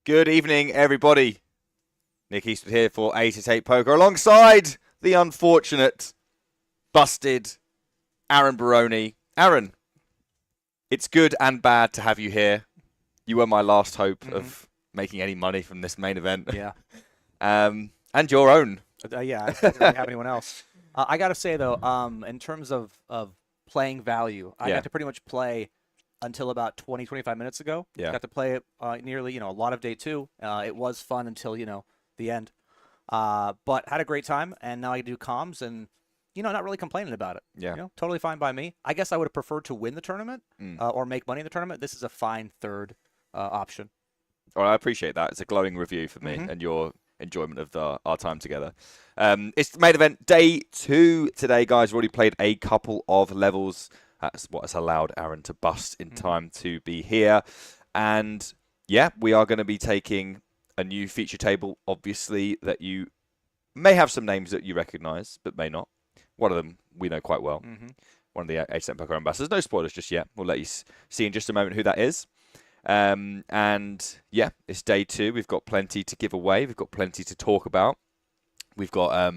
Good evening, everybody. Nick Eastwood here for 888poker alongside the unfortunate, busted Aaron Baroni. Aaron, it's good and bad to have you here. You were my last hope of making any money from this main event. Yeah. And your own. Yeah, I don't really have anyone else. I got to say, though, in terms of playing value, I got to pretty much play until about 20, 25 minutes ago. Yeah. Got to play nearly, a lot of day two. It was fun until, the end. But had a great time, and now I do comms, and, not really complaining about it. Yeah. Totally fine by me. I guess I would have preferred to win the tournament or make money in the tournament. This is a fine third option. Well, I appreciate that. It's a glowing review for me and your enjoyment of our time together. It's the main event, day 2 today, guys. We've already played a couple of levels. That's what has allowed Aaron to bust in time to be here. And, yeah, we are going to be taking a new feature table, obviously, that you may have some names that you recognize, but may not. One of them we know quite well. One of the 888poker ambassadors. No spoilers just yet. We'll let you see in just a moment who that is. And, yeah, it's day 2. We've got plenty to give away. We've got plenty to talk about. We've got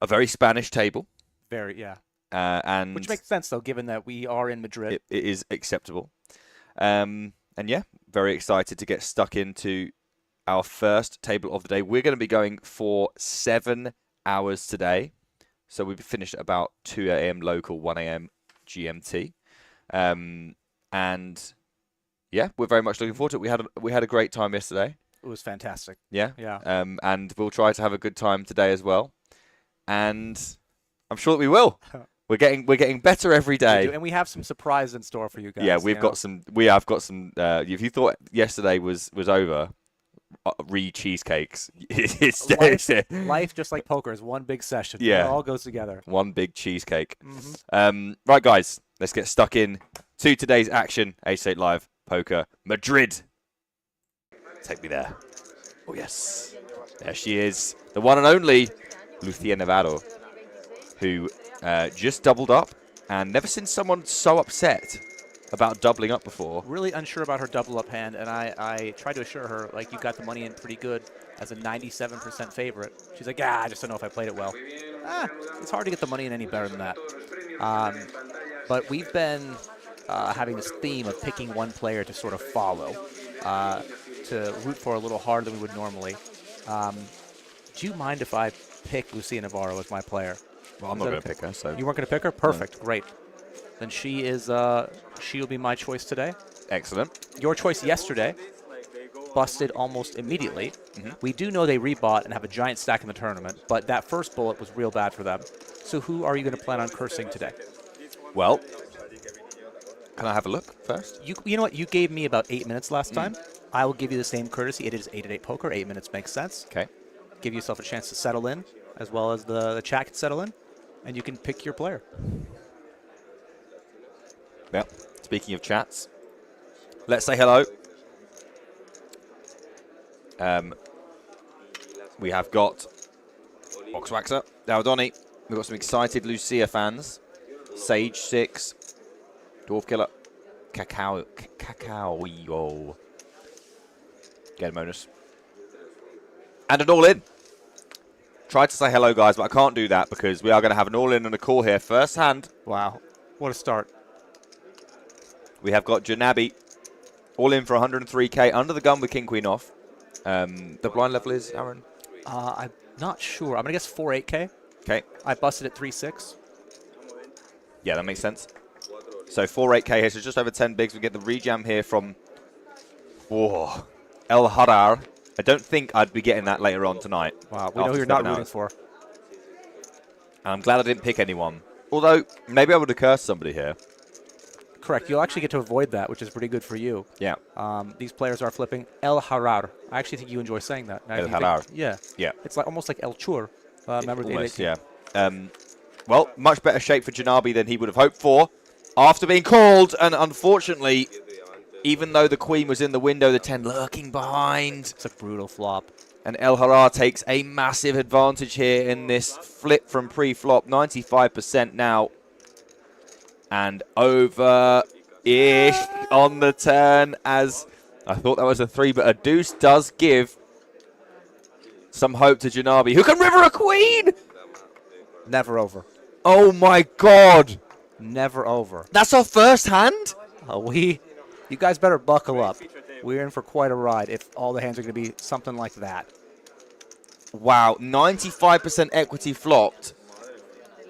a very Spanish table. Very, yeah. And which makes sense, though, given that we are in Madrid. It is acceptable. And, yeah, very excited to get stuck into our first table of the day. We're going to be going for 7 hours today. So we've finished at about 2 a.m. local, 1 a.m. GMT. And, yeah, we're very much looking forward to it. We had a great time yesterday. It was fantastic. Yeah? Yeah. And we'll try to have a good time today as well. And I'm sure that we will. We're getting better every day. And we have some surprise in store for you guys. Yeah, we have got some. If you thought yesterday was over, cheesecakes. Life, just like poker, is one big session. Yeah. It all goes together. One big cheesecake. Right, guys, let's get stuck in to today's action. 888 Live Poker Madrid. Take me there. Oh, yes. There she is. The one and only Lucia Navarro, who just doubled up, and never seen someone so upset about doubling up before. Really unsure about her double up hand, and I tried to assure her, like, you got the money in pretty good as a 97% favorite. She's like, I just don't know if I played it well. It's hard to get the money in any better than that. But we've been having this theme of picking one player to sort of follow, to root for a little harder than we would normally. Do you mind if I pick Lucia Navarro as my player? Well, I'm not going to pick her, so... You weren't going to pick her? Perfect. No. Great. Then she'll be my choice today. Excellent. Your choice yesterday busted almost immediately. We do know they rebought and have a giant stack in the tournament, but that first bullet was real bad for them. So who are you going to plan on cursing today? Well, can I have a look first? You know what? You gave me about 8 minutes last time. I will give you the same courtesy. It is 888poker. 8 minutes makes sense. Okay. Give yourself a chance to settle in, as well as the chat can settle in, and you can pick your player. Well, speaking of chats, let's say hello. We have got Boxwaxer, Dowdoni. We've got some excited Lucia fans. Sage 6, Dwarf Killer, Cacao, Get a bonus. And an all-in. Tried to say hello, guys, but I can't do that because we are going to have an all-in and a call here first hand. Wow. What a start. We have got Janabi all in for 103k under the gun with King Queen off. The blind level is, Aaron? I'm not sure. I'm going to guess 4-8k. Okay. I busted at 3-6. Yeah, that makes sense. So 4-8k here, so just over 10 bigs. We get the rejam here from El Harar. I don't think I'd be getting that later on tonight. Wow, we know who you're not rooting for. And I'm glad I didn't pick anyone. Although, maybe I would have cursed somebody here. Correct. You'll actually get to avoid that, which is pretty good for you. Yeah. These players are flipping El Harar. I actually think you enjoy saying that. El Harar. Yeah. Yeah. It's like almost like El Chur. Remember the almost, 818. yeah. Well, much better shape for Janabi than he would have hoped for after being called. And unfortunately, even though the queen was in the window, the 10 lurking behind. It's a brutal flop. And El Harar takes a massive advantage here in this flip from pre-flop. 95% now. And over-ish on the turn as I thought that was a 3, but a deuce does give some hope to Janabi, who can river a queen! Never over. Oh my god! Never over. That's our first hand? You guys better buckle up. We're in for quite a ride if all the hands are going to be something like that. Wow, 95% equity flopped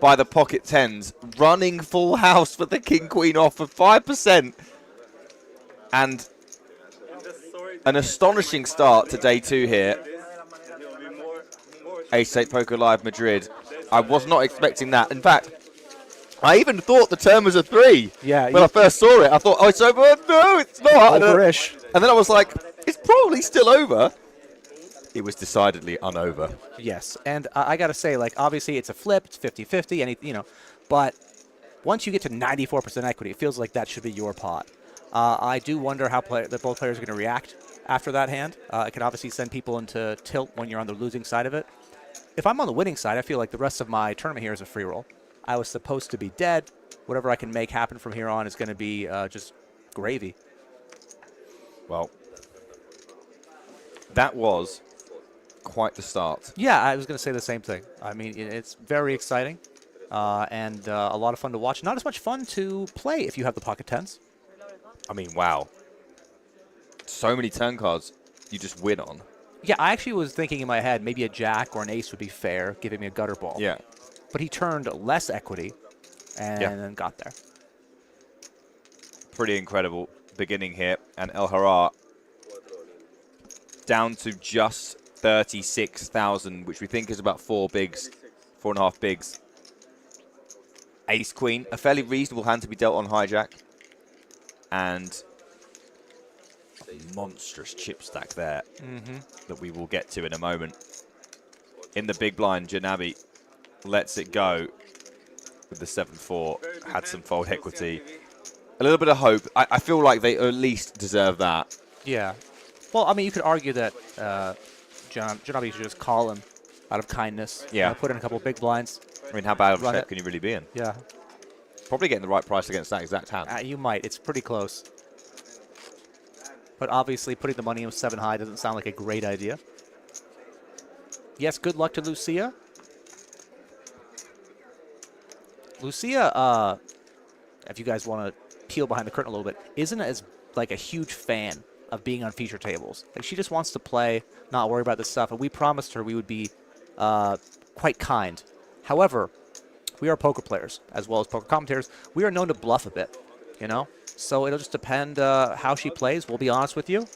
by the pocket tens, running full house for the king-queen off for 5%. And an astonishing start to day 2 here. 888 Poker Live Madrid. I was not expecting that. In fact, I even thought the turn was a 3. Yeah. When I first saw it, I thought, oh, it's over. No, it's not. Over-ish. And then I was like, it's probably still over. It was decidedly unover. Yes, and I got to say, like, obviously it's a flip, it's 50-50, but once you get to 94% equity, it feels like that should be your pot. I do wonder how both players are going to react after that hand. It can obviously send people into tilt when you're on the losing side of it. If I'm on the winning side, I feel like the rest of my tournament here is a free roll. I was supposed to be dead. Whatever I can make happen from here on is going to be just gravy. Well, that was quite the start. Yeah, I was going to say the same thing. I mean, it's very exciting and a lot of fun to watch. Not as much fun to play if you have the pocket tens. I mean, wow. So many turn cards you just win on. Yeah, I actually was thinking in my head maybe a jack or an ace would be fair, giving me a gutter ball. Yeah. But he turned less equity and then got there. Pretty incredible beginning here. And El Harar down to just 36,000, which we think is about 4.5 bigs. Ace Queen, a fairly reasonable hand to be dealt on hijack. And a monstrous chip stack there that we will get to in a moment. In the big blind, Janabi lets it go with the 7-4. Had some fold equity. A little bit of hope. I feel like they at least deserve that. Yeah. Well, I mean, you could argue that Janabi should just call him out of kindness. Yeah. Put in a couple of big blinds. I mean, how bad of a check can you really be in? Yeah. Probably getting the right price against that exact hand. You might. It's pretty close. But obviously, putting the money in 7 high doesn't sound like a great idea. Yes, good luck to Lucia. Lucia, if you guys want to peel behind the curtain a little bit, isn't as like a huge fan of being on feature tables. Like, she just wants to play, not worry about this stuff. And we promised her we would be quite kind. However, we are poker players as well as poker commentators. We are known to bluff a bit, So it'll just depend how she plays. We'll be honest with you.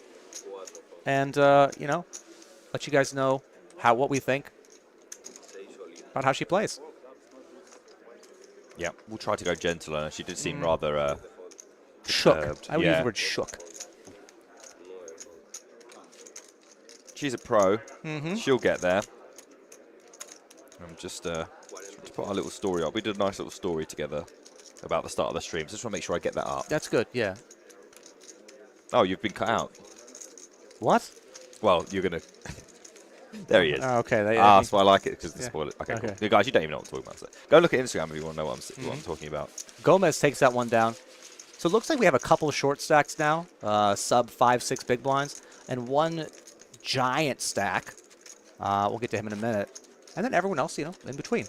And, let you guys know what we think about how she plays. Yeah, we'll try to go gentle on her. She did seem rather shook. disturbed. I would use the word shook. She's a pro. She'll get there. I'm just to put our little story up. We did a nice little story together about the start of the stream. So just want to make sure I get that up. That's good, yeah. Oh, you've been cut out. What? Well, you're going to... There he is. Oh, okay. That's why I like it, because the spoiler. Okay, okay. cool. You guys, you don't even know what I'm talking about. So go look at Instagram if you want to know what I'm talking about. Gomez takes that one down. So it looks like we have a couple of short stacks now, sub 5-6 big blinds, and one giant stack. We'll get to him in a minute. And then everyone else, in between.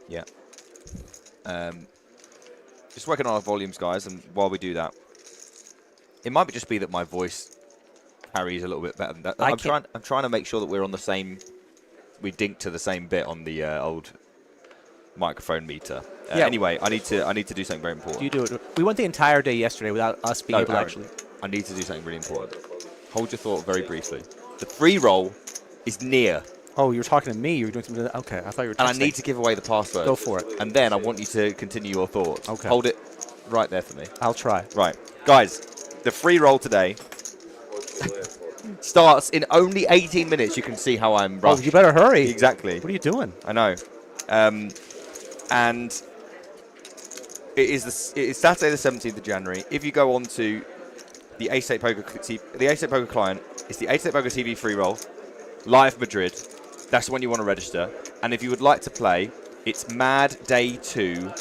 Yeah. Just working on our volumes, guys, and while we do that, it might just be that my voice carries a little bit better than that. I'm trying to make sure that we're on the same. We dink to the same bit on the old microphone meter. Anyway, I need to do something very important. You do it. We went the entire day yesterday without us being able to actually. I need to do something really important. Hold your thought very briefly. The free roll is near. Oh, you were talking to me. You were doing something. Okay, I thought you were. And I need to give away the password. Go for it. And then I want you to continue your thoughts. Okay. Hold it right there for me. I'll try. Right, guys. The free roll today starts in only 18 minutes. You can see how I'm rushed. Oh, you better hurry. Exactly. What are you doing? I know. And it is Saturday the 17th of January. If you go on to the 888 Poker client, it's the 888 Poker TV free roll, live Madrid. That's the one you want to register. And if you would like to play, it's Mad Day 2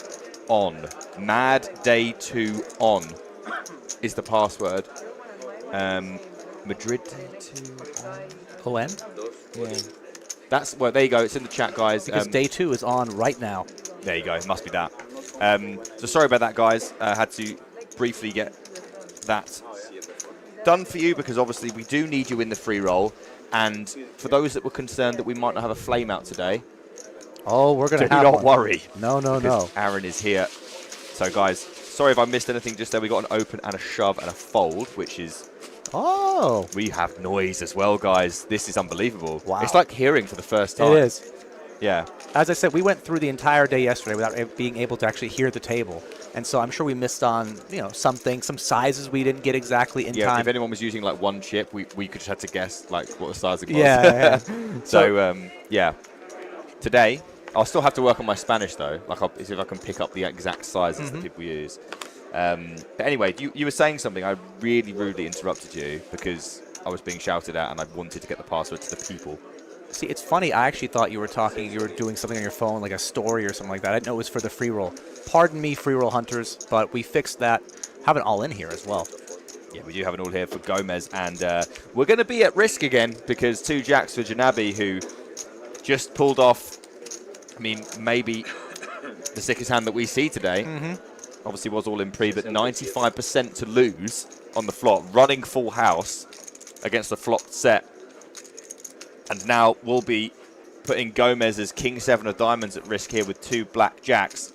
on. Mad Day 2 on is the password. Madrid to ON? yeah. That's well. There you go. It's in the chat, guys. Because day 2 is on right now. There you go. It must be that. So sorry about that, guys. Had to briefly get that done for you because obviously we do need you in the free roll. And for those that were concerned that we might not have a flame out today, oh, we're going to have do not one. worry. No. Aaron is here. So, guys, sorry if I missed anything just there. We got an open and a shove and a fold, which is... Oh. We have noise as well, guys. This is unbelievable. Wow. It's like hearing for the first time. It is. Yeah. As I said, we went through the entire day yesterday without being able to actually hear the table. And so I'm sure we missed on, some sizes we didn't get exactly in time. Yeah, if anyone was using like one chip, we could just have to guess like what the size it was. Yeah. So, yeah. Today, I'll still have to work on my Spanish though. Like, I'll see if I can pick up the exact sizes that people use. But anyway, you were saying something. I really rudely interrupted you because I was being shouted at and I wanted to get the password to the people. See, it's funny. I actually thought you were doing something on your phone, like a story or something like that. I didn't know it was for the free roll. Pardon me, free roll hunters, but we fixed that. Have an all in here as well. Yeah, we do have an all here for Gomez, and we're going to be at risk again because 2 jacks for Janabi, who just pulled off, maybe the sickest hand that we see today. Obviously was all in pre, but 95% to lose on the flop, running full house against the flopped set. And now we'll be putting Gomez's King 7 of diamonds at risk here with 2 black jacks.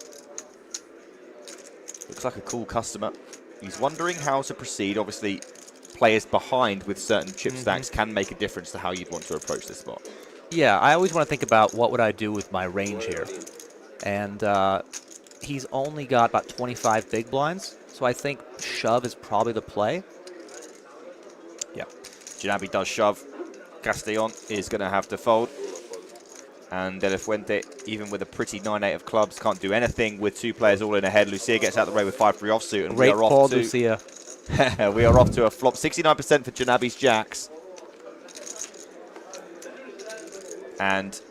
Looks like a cool customer. He's wondering how to proceed. Obviously, players behind with certain chip stacks can make a difference to how you'd want to approach this spot. Yeah, I always want to think about what would I do with my range here. And he's only got about 25 big blinds, so I think shove is probably the play. Yeah, Janabi does shove. Castellon is going to have to fold. And De La Fuente, even with a pretty 9-8 of clubs, can't do anything with 2 players all in ahead. Lucia gets out of the way with 5-3 offsuit. And Great we are call, off to Lucia. we are off to a flop. 69% for Janabi's jacks. And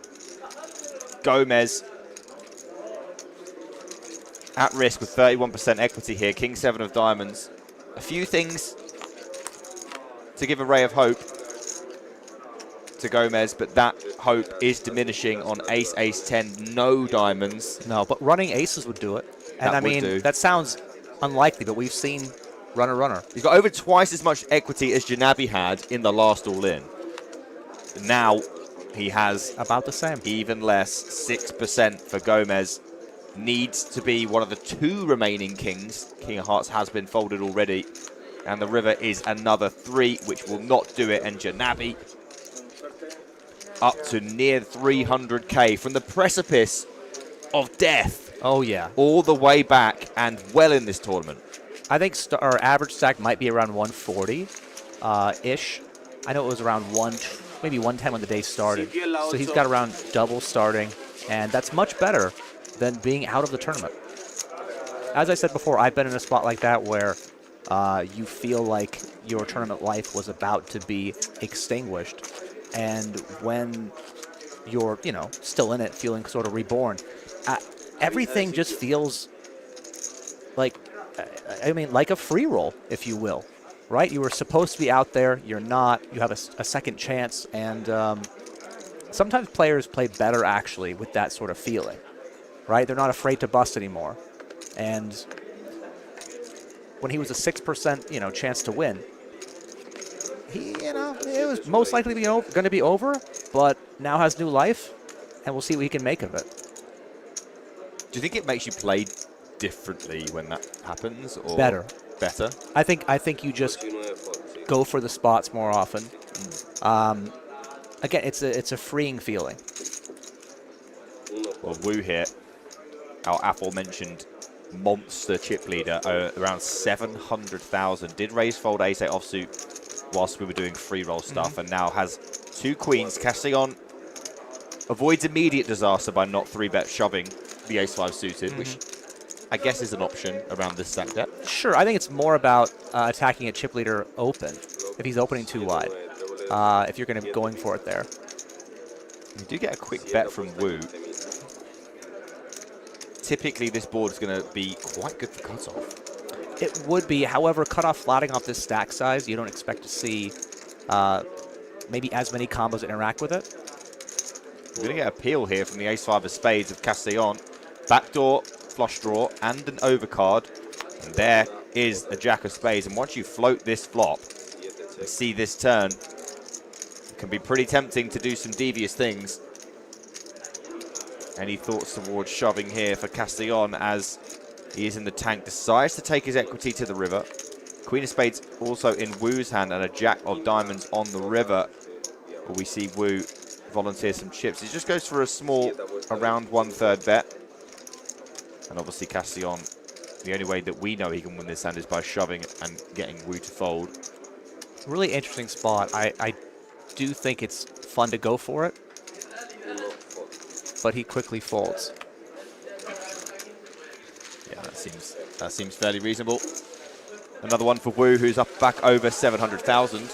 Gomez at risk with 31% equity here. King 7 of diamonds. A few things to give a ray of hope to Gomez, but that hope is diminishing on ace, ace 10, no diamonds. No, but running aces would do it. And that sounds unlikely, but we've seen runner. He's got over twice as much equity as Janabi had in the last all-in. Now he has about the same. Even less, 6% for Gomez. Needs to be one of the 2 remaining kings. King of Hearts has been folded already. And the river is another 3, which will not do it. And Janabi up to near 300k from the precipice of death. Oh, yeah. All the way back and well in this tournament. I think our average stack might be around 140-ish. I know it was around maybe 110 when the day started. So he's got around double starting, and that's much better than being out of the tournament. As I said before, I've been in a spot like that where you feel like your tournament life was about to be extinguished. And when you're, still in it, feeling sort of reborn, everything just feels like, like a free roll, if you will, right? You were supposed to be out there. You're not. You have a second chance. And sometimes players play better, actually, with that sort of feeling, right? They're not afraid to bust anymore. And when he was a 6%, chance to win, it was most likely going to be over, but now has new life, and we'll see what he can make of it. Do you think it makes you play differently when that happens? Or better. I think you just go for the spots more often. Again, it's a freeing feeling. Well, Wu here, our aforementioned monster chip leader, around 700,000. Did raise fold ace-8 offsuit whilst we were doing free roll stuff, and now has 2 queens. Castellon avoids immediate disaster by not 3-bet shoving the ace-5 suited, which I guess is an option around this stack depth. Sure, I think it's more about attacking a chip leader open, if he's opening too wide, if you're going to be going for it there. You do get a quick bet from Wu. Typically, this board is going to be quite good for cutoff. It would be. However, cutoff flatting off this stack size, you don't expect to see maybe as many combos interact with it. We're going to get a peel here from the ace-5 of spades of Castellon. Backdoor, flush draw, and an overcard. And there is a jack of spades. And once you float this flop and see this turn, it can be pretty tempting to do some devious things. Any thoughts towards shoving here for Castellon as he is in the tank, decides to take his equity to the river. Queen of spades also in Wu's hand and a jack of diamonds on the river. But we see Wu volunteer some chips. He just goes for a small, around 1/3 bet. And obviously Castellon, the only way that we know he can win this hand is by shoving and getting Wu to fold. Really interesting spot. I do think it's fun to go for it, but he quickly folds. Yeah, that seems fairly reasonable. Another one for Wu, who's up back over 700,000.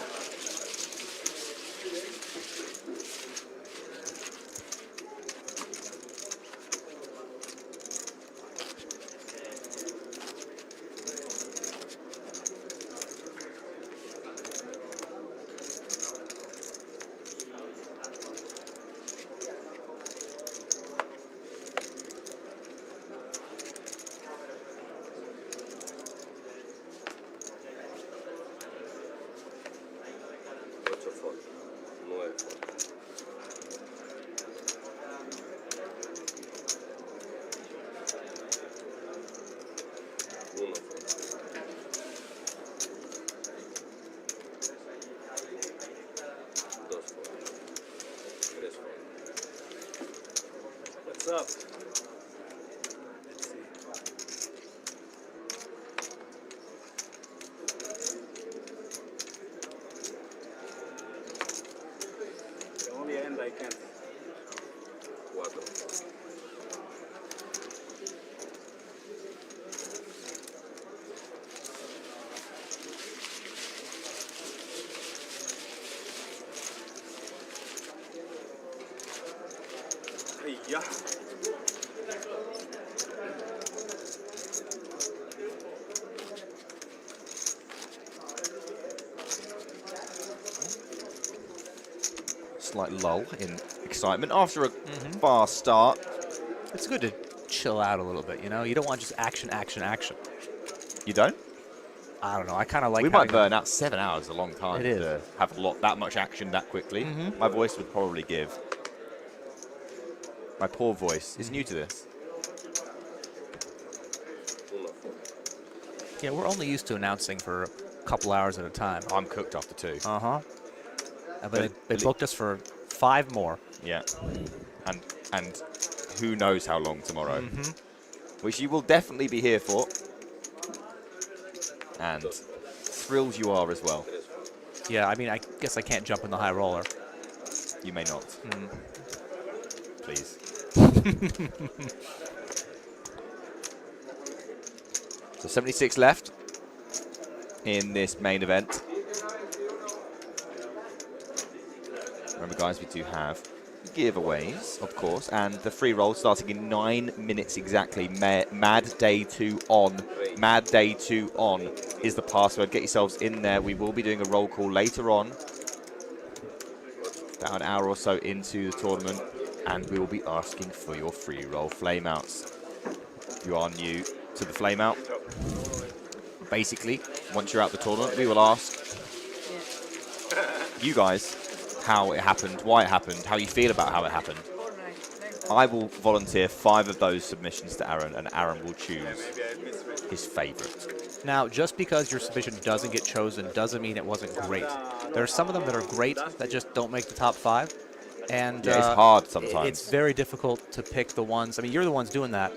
What's up? The only end I can't. Yeah. Slight lull in excitement after a fast start. It's good to chill out a little bit, you know? You don't want just action, action, action. You don't? I don't know. I kind of like. We might burn out 7 hours, a long time. It is. To have that much action that quickly. My voice would probably give. My poor voice is new to this. Yeah, we're only used to announcing for a couple hours at a time. I'm cooked after 2. But they booked us for 5 more. Yeah. And who knows how long tomorrow. Which you will definitely be here for. And thrilled you are as well. Yeah, I mean, I guess I can't jump in the high roller. You may not. Please. So 76 left in this main event. Remember, guys, we do have giveaways, of course, and the free roll starting in 9 minutes exactly. Mad Day 2 on. Mad Day 2 on is the password. Get yourselves in there. We will be doing a roll call later on, about an hour or so into the tournament, and we will be asking for your free roll flameouts. If you are new to the flameout, basically, once you're out the tournament, we will ask you guys how it happened, why it happened, how you feel about how it happened. I will volunteer 5 of those submissions to Aaron, and Aaron will choose his favorite. Now, just because your submission doesn't get chosen doesn't mean it wasn't great. There are some of them that are great that just don't make the top 5. And yeah, it's hard sometimes. It's very difficult to pick the ones. I mean, you're the ones doing that,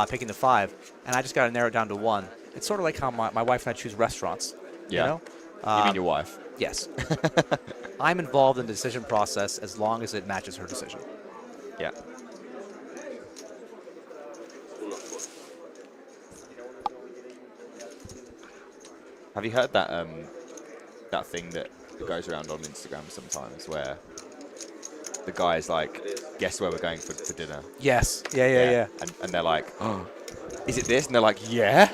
picking the 5, and I just got to narrow it down to 1. It's sort of like how my wife and I choose restaurants. Yeah. You know? You mean your wife? Yes. I'm involved in the decision process as long as it matches her decision. Yeah. Have you heard that that thing that goes around on Instagram sometimes where the guy's like, guess where we're going for dinner? Yes. Yeah. And they're like, oh, is it this? And they're like, yeah.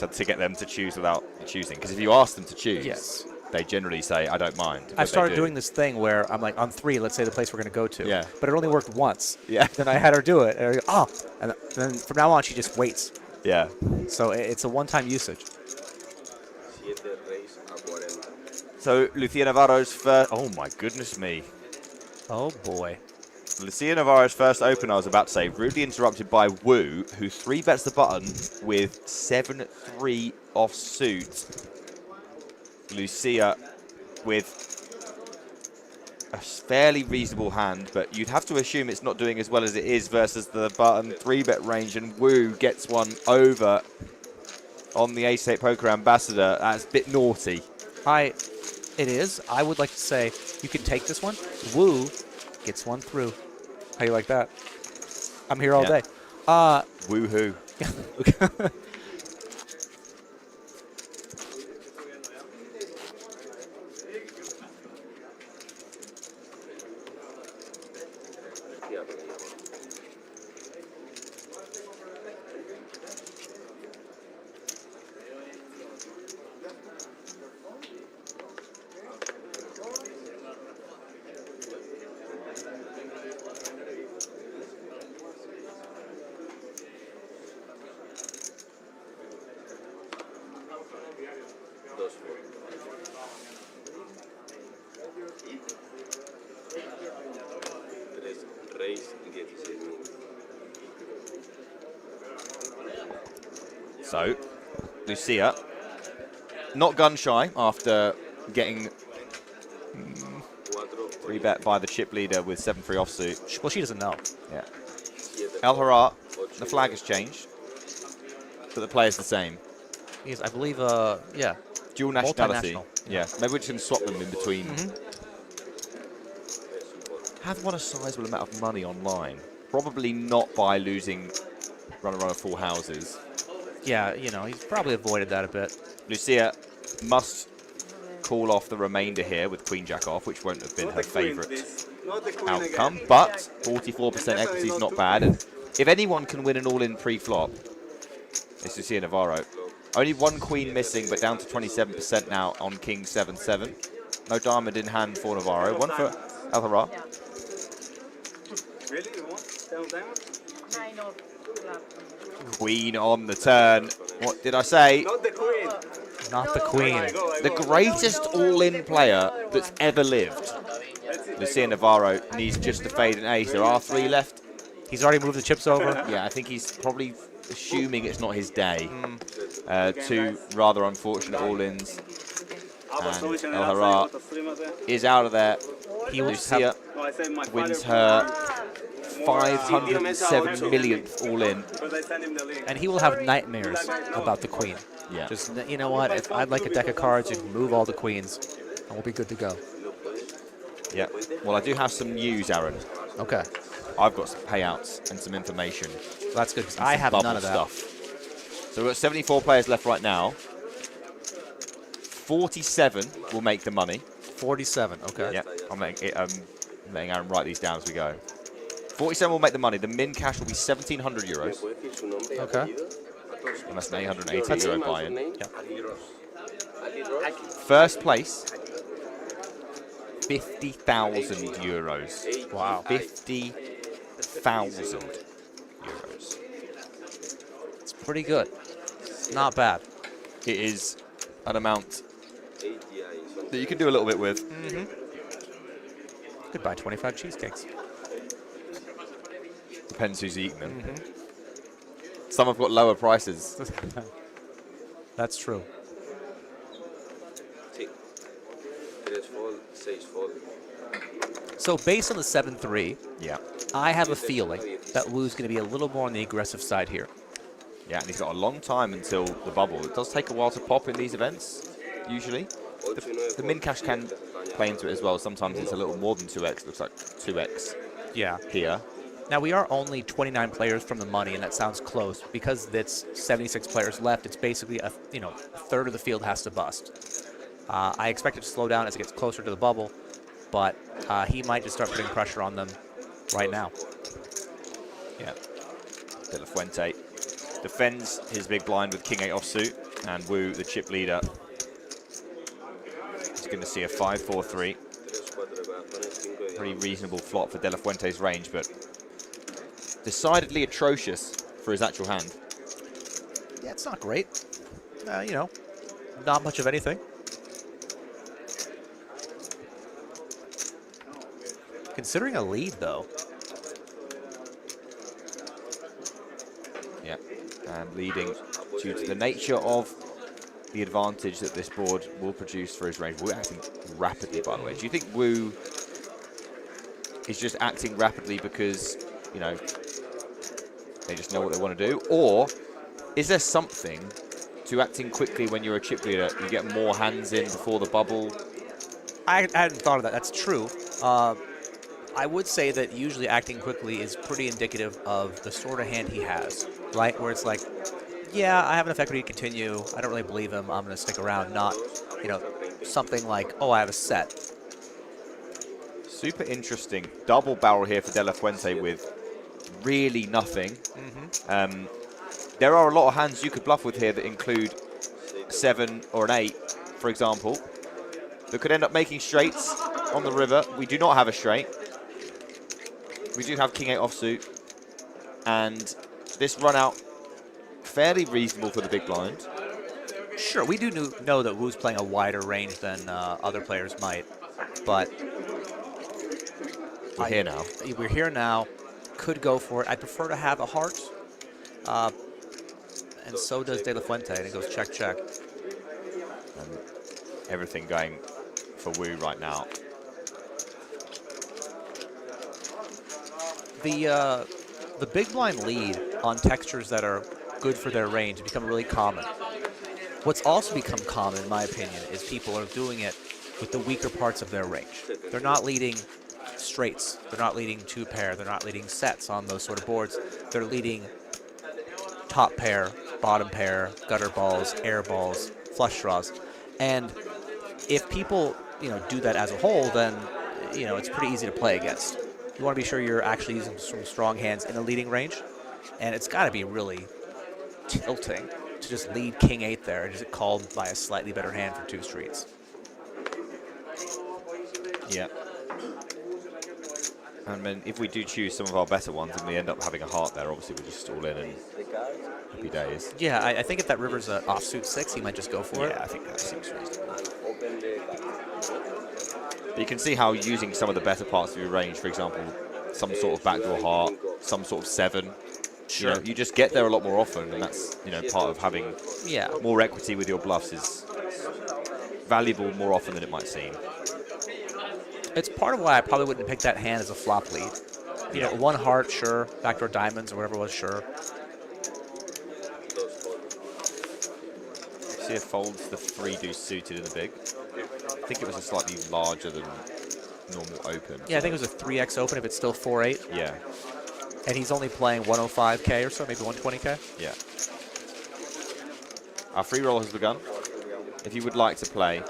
to get them to choose without choosing. Because if you ask them to choose, Yes. they generally say, I don't mind. I've started doing this thing where I'm like, on 3, let's say the place we're going to go to. Yeah. But it only worked once. Yeah. Then I had her do it. And I go, oh. And then from now on, she just waits. Yeah. So it's a one-time usage. So Lucia Navarro's first. Oh my goodness me. Oh boy. Lucia Navarro's first open, I was about to say, rudely interrupted by Wu, who 3-bets the button with 7-3 offsuit. Lucia with a fairly reasonable hand, but you'd have to assume it's not doing as well as it is versus the button 3-bet range, and Wu gets one over on the 888 Poker Ambassador. That's a bit naughty. It is. I would like to say you can take this one. Wu gets one through. How you like that? I'm here all day. Woohoo. So, Lucia, not gun shy after getting 3-bet by the chip leader with 7-3 offsuit. Well, she doesn't know. Yeah. El Harat, the flag has changed, but the player's the same. He's, I believe, yeah. Dual nationality. Multinational. Yeah. Maybe we can swap them in between. Have won a sizable amount of money online. Probably not by losing runner full houses. Yeah, you know, he's probably avoided that a bit. Lucia must call off the remainder here with Queen Jack off, which won't have been her favourite outcome. But 44% equity is not bad. And if anyone can win an all-in pre-flop, it's Lucia Navarro. Only one queen missing, but down to 27% now on King 7-7. No diamond in hand for Navarro. One for El Harat. Really? You want 10 diamonds? Queen on the turn. What did I say? Not the queen. Not the queen. The greatest all-in player that's ever lived. Lucia Navarro needs just to fade an ace. There are 3 left. He's already moved the chips over. Yeah, I think he's probably assuming it's not his day. 2 rather unfortunate all-ins. And El Harat is out of there. He will Lucia wins her 507 millionth all-in. And he will have nightmares about the queen. Yeah. Just, you know what? If I'd like a deck of cards, you can move all the queens, and we'll be good to go. Yeah. Well, I do have some news, Aaron. Okay. I've got some payouts and some information. So that's good, because I have none of that. Stuff. So we've got 74 players left right now. 47 will make the money. 47, okay. Yeah, I'm letting Aaron write these down as we go. 47 will make the money. The min cash will be 1,700 euros. Okay. And that's an 880 euro buy-in. Yeah. First place, 50,000 euros. Wow. 50,000 euros. It's pretty good. Not bad. It is an amount that you can do a little bit with. Could buy 25 cheesecakes. Depends who's eating them. Some have got lower prices. That's true. So based on the 7-3, Yeah. I have a feeling that Wu's going to be a little more on the aggressive side here. Yeah, and he's got a long time until the bubble. It does take a while to pop in these events, usually. The min cash can play into it as well. Sometimes it's a little more than 2x. Looks like 2x Yeah. here. Now, we are only 29 players from the money, and that sounds close. Because it's 76 players left, it's basically a third of the field has to bust. I expect it to slow down as it gets closer to the bubble, but he might just start putting pressure on them right now. Yeah. De La Fuente defends his big blind with King 8 offsuit. And Wu, the chip leader, is going to see a 5-4-3. Pretty reasonable flop for De La Fuente's range, but decidedly atrocious for his actual hand. Yeah, it's not great. You know, not much of anything. Considering a lead, though. Yeah, and leading due to the nature of the advantage that this board will produce for his range. Wu acting rapidly, by the way. Do you think Wu is just acting rapidly because, you know, they just know what they want to do? Or is there something to acting quickly when you're a chip leader? You get more hands in before the bubble? I hadn't thought of that. That's true. I would say that usually acting quickly is pretty indicative of the sort of hand he has, right? Where it's like, yeah, I have enough equity to continue. I don't really believe him. I'm going to stick around. Not, you know, something like, oh, I have a set. Super interesting. Double barrel here for De La Fuente with really nothing. There are a lot of hands you could bluff with here that include 7 or an 8, for example, that could end up making straights on the river. We do not have a straight. We do have King 8 offsuit. And this run out, fairly reasonable for the big blind. Sure, we do know that Wu's playing a wider range than other players might, but we're here now. We're here now. Could go for it. I prefer to have a heart, and so does De La Fuente, and it goes check, check. And everything going for Wu right now. The big blind lead on textures that are good for their range become really common. What's also become common, in my opinion, is people are doing it with the weaker parts of their range. They're not leading straights. They're not leading 2-pair. They're not leading sets on those sort of boards. They're leading top pair, bottom pair, gutter balls, air balls, flush draws. And if people, you know, do that as a whole, then, you know, it's pretty easy to play against. You want to be sure you're actually using some strong hands in the leading range, and it's got to be really tilting to just lead King 8 there and just get called by a slightly better hand for 2 streets. Yeah. And then if we do choose some of our better ones and we end up having a heart there, obviously we're just all in and happy days. Yeah, I think if that river's an offsuit 6, he might just go for it. Yeah, I think that seems reasonable. But you can see how using some of the better parts of your range, for example, some sort of backdoor heart, some sort of 7, sure. You know, you just get there a lot more often, and that's, you know, part of having more equity with your bluffs is valuable more often than it might seem. It's part of why I probably wouldn't pick that hand as a flop lead. You know, 1 heart, sure. Backdoor diamonds or whatever it was, sure. See if folds the 3 deuce suited in the big. I think it was a slightly larger than normal open. Yeah, I think it was a 3x open if it's still 4-8. Yeah. And he's only playing 105K or so, maybe 120K. Yeah. Our free roll has begun. If you would like to play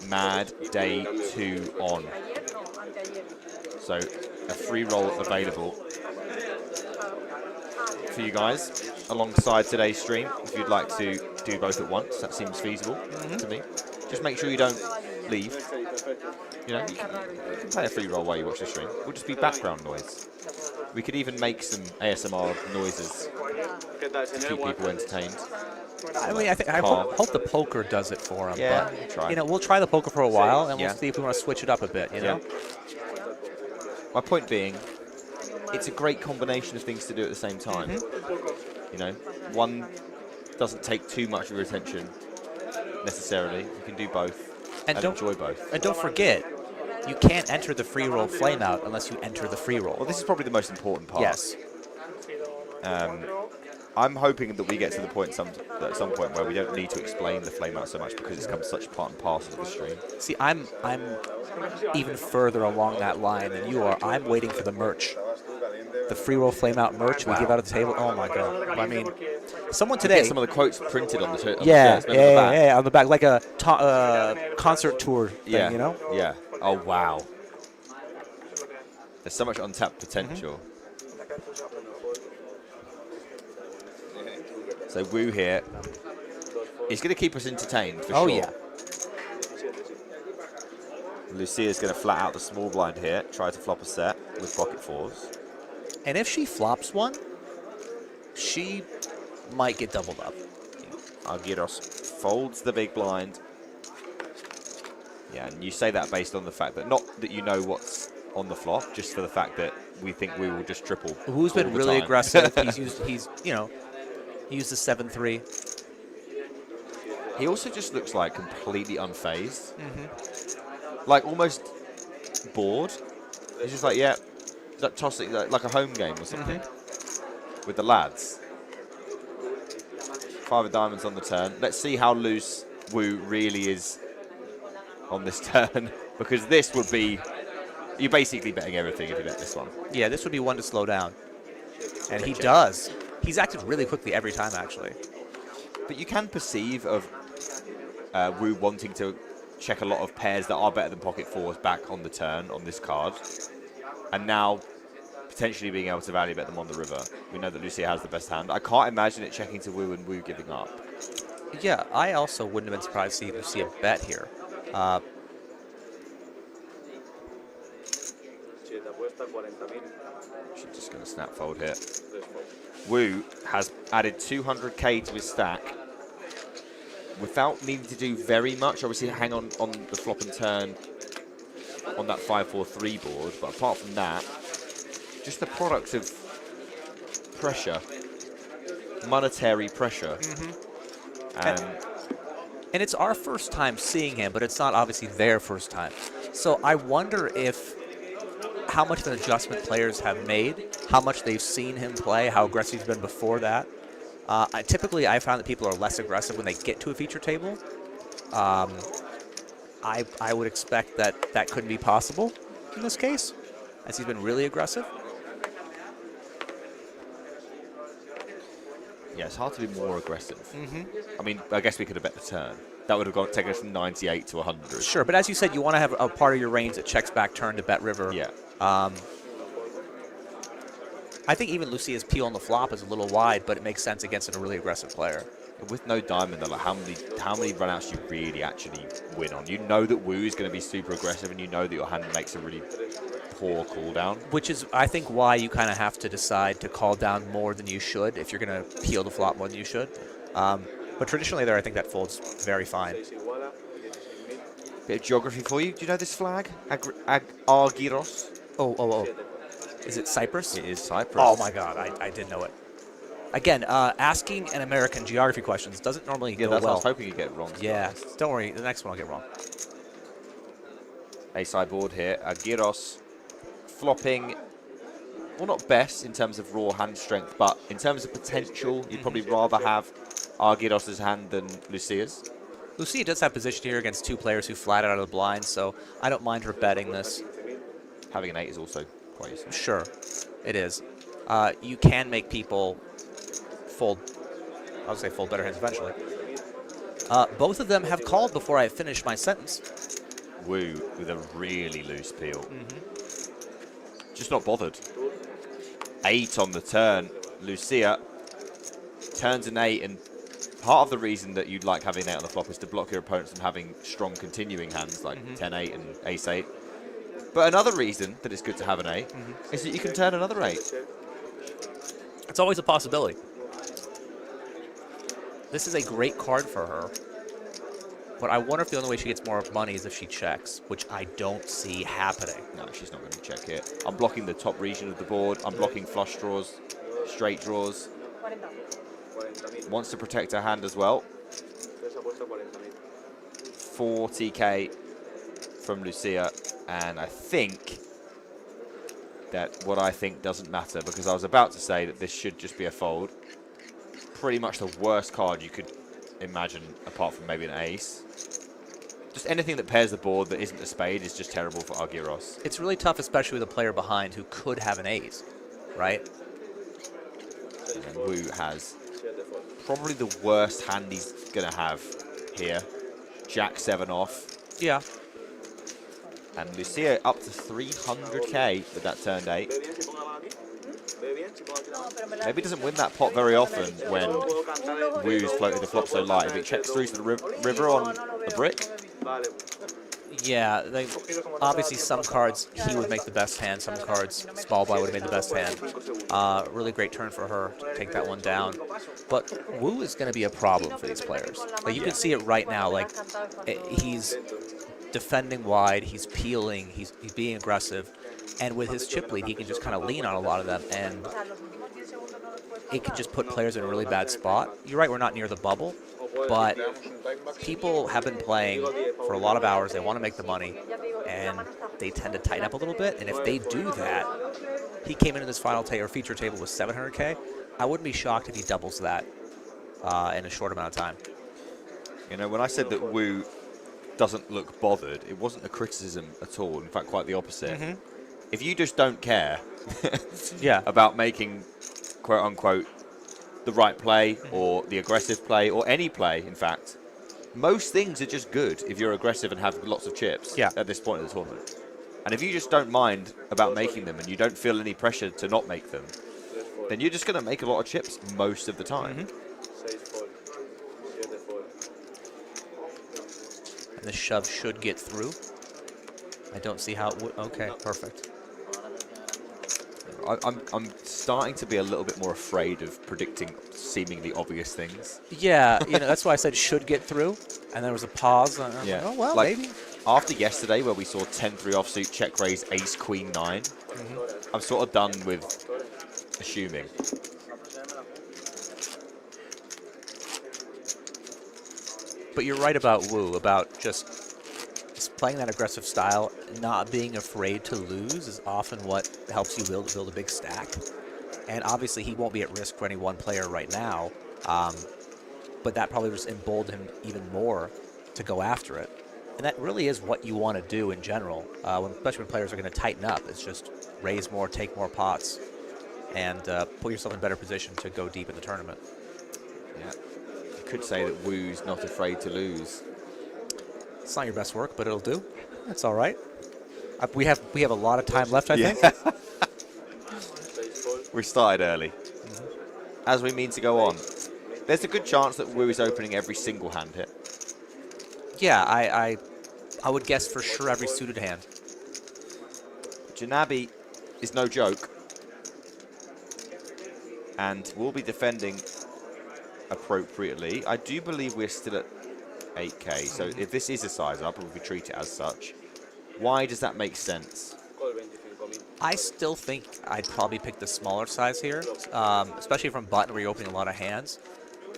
Mad Day 2 on. So a free roll available for you guys alongside today's stream. If you'd like to do both at once, that seems feasible to me. Just make sure you don't leave. You know, you can play a free roll while you watch the stream. It will just be background noise. We could even make some ASMR noises to keep people entertained. I mean, I hope the poker does it for him. Yeah, but, try. You know, we'll try the poker for a while, and we'll see if we want to switch it up a bit, you know? My point being, it's a great combination of things to do at the same time. You know, one doesn't take too much of your attention necessarily. You can do both and enjoy both. And don't forget, you can't enter the free roll flame out unless you enter the free roll. Well, this is probably the most important part. Yes. I'm hoping that we get to the point at some point where we don't need to explain the flame out so much because it's become such part and parcel of the stream. See, I'm even further along that line than you are. I'm waiting for the merch. The free roll flame out merch we give out at the table. Oh my god! I mean, someone today. Get some of the quotes printed on the shirts. Yeah, on the back, like a concert tour thing, you know? Yeah. Oh wow. There's so much untapped potential. So Wu here He's going to keep us entertained, for Oh, sure. yeah. Lucia's going to flat out the small blind here, try to flop a set with pocket fours. And if she flops one, she might get doubled up. Argyros folds the big blind. Yeah, and you say that based on the fact that, not that you know what's on the flop, just for the fact that we think we will just triple. Who's been all the really time. aggressive. He used the 7-3. He also just looks like completely unfazed. Like almost bored. He's just like, yeah, he's like tossing, like a home game or something with the lads. 5 of diamonds on the turn. Let's see how loose Wu really is on this turn, because this would be, you're basically betting everything if you bet this one. Yeah, this would be one to slow down. And he does. He's acted really quickly every time, actually. But you can perceive of Wu wanting to check a lot of pairs that are better than pocket fours back on the turn on this card. And now potentially being able to value bet them on the river. We know that Lucia has the best hand. I can't imagine it checking to Wu and Wu giving up. Yeah, I also wouldn't have been surprised to see Lucia bet here. She's just going to snap fold here. Wu has added 200k to his stack without needing to do very much. Obviously, hang on the flop and turn on that 5-4-3 board. But apart from that, just the product of pressure, monetary pressure. And it's our first time seeing him, but it's not obviously their first time. So I wonder how much of an adjustment players have made, how much they've seen him play, how aggressive he's been before that. Typically, I found that people are less aggressive when they get to a feature table. I would expect that couldn't be possible in this case, as he's been really aggressive. Yeah, it's hard to be more aggressive. I mean, I guess we could have bet the turn. That would have taken us from 98 to 100. Sure, but as you said, you want to have a part of your range that checks back turn to bet river. Yeah. I think even Lucia's peel on the flop is a little wide, but it makes sense against a really aggressive player. With no diamond, though, like how many runouts do you really actually win on? You know that Wu is going to be super aggressive, and you know that your hand makes a really poor call down. Which is, I think, why you kind of have to decide to call down more than you should if you're going to peel the flop more than you should. But traditionally there, I think that folds very fine. Bit of geography for you. Do you know this flag? Argyros? Oh. Is it Cyprus? It is Cyprus. Oh, my God. I did know it. Again, asking an American geography questions doesn't normally go that's well. what I was hoping you'd get it wrong. Yeah, don't worry. The next one I'll get wrong. Ace-high board here. Argyros flopping, well, not best in terms of raw hand strength, but in terms of potential, you'd probably rather have Argyros' hand than Lucia's. Lucia does have position here against two players who flat out of the blind, so I don't mind her betting this. Having an 8 is also quite useful. Sure, it is. You can make people fold, I would say fold better hands eventually. Both of them have called before I finish my sentence. Wu with a really loose peel. Just not bothered. 8 on the turn. Lucia turns an 8, and part of the reason that you'd like having an 8 on the flop is to block your opponents from having strong continuing hands like 10-8 and ace-8. But another reason that it's good to have an 8 is that you can turn another 8. It's always a possibility. This is a great card for her. But I wonder if the only way she gets more money is if she checks, which I don't see happening. No, she's not going to check here. I'm blocking the top region of the board. I'm blocking flush draws, straight draws. Wants to protect her hand as well. 40k from Lucia. And I think that what I think doesn't matter, because I was about to say that this should just be a fold. Pretty much the worst card you could imagine, apart from maybe an ace. Just anything that pairs the board that isn't a spade is just terrible for Argyros. It's really tough, especially with a player behind who could have an ace, right? And Wu has probably the worst hand he's going to have here. Jack 7 off. Yeah. And Lucia up to 300k with that turn 8. Maybe doesn't win that pot very often when Wu's floated the flop so light. If it checks through to the river on the brick. Yeah, obviously some cards he would make the best hand, some cards small blind would have made the best hand. Really great turn for her to take that one down. But Wu is going to be a problem for these players. Like you can see it right now. Like he's defending wide, he's peeling, he's being aggressive, and with his chip lead, he can just kind of lean on a lot of them, and it can just put players in a really bad spot. You're right, we're not near the bubble, but people have been playing for a lot of hours. They want to make the money, and they tend to tighten up a little bit. And if they do that, he came into this final feature table with 700K. I wouldn't be shocked if he doubles that in a short amount of time. You know, when I said that Wu doesn't look bothered, it wasn't a criticism at all. In fact, quite the opposite. Mm-hmm. If you just don't care Yeah. about making, quote unquote, the right play or the aggressive play or any play, in fact, most things are just good if you're aggressive and have lots of chips at this point of the tournament. And if you just don't mind about making them and you don't feel any pressure to not make them, then you're just going to make a lot of chips most of the time. Mm-hmm. And the shove should get through. I don't see how it would. Okay, perfect. I'm starting to be a little bit more afraid of predicting seemingly obvious things. Yeah, that's why I said should get through. And there was a pause. And I was like, oh, well, like, maybe. After yesterday, where we saw 10-3 offsuit, check raise, ace, queen, 9, I'm sort of done with assuming. But you're right about Wu, about just playing that aggressive style, not being afraid to lose is often what helps you build a big stack. And obviously he won't be at risk for any one player right now, but that probably just emboldened him even more to go after it. And that really is what you want to do in general, especially when players are going to tighten up. It's just raise more, take more pots, and put yourself in a better position to go deep in the tournament. Yeah, you could say that Wu's not afraid to lose. It's not your best work, but it'll do. That's all right. We have a lot of time left, I think. We started early. As we mean to go on. There's a good chance that Wu is opening every single hand here. Yeah, I would guess for sure every suited hand. Janabi is no joke. And will be defending appropriately. I do believe we're still at 8k, so if this is a size up, or if we treat it as such, why does that make sense? I still think I'd probably pick the smaller size here, especially from button where you're opening a lot of hands.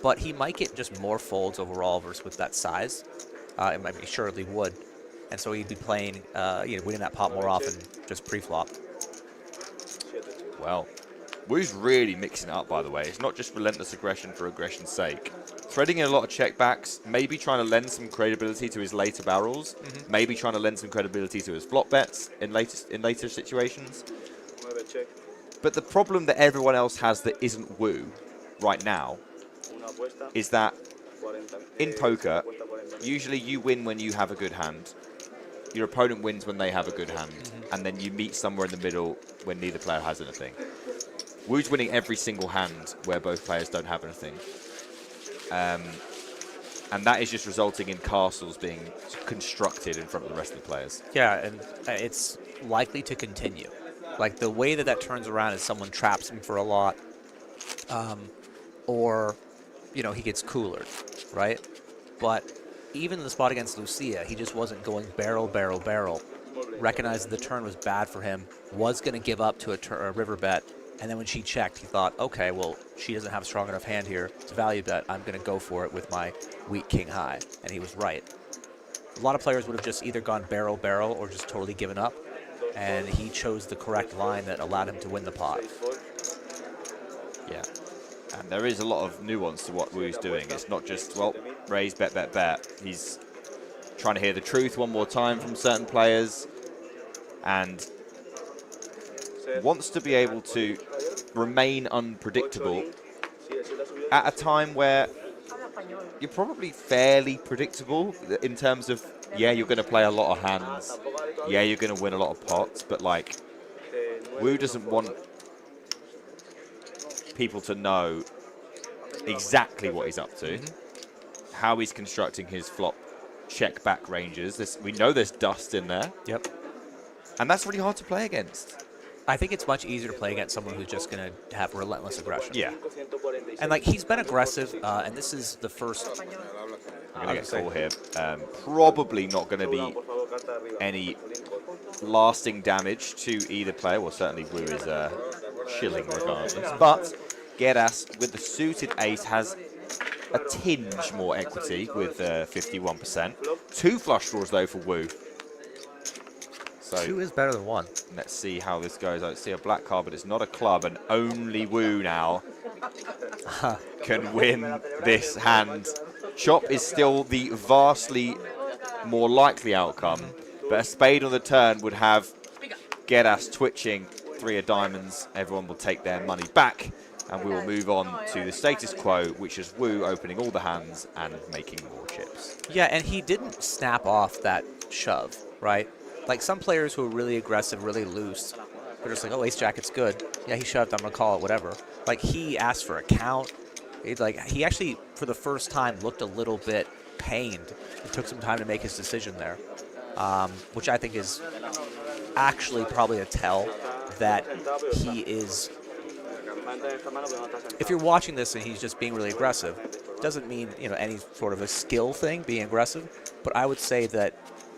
But he might get just more folds overall versus with that size. It might be surely would, and so he'd be playing, winning that pot more often, just pre-flop. Well, Wu's really mixing it up, by the way. It's not just relentless aggression for aggression's sake. Threading in a lot of checkbacks, maybe trying to lend some credibility to his later barrels, maybe trying to lend some credibility to his flop bets in later situations. But the problem that everyone else has that isn't Wu right now is that in poker, usually you win when you have a good hand. Your opponent wins when they have a good hand, and then you meet somewhere in the middle when neither player has anything. Wu's winning every single hand where both players don't have anything. And that is just resulting in castles being constructed in front of the rest of the players. Yeah, and it's likely to continue. Like, the way that turns around is someone traps him for a lot, or, he gets coolered, right? But even in the spot against Lucia, he just wasn't going barrel, barrel, barrel. Recognized the turn was bad for him, was going to give up to a river bet, and then when she checked, he thought, okay, well, she doesn't have a strong enough hand here to value bet. I'm going to go for it with my weak king high. And he was right. A lot of players would have just either gone barrel, barrel, or just totally given up. And he chose the correct line that allowed him to win the pot. Yeah. And there is a lot of nuance to what Wu's doing. It's not just, well, raise, bet, bet, bet. He's trying to hear the truth one more time from certain players. And wants to be able to remain unpredictable at a time where you're probably fairly predictable in terms of, yeah, you're going to play a lot of hands. Yeah, you're going to win a lot of pots. But, like, Wu doesn't want people to know exactly what he's up to, how he's constructing his flop check back ranges. We know there's dust in there. Yep. And that's really hard to play against. I think it's much easier to play against someone who's just going to have relentless aggression. Yeah. And, like, he's been aggressive, and this is the first... I'm going to get call here. Probably not going to be any lasting damage to either player. Well, certainly Wu is chilling regardless. But Geras, with the suited ace, has a tinge more equity with 51%. 2 flush draws, though, for Wu. So 2 is better than 1. Let's see how this goes. I see a black card, but it's not a club, and only Wu now can win this hand. Chop is still the vastly more likely outcome, but a spade on the turn would have Geras twitching 3 of diamonds. Everyone will take their money back, and we will move on to the status quo, which is Wu opening all the hands and making more chips. Yeah, and he didn't snap off that shove, right? Like some players who are really aggressive, really loose, they're just like, oh, ace-jack, it's good. Yeah, he shoved, I'm going to call it, whatever. Like, he asked for a count. He actually, for the first time, looked a little bit pained. It took some time to make his decision there, which I think is actually probably a tell that he is... If you're watching this and he's just being really aggressive, doesn't mean, you know, any sort of a skill thing, being aggressive, but I would say that,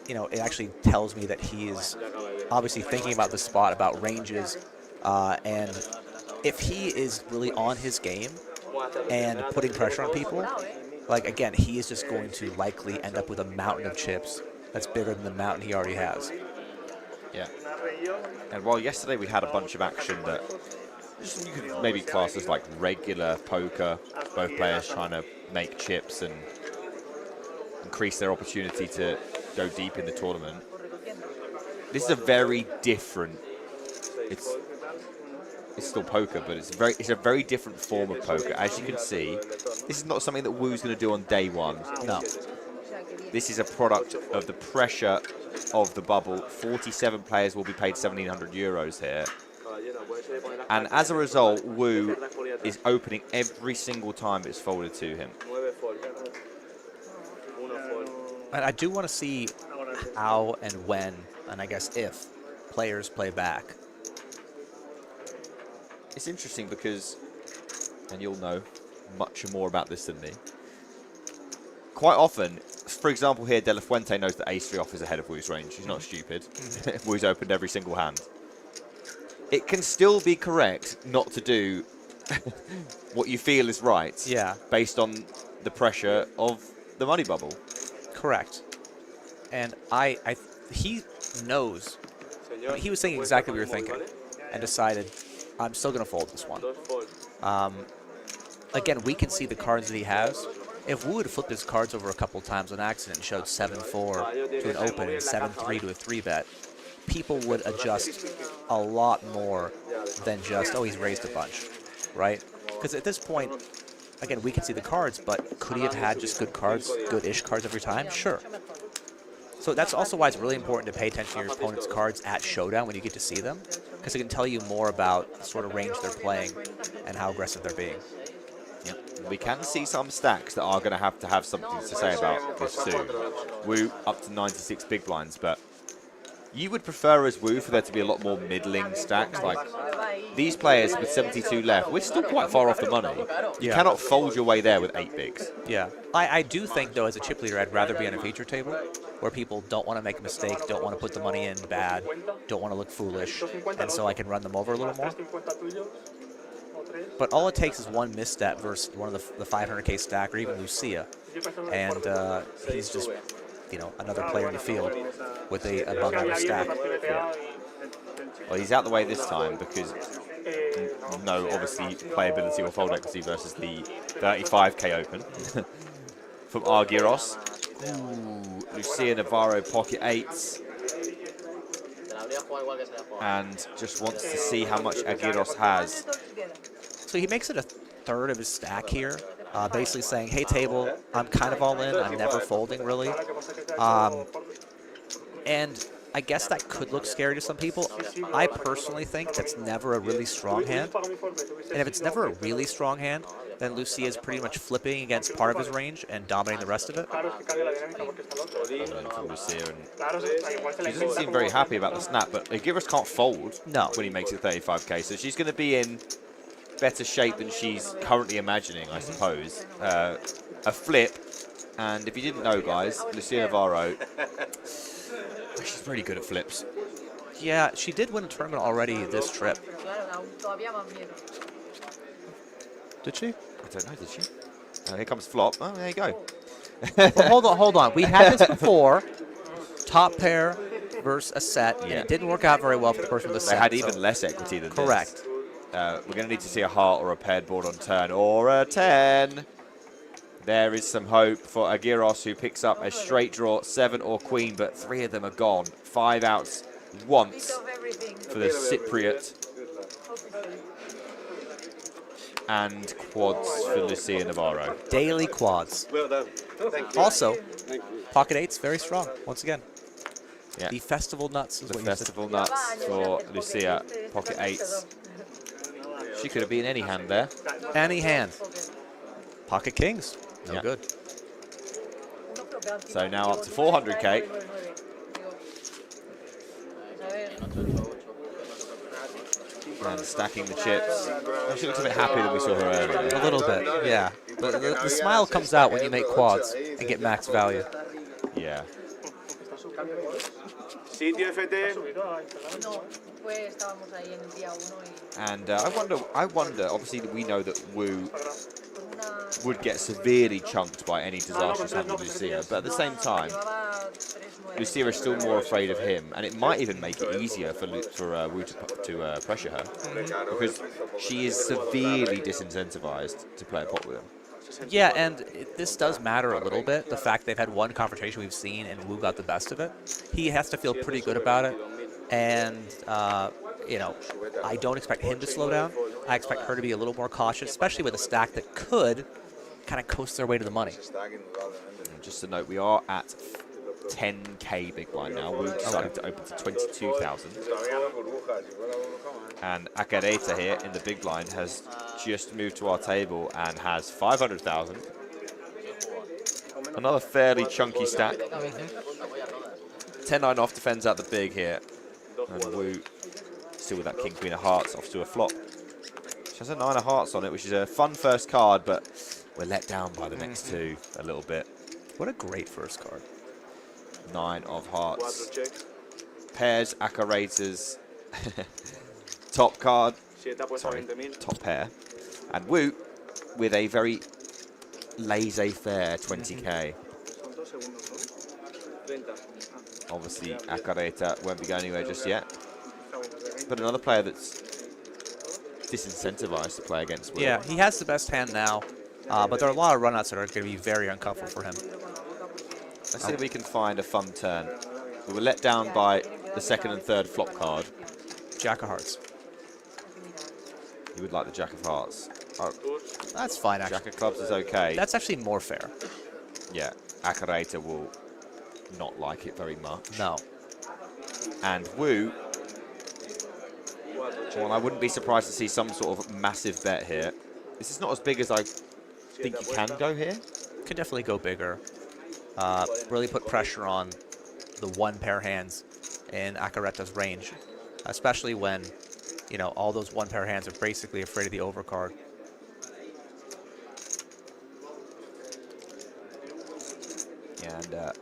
you know, it actually tells me that he is obviously thinking about the spot, about ranges, and if he is really on his game and putting pressure on people, like, again, he is just going to likely end up with a mountain of chips that's bigger than the mountain he already has. Yeah. And while yesterday we had a bunch of action that you could maybe class as like regular poker, both players trying to make chips and increase their opportunity to go deep in the tournament. This is a very different, it's still poker, but it's a very different form of poker. As you can see, this is not something that Wu's going to do on day one. No. This is a product of the pressure of the bubble. 47 players will be paid 1,700 euros here. And as a result, Wu is opening every single time it's folded to him. And I do want to see how and when, and I guess if, players play back. It's interesting because, and you'll know much more about this than me, quite often, for example here, De La Fuente knows that ace-3 off is ahead of Wu's range. He's not stupid. Wu's opened every single hand. It can still be correct not to do what you feel is right, based on the pressure of the money bubble. Correct. And he knows. I mean, he was thinking exactly what we were thinking and decided, I'm still going to fold this one. Again, we can see the cards that he has. If Wu had flipped his cards over a couple times on accident and showed 7-4 to an open and 7-3 to a 3-bet, people would adjust a lot more than just, oh, he's raised a bunch, right? Because at this point, again, we can see the cards, but could he have had just good cards, good-ish cards every time? Sure. So that's also why it's really important to pay attention to your opponent's cards at Showdown when you get to see them, because it can tell you more about the sort of range they're playing and how aggressive they're being. We can see some stacks that are going to have something to say about this soon. Wu up to 96 big blinds, but you would prefer as Wu for there to be a lot more middling stacks. Like these players with 72 left, we're still quite far off the money. You cannot fold your way there with 8 bigs. Yeah. I do think, though, as a chip leader, I'd rather be on a feature table where people don't want to make a mistake, don't want to put the money in bad, don't want to look foolish, and so I can run them over a little more. But all it takes is one misstep versus one of the 500K stack or even Lucia, and he's just, you know, another player in the field with a above average stack. Yeah. Well, he's out the way this time because no, obviously, playability or fold equity versus the 35K open from Argyros. Ooh, Lucia Navarro pocket 8s. And just wants to see how much Argyros has. So he makes it a third of his stack here. basically saying, hey, table, I'm kind of all in. I'm never folding, really. And I guess that could look scary to some people. I personally think that's never a really strong hand. And if it's never a really strong hand, then Lucia is pretty much flipping against part of his range and dominating the rest of it. From Lucia, and she doesn't seem very happy about the snap, but Aguirre can't fold when he makes it 35k, so she's going to be in better shape than she's currently imagining, I suppose. A flip, and if you didn't know, guys, Lucia Navarro, she's really good at flips. Yeah, she did win a tournament already this trip. Did she? I don't know, did she? Here comes flop. Oh, there you go. Well, hold on. We had this before. Top pair versus a set, and it didn't work out very well for the person with the set. They had even less equity than correct. This. We're going to need to see a heart or a paired board on turn, or a 10. There is some hope for Aguirre, who picks up a straight draw, 7 or queen, but 3 of them are gone. 5 outs once for the Cypriot. And quads for Lucia Navarro. Daily quads. Well done. Thank you. Also, pocket 8's very strong, once again. Yeah. The festival nuts is The what festival nuts for Lucia, pocket 8s. She could have been any hand there. Any hand. Pocket kings. No good. So now up to 400k. And stacking the chips. She looks a bit happier than we saw her earlier. A little bit, yeah. But the smile comes out when you make quads and get max value. Yeah. And I wonder, obviously we know that Wu would get severely chunked by any disastrous hand with Lucia, but at the same time, Lucia is still more afraid of him, and it might even make it easier for Wu to pressure her, because she is severely disincentivized to play a pot with him. Yeah, and this does matter a little bit. The fact they've had one confrontation we've seen and Wu got the best of it. He has to feel pretty good about it. And, you know, I don't expect him to slow down. I expect her to be a little more cautious, especially with a stack that could kind of coast their way to the money. And just a note, we are at 10k big blind now. Wu decided to open to 22,000. And Acareta here in the big blind has just moved to our table and has 500,000. Another fairly chunky stack. 10-9 off defends out the big here. And Wu still with that king queen of hearts off to a flop. She has a 9 of hearts on it, which is a fun first card, but we're let down by the next two a little bit. What a great first card. 9 of hearts. Pairs, Acaretas. Top card. Sorry, top pair. And Wu with a very laissez-faire 20k. Obviously, Acareta won't be going anywhere just yet. But another player that's disincentivized to play against Wu. Yeah, he has the best hand now, but there are a lot of runouts that are going to be very uncomfortable for him. Let's see if we can find a fun turn. We were let down by the second and third flop card. Jack of hearts. You would like the Jack of hearts. Oh, that's fine, actually. Jack of clubs is okay. That's actually more fair. Yeah, Acareta will not like it very much. No. And Wu, well, I wouldn't be surprised to see some sort of massive bet here. This is not as big as I think you can go here. Could definitely go bigger. Really put pressure on the one pair hands in Acareta's range, especially when, you know, all those one pair hands are basically afraid of the overcard. And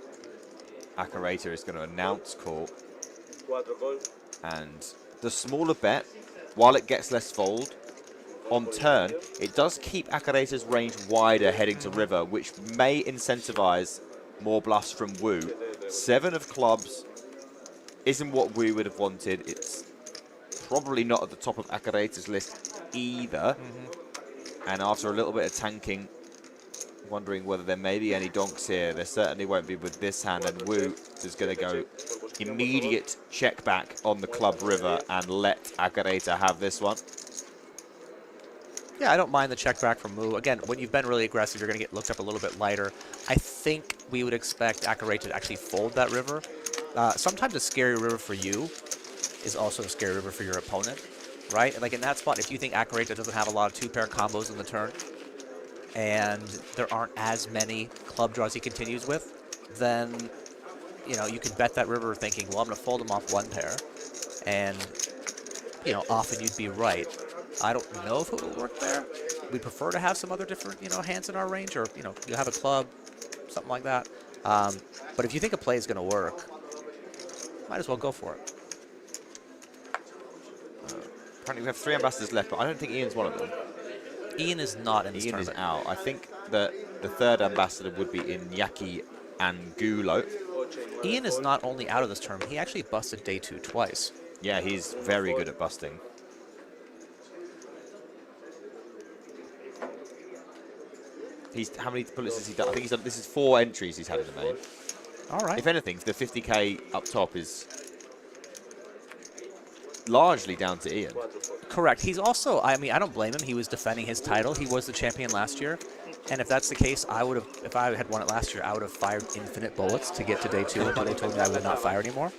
Acareta is going to announce call. And the smaller bet, while it gets less fold, on turn, it does keep Acareta's range wider heading to river, which may incentivize more bluffs from Wu. 7 of clubs isn't what Wu would have wanted. It's probably not at the top of Acareta's list either. And after a little bit of tanking, wondering whether there may be any donks here. There certainly won't be with this hand, and Wu is going to go immediate check back on the club river and let Acareta have this one. Yeah, I don't mind the check back from Moo. Again, when you've been really aggressive, you're going to get looked up a little bit lighter. I think we would expect Akare to actually fold that river. Sometimes a scary river for you is also a scary river for your opponent, right? And like in that spot, if you think Akare doesn't have a lot of two-pair combos in the turn, and there aren't as many club draws he continues with, then you can bet that river thinking, well, I'm going to fold him off one pair, and often you'd be right. I don't know if it will work there. We'd prefer to have some other different, hands in our range, or, you have a club, something like that. But if you think a play is going to work, might as well go for it. Apparently we have 3 ambassadors left, but I don't think Ian's one of them. Ian is not in this Ian is tournament. out. I think that the 3rd ambassador would be Iñaki Angulo. Ian is not only out of this tournament, he actually busted day 2 twice. Yeah, he's very good at busting. How many bullets has he done? I think he's done. This is 4 entries he's had in the main. All right. If anything, the 50k up top is largely down to Ian. Correct. He's also, I don't blame him. He was defending his title. He was the champion last year. And if that's the case, I would have, if I had won it last year, I would have fired infinite bullets to get to day 2 until they told me I would not fire anymore.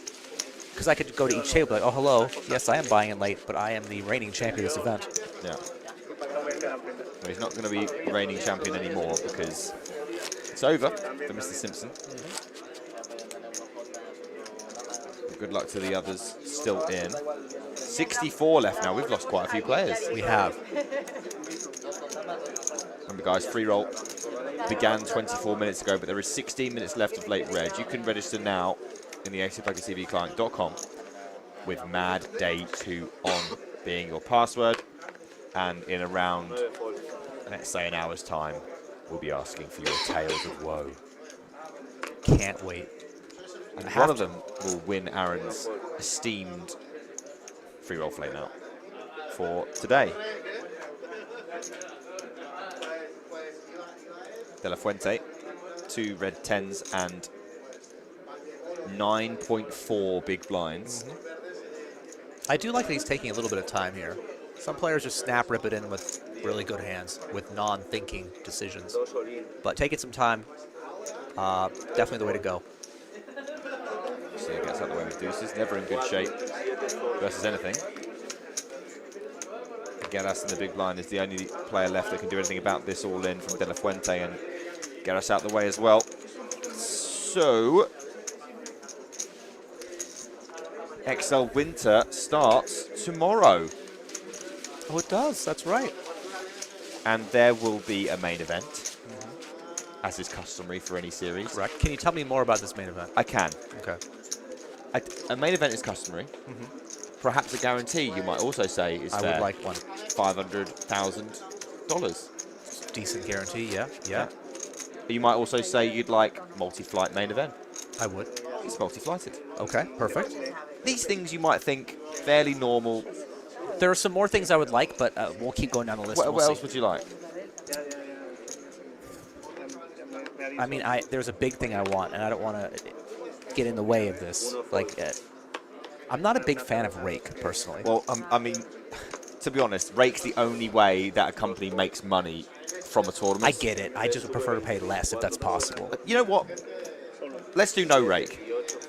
Because I could go to each table like, oh, hello. Yes, I am buying in late, but I am the reigning champion of this event. Yeah. Well, he's not going to be reigning champion anymore because it's over for Mr. Simpson. Good luck to the others still in. 64 left now. We've lost quite a few players. We have. Remember, guys, free roll began 24 minutes ago, but there is 16 minutes left of late reg. You can register now in the 888poker client.com with Mad Day 2 on being your password. And in around, let's say, an hour's time, we'll be asking for your tales of woe. Can't wait. And one of them will win Aaron's esteemed free roll flame out for today. De La Fuente, 2 red 10s and 9.4 big blinds. I do like that he's taking a little bit of time here. Some players just snap, rip it in with really good hands, with non-thinking decisions. But taking some time, definitely the way to go. So he gets out of the way with deuces, never in good shape versus anything. Geras in the big blind is the only player left that can do anything about this all in from De La Fuente, and Geras out the way as well. So XL Winter starts tomorrow. Oh, it does. That's right. And there will be a main event, as is customary for any series. Correct. Can you tell me more about this main event? I can. Okay. A main event is customary. Perhaps a guarantee, you might also say, is fair. I would like one. $500,000. Decent guarantee, yeah. Yeah. You might also say you'd like multi-flight main event. I would. It's multi-flighted. Okay, perfect. These things you might think fairly normal. There are some more things I would like, but we'll keep going down the list. What else would you like? I mean, there's a big thing I want, and I don't want to get in the way of this. Like, I'm not a big fan of Rake, personally. Well, I mean, to be honest, Rake's the only way that a company makes money from a tournament. I get it. I just would prefer to pay less if that's possible. You know what? Let's do no Rake.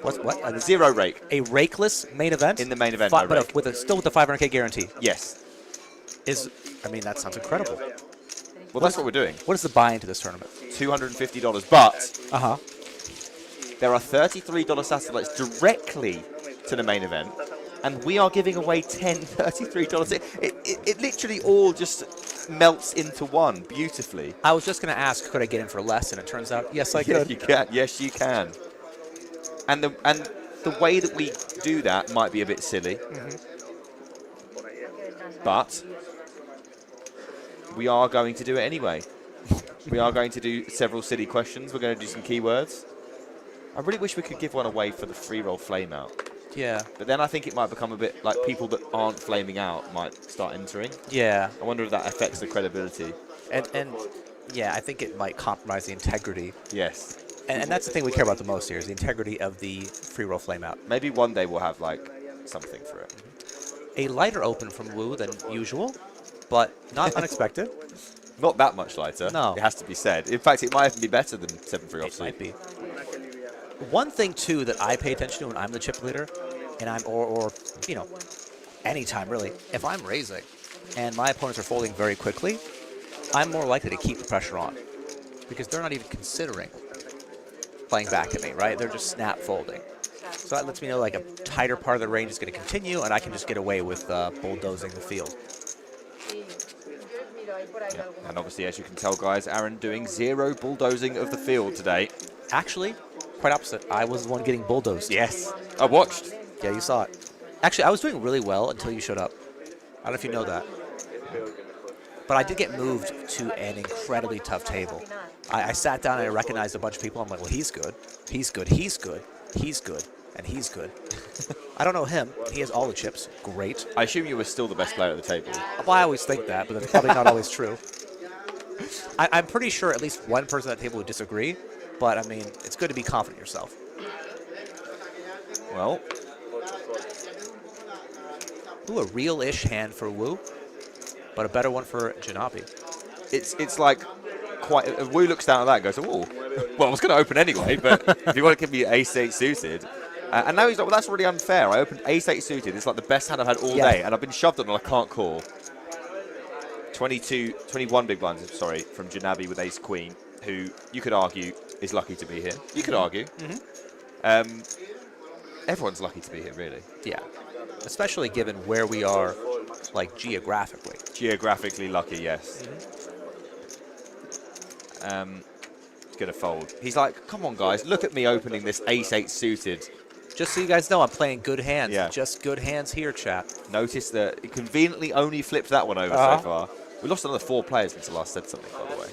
What? 0 Rake. A Rakeless main event? In the main event, but still with the 500K guarantee? Yes. That sounds incredible. Well, that's what we're doing. What is the buy into this tournament? $250, but there are $33 satellites directly to the main event, and we are giving away $33. It literally all just melts into one beautifully. I was just going to ask, could I get in for less? And it turns out, yes, I could. You can. Yes, you can. And the way that we do that might be a bit silly, but we are going to do it anyway. We are going to do several silly questions. We're going to do some keywords. I really wish we could give one away for the free roll flame out. Yeah. But then I think it might become a bit like people that aren't flaming out might start entering. Yeah. I wonder if that affects the credibility. And yeah, I think it might compromise the integrity. Yes. And that's the thing we care about the most here, is the integrity of the free roll flame out. Maybe one day we'll have like something for it. A lighter open from Wu than usual. but not unexpected. Not that much lighter. No. It has to be said. In fact, it might even be better than 7-3 It offsuit. might be. One thing too that I pay attention to when I'm the chip leader, and I'm or you know, anytime really, if I'm raising and my opponents are folding very quickly, I'm more likely to keep the pressure on because they're not even considering playing back at me, right? They're just snap folding. So that lets me know like a tighter part of the range is going to continue, and I can just get away with bulldozing the field. Yeah. And obviously, as you can tell, guys, Aaron doing 0 bulldozing of the field today. Actually, quite opposite. I was the one getting bulldozed. Yes. I watched. Yeah, you saw it. Actually, I was doing really well until you showed up. I don't know if you know that. But I did get moved to an incredibly tough table. I sat down and I recognized a bunch of people. I'm like, well, he's good. He's good. He's good. He's good. And he's good. I don't know him. He has all the chips. Great. I assume you were still the best player at the table. Well, I always think that, but that's probably not always true. I'm pretty sure at least one person at the table would disagree. But, I mean, it's good to be confident in yourself. Well. Ooh, a real-ish hand for Wu, but a better one for Janabi. It's like quite. Wu looks down at that and goes, "Oh, well, I was going to open anyway, but if you want to give me ace-8 suited." And now he's like, well, that's really unfair. I opened ace-8 suited. It's like the best hand I've had all day, and I've been shoved on and I can't call. 21 big blinds, sorry, from Janabi with ace-queen, who you could argue is lucky to be here. You could argue. Everyone's lucky to be here, really. Yeah, especially given where we are, like, geographically. Geographically lucky, yes. He's going to fold. He's like, come on, guys, look at me opening this ace-8 suited. Just so you guys know, I'm playing good hands. Yeah. Just good hands here, chat. Notice that it conveniently only flipped that one over so far. We lost another 4 players since I last said something, by the way.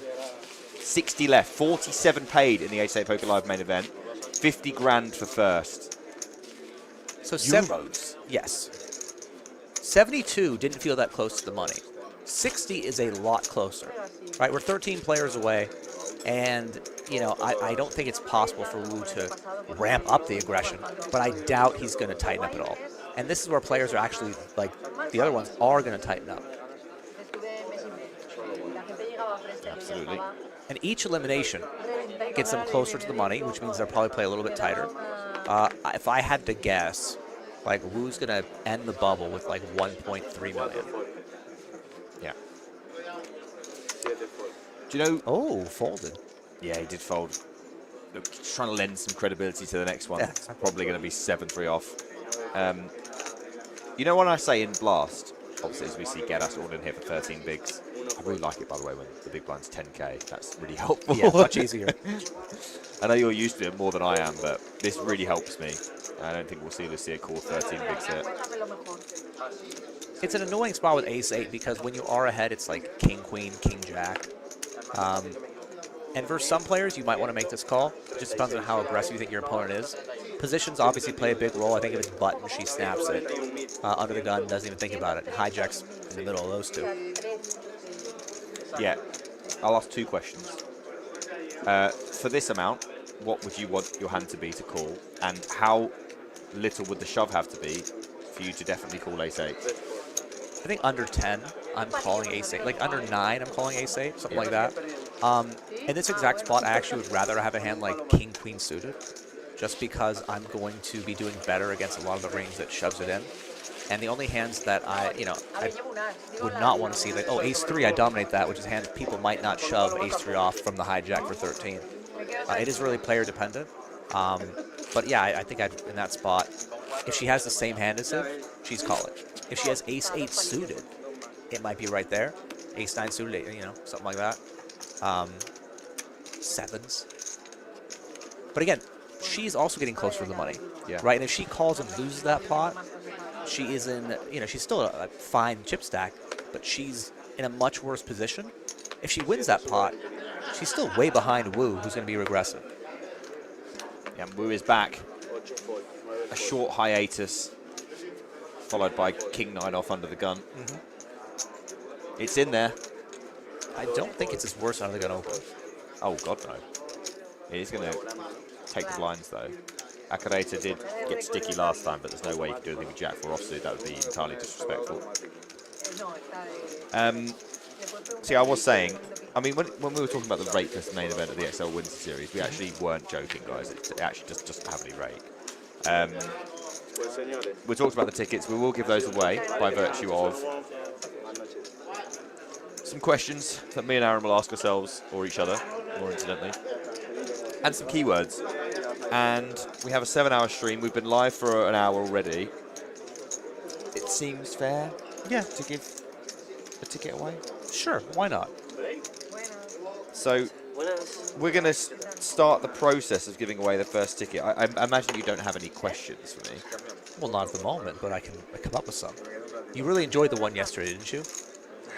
60 left, 47 paid in the 888 Poker Live main event, 50 grand for first. So Euros. Yes. 72 didn't feel that close to the money. 60 is a lot closer, right? We're 13 players away, and you know I don't think it's possible for Wu to ramp up the aggression, but I doubt he's going to tighten up at all. And this is where players are actually, like, the other ones are going to tighten up. Absolutely. And each elimination gets them closer to the money, which means they'll probably play a little bit tighter. If I had to guess, like, Wu's going to end the bubble with like 1.3 million. Yeah. Do you know? Oh, folded. Yeah, he did fold. Look, he's trying to lend some credibility to the next one. Yeah. It's probably going to be 7-3 off. You know when I say in Blast, obviously as we see Gedas all in here for 13 bigs. I really like it, by the way, when the big blind's 10k. That's really helpful. Yeah, much easier. I know you're used to it more than I am, but this really helps me. I don't think we'll see Lucia call 13 bigs here. It's an annoying spot with ace-8 because when you are ahead, it's like king-queen, king-jack. And for some players, you might want to make this call. It just depends on how aggressive you think your opponent is. Positions obviously play a big role. I think if it's button, she snaps it. Under the gun, doesn't even think about it. Hijack's in the middle of those two. Yeah, I'll ask 2 questions. For this amount, what would you want your hand to be to call? And how little would the shove have to be for you to definitely call ace-8? I think under 10, I'm calling ace-8. Like under 9, I'm calling ace-8, something like that. In this exact spot, I actually would rather have a hand like king-queen suited, just because I'm going to be doing better against a lot of the range that shoves it in. And the only hands that I would not want to see, like, oh, ace-3, I dominate that, which is hands people might not shove ace-3 off from the hijack for 13. It is really player dependent. But yeah, I think in that spot, if she has the same hand as him, she's calling. If she has ace-8 suited, it might be right there. Ace-9 suited, you know, something like that. 7s. But again, she's also getting closer to the money, right? And if she calls and loses that pot, she is in, you know, she's still a fine chip stack, but she's in a much worse position. If she wins that pot, she's still way behind Wu, who's going to be regressive. Yeah, Wu is back. A short hiatus, followed by king-9 off under the gun. It's in there. I don't think it's as worse under the gun open. Oh, God, no. It is going to take the blinds, though. Akadata did get sticky last time, but there's no way you can do anything with Jack 4 offsuit. That would be entirely disrespectful. See, I was saying, I mean, when we were talking about the rateless main event of the XL Winter Series, we actually weren't joking, guys. It actually just heavily rate. We talked about the tickets. We will give those away by virtue of some questions that me and Aaron will ask ourselves or each other, more incidentally, and some keywords. And we have a 7-hour stream. We've been live for an hour already. It seems fair, to give a ticket away. Sure, why not? So we're going to start the process of giving away the first ticket. I imagine you don't have any questions for me. Well, not at the moment, but I can come up with some. You really enjoyed the one yesterday, didn't you?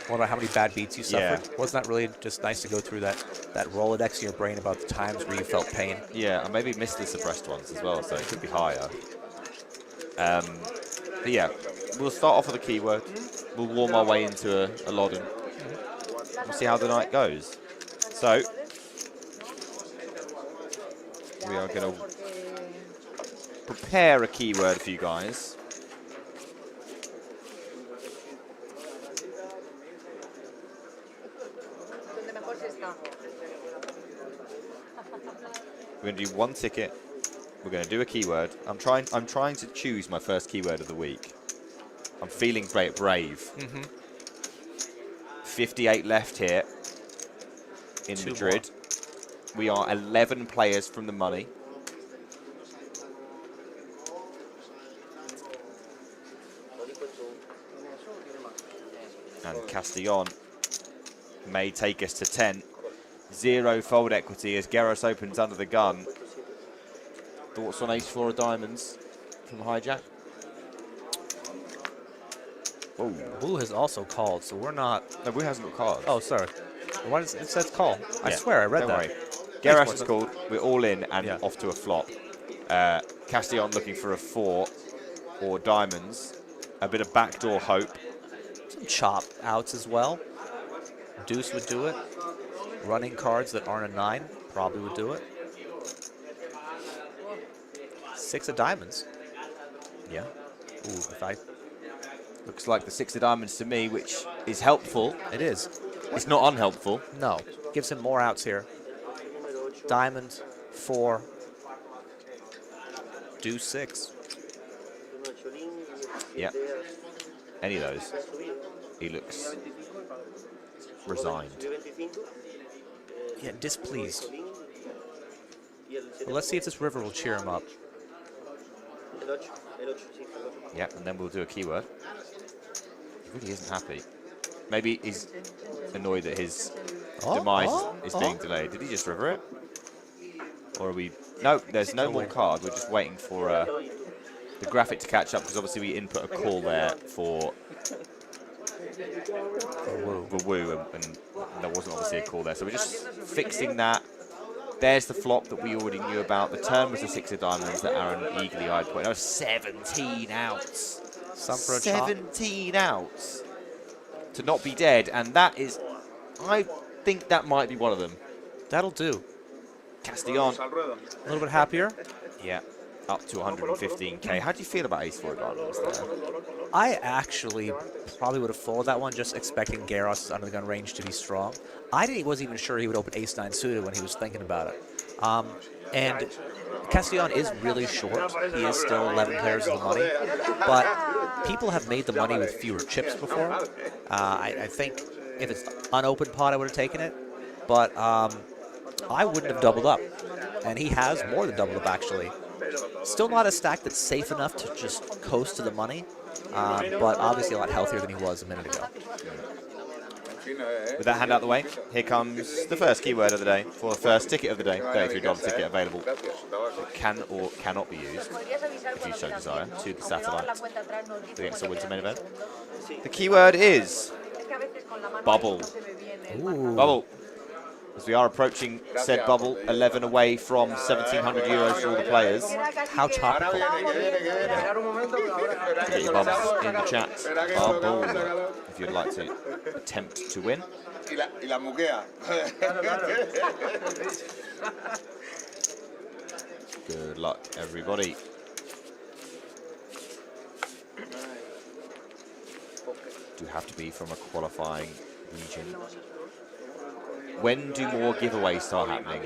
What about how many bad beats you suffered? Yeah. Wasn't that really just nice to go through that Rolodex in your brain about the times where you felt pain? Yeah, I maybe missed the suppressed ones as well, so it could be higher. But yeah, we'll start off with a keyword. We'll warm our way into a Loddon. We'll see how the night goes. So, we are going to prepare a keyword for you guys. We're going to do one ticket. We're going to do a keyword. I'm trying to choose my first keyword of the week. I'm feeling brave. 58 left here in Madrid. We are 11 players from the money. And Castellon may take us to 10. 0 fold equity as Garros opens under the gun. Thoughts on ace-4 of diamonds from hijack? Oh, Wu has also called, so we're not... No, Wu hasn't got cards. Oh, sorry. Why does it says call? I swear I read don't that. worry. Garros has called. We're all in and Yeah. off to a flop. Castellon looking for a 4 or diamonds. A bit of backdoor hope. Some chop outs as well. Deuce would do it. Running cards that aren't a 9 probably would do it. 6 of diamonds. Yeah. Ooh, if I... Looks like the 6 of diamonds to me, which is helpful. It is. It's not unhelpful. No. Gives him more outs here. Diamond, 4. Deuce, 6. Yeah. Any of those. He looks resigned. Yeah, displeased. Well, let's see if this river will cheer him up. Yeah, and then we'll do a keyword. He really isn't happy. Maybe he's annoyed that his demise is being delayed. Did he just river it? Or are we... No, there's no more card. We're just waiting for the graphic to catch up, because obviously we input a call there for Wu, and there wasn't obviously a call there. So we're just fixing that. There's the flop that we already knew about. The turn was the 6 of diamonds that Aaron eagerly-eyed pointed. That was 17 outs. Some for a chop. 17 outs to not be dead, and that is... I think that might be one of them. That'll do. Castellon. A little bit happier. Yeah, up to 115k. How do you feel about ace-4 diamonds there? I actually probably would have folded that one, just expecting Garros' under the gun range to be strong. wasn't even sure he would open ace-9 suited when he was thinking about it. And Castellon is really short. He is still 11 players of the money. But people have made the money with fewer chips before. I think if it's unopened pot, I would have taken it. But I wouldn't have doubled up. And he has more than doubled up, actually. Still not a stack that's safe enough to just coast to the money. But obviously a lot healthier than he was a minute ago. With that hand out the way, here comes the first keyword of the day for the first ticket of the day. $33 ticket available. It can or cannot be used, if you so desire, to the satellite, the XL Winter main event. The keyword is bubble. Ooh. Bubble. As we are approaching said bubble, 11 away from 1,700 euros for all the players. How topical. Get your bubbles in the chat. Bubble, if you'd like to attempt to win. Good luck, everybody. do have to be from a qualifying region. When do more giveaways start happening?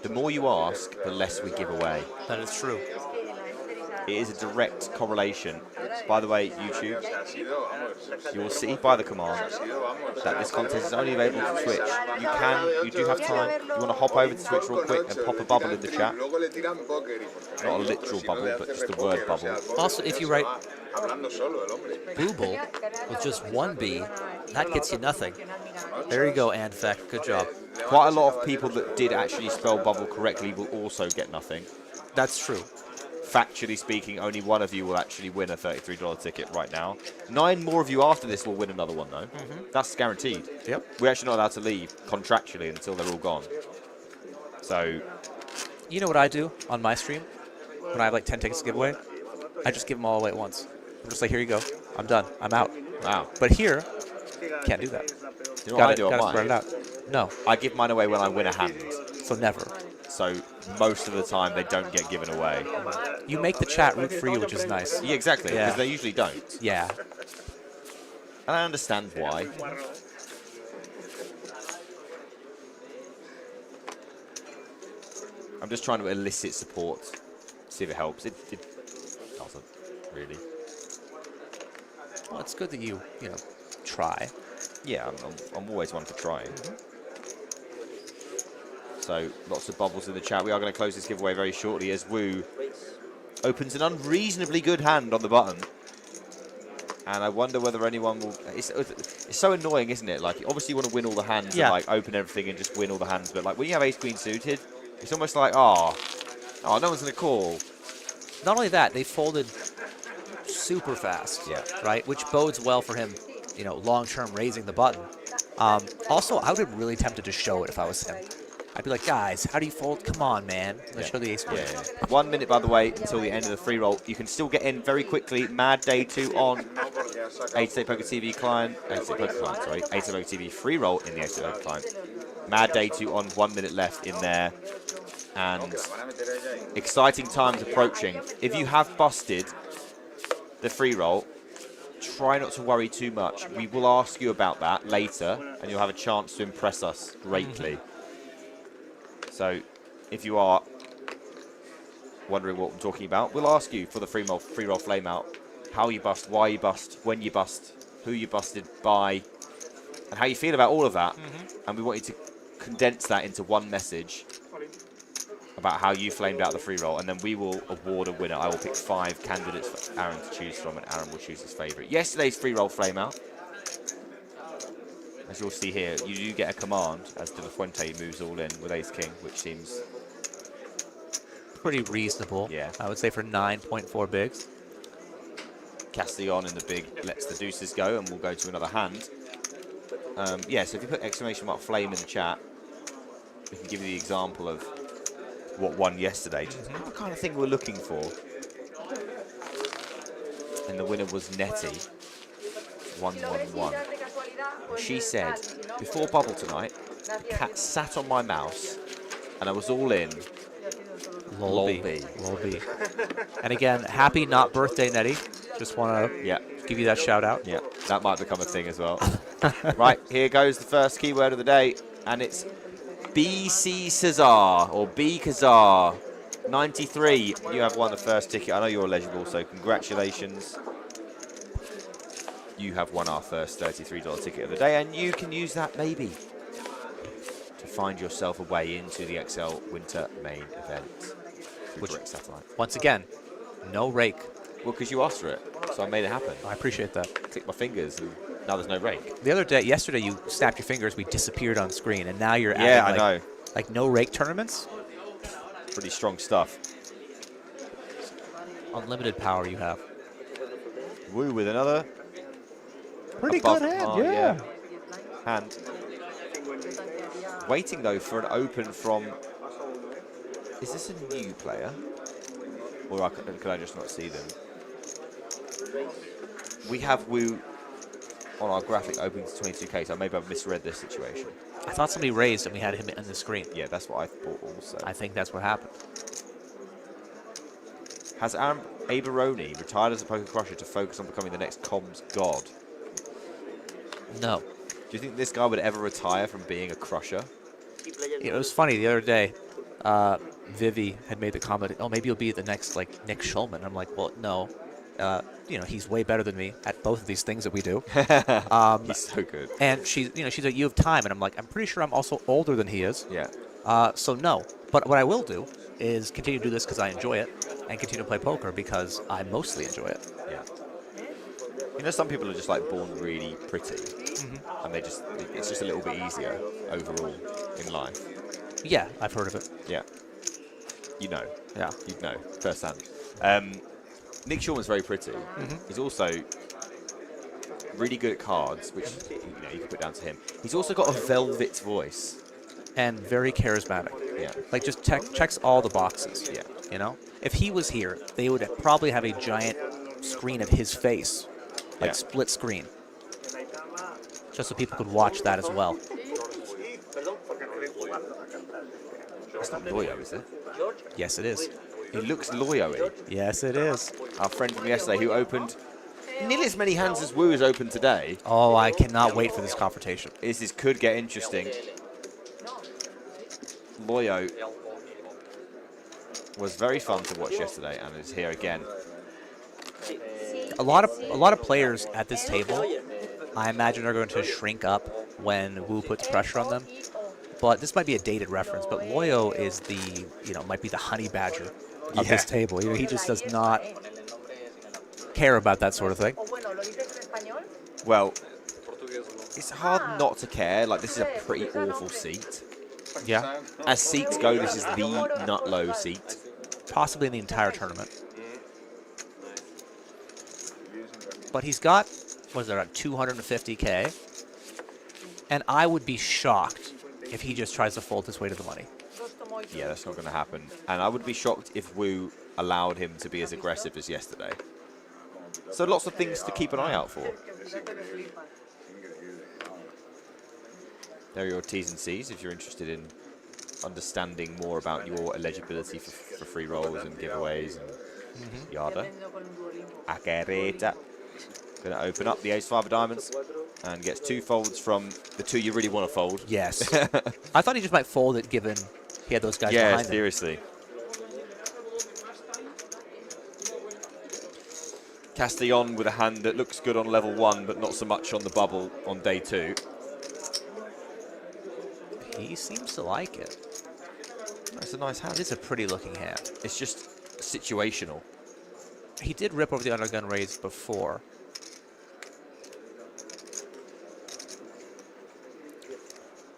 The more you ask, the less we give away. That is true. It is a direct correlation. By the way, YouTube, you will see by the command that this contest is only available to Twitch. You do have time. You want to hop over to Twitch real quick and pop a bubble in the chat. Not a literal bubble, but just a word bubble. Also, if you write booble with just one B, that gets you nothing. There you go, Anfec. Good job. Quite a lot of people that did actually spell bubble correctly will also get nothing. That's true. Factually speaking, only one of you will actually win a $33 ticket right now. 9 more of you after this will win another one, though. That's guaranteed. Yep. We're actually not allowed to leave contractually until they're all gone. So, You know what I do on my stream when I have like 10 tickets to give away? I just give them all away at once. I'm just like, here you go. I'm done. I'm out. wow. But here, can't do that. You know what I do on Gotta mine? spread it out. No. I give mine away when I win a hand. So never. So most of the time they don't get given away. You make the chat root for you, which is nice. Yeah, exactly, because Yeah. they usually don't. Yeah. And I understand why. I'm just trying to elicit support, see if it helps. It doesn't, really. Well, it's good that you try. Yeah, I'm always one for trying. So, lots of bubbles in the chat. We are going to close this giveaway very shortly as Wu opens an unreasonably good hand on the button. And I wonder whether anyone will... It's so annoying, isn't it? Like, obviously you want to win all the hands and, like, open everything and just win all the hands. But, like, when you have ace-queen suited, it's almost like, oh, no one's going to call. Not only that, they folded super fast. Yeah. Right, which bodes well for him, long-term raising the button. Also, I would have really tempted to show it if I was him. I'd be like, guys, how do you fold? Come on, man. Let's show the ace queen. Yeah. 1 minute, by the way, until the end of the free roll. You can still get in very quickly. Mad Day 2 on 888poker TV client. 888poker client, sorry. 888poker TV free roll in the 888poker client. Mad Day 2 on, 1 minute left in there. And exciting times approaching. If you have busted the free roll, try not to worry too much. We will ask you about that later, and you'll have a chance to impress us greatly. So, if you are wondering what I'm talking about, we'll ask you for the free roll flame out, how you bust, why you bust, when you bust, who you busted by, and how you feel about all of that. And we want you to condense that into one message about how you flamed out the free roll, and then we will award a winner. I will pick 5 candidates for Aaron to choose from, and Aaron will choose his favourite. Yesterday's free roll flame out, as you'll see here, you do get a command as De La Fuente moves all in with ace-king, which seems Pretty reasonable. Yeah. I would say for 9.4 bigs. Castillon in the big lets the deuces go, and we'll go to another hand. Yeah, so if you put exclamation mark flame in the chat, we can give you the example of what won yesterday. Just what kind of thing we're looking for. And the winner was Nettie, 111. She said, before bubble tonight, the cat sat on my mouse, and I was all in. Lolby. And again, happy not birthday, Nettie. Just want to give you that shout out. Yeah, that might become a thing as well. Right, here goes the first keyword of the day, and it's BC Cesar, or B Kazar. 93, you have won the first ticket. I know you're eligible, so congratulations. You have won our first $33 ticket of the day, and you can use that maybe to find yourself a way into the XL Winter Main Event. Which satellite. Once again, no rake. Well, because you asked for it, so I made it happen. I appreciate that. Clicked my fingers, and now there's no rake. Yesterday you snapped your fingers, we disappeared on screen, and now you're Yeah, adding, I know. Like no rake tournaments? Pretty strong stuff. Unlimited power you have. Woo with another. Pretty Above good hand, par, yeah. Hand. Waiting, though, for an open from... Is this a new player? Or could I just not see them? We have Wu on our graphic opening to 22k, so maybe I've misread this situation. I thought somebody raised and we had him on the screen. Yeah, that's what I thought also. I think that's what happened. Has Aaron Aberoni retired as a poker crusher to focus on becoming the next comms god? No. Do you think this guy would ever retire from being a crusher? It was funny the other day. Vivi had made the comment, "Oh, maybe you'll be the next like Nick Schulman." I'm like, "Well, no. He's way better than me at both of these things that we do." He's so good. And she's like, "You have time," and I'm like, "I'm pretty sure I'm also older than he is." Yeah. So no. But what I will do is continue to do this because I enjoy it, and continue to play poker because I mostly enjoy it. Yeah. You know, some people are just like born really pretty, and it's just a little bit easier overall in life. Yeah, I've heard of it. Yeah. You know. Yeah. You'd know firsthand. Nick Schulman's very pretty. He's also really good at cards, which you can put down to him. He's also got a velvet voice. And very charismatic. Yeah. Like, just checks all the boxes. Yeah. You know? If he was here, they would probably have a giant screen of his face. Like, split screen. Just so people could watch that as well. It's not Loyo, is it? Yes, it is. He looks Loyo-y. Yes, it is. Our friend from yesterday who opened nearly as many hands as Wu has opened today. Oh, I cannot wait for this confrontation. This could get interesting. Loyo was very fun to watch yesterday and is here again. A lot of players at this table, I imagine, are going to shrink up when Wu puts pressure on them. But this might be a dated reference, but Loyo is might be the honey badger of this table. He just does not care about that sort of thing. Well, it's hard not to care. Like, this is a pretty awful seat. Yeah. As seats go, this is the nut-low seat. Possibly in the entire tournament. But he's got, what is that, around 250K? And I would be shocked if he just tries to fold his way to the money. Yeah, that's not going to happen. And I would be shocked if Wu allowed him to be as aggressive as yesterday. So lots of things to keep an eye out for. There are your T's and C's if you're interested in understanding more about your eligibility for free rolls and giveaways and yada. Acareta. Going to open up the ace-5 of diamonds and gets 2 folds from the 2 you really want to fold. Yes. I thought he just might fold it given he had those guys behind him. Yeah, seriously. Castillon with a hand that looks good on level 1, but not so much on the bubble on day 2. He seems to like it. That's a nice hand. It is a pretty looking hand. It's just situational. He did rip over the undergun raise before.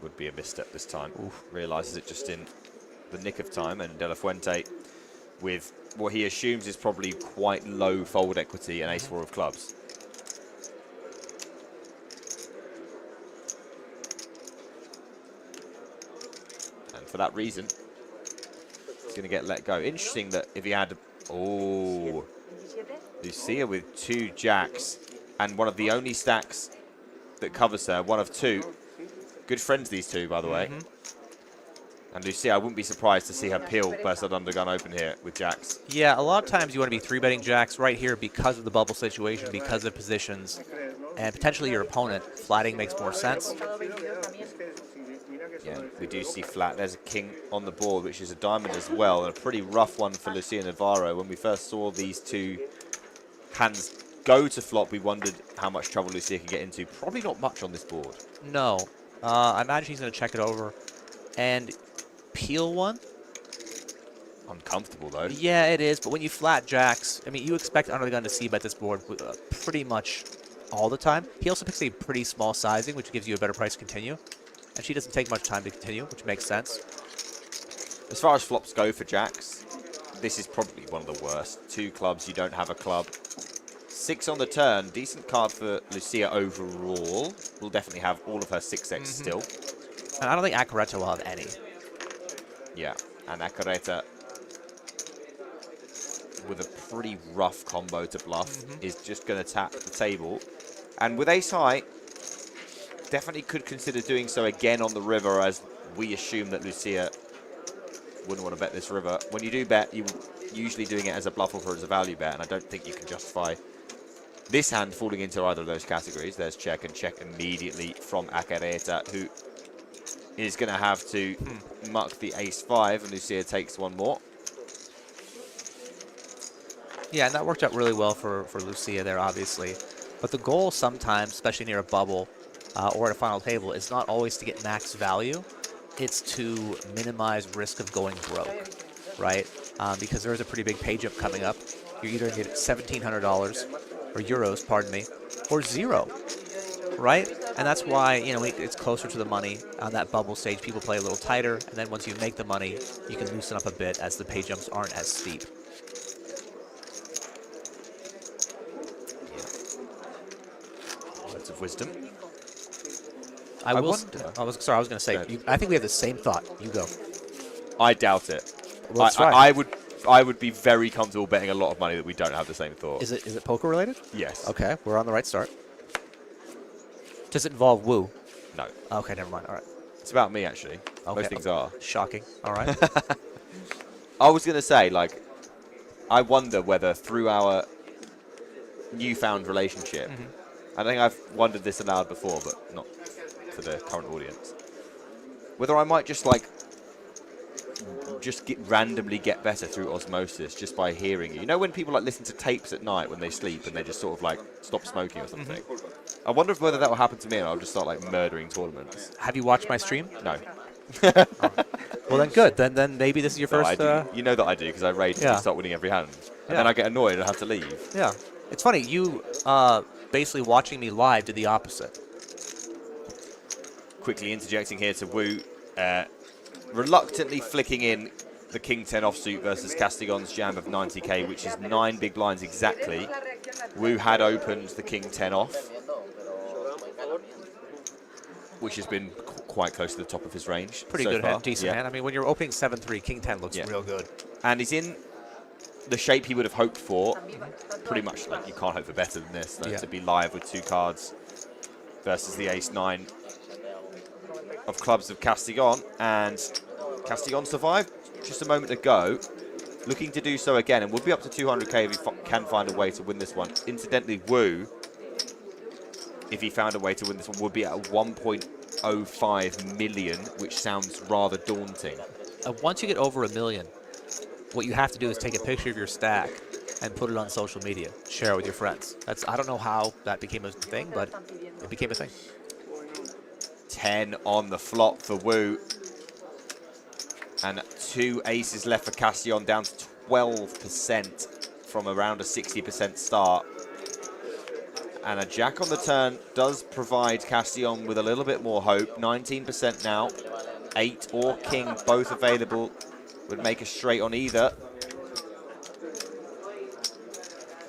Would be a misstep this time. Realizes it just in the nick of time, and De La Fuente with what he assumes is probably quite low fold equity and ace-4 of clubs. And for that reason, he's going to get let go. Interesting that if he had... Oh, Lucia with 2 jacks and one of the only stacks that covers her, one of 2. Good friends, these two, by the way. And Lucia, I wouldn't be surprised to see her peel burst that undergun open here with jacks. Yeah, a lot of times you want to be 3-betting jacks right here because of the bubble situation, because of positions, and potentially your opponent. Flatting makes more sense. Yeah, we do see flat. There's a king on the board, which is a diamond as well, and a pretty rough one for Lucia Navarro. When we first saw these 2 hands go to flop, we wondered how much trouble Lucia could get into. Probably not much on this board. No. I imagine he's going to check it over and peel one. Uncomfortable, though. Yeah, it is. But when you flat jacks, I mean, you expect under the gun to see bet this board pretty much all the time. He also picks a pretty small sizing, which gives you a better price to continue. And she doesn't take much time to continue, which makes sense. As far as flops go for jacks, this is probably one of the worst. 2 clubs, you don't have a club. 6 on the turn, decent card for Lucia overall. Will definitely have all of her 6x still. And I don't think Acareta will have any. Yeah, and Acareta with a pretty rough combo to bluff is just going to tap the table. And with ace high, definitely could consider doing so again on the river, as we assume that Lucia wouldn't want to bet this river. When you do bet, you're usually doing it as a bluff or as a value bet, and I don't think you can justify This hand falling into either of those categories. There's check and check immediately from Acareta, who is going to have to muck the ace-5, and Lucia takes one more. Yeah, and that worked out really well for Lucia there, obviously. But the goal sometimes, especially near a bubble or at a final table, is not always to get max value. It's to minimize risk of going broke, right? Because there is a pretty big pay jump coming up. You're either going to get $1,700 or euros, pardon me, or 0, right? And that's why, you know, it's closer to the money on that bubble stage. People play a little tighter, and then once you make the money, you can loosen up a bit as the pay jumps aren't as steep. Words of wisdom. I was going to say, I think we have the same thought. You go. I doubt it. Well, let's try. I would be very comfortable betting a lot of money that we don't have the same thought. Is it poker related? Yes. Okay, we're on the right start. Does it involve Wu? No. Okay, never mind. All right. It's about me, actually. Okay. Most things are. Shocking. All right. I was going to say, like, I wonder whether through our newfound relationship, I think I've wondered this aloud before, but not for the current audience, whether I might just, like, randomly get better through osmosis just by hearing you. You know when people like listen to tapes at night when they sleep and they just sort of like stop smoking or something? I wonder whether that will happen to me and I'll just start like murdering tournaments. Have you watched my stream? No. Well then good. Then maybe this is your first. You know that I do because I rage and start winning every hand. And then I get annoyed and I have to leave. Yeah. It's funny, you basically watching me live did the opposite. Quickly interjecting here to Wu. Reluctantly flicking in the King 10 offsuit versus Castigon's jam of 90k, which is 9 big blinds exactly. Wu had opened the King 10 off, which has been quite close to the top of his range. Pretty so good far. hand, decent hand. I mean, when you're opening 7-3, King 10 looks Yeah. real good. And he's in the shape he would have hoped for. Pretty much like you can't hope for better than this, to be live with 2 cards versus the ace-9 of clubs of Castigon, and Castigon survived just a moment ago, looking to do so again, and would be up to 200k if he can find a way to win this one. Incidentally, Wu, if he found a way to win this one, would be at 1.05 million, which sounds rather daunting. Once you get over $1 million, what you have to do is take a picture of your stack and put it on social media, share it with your friends. I don't know how that became a thing, but it became a thing. 10 on the flop for Wu. And 2 aces left for Castillon, down to 12% from around a 60% start. And a jack on the turn does provide Castillon with a little bit more hope. 19% now. 8 or king, both available. Would make a straight on either.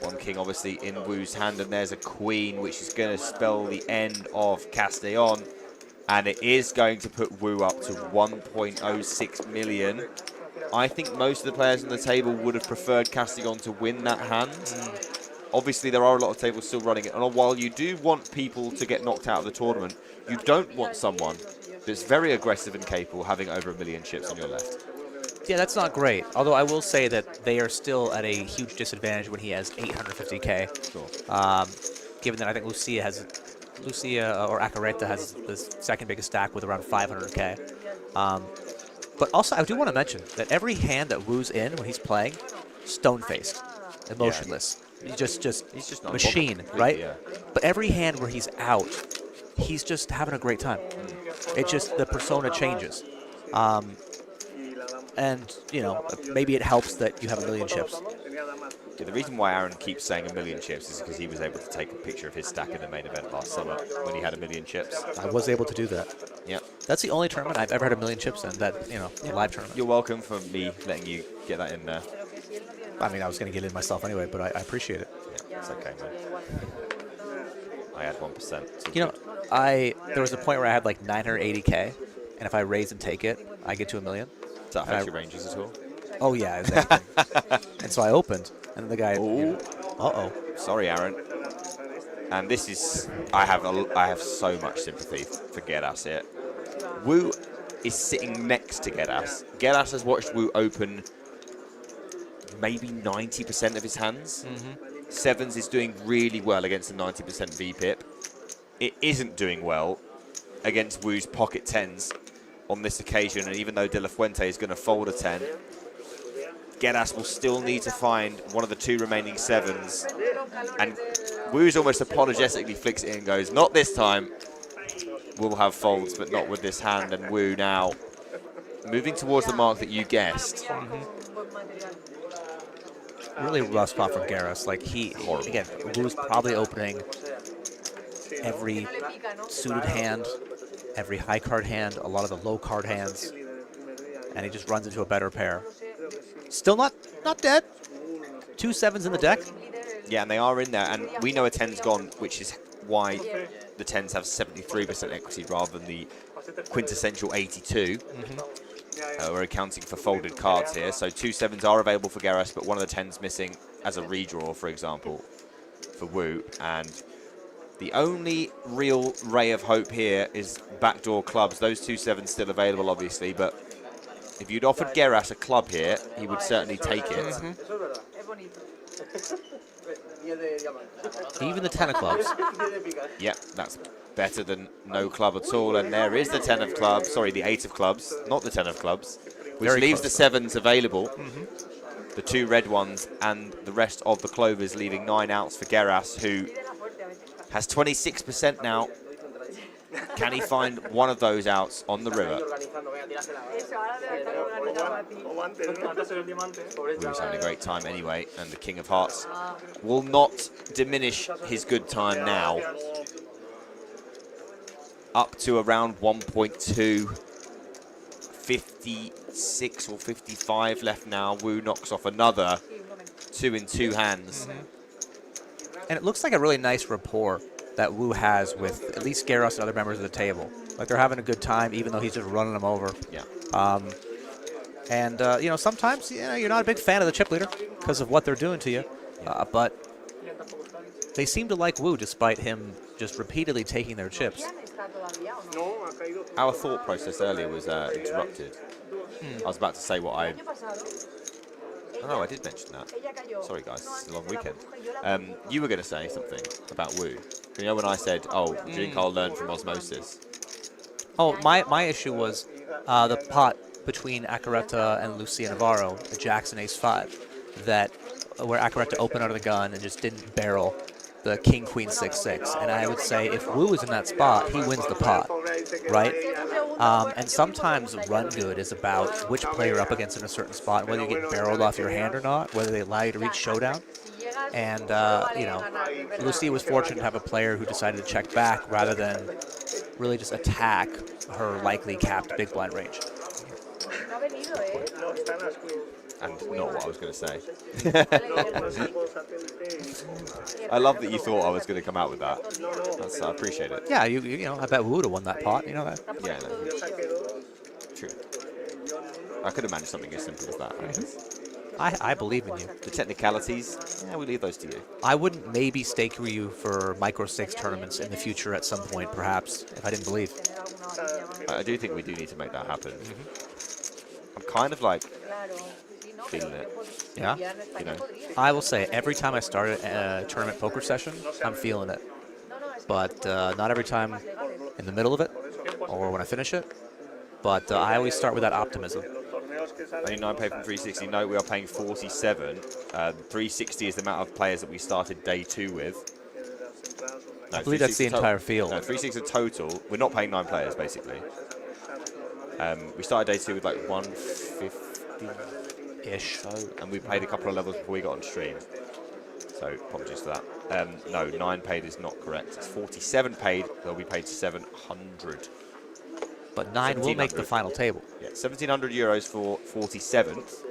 1 king obviously in Wu's hand, and there's a queen, which is going to spell the end of Castillon. And it is going to put Wu up to 1.06 million. I think most of the players on the table would have preferred Castigon to win that hand. Obviously, there are a lot of tables still running it. And while you do want people to get knocked out of the tournament, you don't want someone that's very aggressive and capable having over 1 million chips on your left. Yeah, that's not great. Although I will say that they are still at a huge disadvantage when he has 850k. Sure. Given that I think Lucia or Acareta has the second biggest stack with around 500k. But also, I do want to mention that every hand that Wu's in when he's playing, stone-faced, emotionless. Yeah. He's just not machine, right? Yeah. But every hand where he's out, he's just having a great time. It just, the persona changes. And, you know, maybe it helps that you have 1 million chips. Yeah, the reason why Aaron keeps saying 1 million chips is because he was able to take a picture of his stack in the main event last summer when he had 1 million chips. I was able to do that. Yeah. That's the only tournament I've ever had 1 million chips in, that, you know, a live tournament. You're welcome for me letting you get that in there. I mean, I was going to get it in myself anyway, but I appreciate it. Yeah, it's okay, man. I had 1%. So you know, there was a point where I had like 980k, and if I raise and take it, I get to 1 million. Does that affect your ranges at all? Oh, yeah. Exactly. And so I opened, and the guy... Ooh. Uh-oh. Sorry, Aaron. And this is... I have so much sympathy for Geras here. Wu is sitting next to Geras. Geras has watched Wu open maybe 90% of his hands. Sevens is doing really well against the 90% VPIP. It isn't doing well against Wu's pocket tens on this occasion, and even though De La Fuente is going to fold a 10, Geras will still need to find one of the 2 remaining sevens, and Wu's almost apologetically flicks it in and goes, not this time. We'll have folds, but not with this hand, and Wu now moving towards the mark that you guessed. Really rough spot from Geras. Like again, Wu's probably opening every suited hand, every high card hand, a lot of the low card hands, and he just runs into a better pair. Still not dead. 2 sevens in the deck. Yeah, and they are in there, and we know a 10's gone, which is why the 10s have 73% equity rather than the quintessential 82. We're accounting for folded cards here, so 2 sevens are available for Geras, but one of the 10's missing as a redraw, for example, for Wu. And the only real ray of hope here is backdoor clubs. Those 2 sevens still available, obviously, but if you'd offered Geras a club here, he would certainly take it. Even the 10 of clubs. Yep, that's better than no club at all. And there is the 10 of clubs, sorry, the 8 of clubs, not the 10 of clubs, which Very leaves close, the sevens available, the 2 red ones, and the rest of the clovers, leaving 9 outs for Geras, who has 26% now. Can he find one of those outs on the river? Wu's having a great time anyway, and the King of Hearts will not diminish his good time now. Up to around 1.2, 56 or 55 left now. Wu knocks off another 2 in 2 hands. And it looks like a really nice rapport that Wu has with at least Geras and other members of the table. Like they're having a good time, even though he's just running them over. Yeah. You know, sometimes you're not a big fan of the chip leader because of what they're doing to you, but they seem to like Wu despite him just repeatedly taking their chips. Our thought process earlier was interrupted. I was about to say what I... Oh, no, I did mention that. Sorry, guys, it's a long weekend. You were going to say something about Wu. You know when I said, oh, drink, I'll learn from osmosis? Oh, my issue was the pot between Acaretta and Lucia Navarro, the Jackson Ace-5, where Acaretta opened out of the gun and just didn't barrel the King Queen 6-6. And I would say if Wu is in that spot, he wins the pot, right? And sometimes run good is about which player up against in a certain spot, whether you get barreled off your hand or not, whether they allow you to reach showdown. And, you know, Lucia was fortunate to have a player who decided to check back rather than really just attack her likely capped big blind range. And not what I was going to say. I love that you thought I was going to come out with that. I appreciate it. Yeah, you know, I bet Wu would have won that pot. You know that. Yeah, no. True. I could have managed something as simple as that. I believe in you. The technicalities, yeah, we leave those to you. I wouldn't maybe stake you for micro stakes tournaments in the future at some point, perhaps, if I didn't believe. I do think we do need to make that happen. I'm kind of like feeling it. Yeah? You know. I will say, every time I start a tournament poker session, I'm feeling it. But not every time in the middle of it or when I finish it. But I always start with that optimism. 99 pay from 360. No, we are paying 47. 360 is the amount of players that we started day 2 with. No, I believe that's the entire field. No, 360 total. We're not paying 9 players, basically. We started day 2 with like 150-ish, and we played a couple of levels before we got on stream. So apologies for that. No, 9 paid is not correct. It's 47 paid. They'll be paid 700. But 9 will make the final table. Yeah, 1,700 euros for 47th,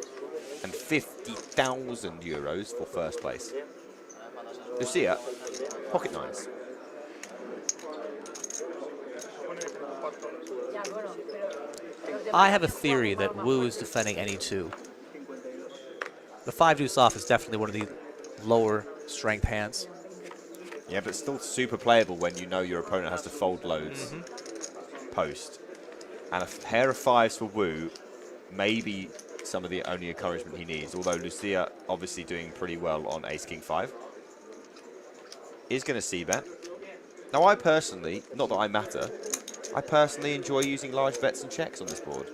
and 50,000 euros for first place. Lucia, pocket 9s. I have a theory that Wu is defending any 2. The 5 deuce off is definitely one of the lower strength hands. Yeah, but still super playable when you know your opponent has to fold loads post. And a pair of 5s for Wu may be some of the only encouragement he needs, although Lucia obviously doing pretty well on Ace King 5. is going to c-bet. Now, I personally, not that I matter, I personally enjoy using large bets and checks on this board.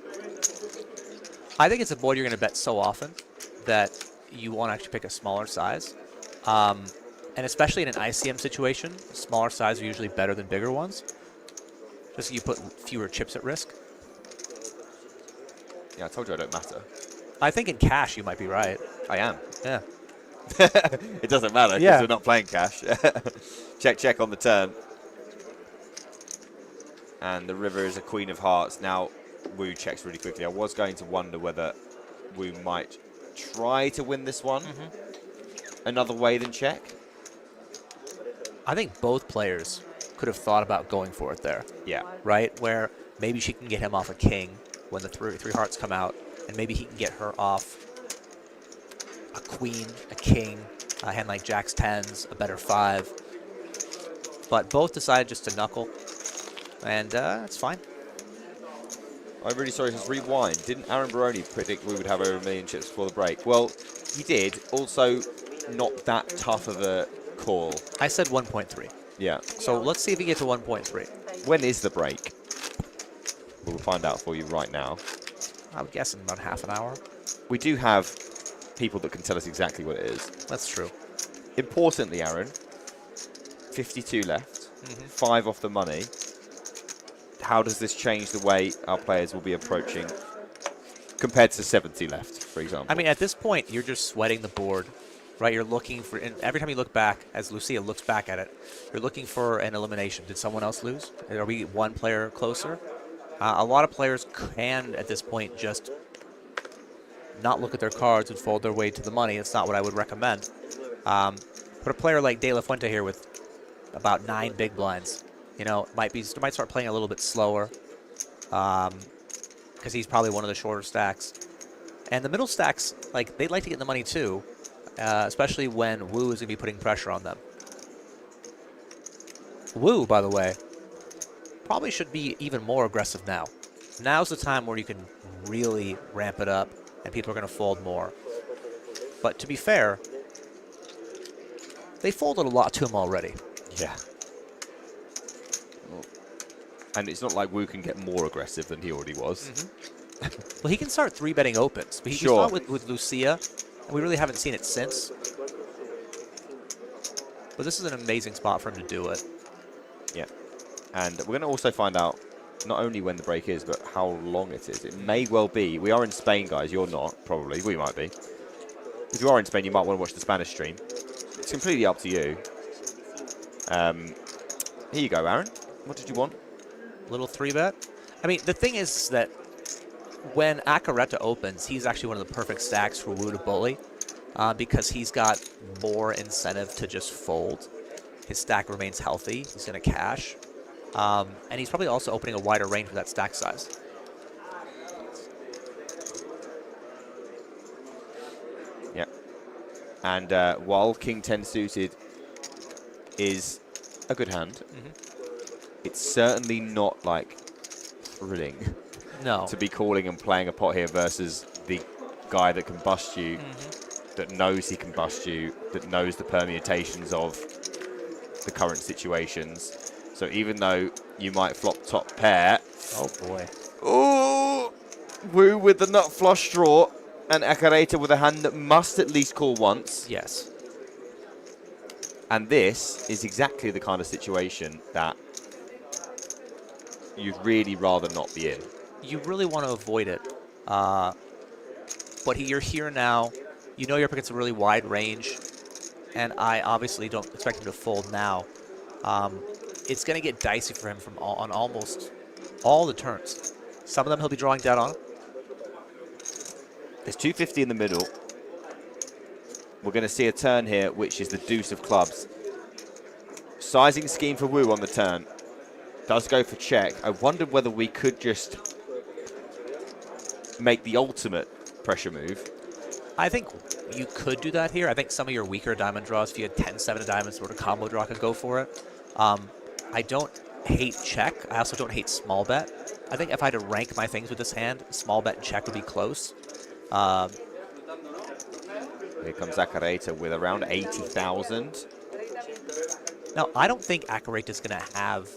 I think it's a board you're going to bet so often that you want to actually pick a smaller size. And especially in an ICM situation, smaller size are usually better than bigger ones. Just so you put fewer chips at risk. Yeah, I told you I don't matter. I think in cash you might be right. I am. Yeah. It doesn't matter because Yeah. we're not playing cash. Check on the turn. And the river is a queen of hearts. Now, Wu checks really quickly. I was going to wonder whether Wu might try to win this one another way than check. I think both players could have thought about going for it there. Yeah. Right? Where maybe she can get him off a king when the three hearts come out, and maybe he can get her off a queen, a king, a hand like jacks 10s, a better 5. But both decided just to knuckle, and that's fine. I'm really sorry, just rewind. Didn't Aaron Baroni predict we would have over 1 million chips before the break? Well, he did. Also, not that tough of a call. I said 1.3. Yeah. So let's see if he gets to 1.3. When is the break? We'll find out for you right now. I would guess in about half an hour. We do have people that can tell us exactly what it is. That's true. Importantly, Aaron, 52 left, 5 off the money. How does this change the way our players will be approaching compared to 70 left, for example? I mean, at this point, you're just sweating the board, right? You're looking for, and every time you look back, as Lucia looks back at it, you're looking for an elimination. Did someone else lose? Are we one player closer? A lot of players can, at this point, just not look at their cards and fold their way to the money. It's not what I would recommend. But a player like De La Fuente here with about 9 big blinds, you know, might start playing a little bit slower because he's probably one of the shorter stacks. And the middle stacks, like, they'd like to get the money too, especially when Wu is going to be putting pressure on them. Wu, by the way, probably should be even more aggressive now. Now's the time where you can really ramp it up and people are going to fold more. But to be fair, they folded a lot to him already. Yeah. And it's not like Wu can get more aggressive than he already was. Well, he can start 3-betting opens. But he Sure. saw it with Lucia, and we really haven't seen it since. But this is an amazing spot for him to do it. Yeah. And we're going to also find out not only when the break is, but how long it is. It may well be. We are in Spain, guys. You're not, probably. We might be. If you are in Spain, you might want to watch the Spanish stream. It's completely up to you. Here you go, Aaron. What did you want? Little 3-bet. I mean, the thing is that when Acareta opens, he's actually one of the perfect stacks for Wu to bully because he's got more incentive to just fold. His stack remains healthy. He's going to cash. And he's probably also opening a wider range with that stack size. Yeah. And while King 10 suited is a good hand, it's certainly not, like, thrilling No. to be calling and playing a pot here versus the guy that can bust you, that knows he can bust you, that knows the permutations of the current situations. So even though you might flop top pair, Oh, boy. ooh, Wu with the nut flush draw, and Acareta with a hand that must at least call once. Yes. And this is exactly the kind of situation that you'd really rather not be in. You really want to avoid it. But you're here now. You know you're up against a really wide range. And I obviously don't expect him to fold now. It's going to get dicey for him on almost all the turns. Some of them he'll be drawing dead on. There's 250 in the middle. We're going to see a turn here, which is the deuce of clubs. Sizing scheme for Wu on the turn. Does go for check. I wondered whether we could just make the ultimate pressure move. I think you could do that here. I think some of your weaker diamond draws, if you had 10-7 of diamonds or a combo draw, could go for it. I don't hate check. I also don't hate small bet. I think if I had to rank my things with this hand, small bet and check would be close. Here comes Acareta with around 80,000. Now, I don't think Acareta's going to have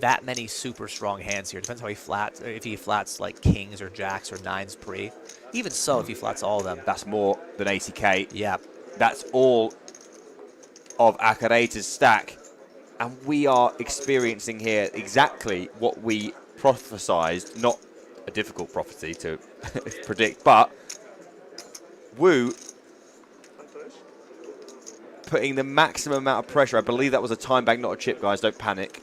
that many super strong hands here. Depends how he flats. If he flats like kings or jacks or nines pre. Even so, if he flats all of them. That's more than 80k. Yeah. That's all of Acareta's stack. And we are experiencing here exactly what we prophesized. Not a difficult prophecy to predict, but Wu putting the maximum amount of pressure. I believe that was a time bank, not a chip, guys. Don't panic.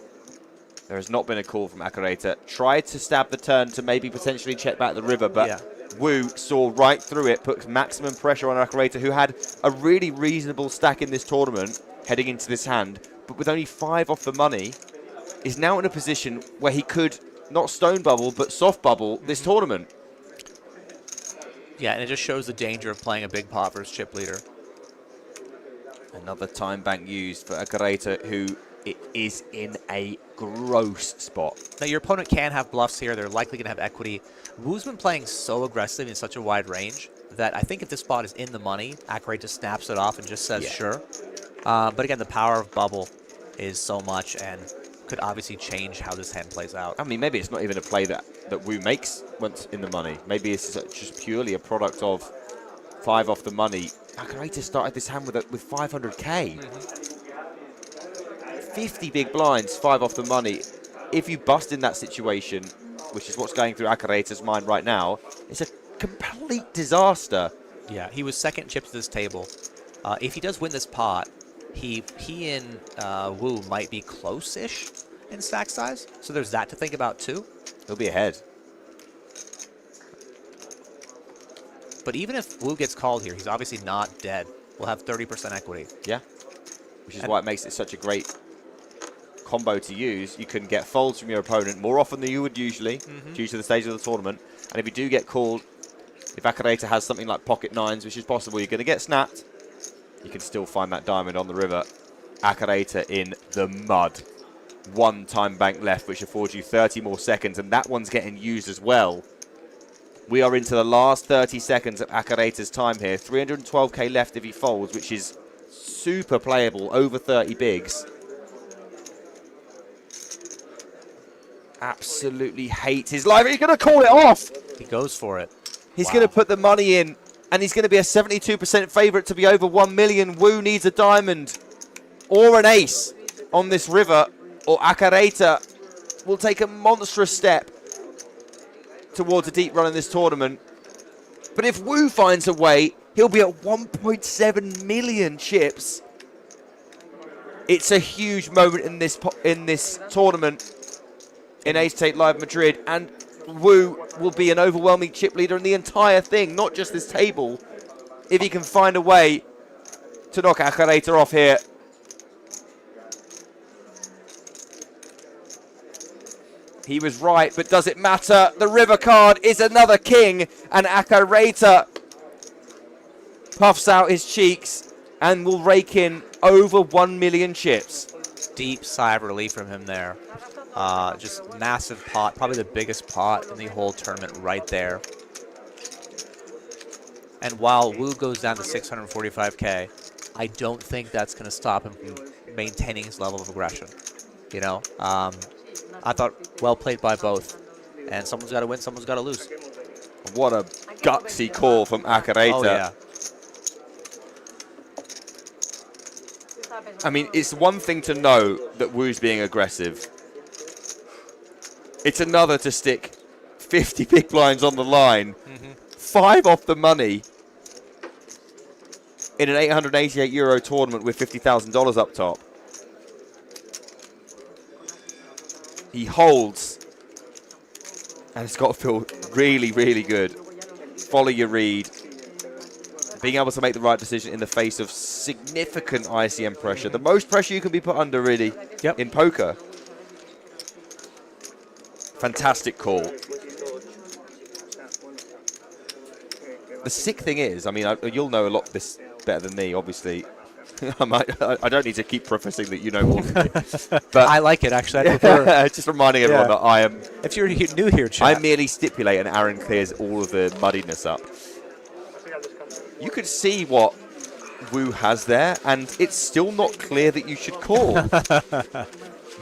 There has not been a call from Acareta. Tried to stab the turn to maybe potentially check back the river, but Wu saw right through it, put maximum pressure on Acareta, who had a really reasonable stack in this tournament heading into this hand, but with only 5 off the money, is now in a position where he could not stone bubble, but soft bubble this tournament. Yeah, and it just shows the danger of playing a big pot versus chip leader. Another time bank used for Acareta, who it is in a gross spot. Now, your opponent can have bluffs here. They're likely going to have equity. Wu's been playing so aggressive in such a wide range that I think if this spot is in the money, Acareta snaps it off and just says sure. But again, the power of bubble is so much and could obviously change how this hand plays out. I mean, maybe it's not even a play that Wu makes once in the money. Maybe it's just purely a product of 5 off the money. Acareta started this hand with 500k. 50 big blinds, 5 off the money. If you bust in that situation, which is what's going through Acareta's mind right now, it's a complete disaster. Yeah, he was second chip to this table. If he does win this pot, he and Wu might be close-ish in stack size. So there's that to think about too. He'll be ahead. But even if Wu gets called here, he's obviously not dead. We'll have 30% equity. Yeah, which is why it makes it such a great combo to use. You can get folds from your opponent more often than you would usually due to the stage of the tournament. And if you do get called, if Acareta has something like pocket nines, which is possible, you're going to get snapped. You can still find that diamond on the river. Acareta in the mud. 1 time bank left, which affords you 30 more seconds, and that one's getting used as well. We are into the last 30 seconds of Acareta's time here. 312k left if he folds, which is super playable, over 30 bigs. Absolutely hates his life. He's going to call it off. He goes for it. He's going to put the money in, and he's going to be a 72% favorite to be over 1 million. Wu needs a diamond or an ace on this river, or Acareta will take a monstrous step towards a deep run in this tournament. But if Wu finds a way, he'll be at 1.7 million chips. It's a huge moment in this tournament in 888 Live Madrid, and Wu will be an overwhelming chip leader in the entire thing, not just this table, if he can find a way to knock Acareta off here. He was right, but does it matter? The river card is another king, and Acareta puffs out his cheeks and will rake in over 1 million chips. Deep sigh of relief from him there. Just massive pot, probably the biggest pot in the whole tournament right there. And while Wu goes down to 645k, I don't think that's going to stop him from maintaining his level of aggression. You know, I thought well played by both. And someone's got to win, someone's got to lose. What a gutsy call from Acareta. Oh, yeah. I mean, it's one thing to know that Wu's being aggressive. It's another to stick 50 big blinds on the line, 5 off the money in an €888 tournament with $50,000 up top. He holds, and it's got to feel really, really good. Follow your read. Being able to make the right decision in the face of significant ICM pressure. The most pressure you can be put under, really, in poker. Fantastic call. The sick thing is, I mean, you'll know a lot this better than me, obviously. I don't need to keep prefacing that you know more than me. But I like it, actually. I prefer. just reminding everyone that I am... If you're new here, chat. I merely stipulate and Aaron clears all of the muddiness up. You could see what Wu has there, and it's still not clear that you should call.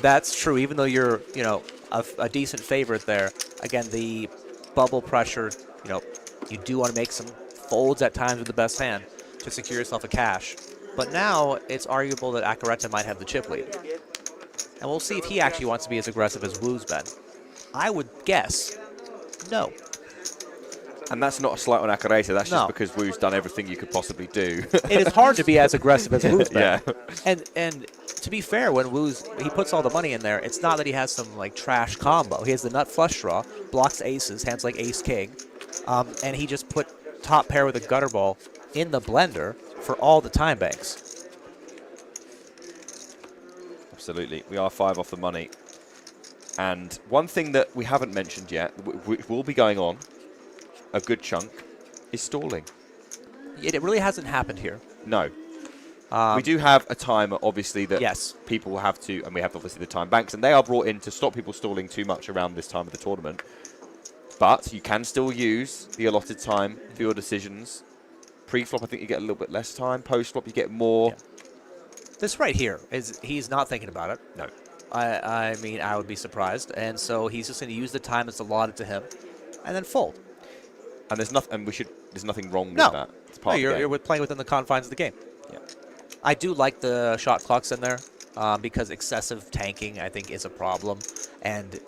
That's true. Even though you're, a decent favorite there. Again, the bubble pressure, you do want to make some folds at times with the best hand to secure yourself a cash. But now it's arguable that Acareta might have the chip lead. And we'll see if he actually wants to be as aggressive as Wu's been. I would guess no. And that's not a slight on Acareta. That's No. just because Wu's done everything you could possibly do. It is hard to be as aggressive as Wu's been. Yeah. And to be fair, when he puts all the money in there, it's not that he has some like trash combo. He has the nut flush draw, blocks aces, hands like ace king, and he just put top pair with a gutter ball in the blender for all the time banks. Absolutely. We are 5 off the money. And one thing that we haven't mentioned yet, which will be going on a good chunk, is stalling. It really hasn't happened here. No. We do have a timer, obviously, that Yes. people have to, and we have obviously the time banks, and they are brought in to stop people stalling too much around this time of the tournament. But you can still use the allotted time for your decisions. Pre-flop, I think you get a little bit less time. Post-flop, you get more. Yeah. This right here is he's not thinking about it. No. I mean, I would be surprised. And so he's just going to use the time that's allotted to him and then fold. And there's nothing. There's nothing wrong with No. that. It's part of the game. You're playing within the confines of the game. Yeah. I do like the shot clocks in there because excessive tanking, I think, is a problem. And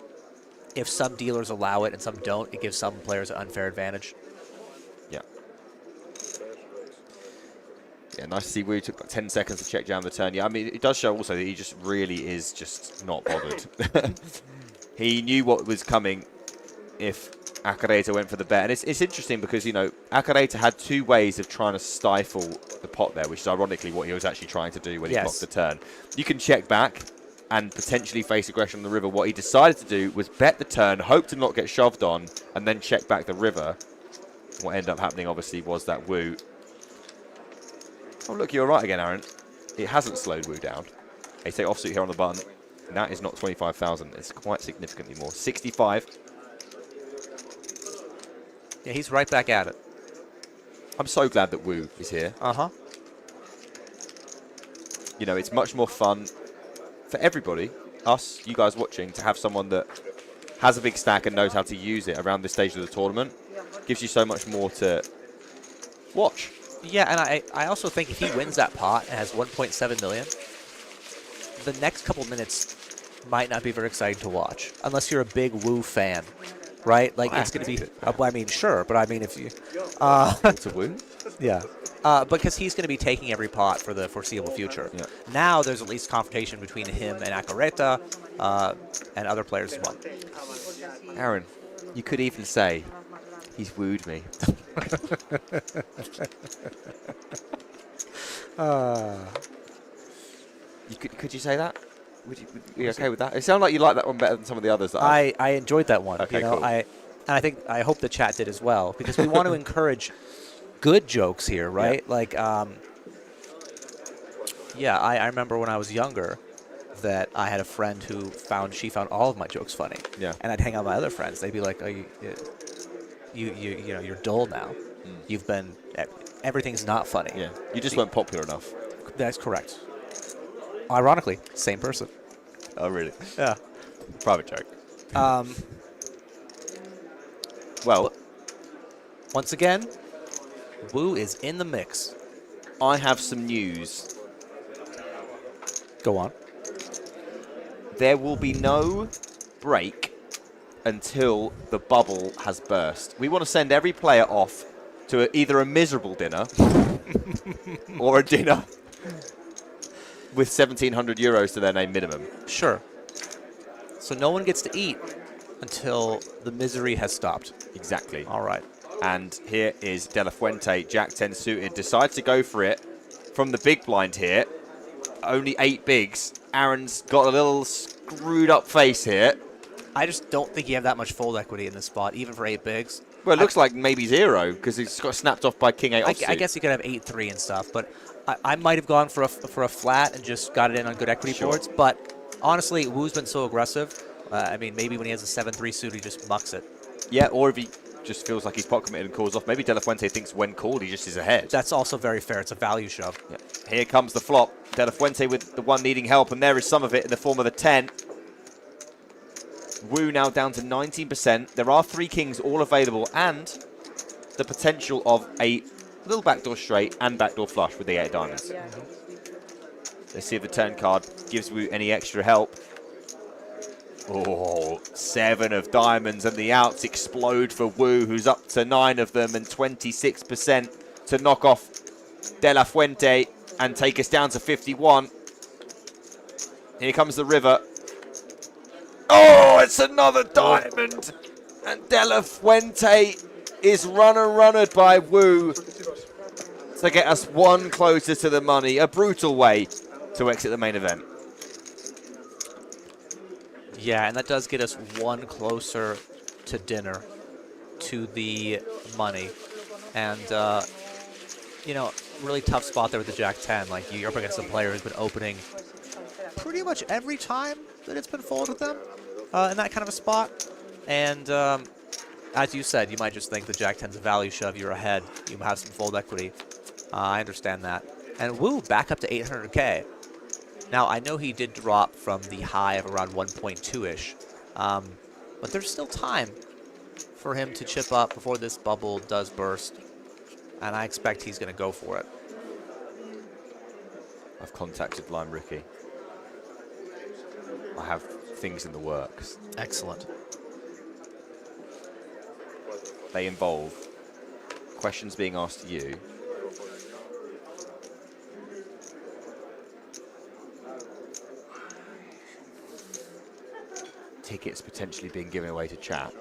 if some dealers allow it and some don't, it gives some players an unfair advantage. Yeah. Yeah, nice to see Wu took 10 seconds to check down the turn. Yeah, I mean, it does show also that he just really is just not bothered. He knew what was coming if Acareta went for the bet. And it's interesting because, Acareta had 2 ways of trying to stifle the pot there, which is ironically what he was actually trying to do when he blocked the turn. You can check back and potentially face aggression on the river. What he decided to do was bet the turn, hope to not get shoved on, and then check back the river. What ended up happening, obviously, was that Wu... Oh, look, you're right again, Aaron. It hasn't slowed Wu down. They say offsuit here on the button. And that is not 25,000. It's quite significantly more. 65. Yeah, he's right back at it. I'm so glad that Wu is here. Uh-huh. It's much more fun for everybody, us, you guys watching, to have someone that has a big stack and knows how to use it around this stage of the tournament. Gives you so much more to watch. Yeah, and I also think if he wins that pot and has 1.7 million, the next couple minutes might not be very exciting to watch, unless you're a big Wu fan, right? Like, it's going to be, I mean, sure, but I mean, if you... It's a Wu? Yeah. Because he's going to be taking every pot for the foreseeable future. Yeah. Now there's at least confrontation between him and Acareta and other players as well. Aaron, you could even say, he's wooed me. Could you say that? Would you okay with that? It sounded like you like that one better than some of the others. That I enjoyed that one. Okay, cool. I hope the chat did as well, because we want to encourage good jokes here, right? Yeah. Like, yeah, I remember when I was younger that I had a friend who found all of my jokes funny. Yeah. And I'd hang out with my other friends. They'd be like, "Oh, you're dull now. You've been everything's not funny." Yeah. You just weren't popular enough. That's correct. Ironically, same person. Oh, really? Yeah. Private joke. Well, once again, Wu is in the mix. I have some news. Go on. There will be no break until the bubble has burst. We want to send every player off to either a miserable dinner or a dinner with 1,700 euros to their name minimum. Sure. So no one gets to eat until the misery has stopped. Exactly. All right. And here is De La Fuente, Jack 10 suited, decides to go for it from the big blind here. Only 8 bigs. Aaron's got a little screwed up face here. I just don't think you have that much fold equity in this spot, even for 8 bigs. Well, it looks like maybe 0 because he's got snapped off by King 8 offsuit. I guess you could have 8-3 and stuff, but I might have gone for a flat and just got it in on good equity boards. But honestly, Wu's been so aggressive. I mean, maybe when he has a 7-3 suit, he just mucks it. Yeah, or if he just feels like he's pot committed and calls off. Maybe De La Fuente thinks when called, he just is ahead. That's also very fair. It's a value shove. Yep. Here comes the flop. De La Fuente with the one needing help, and there is some of it in the form of a 10. Wu now down to 19%. There are 3 kings all available, and the potential of a little backdoor straight and backdoor flush with the 8 diamonds. Let's see if the turn card gives Wu any extra help. Oh, 7 of diamonds, and the outs explode for Wu, who's up to 9 of them and 26% to knock off De La Fuente and take us down to 51. Here comes the river. Oh, it's another diamond! And De La Fuente is runnered by Wu to get us 1 closer to the money. A brutal way to exit the main event. Yeah, and that does get us 1 closer to dinner, to the money. And, you know, really tough spot there with the Jack-10. Like, you're up against a player who's been opening pretty much every time that it's been folded with them in that kind of a spot. And as you said, you might just think the Jack-10's a value shove. You're ahead. You have some fold equity. I understand that. And Wu back up to 800K. Now, I know he did drop from the high of around 1.2-ish, but there's still time for him to chip up before this bubble does burst, and I expect he's going to go for it. I've contacted Lime Ricky. I have things in the works. Excellent. They involve questions being asked to you, tickets potentially being given away to chat.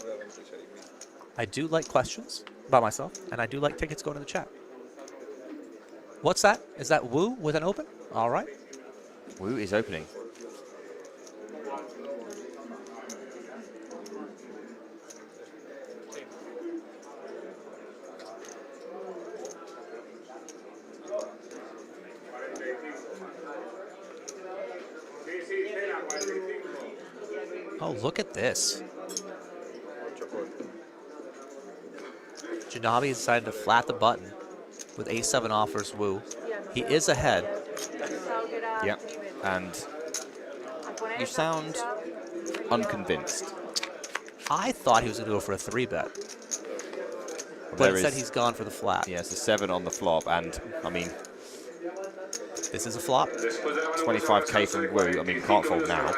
I do like questions about myself, and I do like tickets going to the chat. What's that? Is that Wu with an open? All right. Wu is opening. Oh, look at this. Janabi decided to flat the button with A7 offers Wu. He is ahead. Yeah, and you sound unconvinced. I thought he was going to go for a 3-bet. But instead he's gone for the flat. Yeah, it's a 7 on the flop, and, I mean... This is a flop. 25k from Wu, I mean, can't fold now.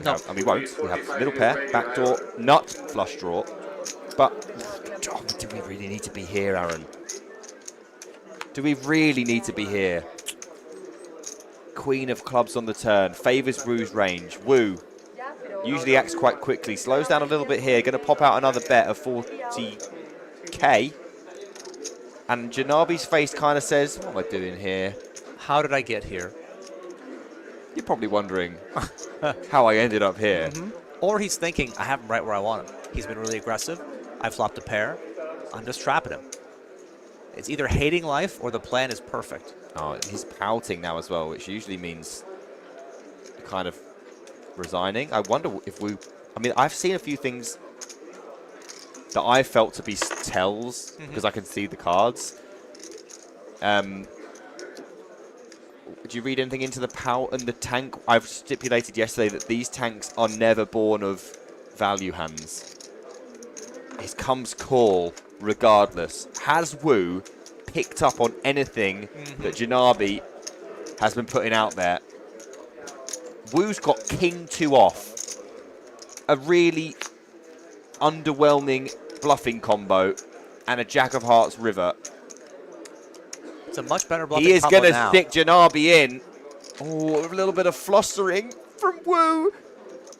No. And we won't. We have middle pair, backdoor, nut, flush draw. But do we really need to be here, Aaron? Do we really need to be here? Queen of clubs on the turn, favours Wu's range. Wu usually acts quite quickly, slows down a little bit here, going to pop out another bet of 40k. And Janabi's face kind of says, what am I doing here? How did I get here? You're probably wondering how I ended up here. Or he's thinking, I have him right where I want him. He's been really aggressive. I flopped a pair. I'm just trapping him. It's either hating life or the plan is perfect. Oh, he's pouting now as well, which usually means kind of resigning. I wonder if we... I mean, I've seen a few things that I felt to be tells because I can see the cards. Do you read anything into the pout and the tank? I've stipulated yesterday that these tanks are never born of value hands. It comes call regardless. Has Wu picked up on anything that Janabi has been putting out there? Wu's got King 2 off. A really underwhelming bluffing combo and a Jack of Hearts river. It's a much better bluffing He is combo going to now. stick Janabi in. Oh, a little bit of flustering from Wu,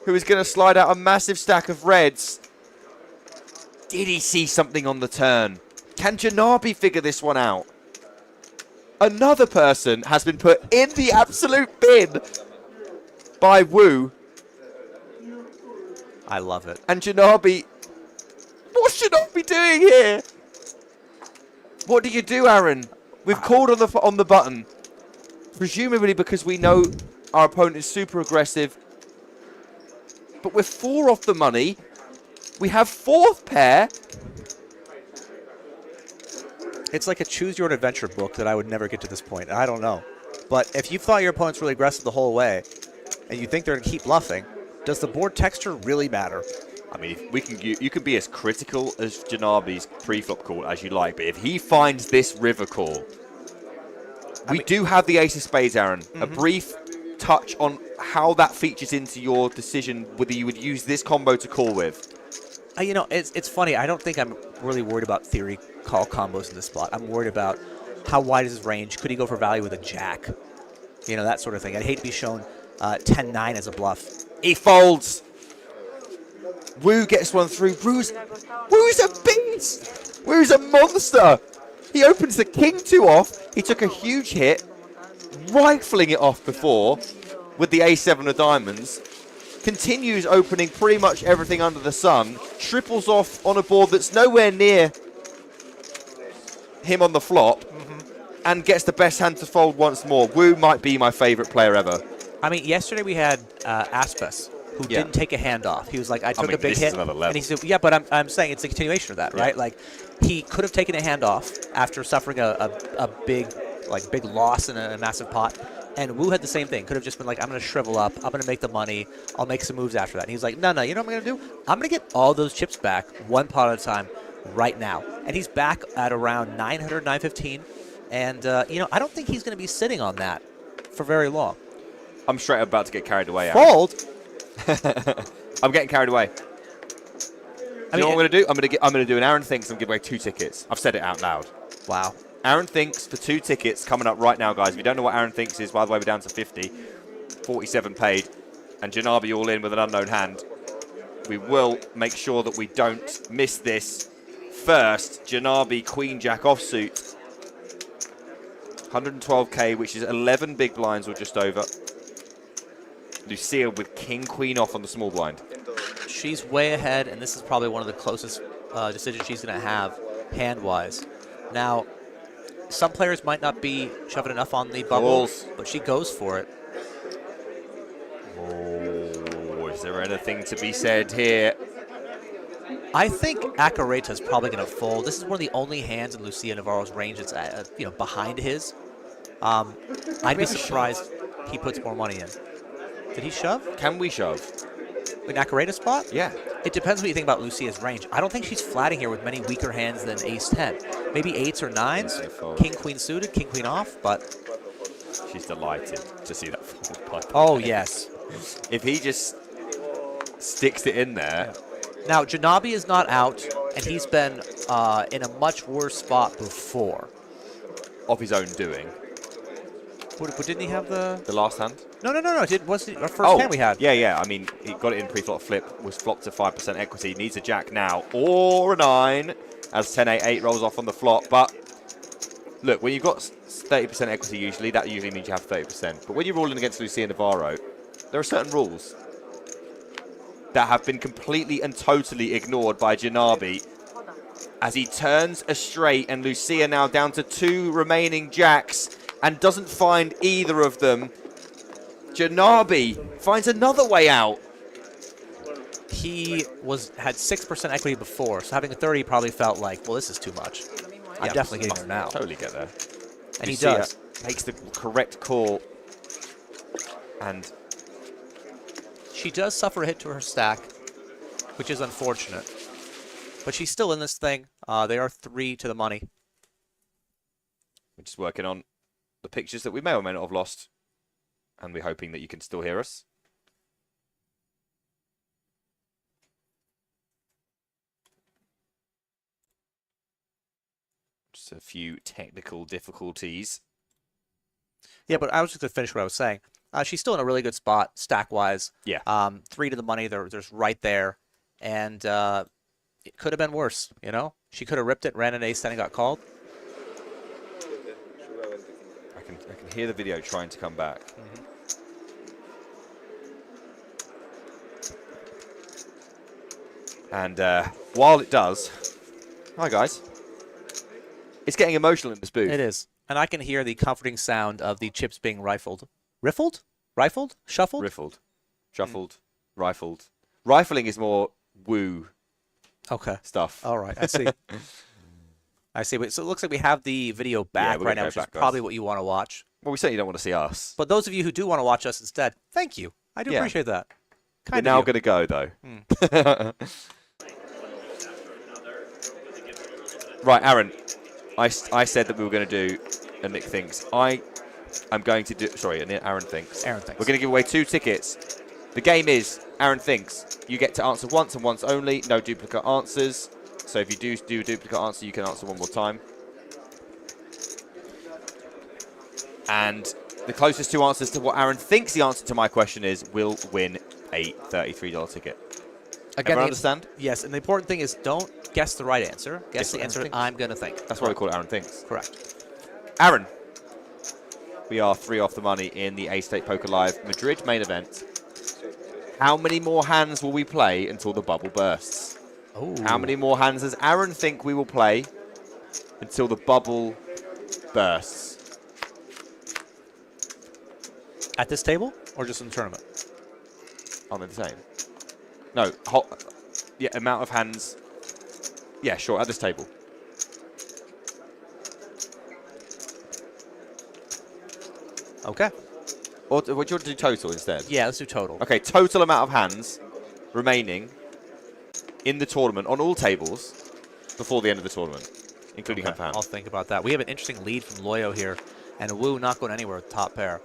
who is going to slide out a massive stack of reds. Did he see something on the turn? Can Janabi figure this one out? Another person has been put in the absolute bin by Wu. I love it. And Janabi, what's Janabi doing here? What do you do, Aaron? We've called on the button, presumably because we know our opponent is super aggressive. But we're 4 off the money. We have 4th pair. It's like a choose-your-own-adventure book that I would never get to this point. I don't know. But if you thought your opponent's really aggressive the whole way, and you think they're going to keep bluffing, does the board texture really matter? I mean, you can be as critical as Janabi's pre-flop call as you like, but if he finds this river call, we do have the ace of spades, Aaron. A brief touch on how that features into your decision whether you would use this combo to call with. You know, it's funny. I don't think I'm really worried about theory call combos in this spot. I'm worried about how wide is his range. Could he go for value with a jack? You know, that sort of thing. I'd hate to be shown 10-9 as a bluff. He folds. Wu gets one through. Wu's a beast. Wu's a monster. He opens the king-2 off. He took a huge hit, rifling it off before with the a7 of diamonds. Continues opening pretty much everything under the sun. Triples off on a board that's nowhere near him on the flop. And gets the best hand to fold once more. Wu might be my favorite player ever. I mean, yesterday we had Aspes, who didn't take a hand off. He was like, I took a big hit. And he said, yeah, but I'm saying it's a continuation of that, right? Like, he could have taken a hand off after suffering a big loss in a massive pot. And Wu had the same thing. Could have just been like, I'm going to shrivel up. I'm going to make the money. I'll make some moves after that. And he's like, no, you know what I'm going to do? I'm going to get all those chips back one pot at a time right now. And he's back at around 900, 915. And, you know, I don't think he's going to be sitting on that for very long. I'm straight about to get carried away, Aaron. Fold? I'm getting carried away. You know what I'm going to do? I'm going to do an Aaron Thinks and give away 2 tickets. I've said it out loud. Wow. Aaron Thinks for 2 tickets coming up right now, guys. If you don't know what Aaron Thinks is, by the way, we're down to 50. 47 paid. And Janabi all in with an unknown hand. We will make sure that we don't miss this. First, Janabi Queen Jack offsuit. 112k, which is 11 big blinds or just over. Lucia with King Queen off on the small blind. She's way ahead, and this is probably one of the closest decisions she's going to have hand-wise. Now, some players might not be shoving enough on the bubble, but she goes for it. Oh, is there anything to be said here? I think Acareta's probably going to fold. This is one of the only hands in Lucia Navarro's range that's behind his. I'd be surprised he puts more money in. Did he shove? Can we shove? In Acareta's spot? Yeah. It depends what you think about Lucia's range. I don't think she's flatting here with many weaker hands than ace-10. Maybe 8s or 9s. King-queen suited, king-queen off, but... She's delighted to see that fold. Oh, yes. If he just sticks it in there... Now, Janabi is not out, and he's been in a much worse spot before. Of his own doing. But didn't he have the last hand? No. Was our first hand we had? Yeah. I mean, he got it in pre-flop flip, was flopped to 5% equity. Needs a jack now or a 9 as 10-8-8 rolls off on the flop. But look, when you've got 30% equity usually, that usually means you have 30%. But when you're rolling against Lucia Navarro, there are certain rules that have been completely and totally ignored by Janabi as he turns a straight, and Lucia now down to 2 remaining jacks and doesn't find either of them. Janabi finds another way out. He had 6% equity before, so having a 30 probably felt like, well, this is too much. I'm definitely getting there now. Totally get there. And Lucia he does. Makes the correct call. And she does suffer a hit to her stack, which is unfortunate. But she's still in this thing. They are 3 to the money. We're just working on the pictures that we may or may not have lost. And we're hoping that you can still hear us. Just a few technical difficulties. Yeah, but I was just going to finish what I was saying. She's still in a really good spot, stack-wise. Yeah. 3 to the money, there's right there. And it could have been worse, you know? She could have ripped it, ran an ace, then it got called. I can hear the video trying to come back. And while it does, hi guys, it's getting emotional in this booth. It is. And I can hear the comforting sound of the chips being rifled. Riffled? Rifled? Shuffled? Riffled. Shuffled. Rifled. Rifling is more woo okay stuff. All right, I see. I see. So it looks like we have the video back we're right gonna now, go which is back, guys. probably what you want to watch. Well, we certainly don't want to see us. But those of you who do want to watch us instead, thank you. I do Yeah. appreciate that. We're Kind now of you. going to go, though. Right, Aaron. I said that we were going to do a Nick Thinks. I'm going to do... Sorry, Aaron Thinks. Aaron Thinks. We're going to give away 2 tickets. The game is Aaron Thinks. You get to answer once and once only. No duplicate answers. So if you do a duplicate answer, you can answer one more time. And the closest 2 answers to what Aaron thinks the answer to my question is will win a $33 ticket. Again, Everyone understand? Yes, and the important thing is don't guess the right answer. Guess the what answer Aaron thinks. I'm going to think. That's why we call it Aaron Thinks. Correct. Aaron, we are 3 off the money in the 888 Poker Live Madrid main event. How many more hands will we play until the bubble bursts? Oh. How many more hands does Aaron think we will play until the bubble bursts? At this table or just in the tournament? Aren't they the same? No, yeah, amount of hands. Yeah, sure, at this table. Okay. Or would you want to do total instead? Yeah, let's do total. Okay, total amount of hands remaining in the tournament on all tables before the end of the tournament, including hand for hand. I'll think about that. We have an interesting lead from Loyo here, and Wu not going anywhere with top pair.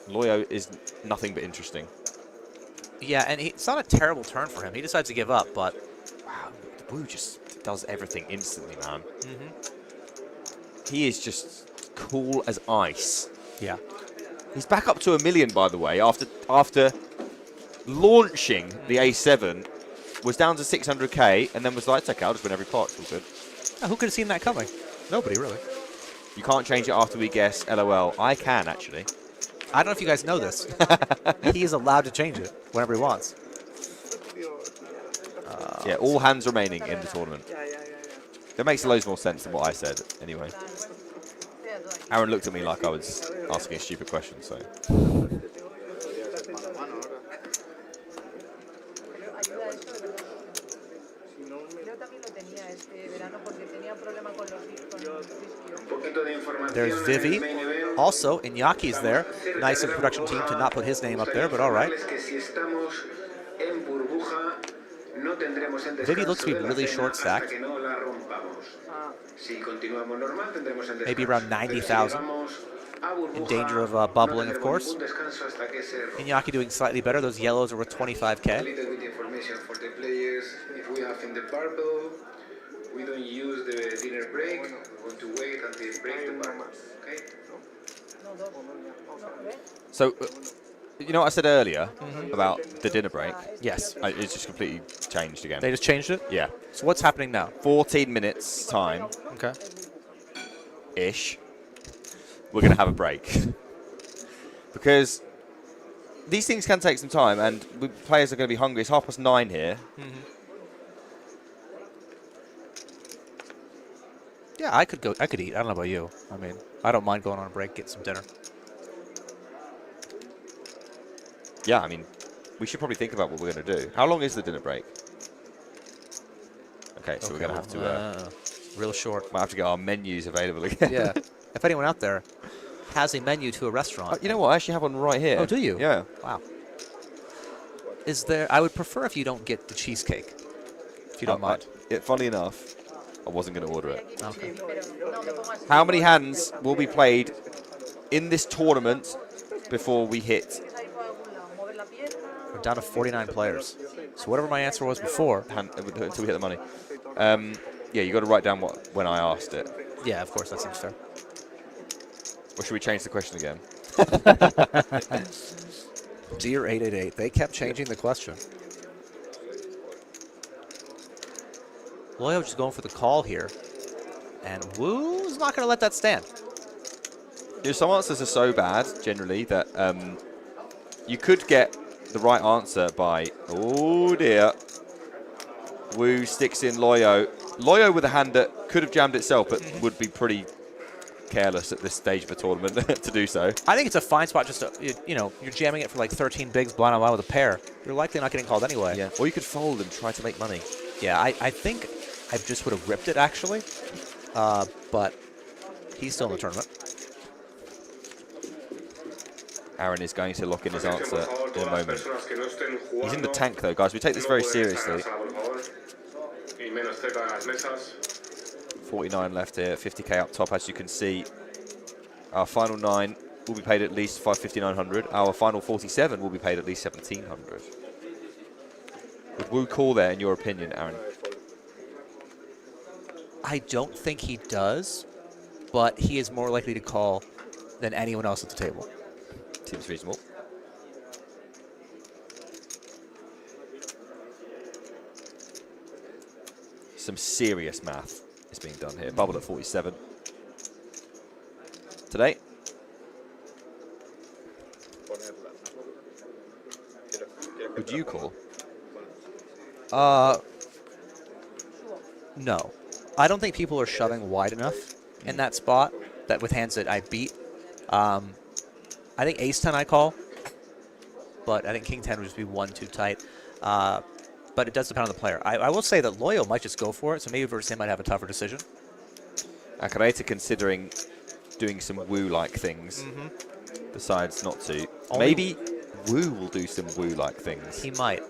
Loyo is nothing but interesting. Yeah, and it's not a terrible turn for him. He decides to give up, but... Wow, Wu just does everything instantly, man. Mm-hmm. He is just cool as ice. Yeah. He's back up to $1 million, by the way, after launching the A7, was down to 600k, and then was like, it's okay, I'll just win every pot. It's all good. Oh, who could have seen that coming? Nobody, really. You can't change it after we guess, LOL. I can, actually. I don't know if you guys know this. He is allowed to change it whenever he wants. Yeah, all hands remaining in the tournament. That makes loads more sense than what I said, anyway. Aaron looked at me like I was asking a stupid question, so... There's Vivi. Also, Inyaki's there. Nice of the production team to not put his name up there, but all right. Vivi looks to be really short stacked. Maybe around 90,000. In danger of bubbling, of course. Inyaki doing slightly better. Those yellows are worth 25k. We don't use the dinner break. We're going to wait until it breaks the bubble. Okay? So, you know what I said earlier about the dinner break? Yes. It's just completely changed again. They just changed it? Yeah. So what's happening now? 14 minutes time. Okay. Ish. We're going to have a break. Because these things can take some time, and players are going to be hungry. It's 9:30 here. Yeah, I could go. I could eat. I don't know about you. I mean, I don't mind going on a break, get some dinner. Yeah, I mean, we should probably think about what we're going to do. How long is the dinner break? Okay, so we're going to have to... real short. might have to get our menus available again. Yeah. If anyone out there has a menu to a restaurant. You know what? I actually have one right here. Oh, do you? Yeah. Wow. Is there... I would prefer if you don't get the cheesecake, if you don't mind. Funny enough, I wasn't going to order it. Okay. How many hands will be played in this tournament before we hit... We're down to 49 players. So whatever my answer was before... until we hit the money. Yeah, you got to write down when I asked it. Yeah, of course, that seems fair. Or should we change the question again? Dear 888, they kept changing the question. Loyo just going for the call here. And Wu's not going to let that stand. Some answers are so bad, generally, that you could get the right answer by... Oh, dear. Wu sticks in Loyo. Loyo with a hand that could have jammed itself, but would be pretty careless at this stage of a tournament to do so. I think it's a fine spot just to, you know, you're jamming it for like 13 bigs blind on blind with a pair. You're likely not getting called anyway. Yeah. Or you could fold and try to make money. Yeah, I think I just would have ripped it, actually. But he's still in the tournament. Aaron is going to lock in his answer in a moment. He's in the tank, though, guys. We take this very seriously. 49 left here, 50k up top, as you can see. Our final 9 will be paid at least 5,900. Our final 47 will be paid at least 1,700. Would Wu call there, in your opinion, Aaron? I don't think he does, but he is more likely to call than anyone else at the table. Seems reasonable. Some serious math is being done here. Bubble at 47. Today. Would you call? No. I don't think people are shoving wide enough in that spot that with hands that I beat. I think ace-10 I call, but I think king-10 would just be one too tight. But it does depend on the player. I will say that Loyo might just go for it, so maybe versus him might have a tougher decision. Akareta considering doing some Wu-like things, decides not to. Only Maybe Wu will do some Wu-like things. He might.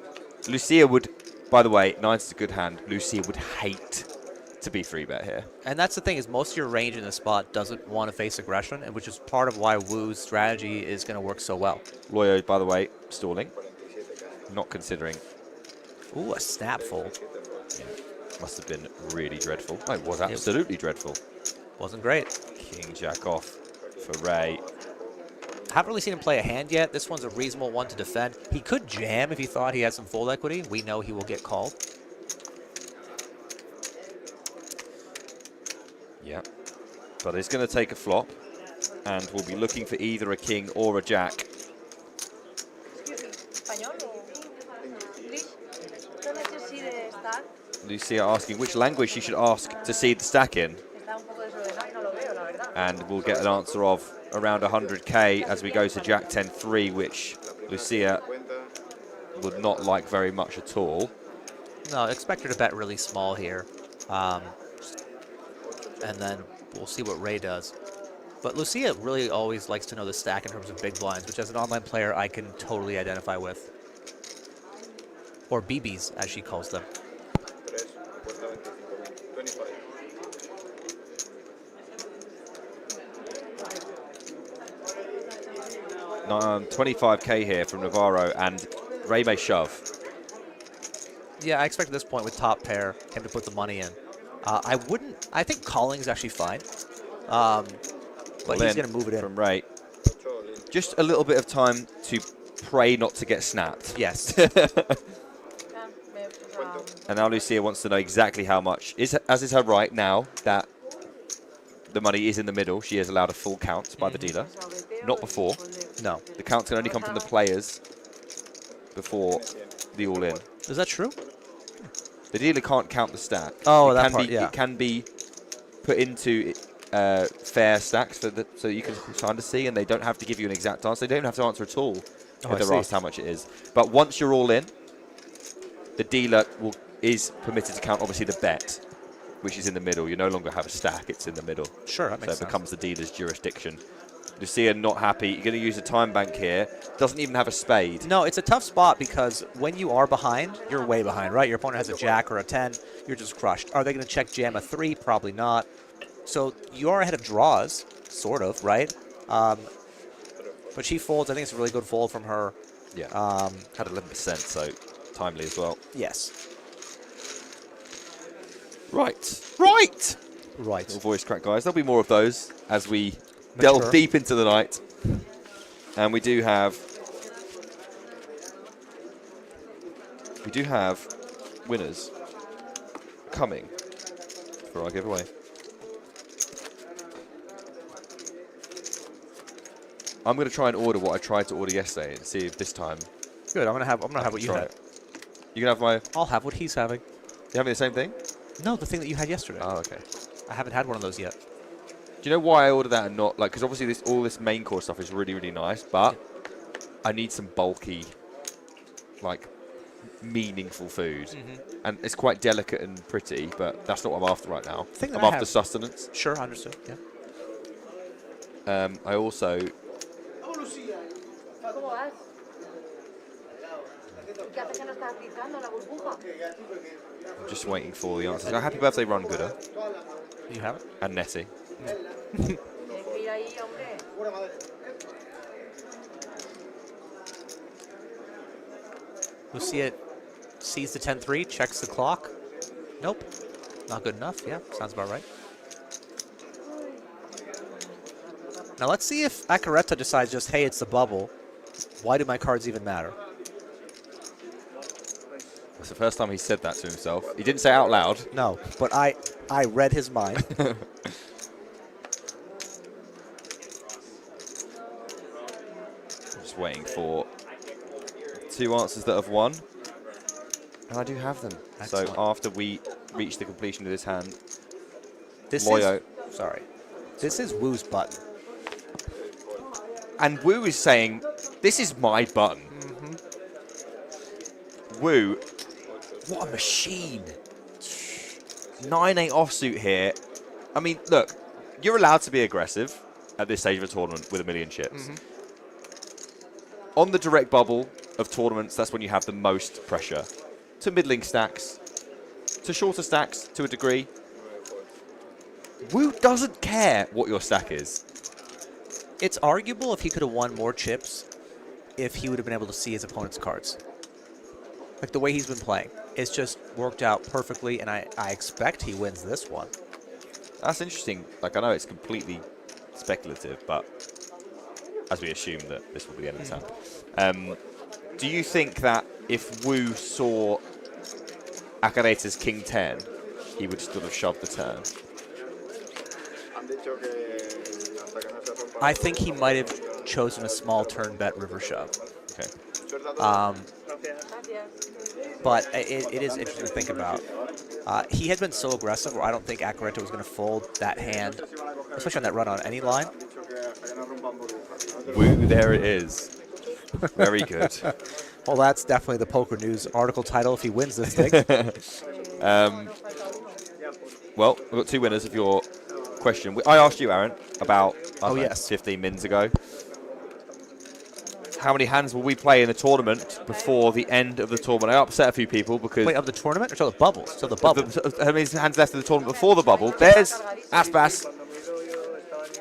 Lucia would, by the way, 9's a good hand. Lucia would hate to be 3-bet here. And that's the thing, is most of your range in this spot doesn't want to face aggression, and which is part of why Wu's strategy is going to work so well. Loyo, by the way, stalling. Not considering. Ooh, a snap fold. Must have been really dreadful. Oh, it was absolutely dreadful. Wasn't great. King Jack off for Ray. Haven't really seen him play a hand yet. This one's a reasonable one to defend. He could jam if he thought he had some fold equity. We know he will get called. Yeah. But he's going to take a flop, and we'll be looking for either a king or a jack. Lucia asking which language she should ask to seed the stack in. And we'll get an answer of around 100k as we go to Jack 10-3, which Lucia would not like very much at all. No, expect her to bet really small here. And then we'll see what Ray does. But Lucia really always likes to know the stack in terms of big blinds, which as an online player I can totally identify with. Or BBs, as she calls them. 25k here from Navarro, and Ray may shove. Yeah, I expect at this point with top pair him to put the money in. I think calling is actually fine. But he's going to move it in. From Ray. Just a little bit of time to pray not to get snapped. Yes. And now Lucia wants to know exactly how much. As is her right now that the money is in the middle. She is allowed a full count by the dealer. Not before. No. The count can only come from the players before the all-in. Is that true? The dealer can't count the stack. Oh, it that can part, be, yeah. It can be put into fair stacks so you can kind of see, and they don't have to give you an exact answer. They don't have to answer at all if they're asked how much it is. But once you're all in, the dealer is permitted to count, obviously, the bet, which is in the middle. You no longer have a stack. It's in the middle. Sure, that makes sense. So it becomes the dealer's jurisdiction. Lucia not happy. You're going to use a time bank here. Doesn't even have a spade. No, it's a tough spot because when you are behind, you're way behind, right? Your opponent has a jack or a 10. You're just crushed. Are they going to check jam a 3? Probably not. So you are ahead of draws, sort of, right? But she folds. I think it's a really good fold from her. Yeah. Had 11%, so timely as well. Yes. Right. Right. Little voice crack, guys. There'll be more of those as we delve deep into the night. And we do have winners coming for our giveaway. I'm going to try and order what I tried to order yesterday and see if this time. Good. I'm gonna have what you had. You can have my. I'll have what he's having. You having the same thing? No, the thing that you had yesterday. Oh, okay. I haven't had one of those yet. Do you know why I ordered that and not, like, because obviously all this main course stuff is really, really nice, but I need some bulky, like, meaningful food. And it's quite delicate and pretty, but that's not what I'm after right now. Thing that I'm I after have- sustenance. Sure, understood. Yeah. I also... ¿Cómo vas? ¿Qué haces que no estás filtrando la burbuja? I'm just waiting for the answers. Happy birthday, Ron Gooder You have it? and Nettie. Tienes que ir ahí, hombre. Lucia sees the 10-3, checks the clock. Nope. Not good enough. Yeah, sounds about right. Now let's see if Acaretta decides just, hey, it's the bubble. Why do my cards even matter? That's the first time he said that to himself. He didn't say it out loud. No, but I read his mind. Just waiting for 2 answers that have won. And I do have them. Excellent. So after we reach the completion of this hand, This Loyo. is, sorry. This is Woo's button. And Wu is saying, this is my button. Wu, what a machine. 9-8 offsuit here. I mean, look, you're allowed to be aggressive at this stage of a tournament with 1,000,000 chips. On the direct bubble of tournaments, that's when you have the most pressure. To middling stacks, to shorter stacks to a degree. Wu doesn't care what your stack is. It's arguable if he could have won more chips if he would have been able to see his opponent's cards. Like the way he's been playing. It's just worked out perfectly, and I expect he wins this one. That's interesting. Like, I know it's completely speculative, but as we assume that this will be the end of this hand. Do you think that if Wu saw Acaretta's King 10, he would sort of shove the turn? I think he might have chosen a small turn bet river shove. Okay. But it is interesting to think about. He had been so aggressive where I don't think Acaretta was going to fold that hand, especially on that run on any line. Wu, there it is. Very good. Well, that's definitely the Poker News article title if he wins this thing. Well, we've got 2 winners of your question. I asked you, Aaron, about yes. 15 mins ago. How many hands will we play in the tournament before the end of the tournament? I upset a few people because... Wait, of the tournament or till the bubbles? Till the bubble. How many hands left in the tournament before the bubble? There's Aspas.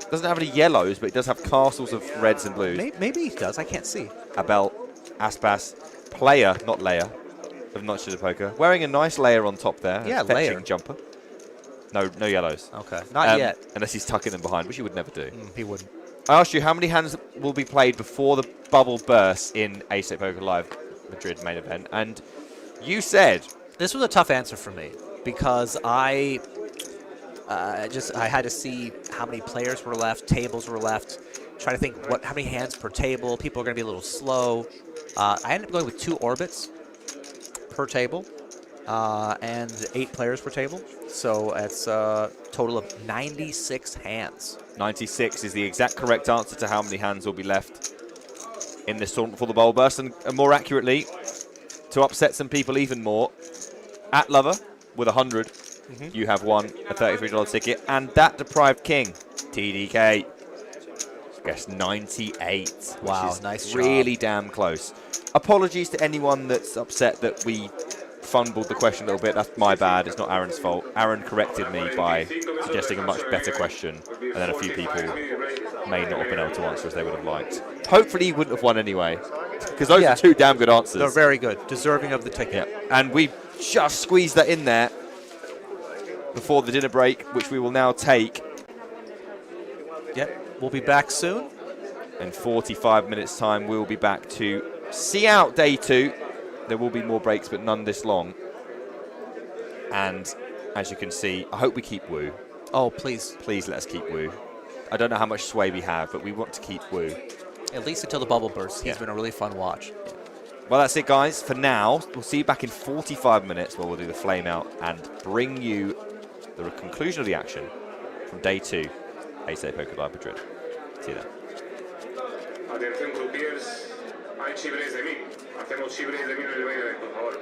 Doesn't have any yellows, but it does have castles of reds and blues. Maybe he does. I can't see. Abel, Aspas, player, not layer, of Not Shitted Poker. Wearing a nice layer on top there. Yeah, fetching layer. Jumper. No yellows. Okay, not yet. Unless he's tucking them behind, which he would never do. He wouldn't. I asked you how many hands will be played before the bubble bursts in 888 Poker Live Madrid main event, and you said... This was a tough answer for me because I had to see how many players were left, tables were left, try to think how many hands per table. People are going to be a little slow. I ended up going with 2 orbits per table and 8 players per table. So it's a total of 96 hands. 96 is the exact correct answer to how many hands will be left in this tournament before the bubble burst. And more accurately, to upset some people even more, at Lover with 100, you have won a $33 ticket. And that Deprived King, TDK, guessed 98. Wow, which is nice job. really damn close. Apologies to anyone that's upset that we fumbled the question a little bit. That's my bad. It's not Aaron's fault. Aaron corrected me by suggesting a much better question, and then a few people may not have been able to answer as they would have liked. Hopefully he wouldn't have won anyway, because those are 2 damn good answers. They're very good, deserving of the ticket. Yeah. And we just squeezed that in there before the dinner break, which we will now take. Yep, we'll be back soon. In 45 minutes' time, we'll be back to see out day 2. There will be more breaks, but none this long. And as you can see, I hope we keep Wu. Oh, please. Please let us keep Wu. I don't know how much sway we have, but we want to keep Wu. At least until the bubble bursts. He's been a really fun watch. Well, that's it, guys. For now, we'll see you back in 45 minutes where we'll do the flame out and bring you the conclusion of the action from day 2, 888 Poker Live Madrid. See you then. Atención, croupiers, hay chibres de mí. Hacemos si break de vino el baile, por favor.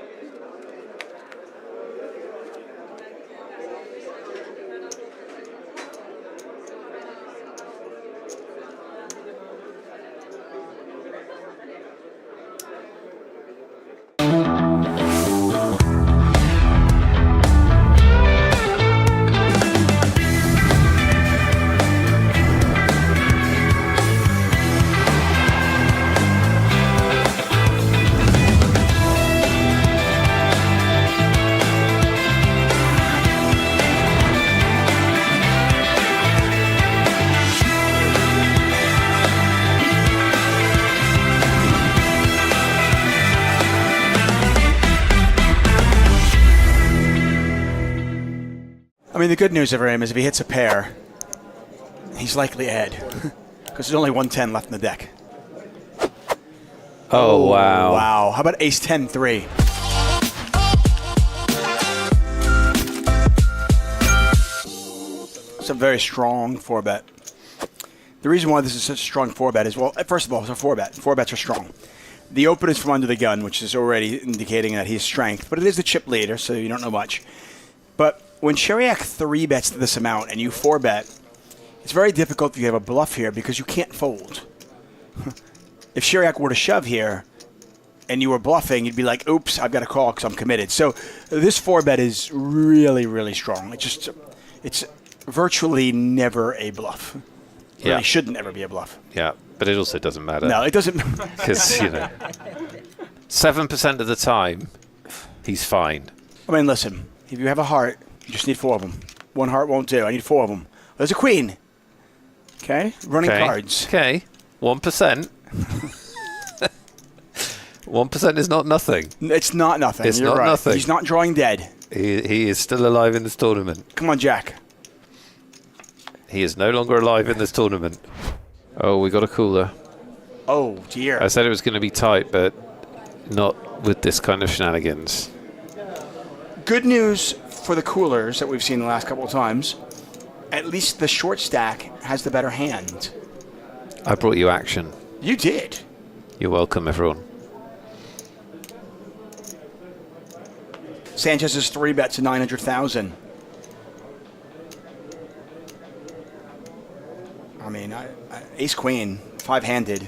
I mean, the good news for him is if he hits a pair, he's likely ahead. Because there's only 110 left in the deck. Oh, wow. Wow. How about ace 10-3? It's a very strong 4-bet. The reason why this is such a strong 4-bet is, well, first of all, it's a 4-bet. 4-bets are strong. The open is from under the gun, which is already indicating that he's strength. But it is the chip leader, so you don't know much. But when Sheriak 3-bets this amount and you 4-bet, it's very difficult if you have a bluff here because you can't fold. If Sheriak were to shove here and you were bluffing, you'd be like, oops, I've got to call because I'm committed. So this 4-bet is really, really strong. It's virtually never a bluff. It really shouldn't ever be a bluff. Yeah, but it also doesn't matter. No, it doesn't. Because, 7% of the time, he's fine. I mean, listen, if you have a heart, you just need 4 of them. 1 heart won't do. I need 4 of them. There's a queen. Okay? Running cards. Okay. 1%. 1% is not nothing. It's not nothing. It's You're not right. nothing. He's not drawing dead. He is still alive in this tournament. Come on, Jack. He is no longer alive in this tournament. Oh, we got a cooler. Oh, dear. I said it was going to be tight, but not with this kind of shenanigans. Good news for the coolers that we've seen the last couple of times. At least the short stack has the better hand. I brought you action. You did. You're welcome, everyone. Sanchez's 3-bets to 900,000. I mean, ace queen, 5-handed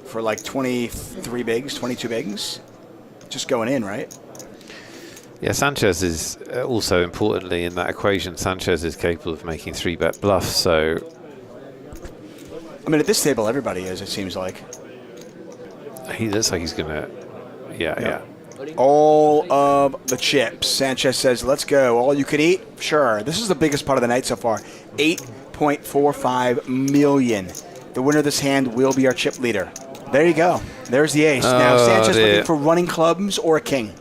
for like 23 bigs, 22 bigs. Just going in, right? Yeah, Sanchez is also importantly in that equation. Sanchez is capable of making 3-bet bluffs, so. I mean, at this table, everybody is, it seems like. He looks like he's going to. Yeah. All of the chips. Sanchez says, let's go. All you can eat? Sure. This is the biggest part of the night so far. 8.45 million. The winner of this hand will be our chip leader. There you go. There's the ace. Now, Sanchez looking for running clubs or a king.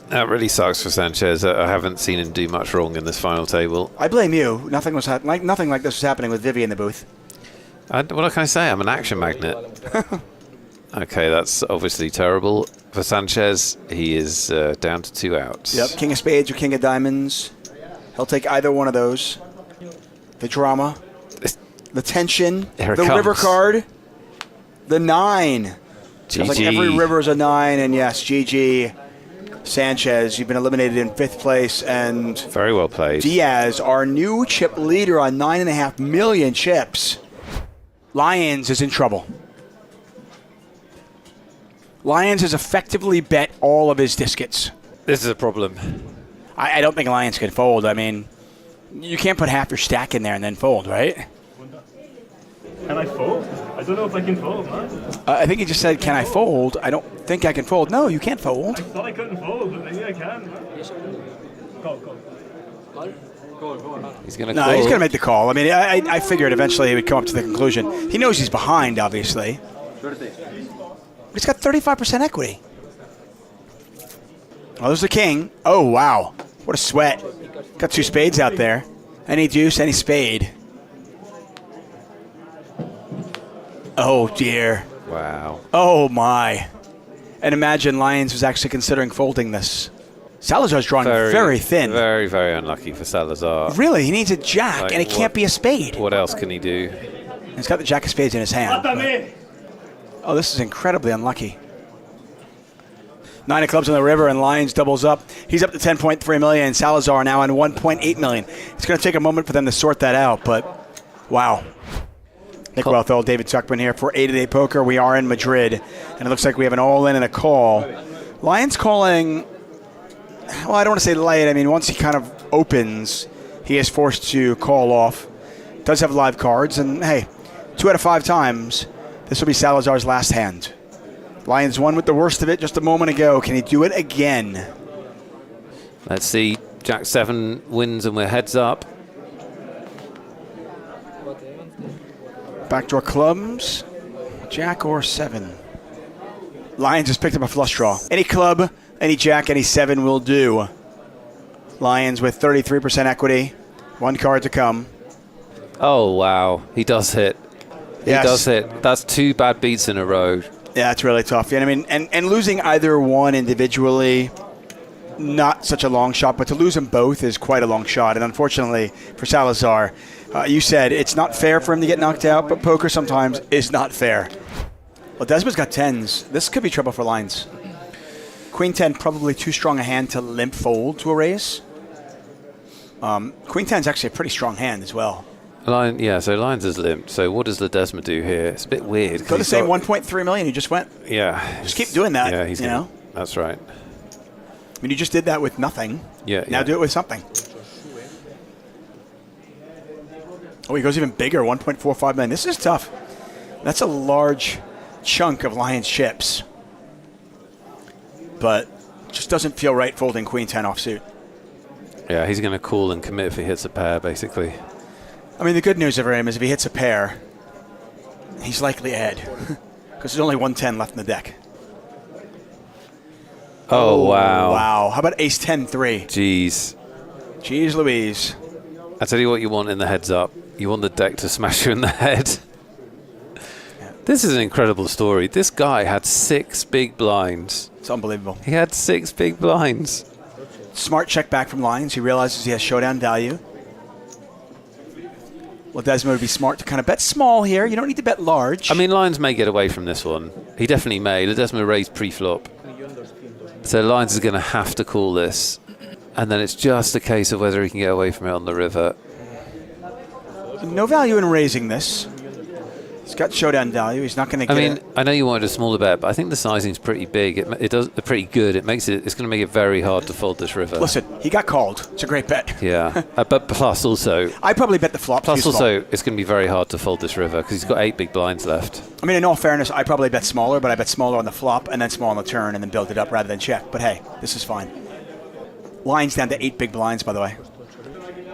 That really sucks for Sanchez. I haven't seen him do much wrong in this final table. I blame you. Nothing like this was happening with Vivi in the booth. What can I say? I'm an action magnet. Okay, that's obviously terrible. For Sanchez, he is down to 2 outs. Yep, king of spades or king of diamonds. He'll take either one of those. The drama, the tension, the river card, the 9. GG. Like every river is a 9, and yes, GG. Sanchez, you've been eliminated in 5th place, and very well played. Diaz, our new chip leader on 9.5 million chips. Lyons is in trouble. Lyons has effectively bet all of his discets. This is a problem. I don't think Lyons can fold. I mean, you can't put half your stack in there and then fold, right? Can I fold? I don't know if I can fold, man. I think he just said, can I fold? I don't think I can fold. No, you can't fold. I thought I couldn't fold, but maybe I can, man. Go. He's going to No, call. he's going to make the call. I mean, I figured eventually he would come up to the conclusion. He knows he's behind, obviously. But he's got 35% equity. Oh, there's the king. Oh, wow. What a sweat. Got 2 spades out there. Any deuce, any spade. Oh, dear. Wow. Oh, my. And imagine Lyons was actually considering folding this. Salazar's drawing very thin. Very, very unlucky for Salazar. Really? He needs a jack, and it can't be a spade. What else can he do? He's got the jack of spades in his hand. Oh, this is incredibly unlucky. 9 of clubs on the river, and Lions doubles up. He's up to 10.3 million. Salazar now on 1.8 million. It's going to take a moment for them to sort that out, but wow. Nick Wealthall, David Tuckman here for 888 Poker. We are in Madrid, and it looks like we have an all-in and a call. Lions calling, well, I don't want to say late. I mean, once he kind of opens, he is forced to call off. Does have live cards, and hey, 2 out of 5 times, this will be Salazar's last hand. Lions won with the worst of it just a moment ago. Can he do it again? Let's see. Jack 7 wins and we're heads up. Backdoor clubs. Jack or 7. Lions just picked up a flush draw. Any club, any jack, any 7 will do. Lions with 33% equity. 1 card to come. Oh, wow. He does hit. Yes. He does hit. That's 2 bad beats in a row. Yeah, it's really tough. Yeah, I mean, and losing either one individually, not such a long shot, but to lose them both is quite a long shot. And unfortunately for Salazar, you said it's not fair for him to get knocked out, but poker sometimes is not fair. Well, Desmond's got 10s. This could be trouble for Lions. Queen 10, probably too strong a hand to limp fold to a raise. Queen 10 is actually a pretty strong hand as well. So Lions is limped. So what does Ledesma do here? It's a bit weird. Go to say 1.3 million. You just went. Yeah. Just keep doing that. Yeah, you know. That's right. I mean, you just did that with nothing. Yeah. Now do it with something. Oh, he goes even bigger. 1.45 million. This is tough. That's a large chunk of Lions chips. But just doesn't feel right folding Queen 10 offsuit. Yeah, he's going to call and commit if he hits a pair, basically. I mean, the good news for him is if he hits a pair, he's likely ahead. Because there's only 110 left in the deck. Oh, wow. Wow. How about ace 10-3? Jeez. Jeez Louise. I tell you what you want in the heads up. You want the deck to smash you in the head. This is an incredible story. This guy had 6 big blinds. It's unbelievable. He had 6 big blinds. Smart check back from Lions. He realizes he has showdown value. Well, Desmond would be smart to kind of bet small here. You don't need to bet large. I mean, Lions may get away from this one. He definitely may. Ledesma raised pre-flop. So Lions is going to have to call this. And then it's just a case of whether he can get away from it on the river. No value in raising this. He's got showdown value. He's not going to get it. I know you wanted a smaller bet, but I think the sizing's pretty big. It does pretty good. It's going to make it very hard to fold this river. Listen, he got called. It's a great bet. Yeah, but plus also, I probably bet the flop. Plus also, it's going to be very hard to fold this river because he's got 8 big blinds left. I mean, in all fairness, I probably bet smaller, but I bet smaller on the flop and then small on the turn and then build it up rather than check. But hey, this is fine. Lions down to 8 big blinds, by the way.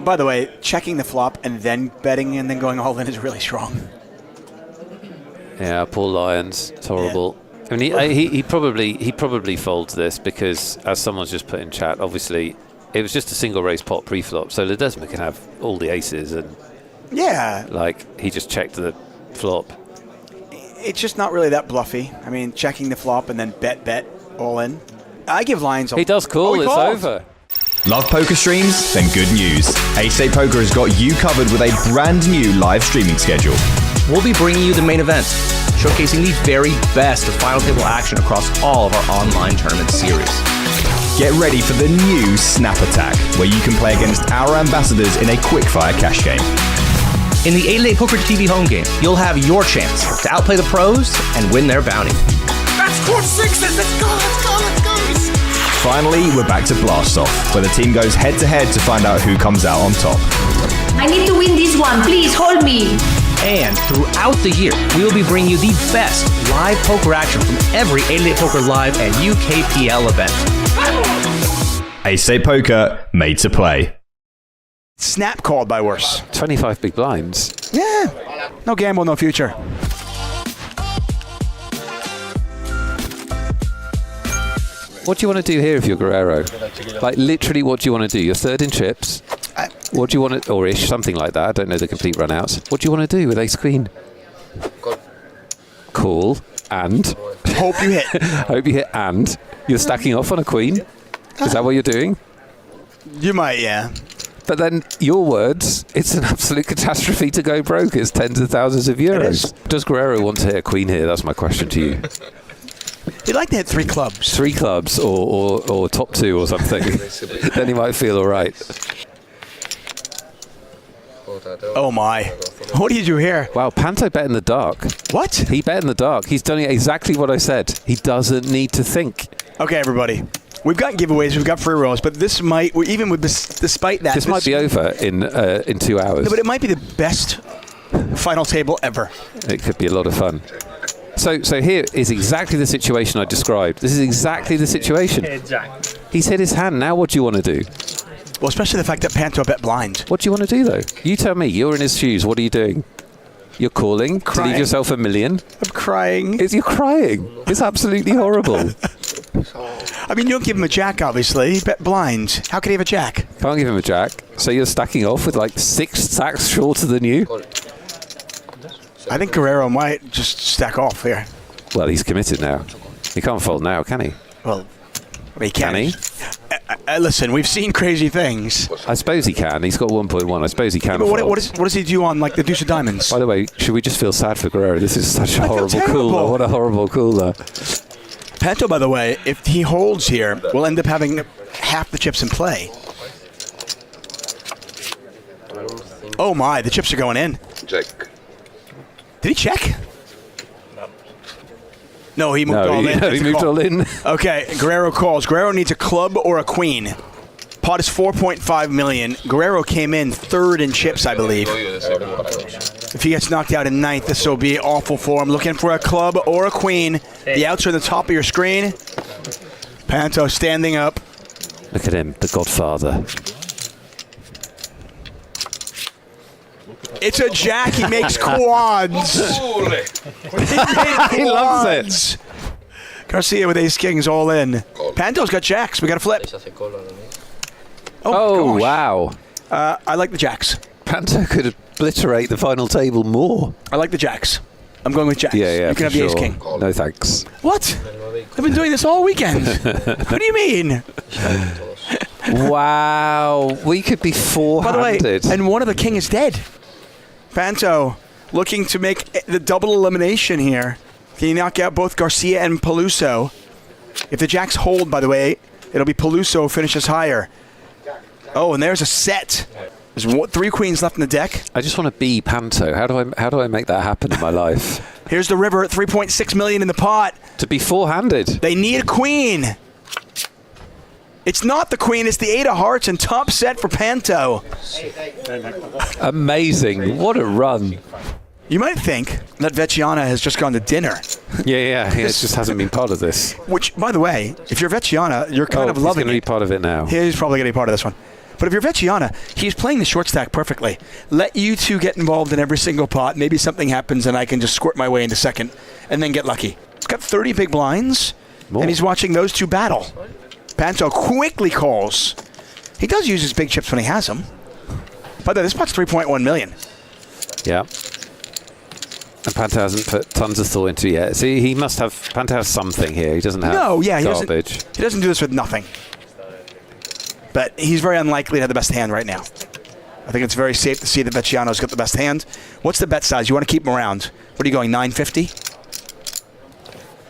By the way, checking the flop and then betting and then going all in is really strong. Yeah, poor Lions. It's horrible. Yeah. I mean, he probably folds this because, as someone's just put in chat, obviously it was just a single raise pot pre-flop, so Ledesma can have all the aces and he just checked the flop. It's just not really that bluffy. I mean, checking the flop and then bet all in. I give Lions. He does call. It's over. Love poker streams? Then good news. 888 Poker has got you covered with a brand new live streaming schedule. We'll be bringing you the main event, showcasing the very best of final table action across all of our online tournament series. Get ready for the new Snap Attack, where you can play against our ambassadors in a quickfire cash game. In the 888 Poker TV home game, you'll have your chance to outplay the pros and win their bounty. That's court 6s. Let's go, let's go, let's go. Finally, we're back to Blast Off, where the team goes head-to-head to find out who comes out on top. I need to win this one. Please hold me. And throughout the year, we will be bringing you the best live poker action from every 888 Poker Live and UKPL event. 888 Poker, made to play. Snap called by worse. 25 big blinds. Yeah. No gamble, no future. What do you want to do here if you're Guerrero? Like, literally, what do you want to do? You're third in chips. What do you want to, or ish, something like that. I don't know the complete runouts. What do you want to do with ace queen? Call and hope you hit. Hope you hit and you're stacking off on a queen. Is that what you're doing? You might, yeah. But then, your words, it's an absolute catastrophe to go broke. It's tens of thousands of euros. Does Guerrero want to hit a queen here? That's my question to you. He'd like to hit 3 clubs. 3 clubs or top 2 or something. Then he might feel all right. Oh, my. What did you hear? Wow, Panto bet in the dark. What? He bet in the dark. He's done exactly what I said. He doesn't need to think. Okay, everybody. We've got giveaways, we've got free rolls, but this might, even with despite that, this might be over in 2 hours. No, but it might be the best final table ever. It could be a lot of fun. So here is exactly the situation I described. This is exactly the situation. He's hit his hand. Now what do you want to do? Well, especially the fact that Panto bet blind. What do you want to do, though? You tell me. You're in his shoes. What are you doing? You're calling to leave yourself $1 million? I'm crying. You're crying. It's absolutely horrible. I mean, you don't give him a jack, obviously. He bet blind. How could he have a jack? Can't give him a jack. So you're stacking off with like 6 stacks shorter than you? I think Guerrero might just stack off here. Well, he's committed now. He can't fold now, can he? Well, he can. Can he? Listen, we've seen crazy things. I suppose he can. He's got 1.1. I suppose he can. Yeah, but what does he do on like the deuce of diamonds? By the way, should we just feel sad for Guerrero? This is such a horrible cooler. What a horrible cooler. Panto, by the way, if he holds here, will end up having half the chips in play. Oh my, the chips are going in. Check. Did he check? No, he moved all in. No, he moved all in. Okay, Guerrero calls. Guerrero needs a club or a queen. Pot is 4.5 million. Guerrero came in 3rd in chips, I believe. If he gets knocked out in 9th, this will be awful for him. Looking for a club or a queen. The outs are on the top of your screen. Panto standing up. Look at him, the Godfather. It's a jack. He makes quads. He loves it. Garcia with ace kings all in. Panto's got jacks. We got to flip. Oh wow. I like the jacks. Panto could obliterate the final table more. I like the jacks. I'm going with jacks. Yeah, you can have the ace king. No thanks. What? I've been doing this all weekend. What do you mean? Wow. We could be 400. By the way, and one of the king is dead. Panto looking to make the double elimination here. Can he knock out both Garcia and Peluso? If the jacks hold, by the way, it'll be Peluso who finishes higher. Oh, and there's a set. There's 3 queens left in the deck. I just want to be Panto. How do I make that happen in my life? Here's the river at 3.6 million in the pot. To be 4-handed. They need a queen. It's not the queen, it's the 8 of hearts and top set for Panto. Amazing. What a run. You might think that Vecchiana has just gone to dinner. Yeah, it just hasn't been part of this. Which, by the way, if you're Vecchiana, you're kind of loving it. He's going to be part of it now. He's probably going to be part of this one. But if you're Vecchiana, he's playing the short stack perfectly. Let you two get involved in every single pot. Maybe something happens and I can just squirt my way into second and then get lucky. He's got 30 big blinds, and he's watching those two battle. Panto quickly calls. He does use his big chips when he has them. By the way, this pot's 3.1 million. Yeah. And Panto hasn't put tons of thought into it yet. See, he must have... Panto has something here. He doesn't have garbage. He doesn't do this with nothing. But he's very unlikely to have the best hand right now. I think it's very safe to see that Vecchiano's got the best hand. What's the bet size? You want to keep him around. What are you going, 950?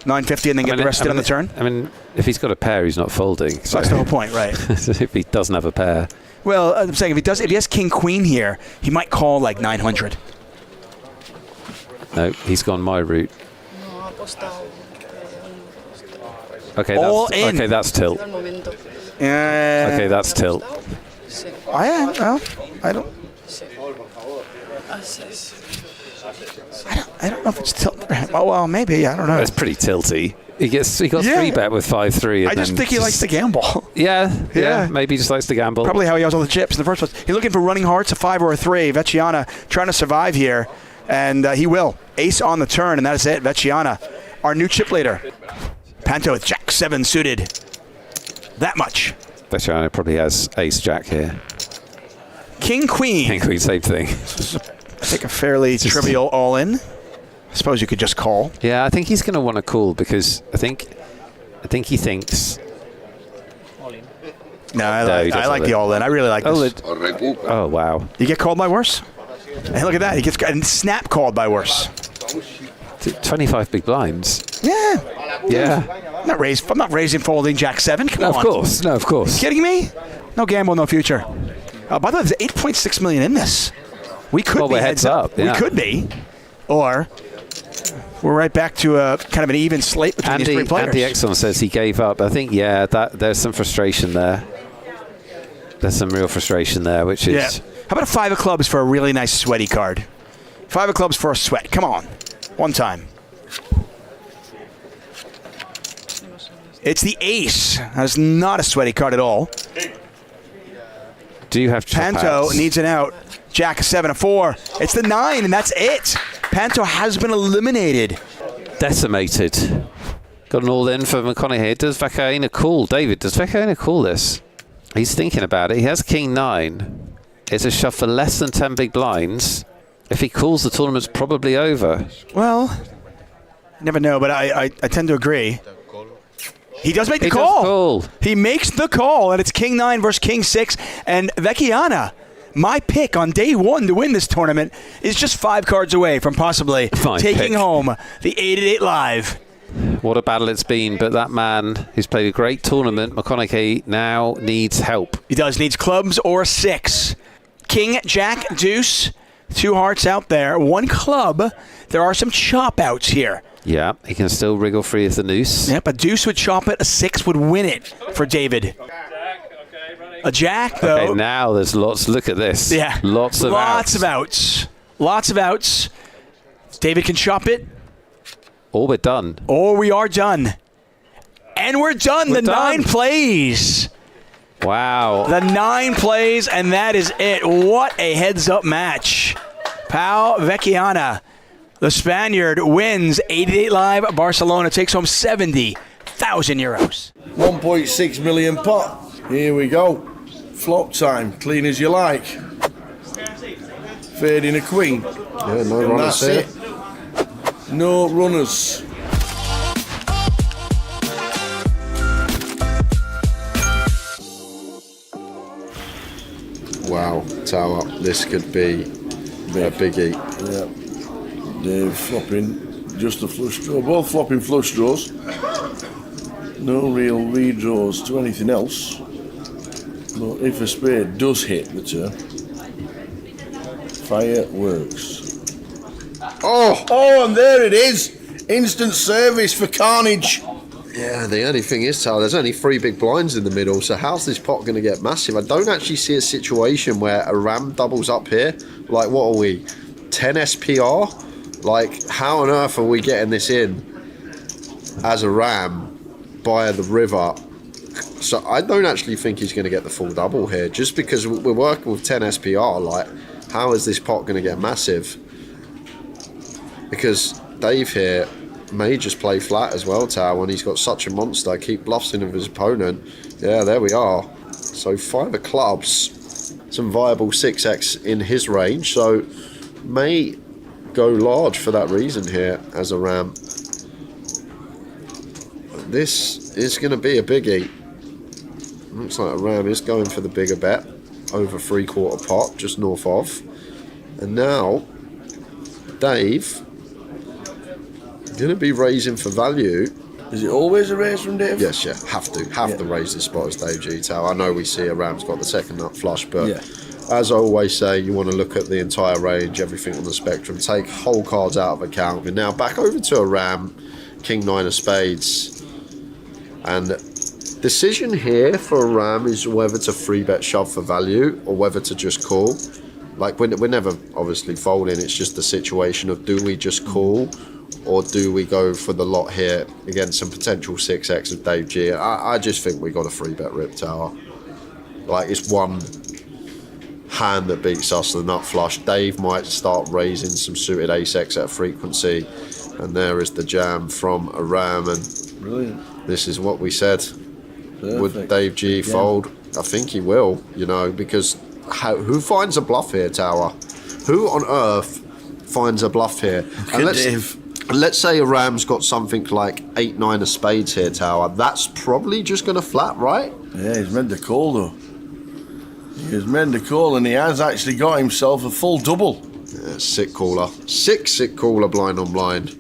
950 and then get the rest in on the turn? I mean, if he's got a pair, he's not folding. So that's the whole point, right? If he doesn't have a pair. Well, I'm saying if he has king queen here, he might call like 900. No, he's gone my route. Okay, that's tilt. Okay, that's tilt. I don't know if it's tilt. Well, maybe. I don't know. It's pretty tilty. He got 3-bet with 5-3. I just think he likes to gamble. Yeah. Maybe he just likes to gamble. Probably how he has all the chips in the first place. He's looking for running hearts, a 5 or a 3. Vecchiana trying to survive here, and he will. Ace on the turn, and that is it. Vecchiana, our new chip leader. Panto with Jack 7 suited. That much. Vecchiana probably has Ace-Jack here. King Queen. King Queen, same thing. I think a fairly trivial all-in. I suppose you could just call. Yeah, I think he's going to want to call because I think he thinks No, I like the all-in. I really like this. Oh, wow. You get called by worse? Hey, look at that. He gets snap called by worse. 25 big blinds. Yeah. Yeah. I'm not raising folding Jack 7. Come on. Of course. No, of course. Kidding me? No gamble, no future. By the way, there's 8.6 million in this. We could be we're heads up. Yeah. We could be. Or we're right back to a kind of an even slate between these three players. Andy Exxon says he gave up. I think, there's some frustration there. There's some real frustration there, which is... Yeah. How about a 5 of clubs for a really nice sweaty card? 5 of clubs for a sweat. Come on. One time. It's the ace. That's not a sweaty card at all. Do you have Panto needs an out. Jack 7 of 4. It's the 9, and that's it. Panto has been eliminated. Decimated. Got an all-in for McConaughey. Does Vakaina call? David, does Vakaina call this? He's thinking about it. He has King 9. It's a shove for less than 10 big blinds. If he calls, the tournament's probably over. Well, you never know, but I tend to agree. He does make the call. He makes the call, and it's King 9 versus King 6. And Vecchiana, my pick on day 1 to win this tournament, is just 5 cards away from possibly taking home the 888 Live. What a battle it's been, but that man who's played a great tournament, McConaughey, now needs help. He does. Needs clubs or 6. King, Jack, Deuce, 2 hearts out there, 1 club. There are some chop outs here. Yeah, he can still wriggle free of the noose. Yep, a deuce would chop it, a 6 would win it for David. A jack, though. Okay, now there's lots. Look at this. Yeah. Lots of outs. Lots of outs. David can chop it. Or we're done. Or we are done. And we're done. The 9 plays. Wow. The 9 plays, and that is it. What a heads-up match. Pau Vecchiana, the Spaniard, wins 88 Live. Barcelona takes home 70,000 euros. 1.6 million pot. Here we go. Flop time. Clean as you like. Fading a queen. Yeah, no runners here. No runners. Wow, Tower, this could be a biggie. Yeah. Dave flopping just a flush draw. Both flopping flush draws. No real redraws to anything else. But if a spade does hit the turn, fireworks. Oh, and there it is. Instant service for Carnage. Yeah, the only thing is, Tower, there's only 3 big blinds in the middle, so how's this pot going to get massive? I don't actually see a situation where a ram doubles up here. Like, what are we? 10 SPR? Like, how on earth are we getting this in as a ram by the river? So I don't actually think he's going to get the full double here, just because we're working with 10 SPR. Like, how is this pot going to get massive? Because Dave here may just play flat as well, Tower, when he's got such a monster. Keep bluffs in of his opponent. Yeah, there we are. So 5 of clubs, some viable 6x in his range, so may go large for that reason here as a ram. This is going to be a biggie. Looks like a ram is going for the bigger bet over 3/4 pot, just north of. And now Dave going to be raising for value. Is it always a raise from Dave? Yes, yeah, have to raise this spot as Dave G. Tower. I know we see a ram's got the second nut flush, but as I always say, you want to look at the entire range, everything on the spectrum, take whole cards out of account. We're now back over to a ram, King 9 of spades, and decision here for a ram is whether to 3-bet shove for value or whether to just call. Like, we're never obviously folding, it's just the situation of, do we just call or do we go for the lot here against some potential 6x of Dave G? I just think we got a 3-bet rip, Tower. Like, it's one hand that beats us, the nut flush. Dave might start raising some suited ace-x at a frequency, and there is the jam from a ram. And brilliant. This is what we said. Perfect. Would Dave G fold? I think he will, you know, because who finds a bluff here, Tower? Who on earth finds a bluff here? And let's say a ram's got something like 8-9 of spades here, Tower. That's probably just going to flat, right? Yeah, he's made the call though. He has made the call and he has actually got himself a full double. Yeah, sick caller. Sick caller, blind on blind.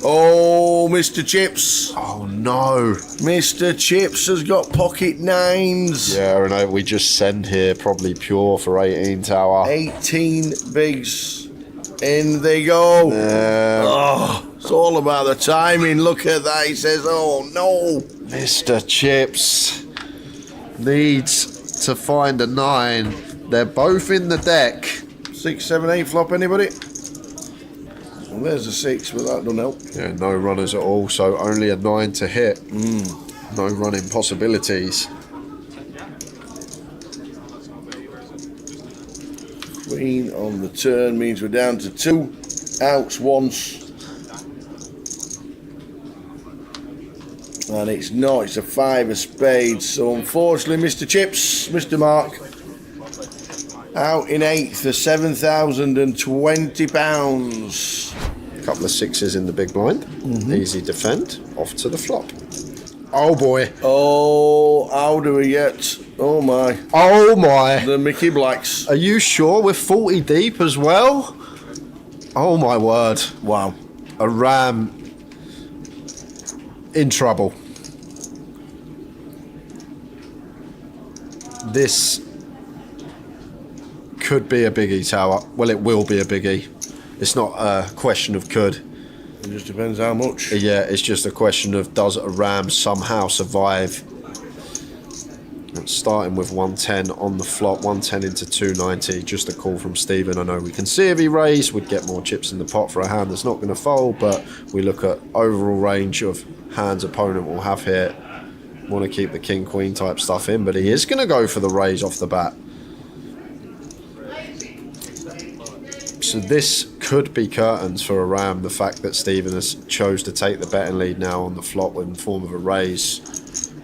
Oh, Mr. Chips. Oh, no. Mr. Chips has got pocket nines. Yeah, and we just send here probably pure for 18 tower. 18 bigs. In they go. Oh, it's all about the timing. Look at that. He says, oh, no. Mr. Chips needs to find a 9. They're both in the deck. 6, 7, 8 flop, anybody? Well, there's a 6, but that don't help. Yeah, no runners at all, so only a 9 to hit. No running possibilities. Queen on the turn means we're down to 2 outs once. And it's not, it's a 5 of spades. So unfortunately, Mr. Chips, Mr. Mark, out in 8th for £720. A couple of 6s in the big blind. Easy defend. Off to the flop. Oh boy. Oh, how do we get? Oh my. Oh my. The Mickey Blacks. Are you sure we're 40 deep as well? Oh my word. Wow. A ram in trouble. This could be a biggie, Tower. Well, it will be a biggie. It's not a question of could. It just depends how much. Yeah, it's just a question of does a ram somehow survive. And starting with 110 on the flop, 110 into 290. Just a call from Stephen. I know we can see if he raised, we'd get more chips in the pot for a hand that's not going to fold, but we look at overall range of hands opponent will have here. Want to keep the king-queen type stuff in, but he is going to go for the raise off the bat. So this could be curtains for a ram, the fact that Stephen has chose to take the betting lead now on the flop in the form of a raise,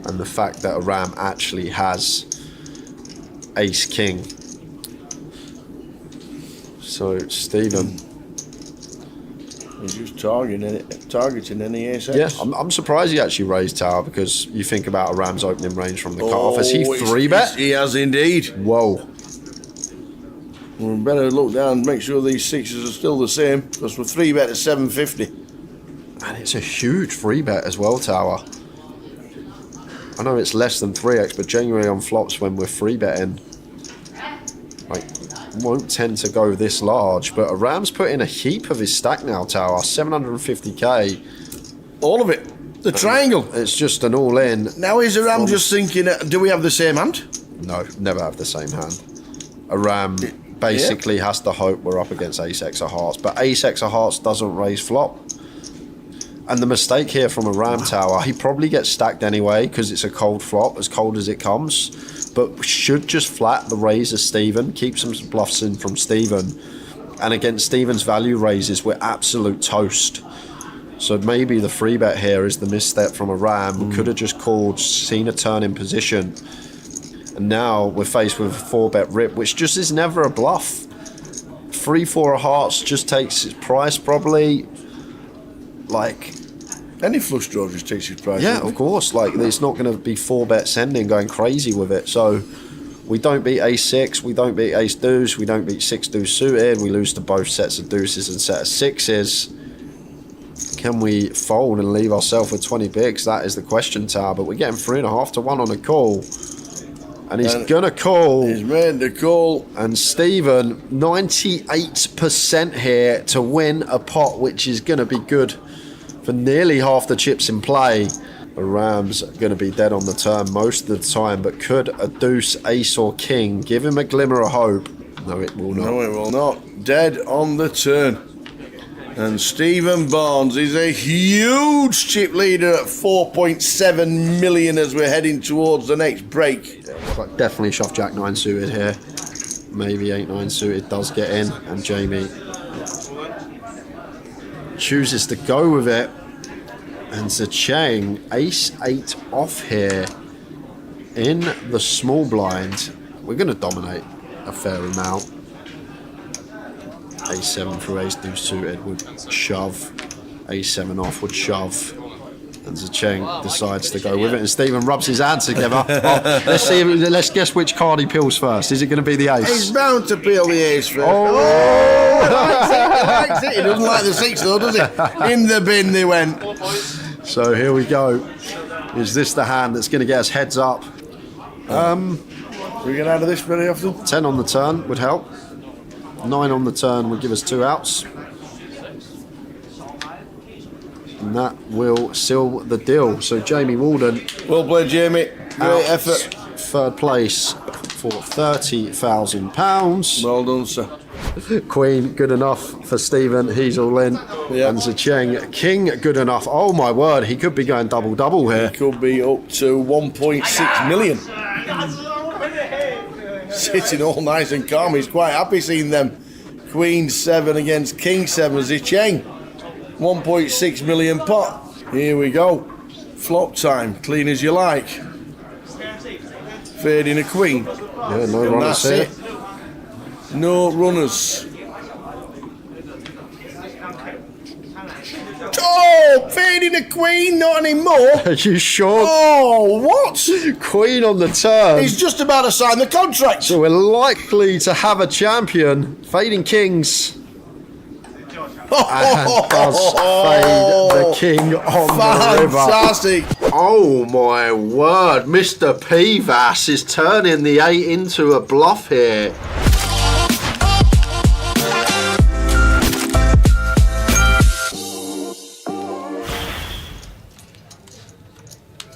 and the fact that a ram actually has ace-king. So Stephen... He's just targeting any ace-x. Yeah, I'm surprised he actually raised Tower, because you think about a ram's opening range from the cut-off. Has he 3-bet? He has indeed. Whoa. We better look down and make sure these 6s are still the same, because we're 3-bet at 750. And it's a huge 3-bet as well, Tower. I know it's less than 3x, but genuinely on flops when we're 3-betting, like, won't tend to go this large. But a ram's put in a heap of his stack now, Tower. 750k. All of it. The triangle. It's just an all-in. Now is a ram just thinking, do we have the same hand? No, never have the same hand. A ram basically has to hope we're up against ace-x of hearts, but ace-x of hearts doesn't raise flop. And the mistake here from a ram, Tower, he probably gets stacked anyway because it's a cold flop, as cold as it comes, but should just flat the raise of Stephen, keep some bluffs in from Stephen, and against Stephen's value raises, we're absolute toast. So maybe the 3-bet here is the misstep from a ram. We could have just called, seen a turn in position, and now we're faced with a 4-bet rip, which just is never a bluff. 3-4 of hearts just takes its price probably. Like, any flush draw just takes its price. Yeah, of course. Like, it's not going to be 4-bet sending going crazy with it. So we don't beat ace-6, we don't beat ace-deuce, we don't beat 6-deuce suited. We lose to both sets of deuces and set of 6s. Can we fold and leave ourselves with 20 bigs? That is the question, Tower. But we're getting 3.5 to 1 on a call. And he's going to call. He's made the call. And Stephen, 98% here to win a pot, which is going to be good for nearly half the chips in play. The Rams are going to be dead on the turn most of the time, but could a deuce, ace or king give him a glimmer of hope? No, it will not. No, it will not. Dead on the turn. And Stephen Barnes is a huge chip leader at 4.7 million as we're heading towards the next break. But definitely shove Jack 9 suited here. Maybe 8-9 suited does get in, and Jamie chooses to go with it. And Zacheng, ace-8 off here in the small blind. We're going to dominate a fair amount. Ace-7 through ace-deuce suited would shove. Ace-7 off would shove. And Zacheng decides to go with it, and Stephen rubs his hands together. Let's guess which card he peels first. Is it going to be the ace? He's bound to peel the ace first. He likes it. He doesn't like the 6 though, does he? In the bin they went. So here we go. Is this the hand that's going to get us heads up? We get out of this very often. 10 on the turn would help. 9 on the turn would give us 2 outs. And that will seal the deal. So Jamie Walden. Well played, Jamie. Great effort. Third place for £30,000. Well done, sir. Queen, good enough for Stephen. He's all in. Yep. And Zacheng, King, good enough. Oh my word, he could be going double here. He could be up to 1.6 million. Sitting all nice and calm. He's quite happy seeing them. Queen 7 against King 7. Zacheng. 1.6 million pot. Here we go. Flop time. Clean as you like. Fading a queen. Yeah, no runners here. No runners. Oh, fading a queen, not anymore. Are you sure? Oh, what? Queen on the turn. He's just about to sign the contract. So we're likely to have a champion. Fading kings. And does fade the king on the river. Fantastic. Oh my word, Mr. Pivas is turning the 8 into a bluff here.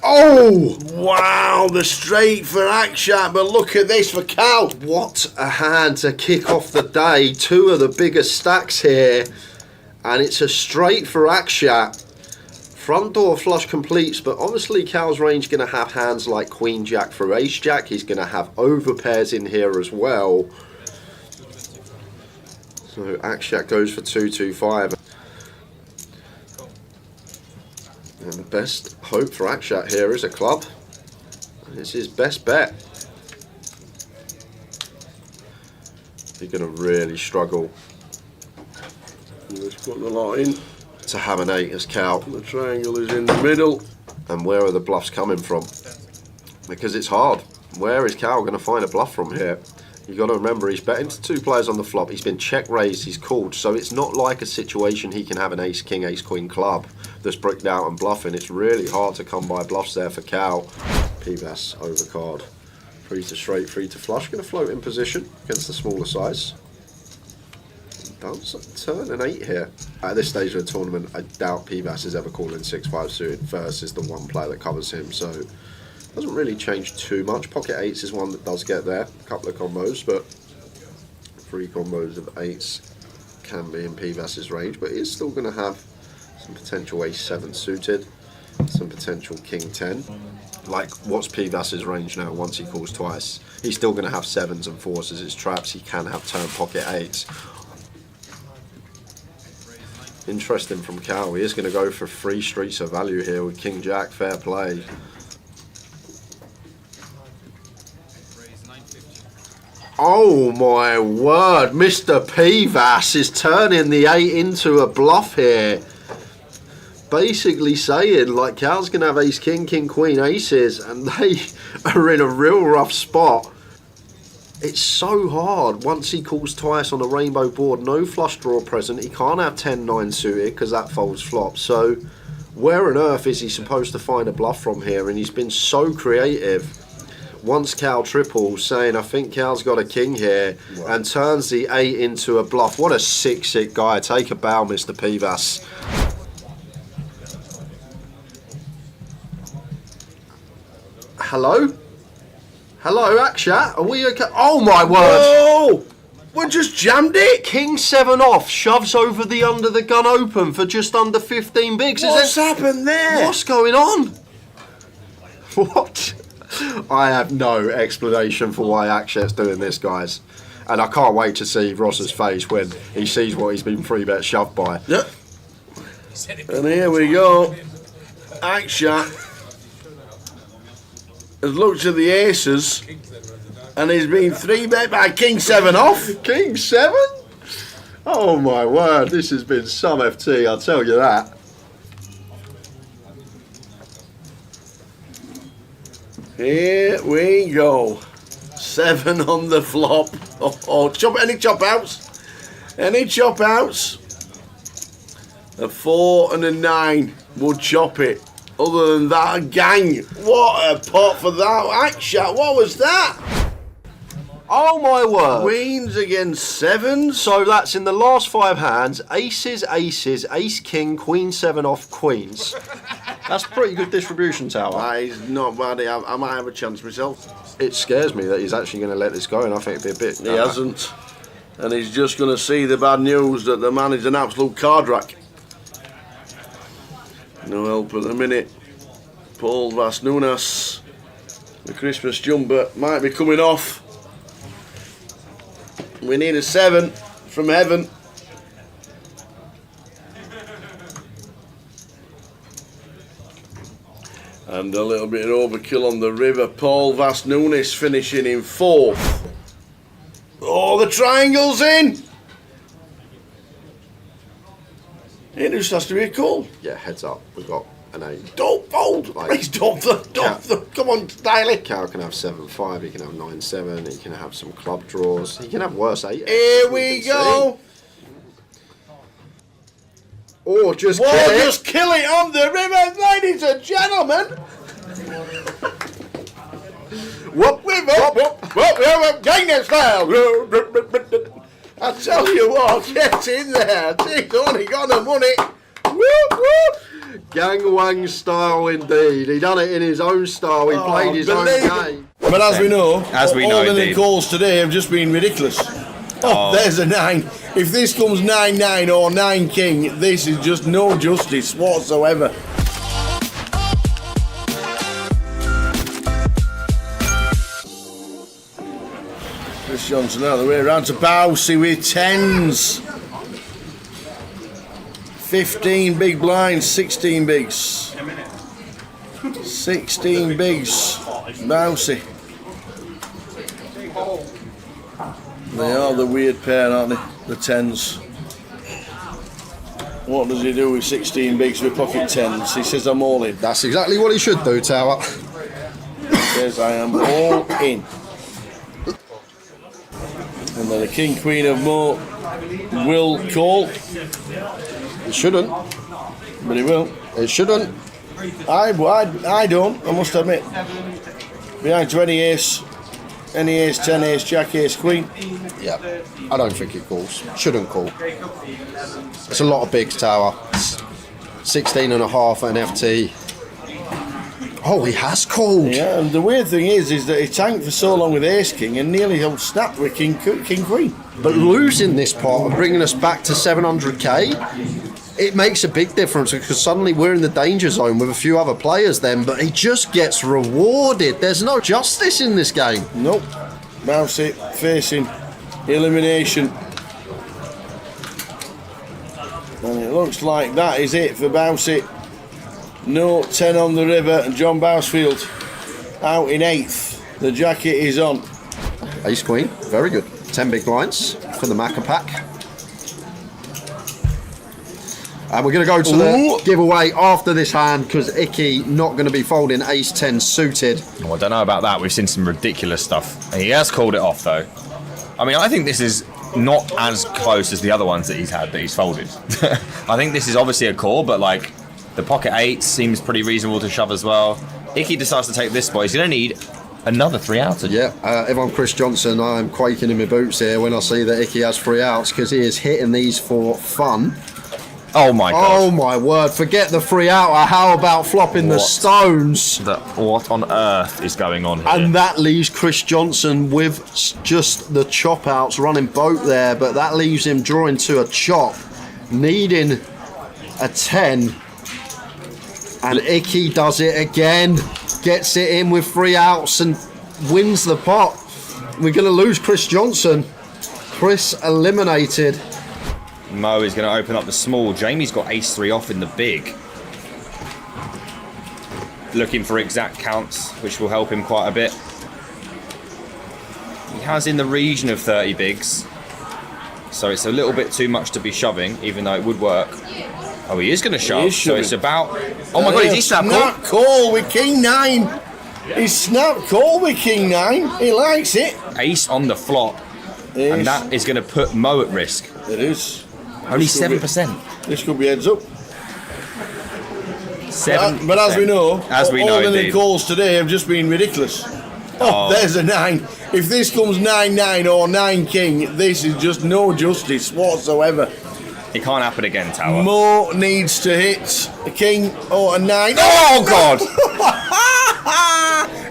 Oh! Wow, the straight for Akshat, but look at this for Cal. What a hand to kick off the day. 2 of the biggest stacks here. And it's a straight for Akshat. Front door flush completes, but obviously Cal's range going to have hands like Queen Jack for Ace Jack. He's going to have over pairs in here as well. So Akshat goes for 225. And the best hope for Akshat here is a club. It's his best bet. He's going to really struggle. Let's put the lot in. To have an 8 as Cal. The triangle is in the middle. And where are the bluffs coming from? Because it's hard. Where is Cal going to find a bluff from here? You've got to remember he's betting to 2 players on the flop. He's been check raised, he's called. So it's not like a situation he can have an ace king, ace queen club that's bricked out and bluffing. It's really hard to come by bluffs there for Cal. Pivas overcard. 3 to straight, 3 to flush. Going to float in position against the smaller size. Does turn an 8 here. At this stage of the tournament, I doubt Pivas is ever calling 6-5 suited versus the one player that covers him, so it doesn't really change too much. Pocket 8s is one that does get there, a couple of combos, but 3 combos of 8s can be in Pivas's range, but he's still going to have some potential ace 7 suited, some potential king 10. Like, what's Pivas's range now once he calls twice? He's still going to have 7s and 4s as his traps. He can have turn pocket 8s. Interesting from Cal. He is going to go for 3 streets of value here with King Jack. Fair play. Oh my word, Mr. Pivas is turning the 8 into a bluff here. Basically saying, like, Cal's going to have ace king, king queen, aces, and they are in a real rough spot. It's so hard once he calls twice on a rainbow board, no flush draw present. He can't have 10-9 suited because that folds flop. So where on earth is he supposed to find a bluff from here? And he's been so creative. Once Cal triples, saying I think Cal's got a king here, and turns the 8 into a bluff. What a sick guy. Take a bow, Mr. Pivas. Hello? Hello, Akshat. Are we okay? Oh my word! Oh, we just jammed it. King 7 off, shoves over the under the gun open for just under 15 bigs. What's happened there? What's going on? What? I have no explanation for why Akshat's doing this, guys. And I can't wait to see Ross's face when he sees what he's been 3-bet shoved by. Yep. And here we go. Akshat has looked at the aces and he's been 3-bet by King 7 off. King 7? Oh my word, this has been some FT, I'll tell you that. Here we go. 7 on the flop. Any chop outs? Any chop outs? A 4 and a 9 would chop it. Other than that, gang. What a pot for that. Akshat, what was that? Oh my word. Queens against 7s. So that's in the last 5 hands. Aces, aces, ace, king, queen 7 off queens. That's pretty good distribution, Tower. That is not bad. I might have a chance myself. It scares me that he's actually going to let this go, and I think it'd be a bit... He hasn't. And he's just going to see the bad news that the man is an absolute card rack. No help at the minute. Paul Vasnunas. The Christmas jumper might be coming off. We need a 7 from heaven. And a little bit of overkill on the river. Paul Vasnunas finishing in 4th. Oh, the triangle's in! It just has to be a call. Yeah, heads up. We've got an 8. Don't fold! Please don't. Come on, dial it. Cal can have 7-5, he can have 9-7, he can have some club draws, he can have worse 8. Here we go! Or just Whoa, kill it. Just kill it on the river, ladies and gentlemen! Whoop, Gangnam Style! I tell you what, get in there. He's only got the money. Whoop, whoop. Gang Wang style indeed. He done it in his own style. He played his own game. But as we know, all the indeed. calls today have just been ridiculous. Oh, there's a 9. If this comes 9-9 or 9 king, this is just no justice whatsoever. Chris Johnson out of the way around to Bousey with 10s. 15 big blinds, 16 bigs. 16 bigs. Bousey. They are the weird pair, aren't they? The 10s. What does he do with 16 bigs with pocket 10s? He says, I'm all in. That's exactly what he should do, Tower. He says, I am all in. And then the King Queen of Mo will call. It shouldn't. But he will. It shouldn't. I don't, I must admit. Behind 20 ace, any ace, 10 ace, jack ace, queen. Yeah, I don't think it calls. Shouldn't call. It's a lot of bigs, Tower. 16 and a half at an FT. Oh, he has called. Yeah, and the weird thing is that he tanked for so long with ace king and nearly snapped with king queen. But losing this pot and bringing us back to 700k, it makes a big difference because suddenly we're in the danger zone with a few other players then, but he just gets rewarded. There's no justice in this game. Nope. Bousey facing elimination. And it looks like that is it for Bousey. No 10 on the river, and John Bousfield out in 8th. The jacket is on. Ace queen, very good. 10 big blinds for the Macca pack. And we're going to go to the giveaway after this hand because Icky not going to be folding ace 10 suited. Oh, I don't know about that. We've seen some ridiculous stuff. He has called it off though. I mean, I think this is not as close as the other ones that he's had that he's folded. I think this is obviously a call, but like the pocket 8 seems pretty reasonable to shove as well. Icky decides to take this spot. He's going to need another 3 outs. Yeah, if I'm Chris Johnson, I'm quaking in my boots here when I see that Icky has 3 outs because he is hitting these for fun. Oh my god. Oh my word, forget the 3 outer. How about flopping the stones? What on earth is going on here? And that leaves Chris Johnson with just the chop outs running boat there, but that leaves him drawing to a chop, needing a 10. And Icky does it again, gets it in with 3 outs and wins the pot. We're going to lose Chris Johnson. Chris eliminated. Mo is going to open up the small. Jamie's got ace 3 off in the big. Looking for exact counts, which will help him quite a bit. He has in the region of 30 bigs. So it's a little bit too much to be shoving, even though it would work. Oh, he is going to shove. So it's about... Oh my god, is he snap call? Call with king 9. He's snap call with King 9. He likes it. Ace on the flop. And that is going to put Mo at risk. It is. Only 7%. This could be heads up. 7%. But as we know, all of the indeed. calls today have just been ridiculous. Oh, there's a 9. If this comes 9-9 or 9 King, this is just no justice whatsoever. It can't happen again, Tower. Mo needs to hit a King or a 9. Oh, God!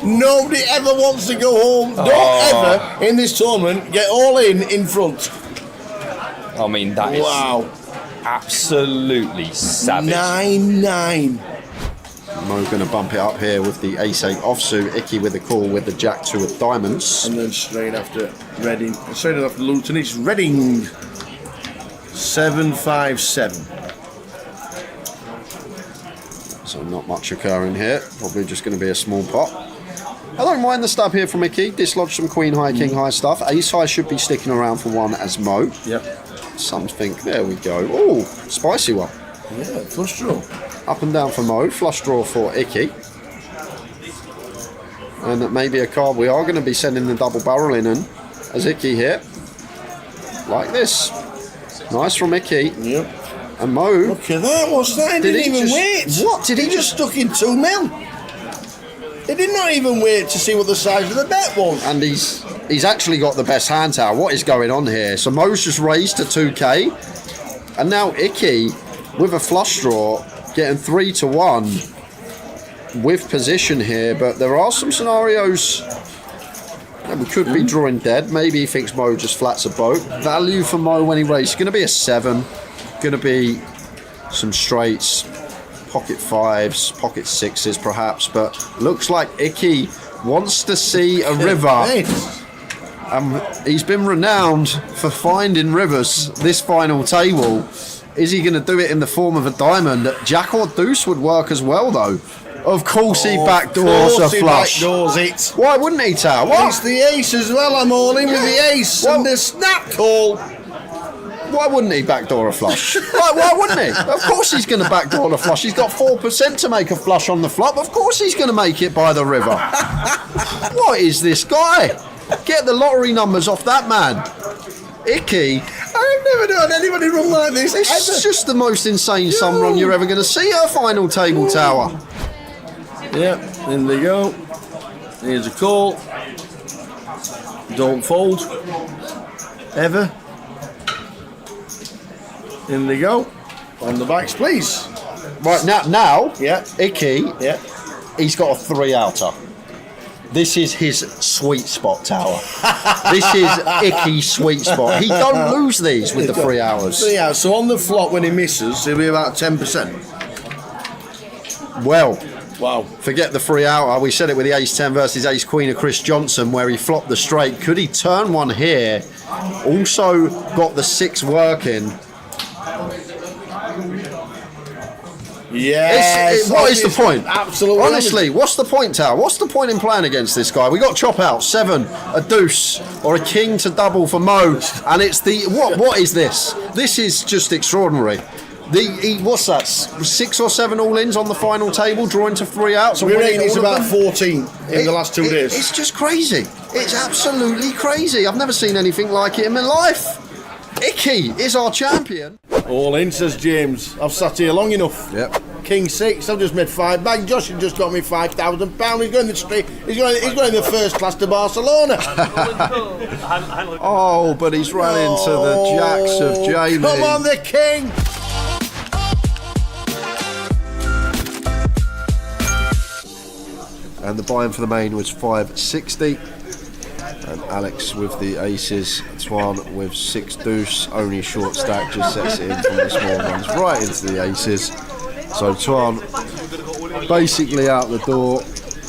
Nobody ever wants to go home. Don't ever, in this tournament, get all in front. I mean, that is absolutely savage. 9-9. Mo going to bump it up here with the ace-8 offsuit. Icky with the call with the jack-2 of diamonds. And then straight after Reading. Straight after Luton, it's Reading. 7-5-7. So not much occurring here. Probably just going to be a small pot. I don't mind the stab here from Icky. Dislodge some queen high, king high stuff. Ace high should be sticking around for one as Mo. Yep. Something. There we go. Oh, spicy one. Yeah, flush draw. Up and down for Mo. Flush draw for Icky. And maybe a card we are going to be sending the double barrel in as Icky here. Like this. Nice from Icky. Yep. And Mo. Look at that. What's that? He didn't even wait. What? Did he just stuck in 2 mil? He did not even wait to see what the size of the bet was. And he's actually got the best hand tower. What is going on here? So Mo's just raised to 2k. And now Icky, with a flush draw, getting 3-1 with position here. But there are some scenarios that we could be drawing dead. Maybe he thinks Mo just flats a boat. Value for Mo when he raises going to be a 7. Going to be some straights, pocket 5s, pocket 6s perhaps. But looks like Icky wants to see a river. He's been renowned for finding rivers this final table. Is he going to do it in the form of a diamond? Jack or deuce would work as well, though. Of course he backdoors a flush. Backdoors it. Why wouldn't he, Tower? What? It's the ace as well. I'm all in with the ace and the snap call. Why wouldn't he backdoor a flush? Why wouldn't he? Of course he's going to backdoor a flush. He's got 4% to make a flush on the flop. Of course he's going to make it by the river. What is this guy? Get the lottery numbers off that man. Icky. I've never known anybody run like this. It's just the most insane sum run you're ever going to see at a final table, Tower. Yep, in they go. Here's a call. Don't fold. Ever. In they go. On the backs, please. Right, now yeah. Icky, yeah. He's got a 3-outer. This is his sweet spot, Tower. This is Icky's sweet spot. He don't lose these with the 3 hours. 3 hours. So on the flop when he misses, he'll be about 10%. Well, wow. Forget the 3 hour. We said it with the ace-10 versus ace-queen of Chris Johnson, where he flopped the straight. Could he turn one here? Also got the 6 working. Yes. What is the point? Absolutely. Honestly, what's the point, Tower? What's the point in playing against this guy? We got chop out 7, a deuce, or a king to double for Mo, and it's the what is this? This is just extraordinary. What's that? 6 or 7 all-ins on the final table, drawing to 3 outs. We're rating it's about 14 in the last 2 days. It's just crazy. It's absolutely crazy. I've never seen anything like it in my life. Icky is our champion. All in, says James. I've sat here long enough. Yep. King 6. I've just made 5 back. Josh has just got me £5,000. He's going the street. He's going the first class to Barcelona. Oh, but he's run into the jacks of Jamie. Come on, the king. And the buy-in for the main was 560. And Alex with the aces, Twan with 6 deuce, only short stack, just sets it in from the small ones right into the aces. So Twan basically out the door,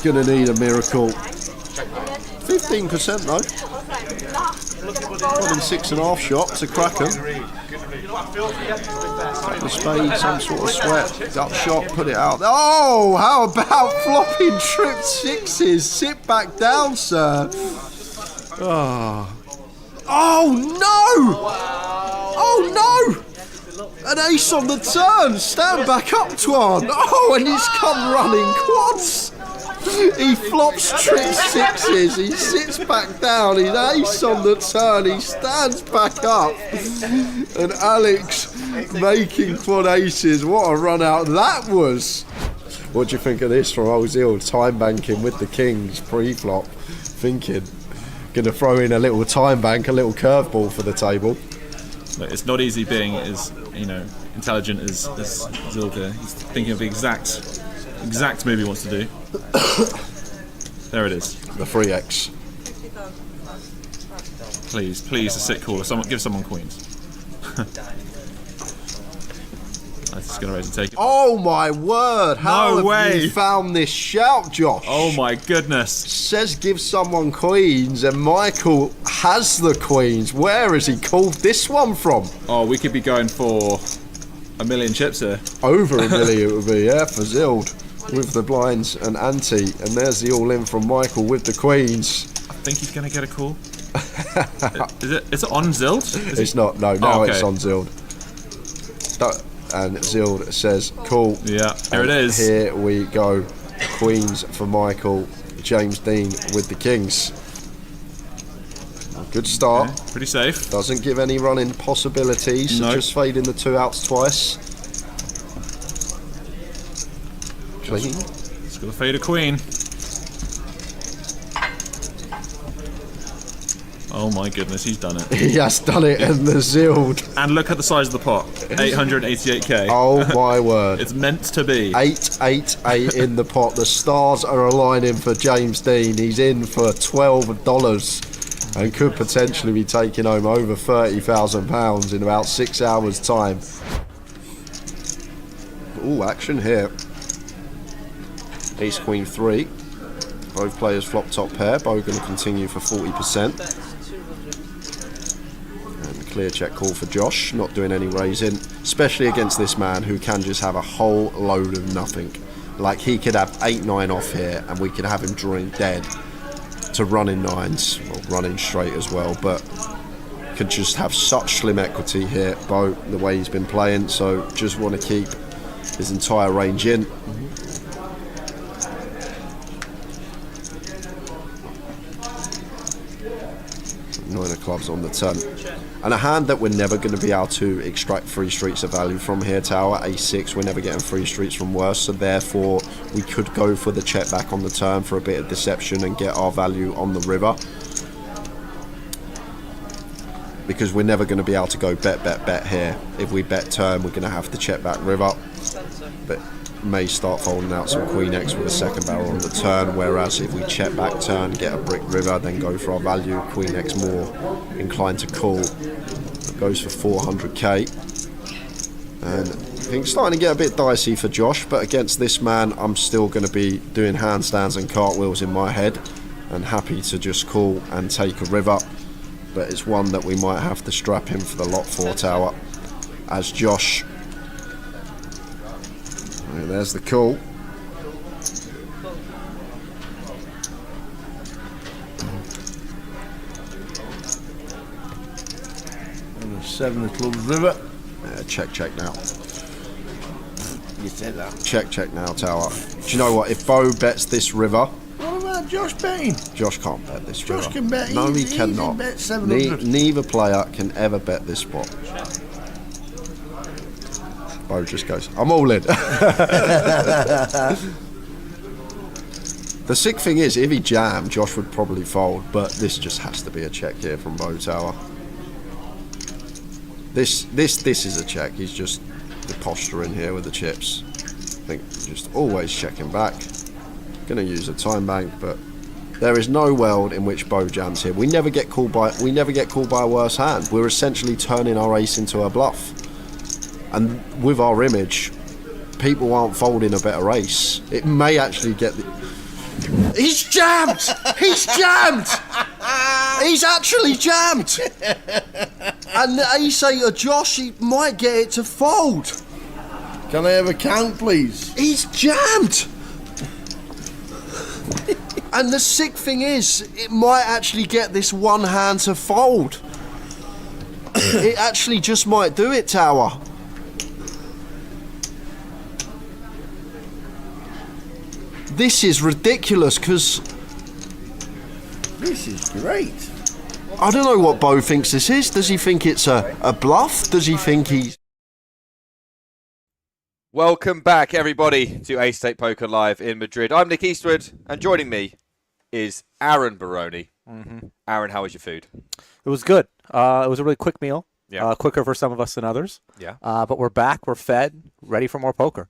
gonna need a miracle. 15% though. One in 6.5 shot to crack him. The spade, some sort of sweat, gut shot, put it out. Oh, how about flopping trip 6s? Sit back down, sir. Oh no! Oh no! An ace on the turn. Stand back up, Twan. Oh, and he's come running quads. He flops trick sixes. He sits back down. He's ace on the turn. He stands back up. And Alex making quad aces. What a run out that was. What do you think of this from Ozil? Time banking with the kings pre-flop. Thinking, going to throw in a little time bank, a little curveball for the table. Look, it's not easy being as intelligent as Zilka. He's thinking of the exact move he wants to do. There it is. The 3x. Please, a sit caller. Give someone queens. I'm just going to raise and take it. Oh my word! How No way. Have you found this shout, Josh? Oh my goodness! Says give someone queens, and Michael has the queens. Where has he called this one from? Oh, we could be going for a million chips here. Over a million it would be, yeah, for Zild with the blinds and ante, and there's the all-in from Michael with the queens. I think he's going to get a call. Is it on Zild? It's not. No, now okay. it's on Zild. And Zild says, cool. Yeah, here it is. Here we go. Queens for Michael. James Dean with the kings. Good start. Okay, pretty safe. Doesn't give any running possibilities. Nope. Just fading the 2 outs twice. Clean. It's got to fade a queen. Oh my goodness, he's done it. He has done it in the Zild. And look at the size of the pot. 888k. Oh my word. It's meant to be. 888 in the pot. The stars are aligning for James Dean. He's in for $12 and could potentially be taking home over £30,000 in about 6 hours' time. Ooh, action here. Ace Queen 3. Both players flop top pair. Both going to continue for 40%. Clear check call for Josh, not doing any raising, especially against this man who can just have a whole load of nothing. Like he could have 8-9 off here and we could have him drawing dead to running nines, well, running straight as well, but could just have such slim equity here, Bo, the way he's been playing, so just want to keep his entire range in. Nine of clubs on the turn. And a hand that we're never going to be able to extract free streets of value from here, Tower. A6, we're never getting free streets from worse, so therefore we could go for the check back on the turn for a bit of deception and get our value on the river. Because we're never going to be able to go bet here. If we bet turn, we're going to have to check back river. But may start folding out some Queen X with a second barrel on the turn, whereas if we check back turn, get a brick river, then go for our value, Queen X more inclined to call. It goes for 400k. And I think it's starting to get a bit dicey for Josh, but against this man, I'm still going to be doing handstands and cartwheels in my head and happy to just call and take a river. But it's one that we might have to strap him for the lot 4 tower. As Josh, there's the call. And the 7 of clubs river. Check now. You said that. Check now, tower. Do you know what? If Bo bets this river, What about Josh betting? Josh can't bet this river. Josh can bet. No, he easy cannot. Bet 700. Neither player can ever bet this spot. Bo just goes, I'm all in. The sick thing is, if he jammed, Josh would probably fold, but this just has to be a check here from Bo Tower. This is a check. He's just the posturing here with the chips. I think just always checking back. Gonna use a time bank, but there is no world in which Bo jams here. We never get called by a worse hand. We're essentially turning our ace into a bluff. And with our image, people aren't folding a better ace. It may actually get the... He's jammed! He's jammed! He's actually jammed! And the ace-8 Josh, he might get it to fold. Can I have a count, please? He's jammed! And the sick thing is, it might actually get this one hand to fold. It actually just might do it, Tower. this is ridiculous because This is great. I don't know what Bo thinks this is. Does he think it's a bluff? Does he think he's... Welcome back, everybody, to 888 Poker Live in Madrid. I'm Nick Eastwood, and joining me is Aaron Baroni. Aaron, how was your food? It was good. It was a really quick meal. Yeah. Quicker for some of us than others. Yeah. But we're back. We're fed. Ready for more poker.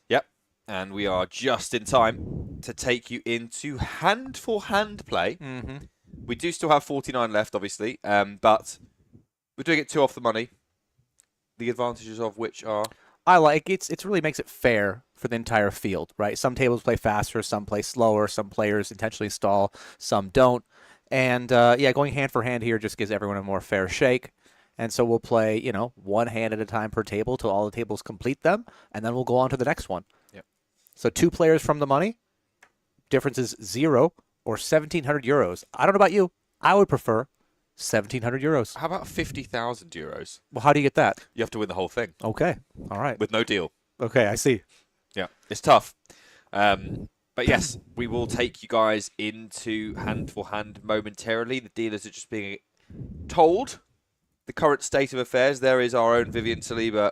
Yep. And we are just in time to take you into hand-for-hand play. We do still have 49 left, obviously, but we're doing it 2 off the money. The advantages of which are... I like it. It really makes it fair for the entire field, right? Some tables play faster, some play slower, some players intentionally stall, some don't. And, yeah, going hand for hand here just gives everyone a more fair shake. And so we'll play, you know, 1 hand at a time per table till all the tables complete them, and then we'll go on to the next one. Yep. So 2 players from the money. Difference is 0 or 1,700 euros. I don't know about you. I would prefer 1,700 euros. How about 50,000 euros? Well, how do you get that? You have to win the whole thing. Okay. All right. With no deal. Okay, I see. Yeah, it's tough. But yes, we will take you guys into hand-for-hand momentarily. The dealers are just being told the current state of affairs. There is our own Vivian Saliba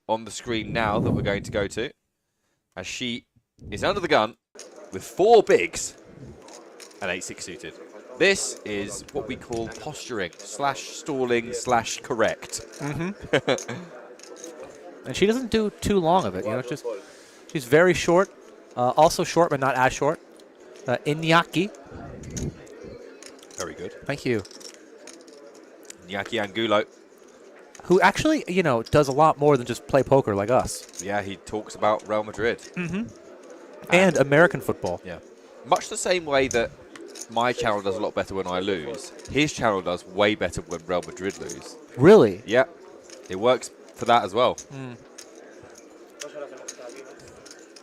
on the screen now that we're going to go to, as she is under the gun with 4 bigs and 8-6 suited. This is what we call posturing / stalling / correct. And she doesn't do too long of it. You know, it's just she's very short, also short but not as short. Iñaki. Very good. Thank you. Iñaki Angulo. Who actually, you know, does a lot more than just play poker like us. Yeah, he talks about Real Madrid. And American football. Yeah. Much the same way that my channel does a lot better when I lose, his channel does way better when Real Madrid lose. Really? Yeah. It works for that as well.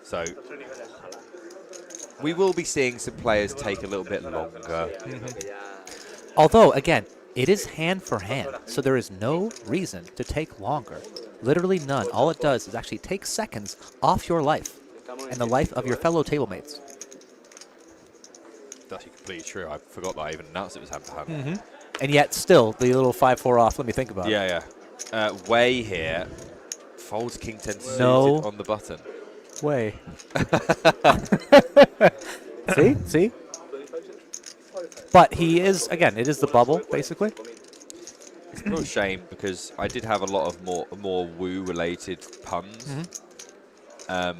So, we will be seeing some players take a little bit longer. Although, again, it is hand for hand, so there is no reason to take longer. Literally none. All it does is actually take seconds off your life and the life of your fellow tablemates. That's completely true. I forgot that I even announced it was hand to hand. And yet, still, the little 5-4 off, let me think about it. Yeah, yeah. Way here folds King 10 suited on the button. Way. See? But he is, again, it is the bubble, basically. It's a real shame because I did have a lot of more Woo-related puns. Can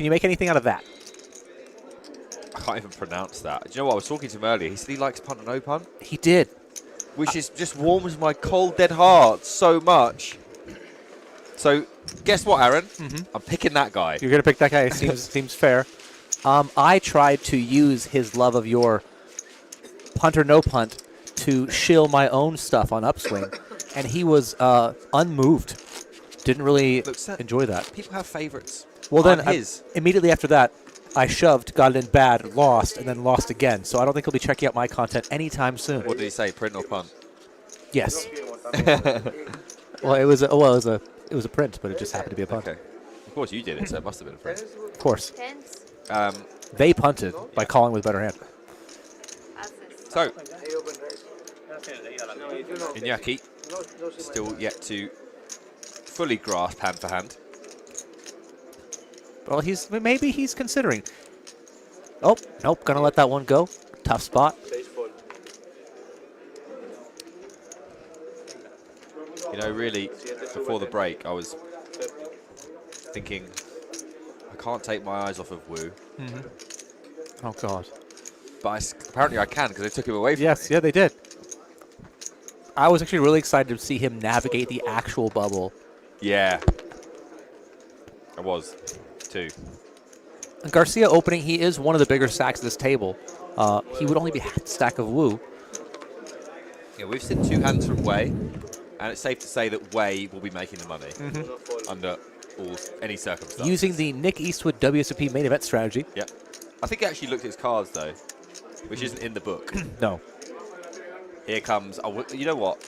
you make anything out of that? I can't even pronounce that. Do you know what? I was talking to him earlier. He said he likes punt and no punt. He did. Which is just warms my cold, dead heart so much. So, guess what, Aaron? I'm picking that guy. You're going to pick that guy. Seems fair. I tried to use his love of your punt or no punt to shill my own stuff on Upswing, and he was unmoved. Didn't really enjoy that. People have favorites. Well, then immediately after that, I shoved, got it in bad, lost, and then lost again. So I don't think he'll be checking out my content anytime soon. What did he say? Print or punt? Yes. Well, it was a print, but it just happened to be a punt. Okay. Of course you did it, so it must have been a print. Of course. Um, They punted by calling with better hand. So, Iñaki still yet to fully grasp hand for hand. Well, maybe he's considering. Oh, nope, gonna let that one go. Tough spot. You know, really, before the break, I was thinking, I can't take my eyes off of Woo. Oh, God. But apparently I can, because they took him away from me. Yeah, they did. I was actually really excited to see him navigate the actual bubble. Yeah. I was, too. Garcia opening, he is one of the bigger stacks of this table. He would only be half the stack of Woo. Yeah, we've seen 2 hands from Wei, and it's safe to say that Wei will be making the money under any circumstance. Using the Nick Eastwood WSOP main event strategy. Yeah. I think he actually looked at his cards, though, which isn't in the book. No. Here comes... you know what?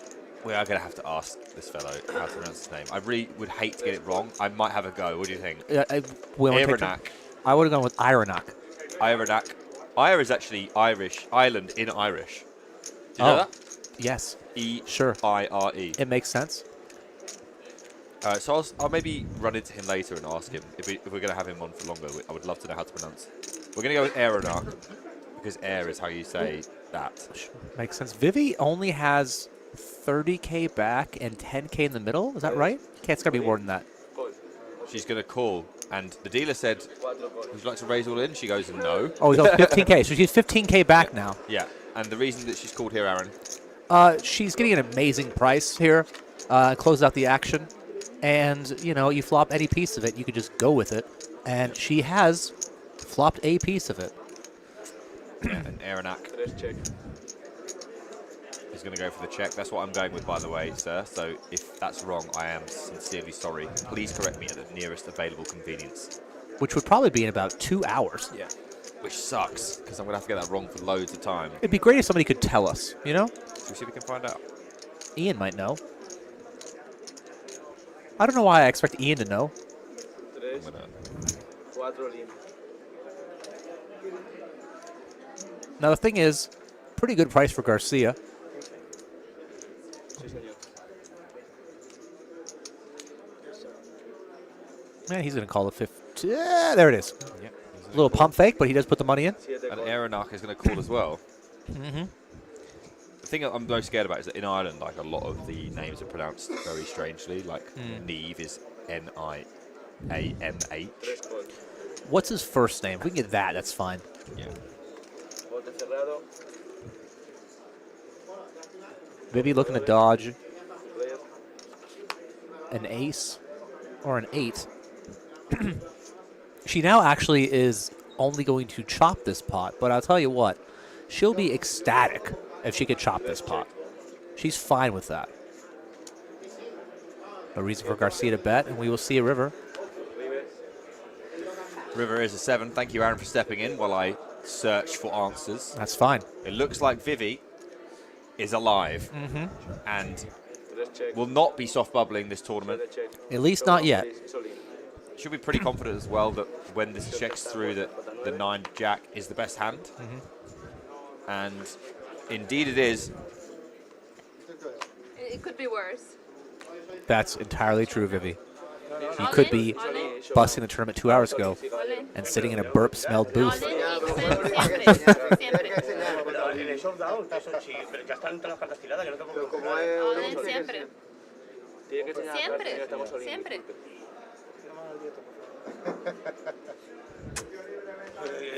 We are going to have to ask this fellow how to pronounce his name. I really would hate to get it wrong. I might have a go. What do you think? Irenak. I would have gone with Irenak. Irenak. Ire is actually Irish. Island in Irish. Do you know that? Yes. Sure. I-R-E. It makes sense. So I'll maybe run into him later and ask him if we're going to have him on for longer. I would love to know how to pronounce it. We're going to go with Irenak because air is how you say that. Makes sense. Vivi only has 30K back and 10K in the middle. Is that right? It's got to be more than that. She's going to call, and the dealer said, would you like to raise all in? She goes, no. Oh, he's 15K. So she's 15K back now. Yeah, and the reason that she's called here, Aaron? She's getting an amazing price here. Close out the action. And, you know, you flop any piece of it, you could just go with it. And she has flopped a piece of it. Yeah, and Irenak is going to go for the check. That's what I'm going with, by the way, sir. So if that's wrong, I am sincerely sorry. Please correct me at the nearest available convenience. Which would probably be in about 2 hours. Yeah. Which sucks, because I'm going to have to get that wrong for loads of time. It'd be great if somebody could tell us, you know? Should we see if we can find out? Ian might know. I don't know why I expect Ian to know. Now, the thing is, pretty good price for Garcia. Man, he's going to call it 50. Yeah, there it is. Yep, a little pump fake, but he does put the money in. And Irenak is going to call as well. Mm-hmm. The thing I'm most scared about is that in Ireland, like, a lot of the names are pronounced very strangely. Like, Neve is N-I-A-M-H. What's his first name? If we can get that, that's fine. Yeah. Vivi looking to dodge an ace or an 8. She now actually is only going to chop this pot, but I'll tell you what, she'll be ecstatic if she could chop this pot. She's fine with that. A reason for Garcia to bet, and we will see a river. River is a 7. Thank you, Aaron, for stepping in while I search for answers. That's fine. It looks like Vivi is alive and will not be soft bubbling this tournament. At least not yet. Should be pretty confident as well that when this checks through that the 9 Jack is the best hand. And indeed it is. It could be worse. That's entirely true, Vivi. You could be busting the tournament 2 hours ago and sitting in a burp-smelled booth.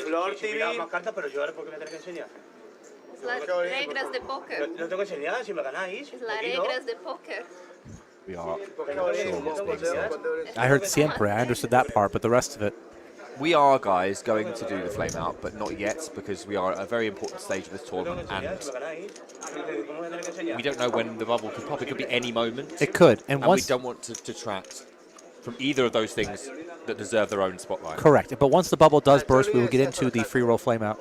Flor TV. Las reglas de póker. No tengo que enseñar, si me ganáis. Las reglas de póker. We are. I heard siempre. I understood that part, but the rest of it. We are, guys, going to do the flame out, but not yet because we are at a very important stage of this tournament, and we don't know when the bubble could pop. It could be any moment. It could, and we don't want to detract from either of those things that deserve their own spotlight. Correct, but once the bubble does burst, we will get into the free roll flame out.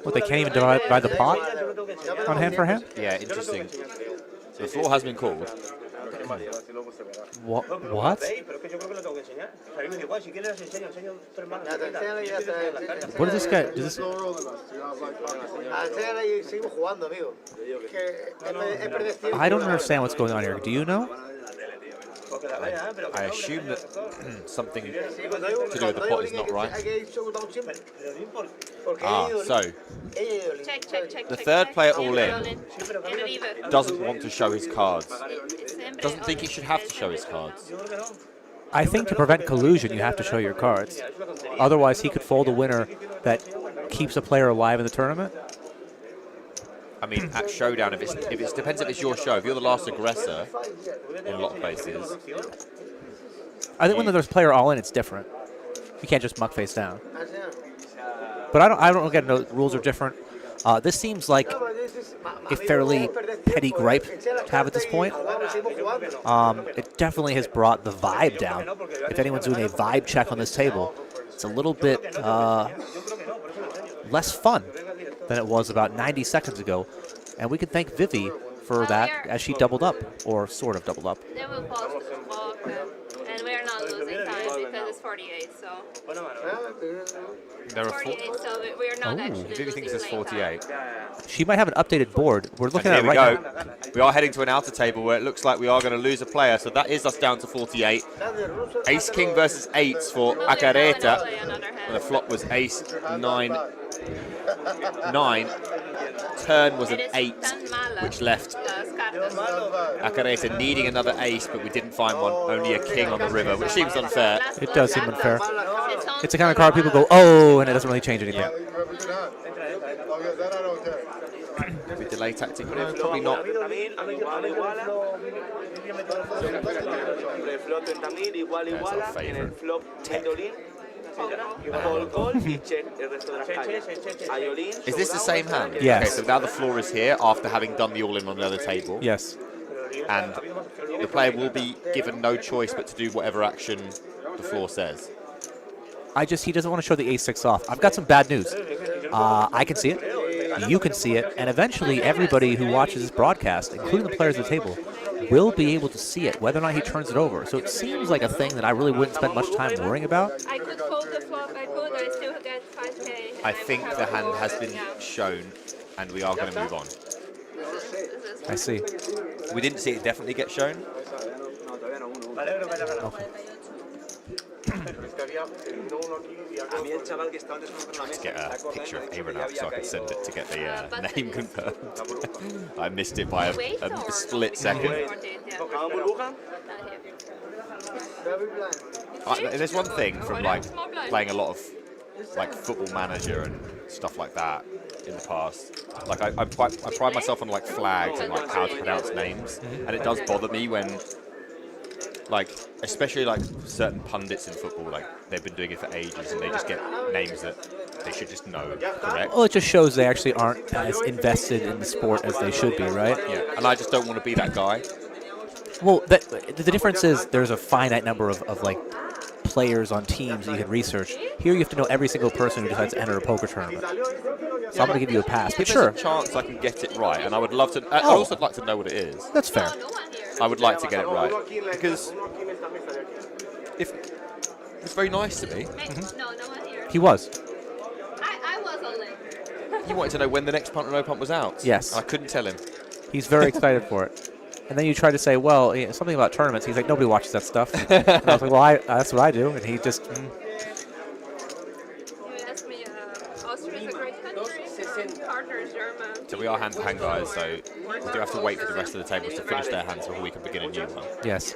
Well, they can't even divide the pot on hand for hand? Yeah, interesting. The floor has been called. What? What is this guy? I don't understand what's going on here. Do you know? I assume that something to do with the pot is not right. So the third player all in doesn't want to show his cards. Doesn't think he should have to show his cards. I think to prevent collusion, you have to show your cards. Otherwise, he could fold a winner that keeps a player alive in the tournament. I mean, at showdown, if it depends if it's your show. If you're the last aggressor, in a lot of places. I think when there's player all in, it's different. You can't just muck face down. But I don't get no rules are different. This seems like a fairly petty gripe to have at this point. It definitely has brought the vibe down. If anyone's doing a vibe check on this table, it's a little bit less fun. than it was about 90 seconds ago. And we can thank Vivi for that as she doubled up, or sort of doubled up. Then we'll pause the clock, and we are not losing time because it's 48, so. There are 48, so we are not actually Vivi thinks it's losing 48. She might have an updated board. We're looking at And it here right we now. go. We are heading to an outer table where it looks like we are going to lose a player, so that is us down to 48. Ace King versus 8s for Acareta. And the flop was Ace 9. 9. Turn was an 8, which left Acareta needing another ace, but we didn't find one. Only a king on the river, which seems unfair. It does seem unfair. It's the kind of card people go, oh, and it doesn't really change anything. Maybe delay tactic, no, probably not. That's our favourite. Is this the same hand? Yes. Okay, so now the floor is here after having done the all-in on the other table. Yes. And the player will be given no choice but to do whatever action the floor says. He doesn't want to show the ace-6 off. I've got some bad news. I can see it. You can see it. And eventually everybody who watches this broadcast, including the players at the table, will be able to see it, whether or not he turns it over. So it seems like a thing that I really wouldn't spend much time worrying about. I could fold the flop, I still get 5k. I think the hand has been shown, and we are going to move on. I see. We didn't see it definitely get shown. Okay. Let's get a picture of Aaron up so I can send it to get the name confirmed. I missed it by a split second. There's one thing from playing a lot of Football Manager and stuff like that in the past. I pride myself on flags and how to pronounce names, and it does bother me when especially certain pundits in football, they've been doing it for ages and they just get names that they should just know, correct? Well, it just shows they actually aren't as invested in the sport as they should be, right? Yeah, and I just don't want to be that guy. Well, the difference is there's a finite number of players on teams that you can research. Here you have to know every single person who decides to enter a poker tournament. So I'm going to give you a pass, but sure. There's a chance I can get it right, and I would love to. I'd also like to know what it is. That's fair. I would like to get it right because if it's very nice to me. No one here. He was. I was all in. You wanted to know when the next punt or no punt was out. Yes. I couldn't tell him. He's very excited for it. And then you try to say, well, something about tournaments. He's like, nobody watches that stuff. And I was like, well, that's what I do. And he just. You asked me, Austria is a great country. Partner is German. So we are hand to hand, guys. So we do have to wait for the rest of the tables to finish their hands before we can begin a new one. Yes.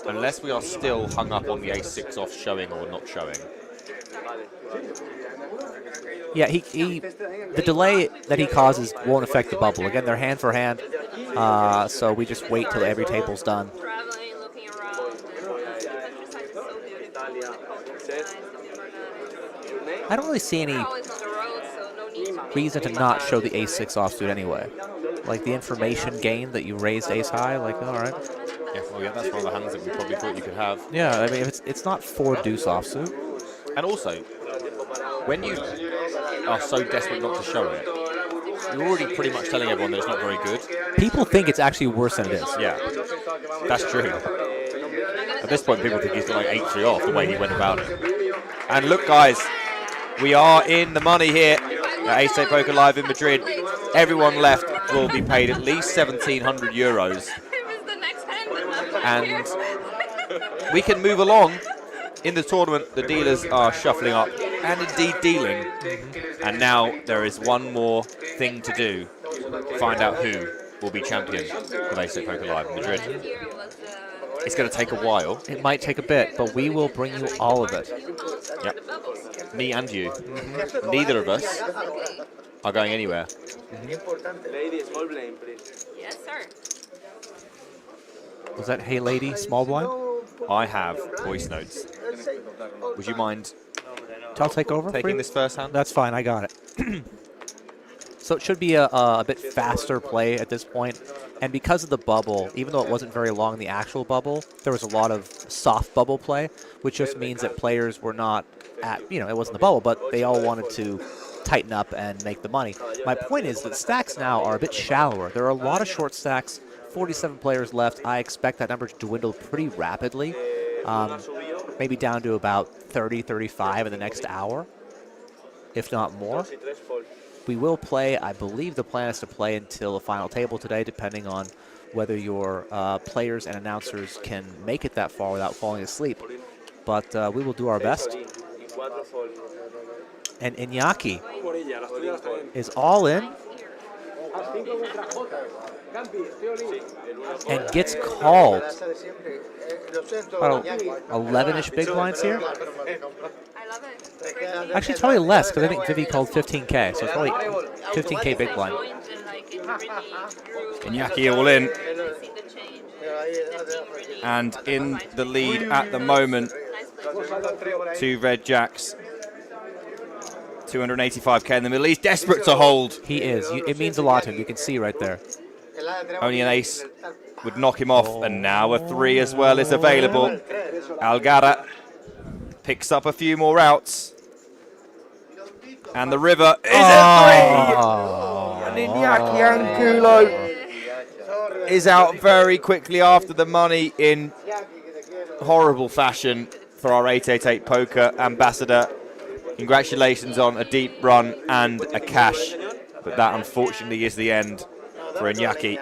Unless we are still hung up on the ace-6 off showing or not showing. Yeah, the delay that he causes won't affect the bubble. Again, they're hand for hand, so we just wait till every table's done. Traveling, looking around. The countryside is so beautiful. I don't really see any reason to not show the ace-6 offsuit anyway. Like the information gain that you raised ace high, all right. Yeah, well, that's one of the hands that we probably thought you could have. Yeah, I mean, it's not 4 deuce offsuit. And also, when you are so desperate not to show it, you're already pretty much telling everyone that it's not very good. People think it's actually worse than it is. Yeah, that's true. At this point, people think he's got 8-3 off the way he went about it. And look, guys, we are in the money here at 888 Poker Live in Madrid. Everyone left will be paid at least 1,700 euros. And we can move along in the tournament. The dealers are shuffling up and indeed dealing. And now there is one more thing to do. Find out who will be champion of 888 Poker Live in Madrid. It's going to take a while. It might take a bit, but we will bring you all of it. Yep. Me and you. Neither of us are going anywhere. Lady, small blind, please. Yes, sir. Was that Hey Lady, small blind? I have voice notes. Would you mind I'll take over? taking this first hand? That's fine, I got it. So it should be a bit faster play at this point. And because of the bubble, even though it wasn't very long in the actual bubble, there was a lot of soft bubble play, which just means that players were not at, it wasn't the bubble, but they all wanted to tighten up and make the money. My point is that stacks now are a bit shallower. There are a lot of short stacks, 47 players left. I expect that number to dwindle pretty rapidly, maybe down to about 30, 35 in the next hour, if not more. We will play, I believe the plan is to play until the final table today, depending on whether your players and announcers can make it that far without falling asleep. But we will do our best. And Iñaki is all in and gets called. About 11-ish big blinds here. Actually, it's probably less because I think Vivi called 15K, so it's probably 15K big blind. Iñaki all in. And in the lead at the moment, 2 red jacks. 285K in the middle. He's desperate to hold. He is. It means a lot to him. You can see right there. Only an ace would knock him off, and now a 3 as well is available. Algara picks up a few more outs. And the river is a 3! And Iñaki Angulo is out very quickly after the money in horrible fashion for our 888 Poker ambassador. Congratulations on a deep run and a cash, but that unfortunately is the end for Iñaki,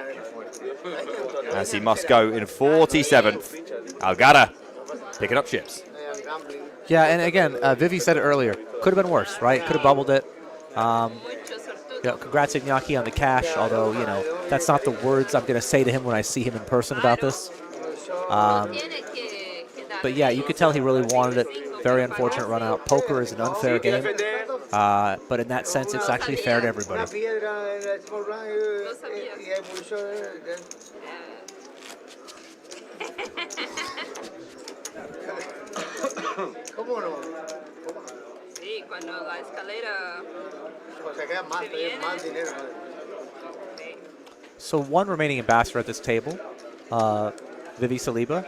as he must go in 47th. Algara picking up chips. Yeah, and again, Vivi said it earlier. Could have been worse, right? Could have bubbled it. Congrats Iñaki on the cash, although, you know, that's not the words I'm going to say to him when I see him in person about this. But yeah, you could tell he really wanted it. Very unfortunate run out. Poker is an unfair game, but in that sense, it's actually fair to everybody. So one remaining ambassador at this table, Vivi Saliba.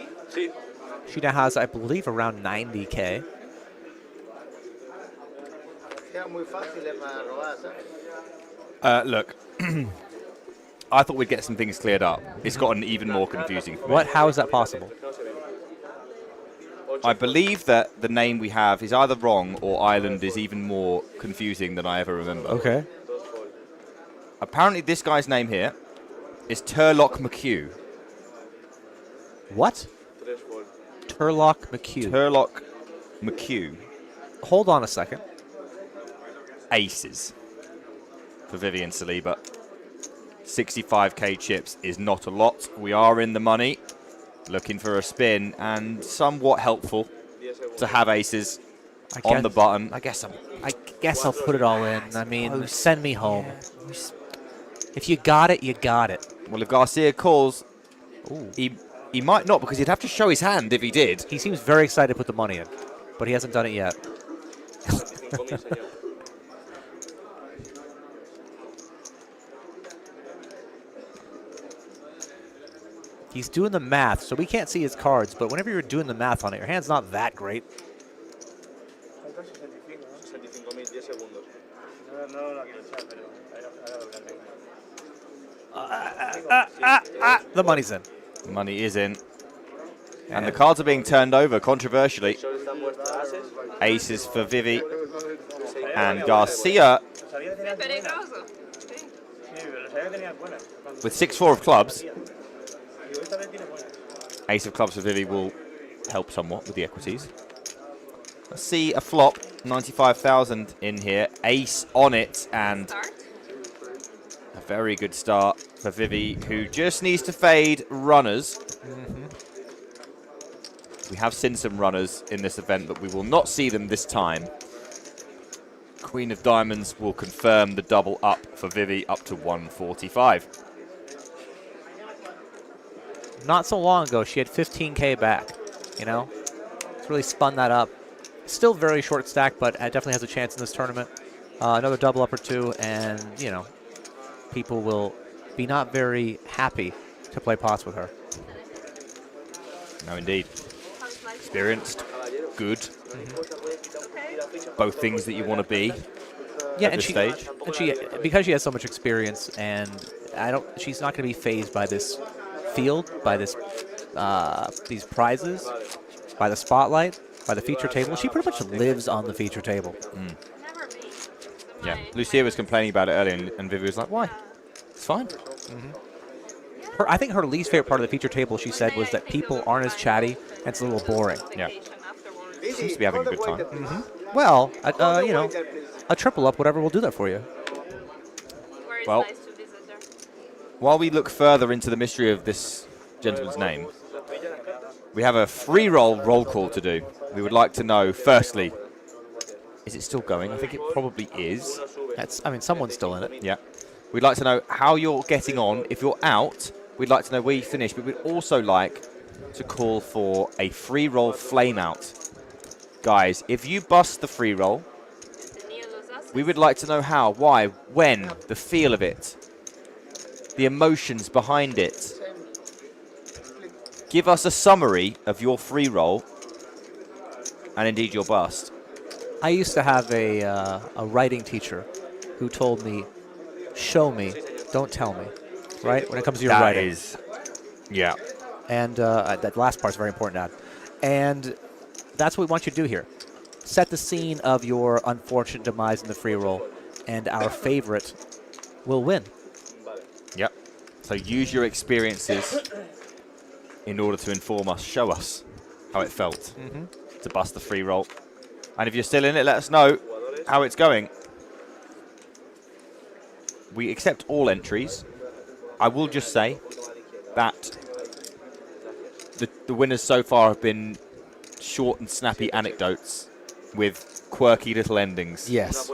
She now has, I believe, around 90K. Look, I thought we'd get some things cleared up. It's gotten even more confusing for me. What? How is that possible? I believe that the name we have is either wrong or Ireland is even more confusing than I ever remember. Okay. Apparently this guy's name here is Turlock McHugh. What? Turlock McHugh. Turlock McHugh. Hold on a second. Aces for Vivian Saliba. 65K chips is not a lot. We are in the money. Looking for a spin, and somewhat helpful to have aces on the button. I guess I'll put it all in. I mean, send me home. If you got it, you got it. Well, if Garcia calls, he might not, because he'd have to show his hand if he did. He seems very excited to put the money in, but he hasn't done it yet. He's doing the math, so we can't see his cards, but whenever you're doing the math on it, your hand's not that great. The money's in. The money is in. And the cards are being turned over, controversially. Aces for Vivi. And Garcia, with 6-4 of clubs. Ace of clubs for Vivi will help somewhat with the equities. Let's see a flop, 95,000 in here. Ace on it, and a very good start for Vivi, who just needs to fade runners. We have seen some runners in this event, but we will not see them this time. Queen of Diamonds will confirm the double up for Vivi, up to 145. Not so long ago, she had 15K back, you know? It's really spun that up. Still very short stack, but definitely has a chance in this tournament. Another double up or two, and, you know, people will be not very happy to play pots with her. No, indeed. Experienced, good. Both things that you want to be. Yeah, at and this stage. because she has so much experience, and she's not going to be fazed by this field, by this these prizes, by the spotlight, by the feature table. She pretty much lives on the feature table. Yeah, Lucia was complaining about it earlier, and Vivi was like, "Why? It's fine." I think her least favorite part of the feature table, she said, was that people aren't as chatty, and it's a little boring. Yeah. Seems to be having a good time. Well, you know, a triple up, whatever, will do that for you. Well, while we look further into the mystery of this gentleman's name, we have a free roll call to do. We would like to know, firstly, is it still going? I think it probably is. Someone's still in it. Yeah. We'd like to know how you're getting on. If you're out, we'd like to know where you finished, but we'd also like to call for a free roll flame out. Guys, if you bust the free roll, we would like to know how, why, when, the feel of it, the emotions behind it. Give us a summary of your free roll and indeed your bust. I used to have a writing teacher who told me, show me, don't tell me, right? When it comes to your writing. Yeah. And that last part's very important, Dad. And that's what we want you to do here. Set the scene of your unfortunate demise in the free roll, and our favorite will win. Yep. So use your experiences in order to inform us, show us how it felt to bust the free roll. And if you're still in it, let us know how it's going. We accept all entries. I will just say that the winners so far have been short and snappy anecdotes with quirky little endings. Yes.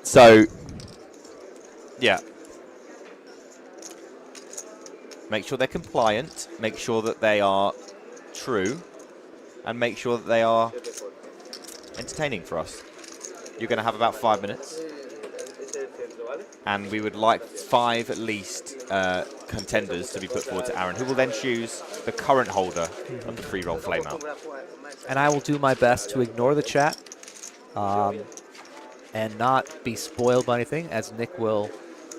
So, yeah. Make sure they're compliant. Make sure that they are true. And make sure that they are entertaining for us. You're going to have about 5 minutes. And we would like 5 at least contenders to be put forward to Aaron, who will then choose the current holder of the free roll flame out. And I will do my best to ignore the chat and not be spoiled by anything, as Nick will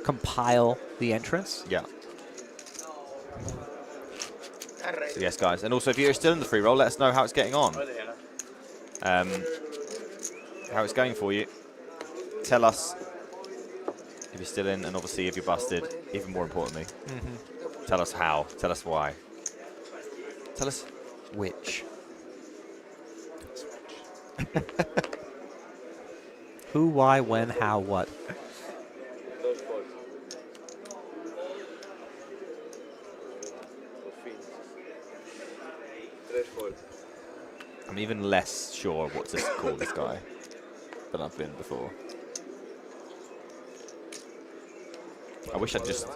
compile the entrance. Yeah. So yes, guys. And also, if you're still in the free roll, let us know how it's getting on. How it's going for you. Tell us if you're still in, and obviously if you're busted, even more importantly. Tell us how. Tell us why. Tell us which. Who, why, when, how, what. I'm even less sure what to call this guy than I've been before. I wish I'd just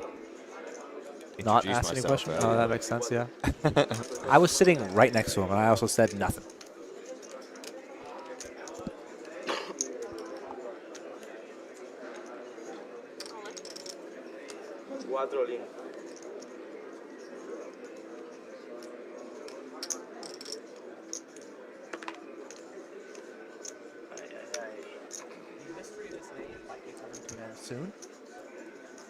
not introduced ask any myself questions. earlier. Oh, that makes sense, yeah. I was sitting right next to him, and I also said nothing. Soon.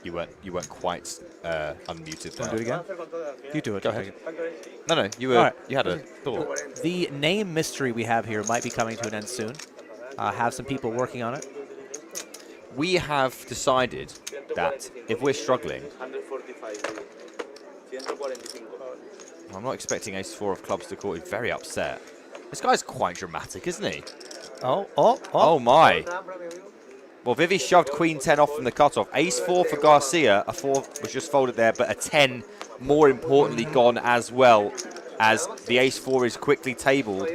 You weren't quite unmuted there. Want to do it again? You do it. Go ahead. No, you were. Right. You had a thought. The name mystery we have here might be coming to an end soon. Have some people working on it. We have decided that if we're struggling, I'm not expecting ace-4 of clubs to call. He's very upset. This guy's quite dramatic, isn't he? Oh my. Well, Vivi shoved queen 10 off from the cutoff. Ace-4 for Garcia. A 4 was just folded there, but a 10, more importantly, gone as well, as the ace-4 is quickly tabled.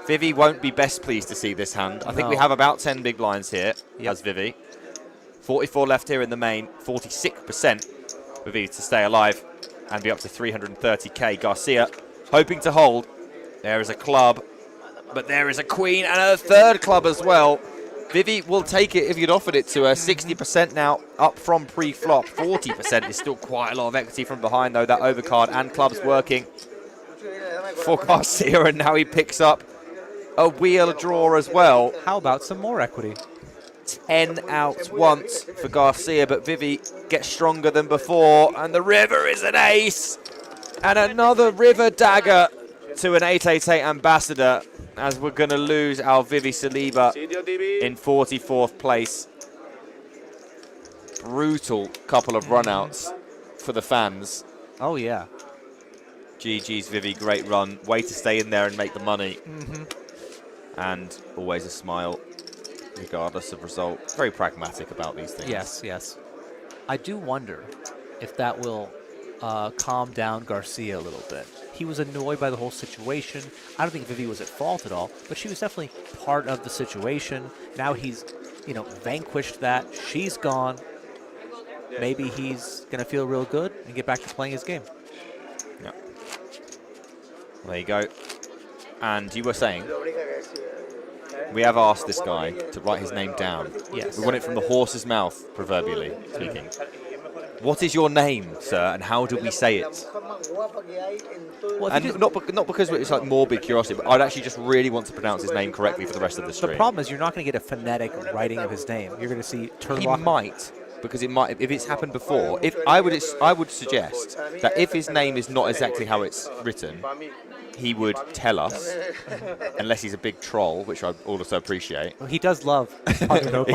Vivi won't be best pleased to see this hand. I think we have about 10 big blinds here, as Vivi. 44 left here in the main. 46% for Vivi to stay alive and be up to 330k. Garcia hoping to hold. There is a club, but there is a queen and a third club as well. Vivi will take it if you'd offered it to her. 60% now up from pre-flop. 40% is still quite a lot of equity from behind, though. That overcard and clubs working for Garcia, and now he picks up a wheel draw as well. How about some more equity? 10 out once for Garcia, but Vivi gets stronger than before, and the river is an ace. And another river dagger to an 888 ambassador, as we're going to lose our Vivi Saliba in 44th place. Brutal couple of runouts for the fans. Oh, yeah. GG's Vivi, great run. Way to stay in there and make the money. Mm-hmm. And always a smile, regardless of result. Very pragmatic about these things. Yes, yes. I do wonder if that will calm down Garcia a little bit. He was annoyed by the whole situation. I don't think Vivi was at fault at all, but she was definitely part of the situation. Now he's, vanquished that. She's gone. Maybe he's going to feel real good and get back to playing his game. Yeah. There you go. And you were saying, we have asked this guy to write his name down. Yes. We want it from the horse's mouth, proverbially speaking. What is your name, sir, and how do we say it? Well, and not because it's like morbid curiosity, but I'd actually just really want to pronounce his name correctly for the rest of the stream. The problem is you're not going to get a phonetic writing of his name. You're going to see He might, because it might, if it's happened before. If I would suggest that if his name is not exactly how it's written, he would tell us, unless he's a big troll, which I also appreciate. Well, he does love. He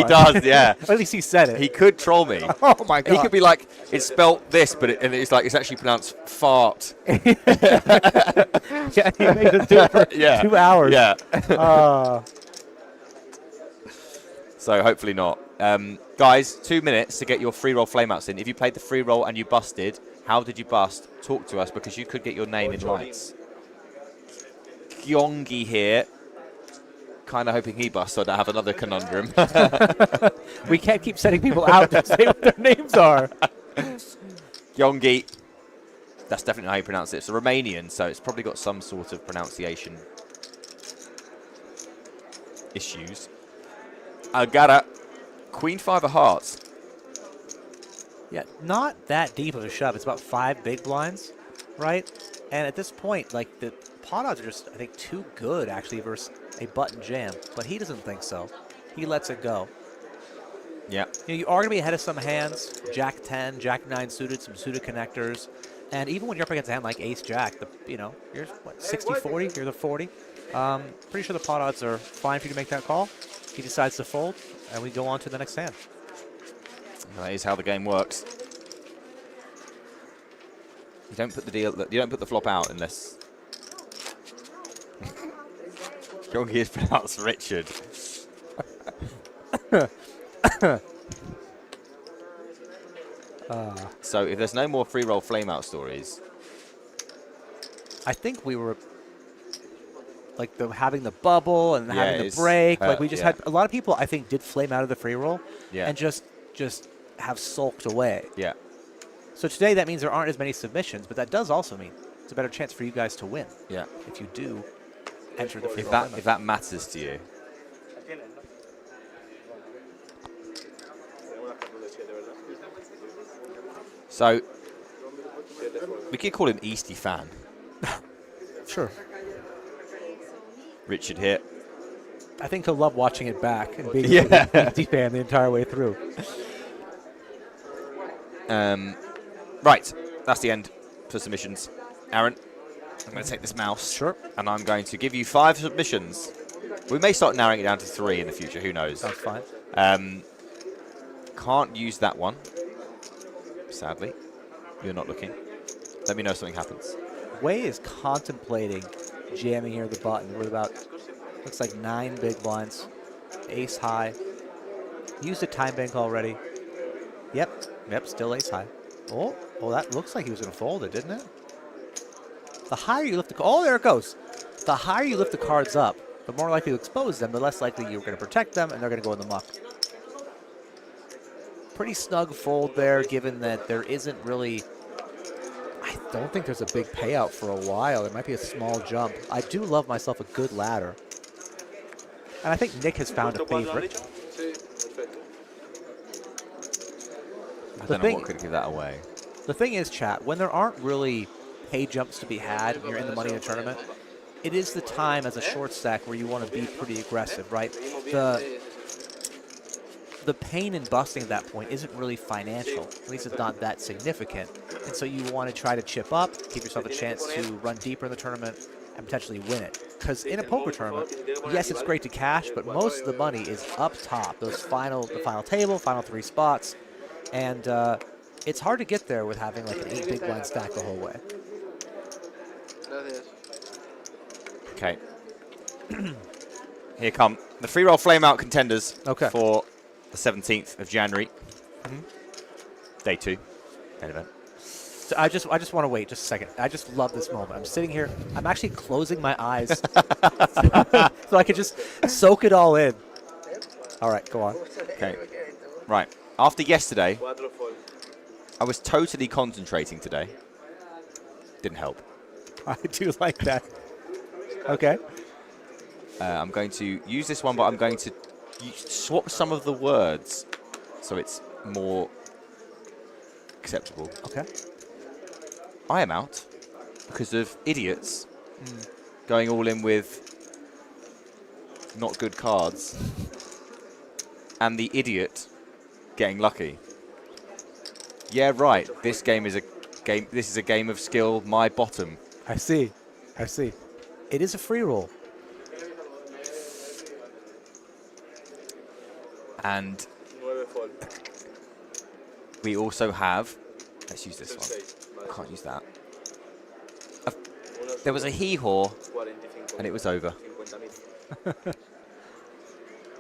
does, yeah. At least he said it. He could troll me. Oh my god. He could be like, it's spelt this, but it's actually pronounced fart. Yeah, he made us do it for 2 hours. Yeah. So hopefully not. Guys, 2 minutes to get your free roll flameouts in. If you played the free roll and you busted, how did you bust? Talk to us, because you could get your name in lights. Gyongi here. Kind of hoping he busts so I don't have another conundrum. We can't keep sending people out to say what their names are. Gyongi. That's definitely how you pronounce it. It's a Romanian, so it's probably got some sort of pronunciation issues. Agara. Queen 5 of hearts. Yeah, not that deep of a shove. It's about 5 big blinds, right? And at this point, the pot odds are just, I think, too good, actually, versus a button jam. But he doesn't think so. He lets it go. Yeah. You are going to be ahead of some hands. Jack 10, Jack 9 suited, some suited connectors. And even when you're up against a hand like Ace Jack, you're, what, 60-40? You're the 40. Pretty sure the pot odds are fine for you to make that call. He decides to fold, and we go on to the next hand. That is how the game works. You don't put the flop out unless Gyongi is pronounced Richard. So if there's no more free roll flameout stories, I think we were having the bubble and having the break. We just had a lot of people, I think, did flame out of the free roll and just have sulked away. Yeah. So today that means there aren't as many submissions, but that does also mean it's a better chance for you guys to win. Yeah. If you do enter the free if roll. If that matters to you. So we could call him Easty Fan. Sure. Richard here. I think he'll love watching it back and being a Easty fan the entire way through. Right, that's the end for submissions. Aaron, I'm going to take this mouse. Sure. And I'm going to give you 5 submissions. We may start narrowing it down to 3 in the future. Who knows? That's fine. Can't use that one. Sadly. You're not looking. Let me know if something happens. Wei is contemplating jamming here the button. We're about, looks like 9 big blinds. Ace high. Used a time bank already. Yep, still ace high. Oh, that looks like he was going to fold it, didn't it? The higher you lift the... Oh, there it goes. The higher you lift the cards up, the more likely to expose them, the less likely you're going to protect them, and they're going to go in the muck. Pretty snug fold there, given that there isn't really... I don't think there's a big payout for a while. There might be a small jump. I do love myself a good ladder. And I think Nick has found a favorite. I don't know what could give that away. The thing is, chat, when there aren't really pay jumps to be had and you're in the money in a tournament, it is the time as a short stack where you want to be pretty aggressive, right? The pain in busting at that point isn't really financial. At least it's not that significant. And so you want to try to chip up, give yourself a chance to run deeper in the tournament and potentially win it. Because in a poker tournament, yes, it's great to cash, but most of the money is up top. The final table, final 3 spots. And it's hard to get there with having like an 8 big blind stack the whole way. Okay. Here come the free roll flame out contenders for the 17th of January. Day 2. Main event. So I just want to wait just a second. I just love this moment. I'm sitting here. I'm actually closing my eyes so I could just soak it all in. All right, go on. Okay. Right. After yesterday, I was totally concentrating today. Didn't help. I do like that. Okay. I'm going to use this one, but I'm going to swap some of the words so it's more acceptable. Okay. I am out because of idiots going all in with not good cards and the idiot getting lucky. Yeah, right. This game is a game. This is a game of skill. My bottom. I see. It is a free roll. And we also have, let's use this one. I can't use that. There was a hee-haw, and it was over.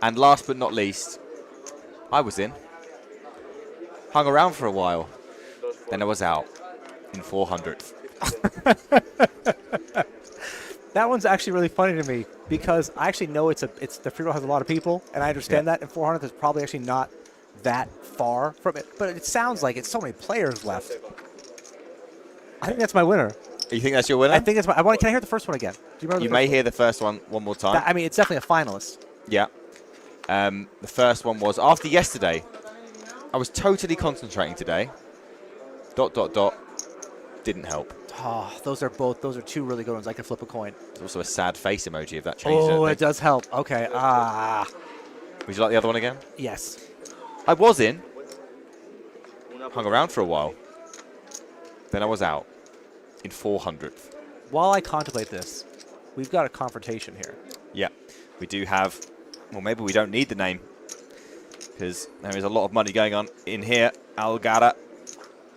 And last but not least, I was in. Hung around for a while. Then I was out in 400th. That one's actually really funny to me because I actually know the free roll has a lot of people, and I understand that, and 400th is probably actually not that far from it. But it sounds like it's so many players left. I think that's my winner. You think that's your winner? I think it's my. Can I hear the first one again? Do you remember? You may hear the first one more time. I mean, it's definitely a finalist. Yeah. The first one was after yesterday. I was totally concentrating today. ... Didn't help. Oh, those are 2 really good ones. I can flip a coin. There's also a sad face emoji if that changes. Oh, it does help. Okay. Would you like the other one again? Yes. I was in. Hung around for a while. Then I was out in 400th. While I contemplate this, we've got a confrontation here. Yeah. We do have, well, maybe we don't need the name because there is a lot of money going on in here. Algara,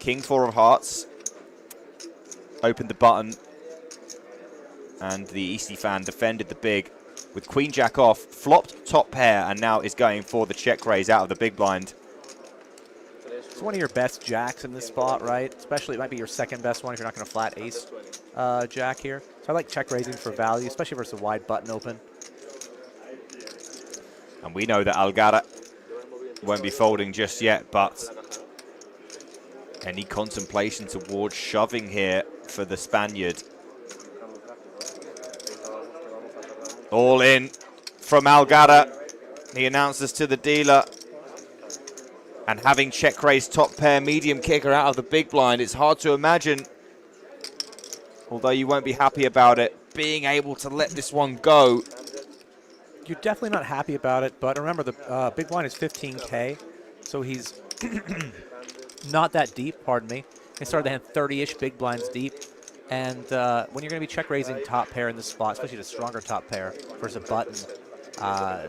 King 4 of Hearts. Opened the button, and the Easty fan defended the big with Queen Jack off, flopped top pair, and now is going for the check raise out of the big blind. It's one of your best jacks in this spot, right? Especially, it might be your second best one if you're not going to flat ace jack here. So I like check raising for value, especially versus a wide button open. And we know that Algara won't be folding just yet, but any contemplation towards shoving here for the Spaniard. All in from Algara. He announces to the dealer. And having check raised top pair medium kicker out of the big blind, it's hard to imagine, although you won't be happy about it, being able to let this one go. You're definitely not happy about it, but remember the big blind is 15K, so he's not that deep, pardon me. He started to hand 30-ish big blinds deep. And when you're going to be check raising top pair in this spot, especially the stronger top pair versus a button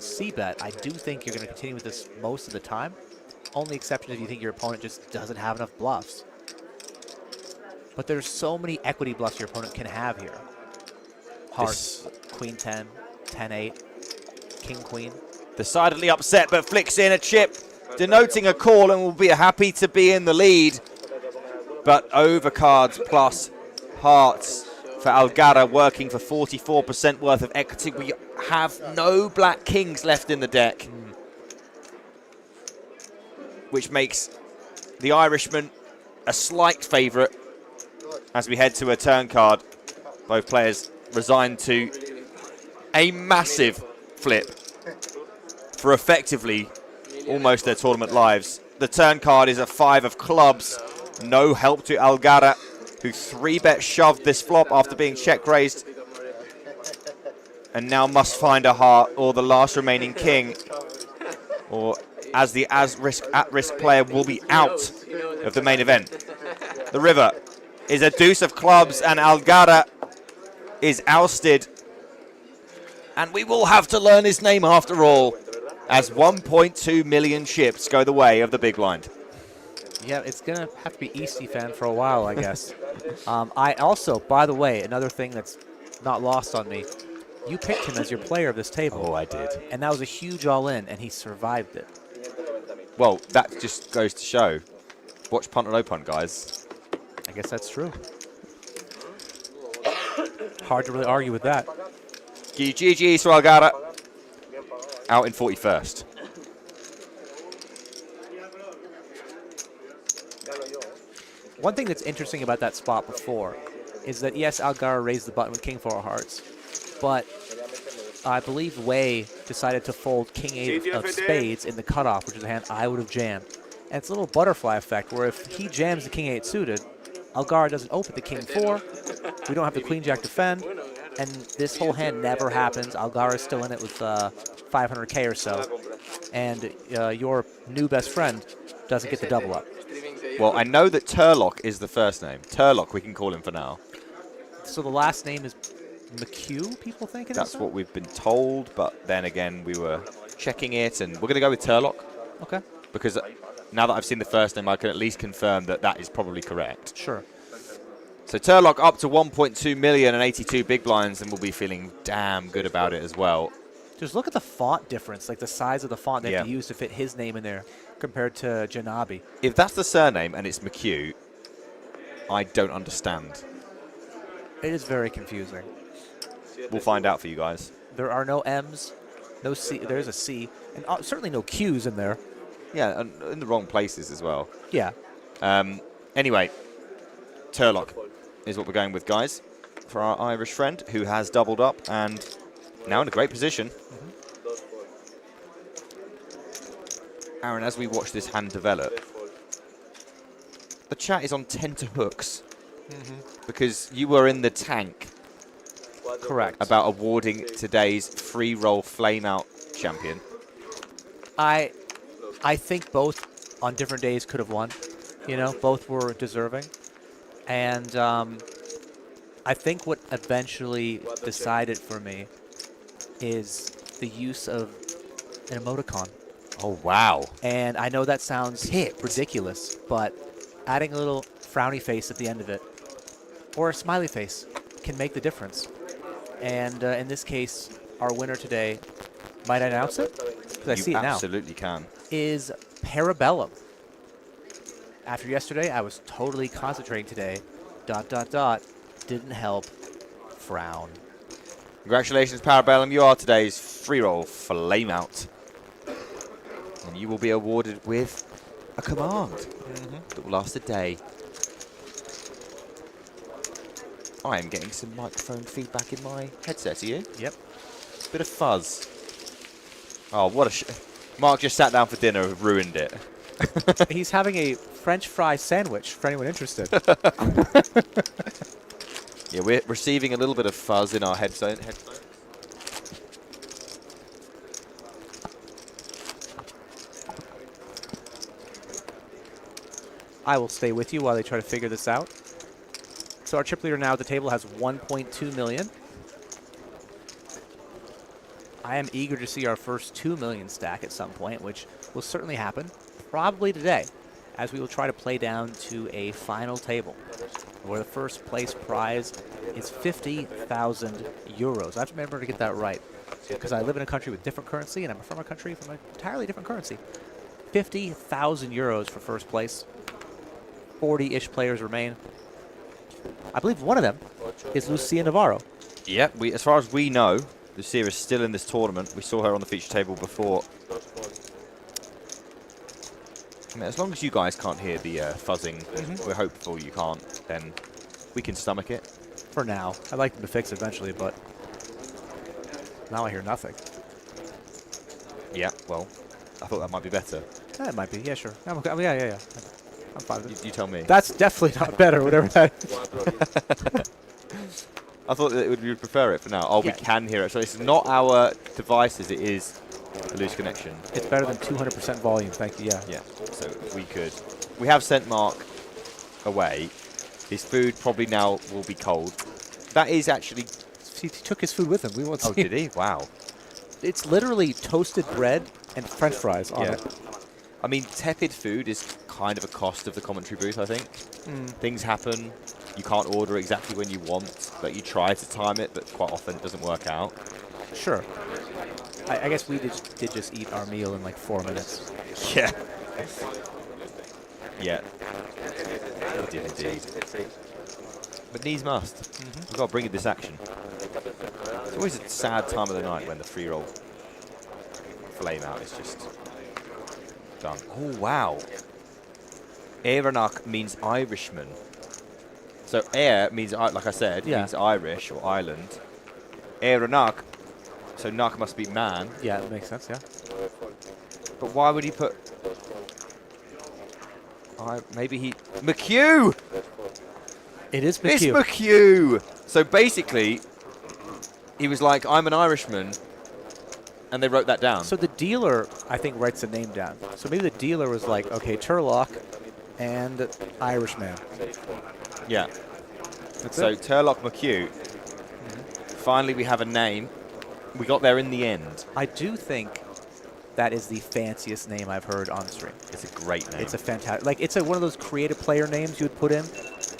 C-bet, I do think you're going to continue with this most of the time. Only exception if you think your opponent just doesn't have enough bluffs. But there's so many equity bluffs your opponent can have here. Hearts, Queen 10, 10-8, King Queen. Decidedly upset, but flicks in a chip, denoting a call, and will be happy to be in the lead. But overcards plus hearts for Algara, working for 44% worth of equity. We have no black kings left in the deck, which makes the Irishman a slight favourite as we head to a turn card. Both players resigned to a massive flip for effectively almost their tournament lives. The turn card is a 5 of clubs. No help to Algara, who 3-bet shoved this flop after being check raised. and now must find a heart or the last remaining king, or as the at-risk player will be out of the main event. The river is a deuce of clubs, and Algara is ousted. And we will have to learn his name after all, as 1.2 million chips go the way of the big blind. Yeah, it's going to have to be Eastie fan for a while, I guess. I also, by the way, another thing that's not lost on me, you picked him as your player of this table. Oh, I did. And that was a huge all-in, and he survived it. Well, that just goes to show. Watch punt or no punt, guys. I guess that's true. Hard to really argue with that. GG for Algara. Out in 41st. One thing that's interesting about that spot before is that, yes, Algara raised the button with King 4 of Hearts, but I believe Wei decided to fold King 8 of Spades in the cutoff, which is a hand I would have jammed. And it's a little butterfly effect where if he jams the King 8 suited, Algara doesn't open the King 4, we don't have the Queen Jack defend, and this whole hand never happens. Algara is still in it with 500K or so, and your new best friend doesn't get the double up. Well, I know that Turlock is the first name. Turlock, we can call him for now. So the last name is McHugh, people think? That's what we've been told, but then again, we were checking it, and we're going to go with Turlock. Okay. Because now that I've seen the first name, I can at least confirm that that is probably correct. Sure. So Turlock up to 1.2 million and 82 big blinds, and we'll be feeling damn good about it as well. Just look at the font difference, like the size of the font they have to use to fit his name in there compared to Janabi. If that's the surname and it's McHugh, I don't understand. It is very confusing. We'll find out for you guys. There are no M's, no C. There's a C, and certainly no Q's in there. Yeah, and in the wrong places as well. Yeah. Anyway, Turlock is what we're going with, guys, for our Irish friend who has doubled up and now in a great position. Aaron, as we watch this hand develop, the chat is on 10 to hooks because you were in the tank. Correct. About awarding today's free roll flame out champion. I think both on different days could have won. You know, both were deserving. And I think what eventually decided for me is the use of an emoticon. Oh, wow. And I know that sounds ridiculous, but adding a little frowny face at the end of it, or a smiley face, can make the difference. And in this case, our winner today, might I announce it? Because I see it now. Absolutely can. Is Parabellum. After yesterday, I was totally concentrating today. ... Didn't help. Frown. Congratulations, Parabellum. You are today's free roll flame out. And you will be awarded with a command that will last a day. I am getting some microphone feedback in my headset. Are you? Yep. Bit of fuzz. Oh, what a Mark just sat down for dinner and ruined it. He's having a French fry sandwich for anyone interested. Yeah, we're receiving a little bit of fuzz in our headphone. I will stay with you while they try to figure this out. So our chip leader now at the table has 1.2 million. I am eager to see our first 2 million stack at some point, which will certainly happen, probably today, as we will try to play down to a final table, where the first place prize is 50,000 euros. I have to remember to get that right, because I live in a country with different currency, and I'm from a country from an entirely different currency. 50,000 euros for first place. 40-ish players remain. I believe one of them is Lucia Navarro. Yeah, as far as we know, Lucia is still in this tournament. We saw her on the feature table before. I mean, as long as you guys can't hear the fuzzing, we're hopeful you can't, then we can stomach it. For now. I'd like them to fix it eventually, but now I hear nothing. Yeah, well, I thought that might be better. That might be, yeah, sure. Yeah. I'm fine with it. You tell me. That's definitely not better, whatever that is. I thought that you would prefer it for now. Oh, Yeah. we can hear it. So it's not our devices. It is a loose connection. It's better than 200% volume. Thank you. Yeah. Yeah. So if we could. We have sent Mark away. His food probably now will be cold. That is actually. He took his food with him. We won't see. Oh, did he? Wow. It's literally toasted bread and French fries on it. I mean, tepid food is kind of a cost of the commentary booth, I think. Things happen. You can't order exactly when you want, but you try to time it, but quite often it doesn't work out. Sure. I guess we did just eat our meal in like 4 minutes. Yeah. Yeah. We did indeed. But needs must. We've got to bring in this action. It's always a sad time of the night when the free roll flame out is just done. Oh, wow. Éireannach means Irishman. So Éire means, like I said, means Irish or island. Éireannach, so Nach must be man. Yeah, that makes sense, yeah. But why would he put... maybe he... McHugh! It is McHugh. It's McHugh! So basically, he was like, I'm an Irishman, and they wrote that down. So the dealer, I think, writes the name down. So maybe the dealer was like, okay, Turlock and Irishman. Yeah. That's so it. Turlock McHugh. Finally, we have a name. We got there in the end. I do think that is the fanciest name I've heard on stream. It's a great name. It's a fantastic, like it's one of those creative player names you would put in,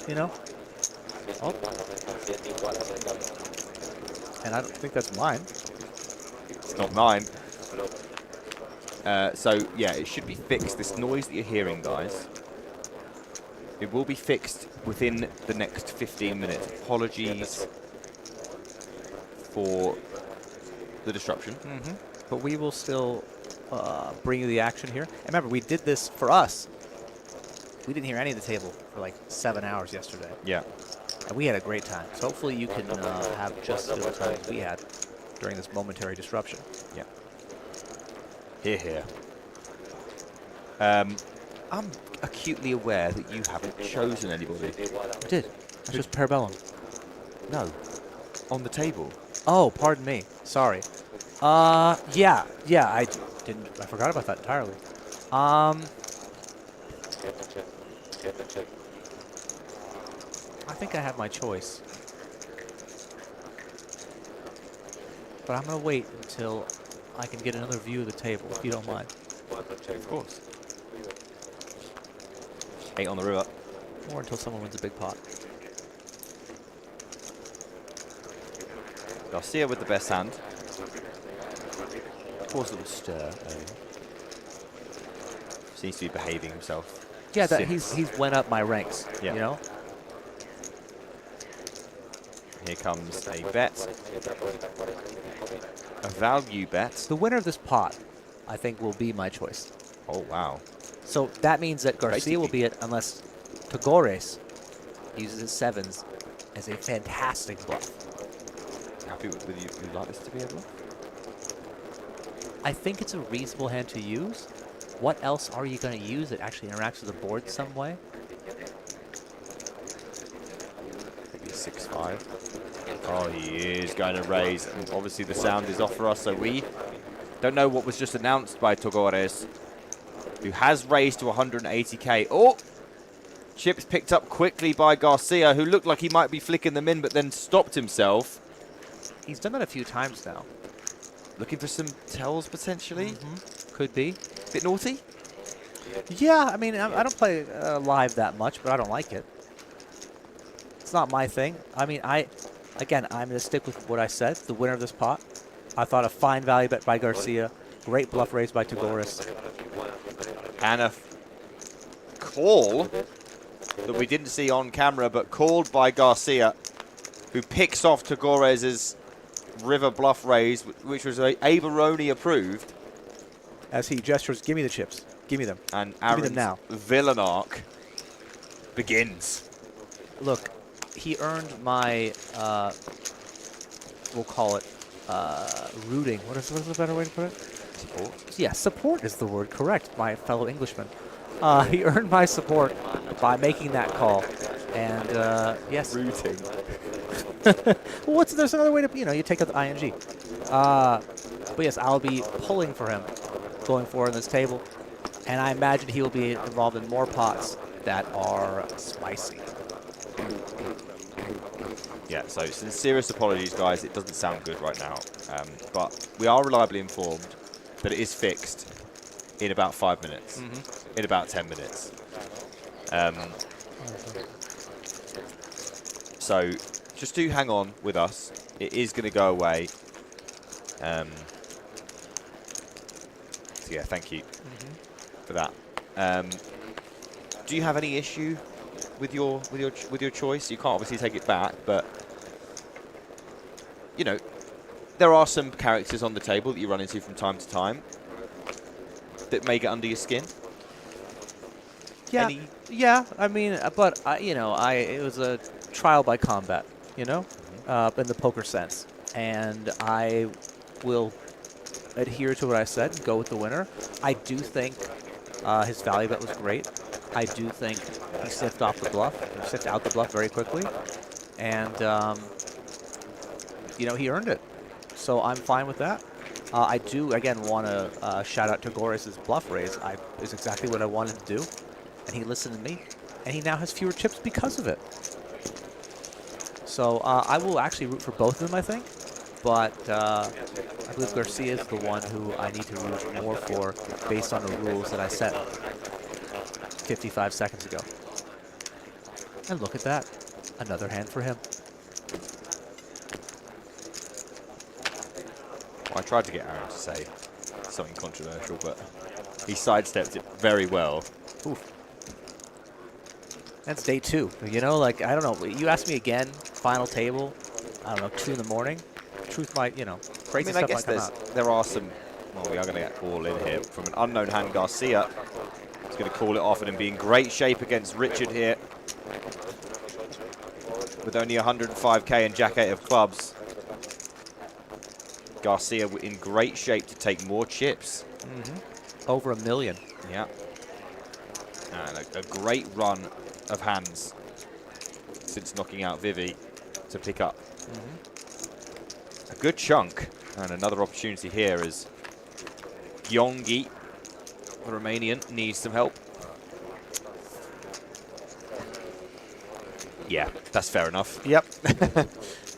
you know. Oh. And I don't think that's mine. It's not mine. So yeah, it should be fixed. This noise that you're hearing, guys, it will be fixed within the next 15 minutes. Apologies for the disruption. But we will still bring you the action here. And remember, we did this for us. We didn't hear any of the table for like 7 hours yesterday. Yeah. And we had a great time. So hopefully you can have just as good a time as we had during this momentary disruption. Yeah. Here. I'm acutely aware that you haven't chosen anybody. I did. I chose Parabellum. No. On the table. Oh, pardon me. Sorry. Yeah, I forgot about that entirely. I think I have my choice. But I'm going to wait until I can get another view of the table, if you don't mind. Of course. 8 on the river. Or until someone wins a big pot. Garcia with the best hand. Cause a little stir. Seems to be behaving himself. Yeah, he's went up my ranks, you know? Here comes a bet. A value bet. The winner of this pot, I think, will be my choice. Oh, wow. So that means that Garcia will be it unless Tagores uses his 7s as a fantastic bluff. Happy with you? Would you like this to be a bluff? I think it's a reasonable hand to use. What else are you going to use that actually interacts with the board some way? Maybe 6-5. Oh, he is going to raise. And obviously, the sound is off for us, so we don't know what was just announced by Tagores, who has raised to 180k. Oh! Chips picked up quickly by Garcia, who looked like he might be flicking them in, but then stopped himself. He's done that a few times now. Looking for some tells, potentially? Could be. Bit naughty? Yeah, I mean, I don't play live that much, but I don't like it. It's not my thing. I mean, I'm going to stick with what I said. The winner of this pot. I thought a fine value bet by Garcia. Great bluff raised by Tagores. And a call that we didn't see on camera, but called by Garcia, who picks off Tagores' river bluff raise, which was Aberoni approved. As he gestures, give me the chips. Give me them. And give me them now. Villainarch begins. Look, he earned my, we'll call it, rooting. What is the better way to put it? Support. Yeah, support is the word. Correct, my fellow Englishman. He earned my support by making that call. And yes. Rooting. Well, there's another way to, you take out the ing. But yes, I'll be pulling for him going forward on this table. And I imagine he will be involved in more pots that are spicy. Yeah, so sincerest apologies, guys. It doesn't sound good right now. But we are reliably informed that it is fixed in about 5 minutes, in about 10 minutes. So just do hang on with us. It is going to go away. So yeah, thank you for that. Do you have any issue with your choice? You can't obviously take it back, but there are some characters on the table that you run into from time to time that may get under your skin. Yeah, yeah. I mean, but it was a trial by combat, in the poker sense, and I will adhere to what I said and go with the winner. I do think his value bet was great. I do think he sniffed out the bluff very quickly, and he earned it. So I'm fine with that. I do again want to shout out to Goris' bluff raise. Is exactly what I wanted to do, and he listened to me, and he now has fewer chips because of it. So I will actually root for both of them, I think. But I believe Garcia is the one who I need to root more for based on the rules that I set 55 seconds ago. And look at that. Another hand for him. Well, I tried to get Aaron to say something controversial, but he sidestepped it very well. Oof. That's day 2. I don't know. You ask me again, final table, I don't know, 2 in the morning. Truth might, crazy stuff might come out. There are some, well, we are going to get all in here from an unknown hand. Garcia is going to call it off and be in great shape against Richard here. With only 105k and Jack 8 of clubs. Garcia in great shape to take more chips. Over 1 million. Yeah. And a great run of hands since knocking out Vivi to pick up. A good chunk. And another opportunity here as Gyongi, the Romanian, needs some help. Yeah, that's fair enough. Yep.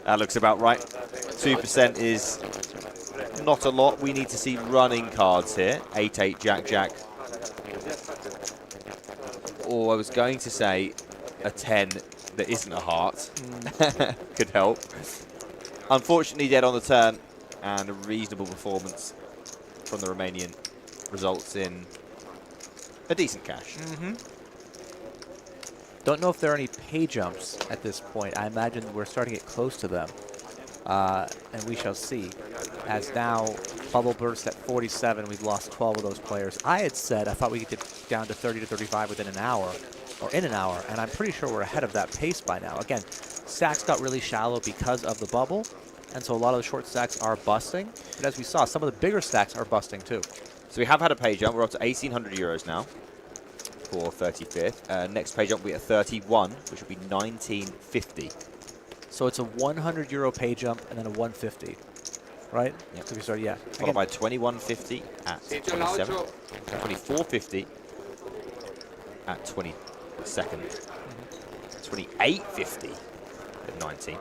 That looks about right. 2% is not a lot. We need to see running cards here. 8-8, Jack. Or I was going to say a 10 that isn't a heart. Could help. Unfortunately, dead on the turn, and a reasonable performance from the Romanian results in a decent cash. Don't know if there are any pay jumps at this point. I imagine we're starting to get close to them. And we shall see. As now, bubble burst at 47. We've lost 12 of those players. I had said I thought we could get down to 30 to 35 within an hour, or in an hour, and I'm pretty sure we're ahead of that pace by now. Again, stacks got really shallow because of the bubble, and so a lot of the short stacks are busting. But as we saw, some of the bigger stacks are busting too. So we have had a pay jump. We're up to 1,800 euros now for 35th. Next pay jump will be at 31, which will be 1,950. So it's a 100 euro pay jump and then a 150, right? Yep. So we started, yeah. Followed by 2150 at 27, 2450 at 22nd, 2850 at 19,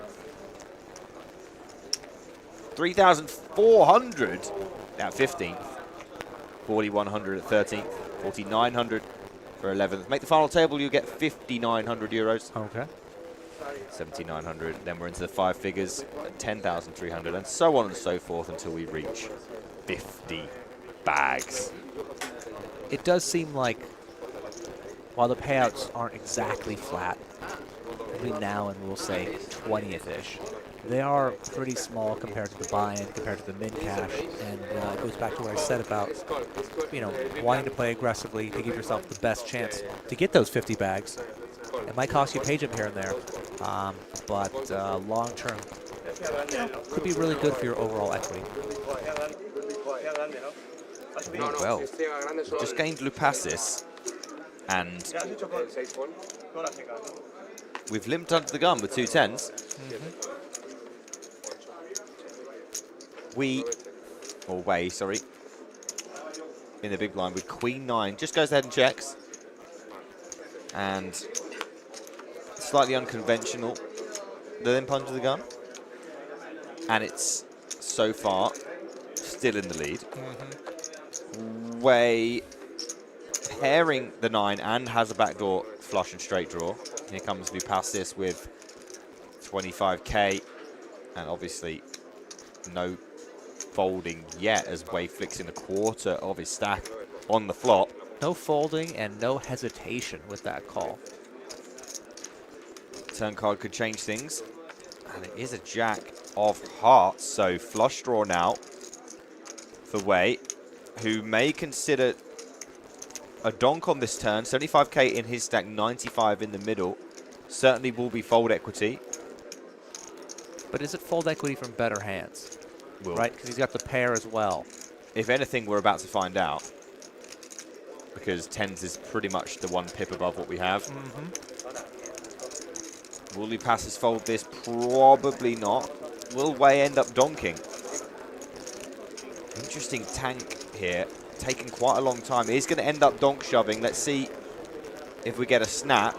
3,400 at 15th, 4,100 at 13th, 4,900 for 11th. Make the final table, you get 5,900 euros. Okay. 7,900. Then we're into the 5 figures at 10,300, and so on and so forth until we reach 50 bags. It does seem like while the payouts aren't exactly flat, between now and we'll say 20th-ish, they are pretty small compared to the buy-in, compared to the mid-cash, and it goes back to what I said about, wanting to play aggressively to give yourself the best chance to get those 50 bags. It might cost you a pay jump here and there, but long-term could be really good for your overall equity. Well, just gained Lupasis, and we've limped under the gun with 2 10s. Way, sorry. In the big blind with Queen 9. Just goes ahead and checks. And slightly unconventional. The limp under the gun. And it's, so far, still in the lead. Way pairing the 9 and has a backdoor flush and straight draw. Here comes Vipassis with 25k. And obviously, no folding yet as Way flicks in a quarter of his stack on the flop. No folding and no hesitation with that call. Turn card could change things. And it is a jack of hearts. So flush draw now for Way, who may consider a donk on this turn. 75k in his stack, 95 in the middle. Certainly will be fold equity. But is it fold equity from better hands? Right, because he's got the pair as well. If anything, we're about to find out. Because 10s is pretty much the 1 pip above what we have. Will Vipassis fold this? Probably not. Will Way end up donking? Interesting tank here. Taking quite a long time. He's going to end up donk shoving. Let's see if we get a snap.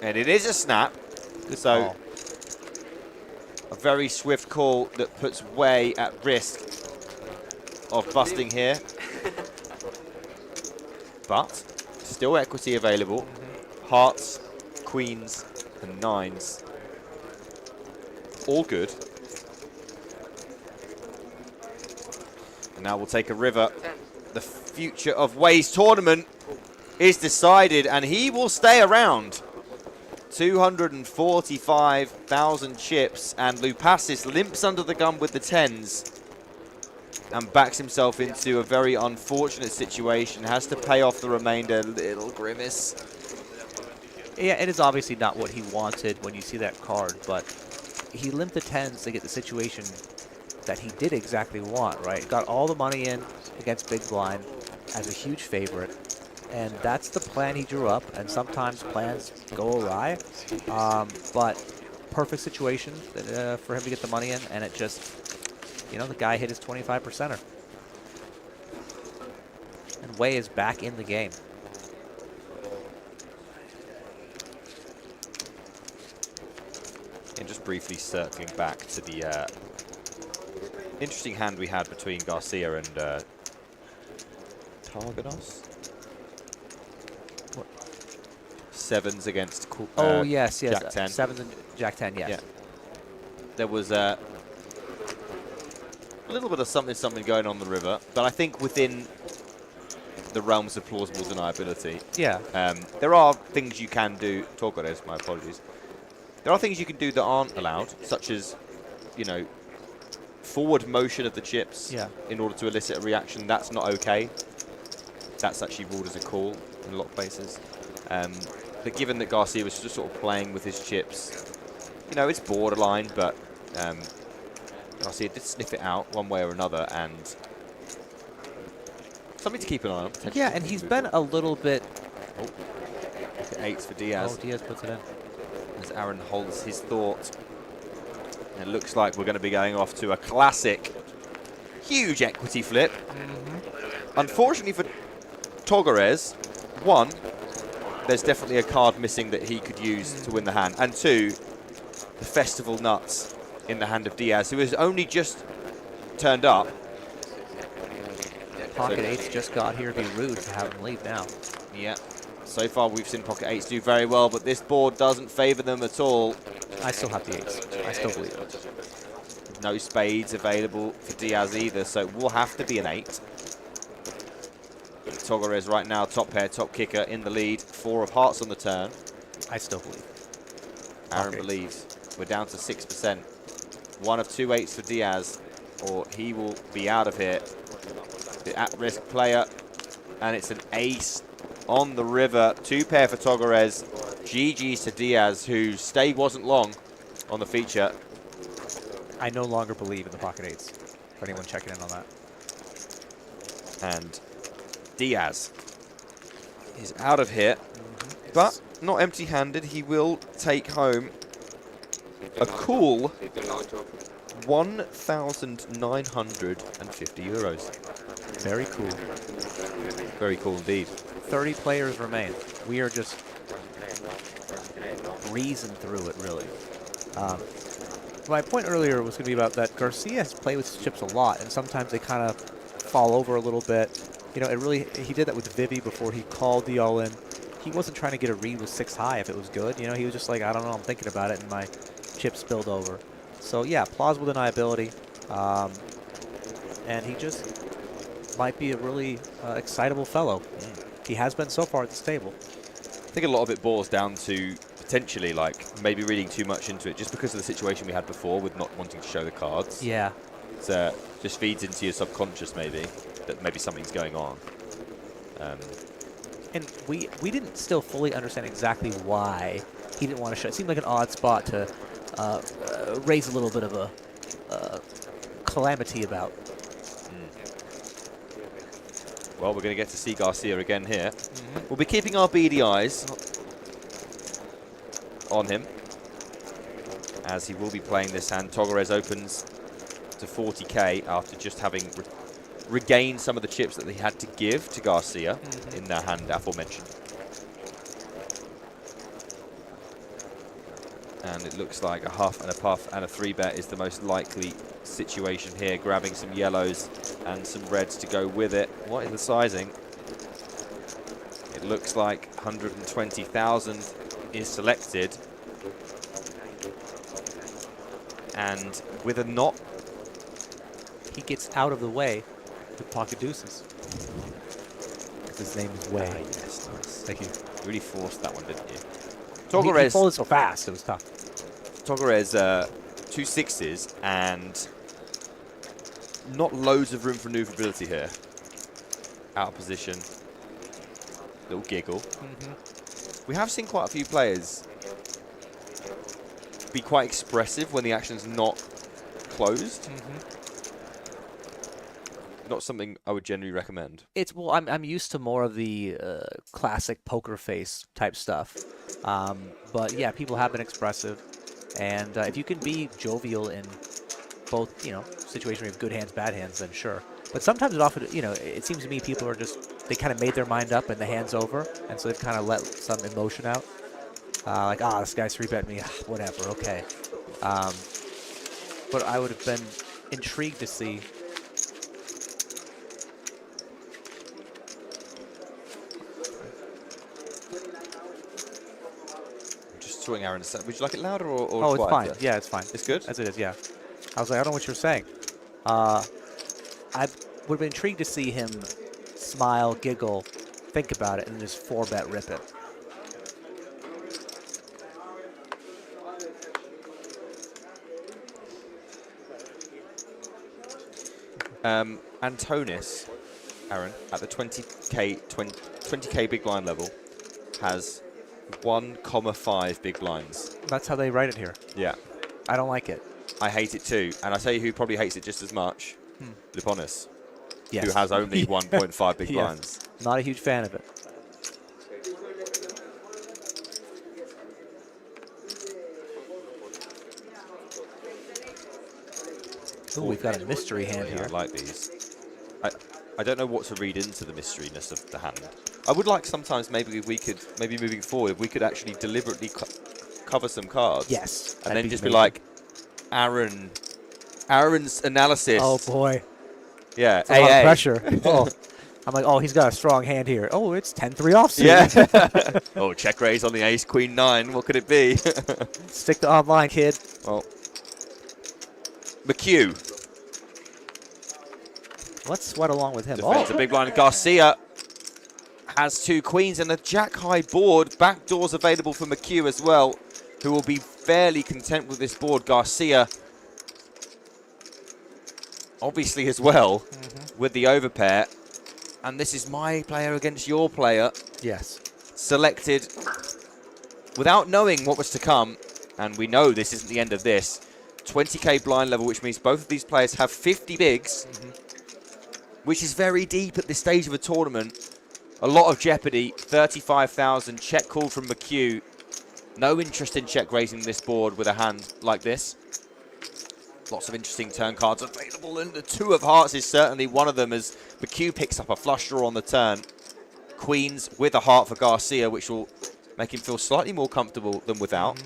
And it is a snap. Good so call. A very swift call that puts Way at risk of busting here. But still equity available. Hearts, queens, and 9s. All good. And now we'll take a river. The future of Way's tournament is decided, and he will stay around. 245,000 chips, and Vipassis limps under the gun with the 10s and backs himself into a very unfortunate situation. Has to pay off the remainder. Little grimace. Yeah, it is obviously not what he wanted when you see that card, but he limped the 10s to get the situation that he did exactly want, right? Got all the money in against Big Blind as a huge favorite. And that's the plan he drew up, and sometimes plans go awry. But perfect situation for him to get the money in, and it just, you know, the guy hit his 25%er. And Way is back in the game. And just briefly circling back to the interesting hand we had between Garcia and Targanos. 7s against yes, Jack 10. 7s and Jack 10, yes. Yeah. There was a little bit of something going on the river, but I think within the realms of plausible deniability. Yeah. There are things you can do. Torgores, my apologies. There are things you can do that aren't allowed, such as, you know, forward motion of the chips in order to elicit a reaction. That's not okay. That's actually ruled as a call in a lot of places. But given that Garcia was just sort of playing with his chips, you know, it's borderline, but Garcia did sniff it out one way or another, and something to keep an eye on. Yeah, and he's been a little bit... Oh, look at 8s for Diaz. Oh, Diaz puts it in. As Aaron holds his thought. It looks like we're going to be going off to a classic, huge equity flip. Unfortunately for Torgores, 1, there's definitely a card missing that he could use to win the hand. And 2, the Festival Nuts in the hand of Diaz, who has only just turned up. Pocket 8s just got here. It'd be rude to have him leave now. Yeah. So far, we've seen Pocket 8s do very well, but this board doesn't favor them at all. I still have the 8s. I still believe it. No spades available for Diaz either, so it will have to be an 8. Torgores right now, top pair, top kicker in the lead. 4 of hearts on the turn. I still believe. Aaron believes. We're down to 6%. 1 of 2 8s for Diaz, or he will be out of here. The at-risk player, and it's an ace on the river. 2 pair for Torgores. GG's to Diaz, whose stay wasn't long on the feature. I no longer believe in the Pocket 8s, for anyone checking in on that. And Diaz is out of here, but not empty-handed. He will take home a cool 1,950 euros. Very cool. Very cool indeed. 30 players remain. We are just breezing through it, really. My point earlier was going to be about that Garcia has played with chips a lot, and sometimes they kind of fall over a little bit. You know, he did that with Vivi before he called the all-in. He wasn't trying to get a read with 6 high if it was good. You know, he was just like, I don't know, I'm thinking about it, and my chip spilled over. So, yeah, plausible deniability. And he just might be a really excitable fellow. He has been so far at this table. I think a lot of it boils down to potentially like maybe reading too much into it just because of the situation we had before with not wanting to show the cards. Yeah. So just feeds into your subconscious maybe that maybe something's going on. And we didn't still fully understand exactly why he didn't want to show. It seemed like an odd spot to raise a little bit of a calamity about. Well, we're going to get to see Garcia again here. We'll be keeping our beady eyes on him as he will be playing this hand. Togarez opens to 40k after just having regained some of the chips that he had to give to Garcia in the hand aforementioned. And it looks like a huff and a puff and a 3-bet is the most likely situation here, grabbing some yellows and some reds to go with it. What is the sizing? It looks like 120,000 is selected. And with a knot, he gets out of the way with pocket deuces. His name is Way. Yes, nice. Thank you. You really forced that one, didn't you? Togarez, he folded so fast, it was tough. Togarez, 2 6s and not loads of room for maneuverability here. Out of position. Little giggle. We have seen quite a few players be quite expressive when the action's not closed. Not something I would generally recommend. Well, I'm used to more of the classic poker face type stuff. But yeah, people have been expressive. And if you can be jovial in both, you know, situations where you have good hands, bad hands, then sure. But sometimes it often, you know, it seems to me people are just, they kind of made their mind up and the hand's over. And so they've kind of let some emotion out. Like, this guy's 3-bet me, whatever, okay. But I would have been intrigued to see. Talking Aaron, would you like it louder or it's fine. quieter? Yeah, it's fine. It's good? As it is, yeah. I was like, I don't know what you're saying. I would have been intrigued to see him smile, giggle, think about it, and just 4-bet rip it. Antonis, Aaron, at the 20k big blind level, has 1,5 big blinds. That's how they write it here. Yeah. I don't like it. I hate it too. And I tell you who probably hates it just as much. Luponis. Yes. Who has only 1.5 big blinds. Not a huge fan of it. Ooh, we've got a mystery hand here. I like these. I don't know what to read into the mysteryness of the hand. I would like sometimes maybe moving forward, we could actually deliberately cover some cards. Yes. And then just be like, Aaron's analysis. Oh boy. Yeah. It's a lot of pressure. I'm like, he's got a strong hand here. Oh, it's 10-3 offsuit. Yeah. Check raise on the ace, queen 9. What could it be? Stick to online, kid. Well, McHugh. Let's sweat along with him. Defends a big blind. Garcia has 2 queens and a jack-high board. Back doors available for McHugh as well, who will be fairly content with this board. Garcia, obviously as well, with the overpair. And this is my player against your player. Yes. Selected without knowing what was to come. And we know this isn't the end of this. 20k blind level, which means both of these players have 50 bigs, which is very deep at this stage of a tournament. A lot of jeopardy, 35,000. Check called from McHugh. No interest in check raising this board with a hand like this. Lots of interesting turn cards available, and the 2 of hearts is certainly one of them as McHugh picks up a flush draw on the turn. Queens with a heart for Garcia, which will make him feel slightly more comfortable than without.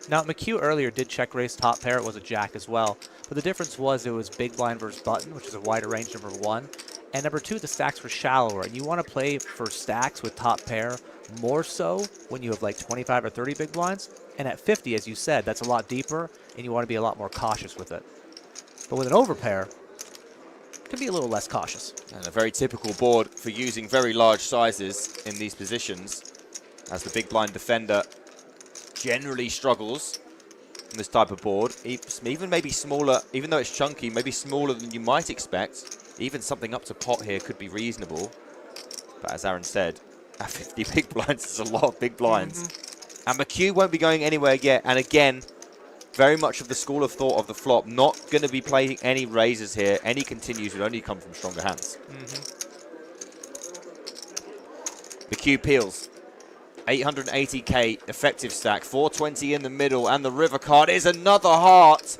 Now, McHugh earlier did check raise top pair. It was a jack as well. But the difference was it was big blind versus button, which is a wider range, number 1. And number 2, the stacks were shallower. And you want to play for stacks with top pair more so when you have like 25 or 30 big blinds. And at 50, as you said, that's a lot deeper, and you want to be a lot more cautious with it. But with an overpair, it can be a little less cautious. And a very typical board for using very large sizes in these positions, as the big blind defender generally struggles on this type of board. Even maybe smaller, even though it's chunky, maybe smaller than you might expect. Even something up to pot here could be reasonable. But as Aaron said, at 50 big blinds is a lot of big blinds. And McHugh won't be going anywhere yet. And again, very much of the school of thought of the flop, not going to be playing any raises here. Any continues would only come from stronger hands. McHugh peels. 880k effective stack, 420 in the middle, and the river card is another heart.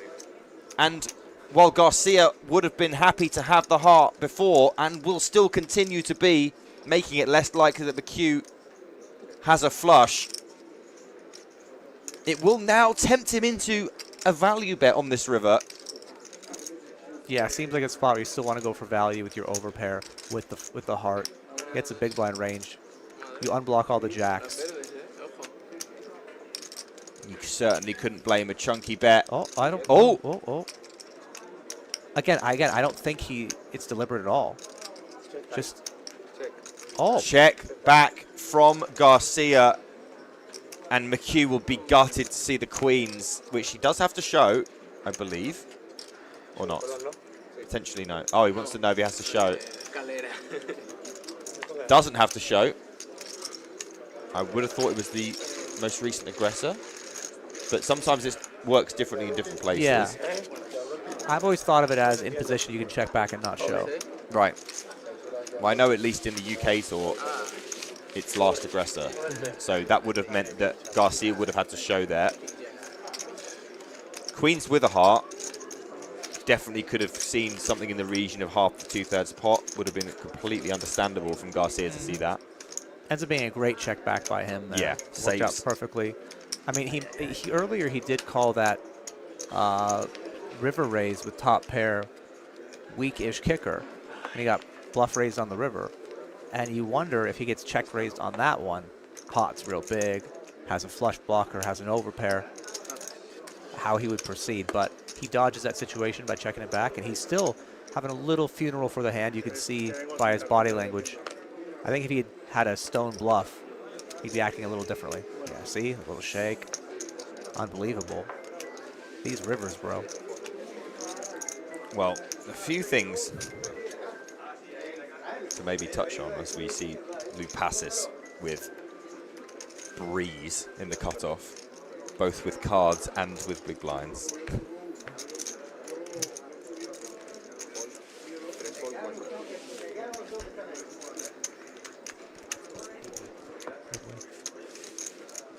And while Garcia would have been happy to have the heart before, and will still continue to be, making it less likely that McHugh has a flush, it will now tempt him into a value bet on this river. Yeah, seems like a spot where you still want to go for value with your overpair with the heart. Gets a big blind range. You unblock all the jacks. You certainly couldn't blame a chunky bet. Oh, I don't. Oh. Again, I don't think it's deliberate at all. Just. Check back from Garcia. And McHugh will be gutted to see the queens, which he does have to show, I believe. Or not. Potentially no. Oh, he wants to know if he has to show. Doesn't have to show. I would have thought it was the most recent aggressor. But sometimes this works differently in different places. Yeah. I've always thought of it as in position you can check back and not show. Right. Well, I know at least in the UK tour, it's last aggressor. So that would have meant that Garcia would have had to show there. Queens with a heart. Definitely could have seen something in the region of half to 2/3 pot. Would have been completely understandable from Garcia to see that. Ends up being a great check back by him there. Yeah, worked out perfectly. I mean, he earlier he did call that river raise with top pair weak-ish kicker, and he got bluff raised on the river. And you wonder if he gets check raised on that one, pot's real big, has a flush blocker, has an overpair, how he would proceed. But he dodges that situation by checking it back, and he's still having a little funeral for the hand. You can see by his body language. I think if he had a stone bluff, he'd be acting a little differently. Yeah, see? A little shake. Unbelievable. These rivers, bro. Well, a few things to maybe touch on as we see Lupasis with breeze in the cutoff, both with cards and with big blinds.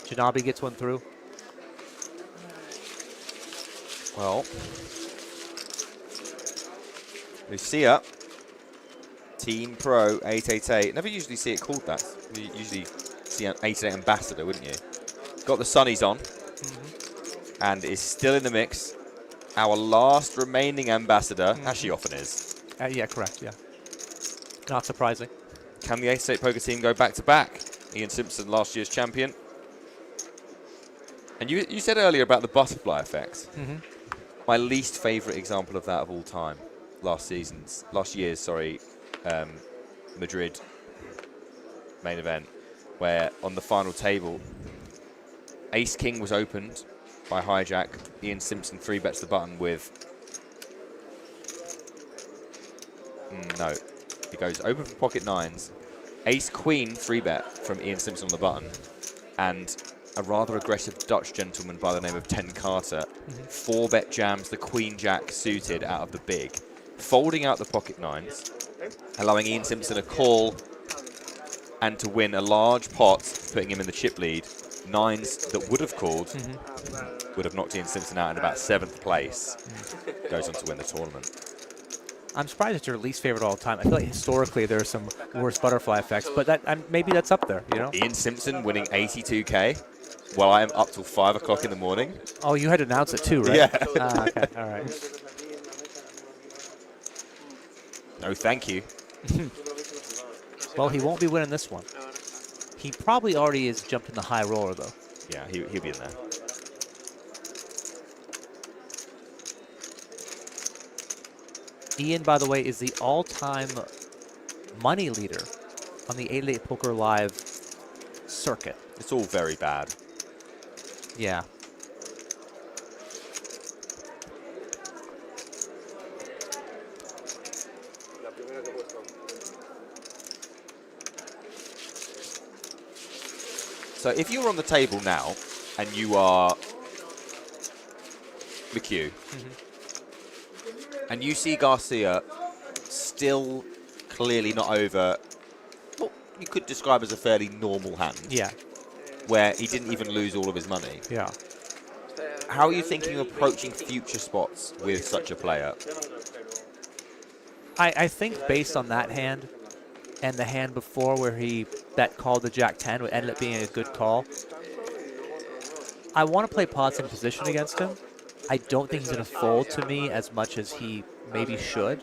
Janabi gets one through. Well, Lucia, Team Pro 888. Never usually see it called that. You usually see an 888 ambassador, wouldn't you? Got the sunnies on, and is still in the mix. Our last remaining ambassador, as she often is. Yeah, correct. Yeah. Not surprising. Can the 888 poker team go back to back? Ian Simpson, last year's champion. And you said earlier about the butterfly effect. My least favourite example of that of all time, last year's, Madrid main event, where on the final table, Ace King was opened by hijack. Ian Simpson 3-bets the button with no. He goes open for pocket nines. Ace Queen 3-bet from Ian Simpson on the button, and a rather aggressive Dutch gentleman by the name of 10 Carter 4-bet jams the Queen Jack suited out of the big, folding out the pocket nines, allowing Ian Simpson a call and to win a large pot, putting him in the chip lead. Nines that would have called, would have knocked Ian Simpson out in about 7th place. Goes on to win the tournament. I'm surprised it's your least favorite all the time. I feel like historically there are some worse butterfly effects, but maybe that's up there, you know? Ian Simpson winning 82K while I am up till 5 o'clock in the morning. Oh, you had to announce it too, right? Yeah. Okay, all right. No, thank you. Well, he won't be winning this one. He probably already is jumped in the high roller, though. Yeah, he'll be in there. Ian, by the way, is the all-time money leader on the 888 Poker Live circuit. It's all very bad. Yeah. So if you're on the table now and you are McHugh, and you see Garcia still clearly not over what you could describe as a fairly normal hand. Yeah. Where he didn't even lose all of his money. Yeah. How are you thinking of approaching future spots with such a player? I think based on that hand and the hand before where that called the Jack-10 would ended up being a good call, I want to play pots in position against him. I don't think he's going to fold to me as much as he maybe should,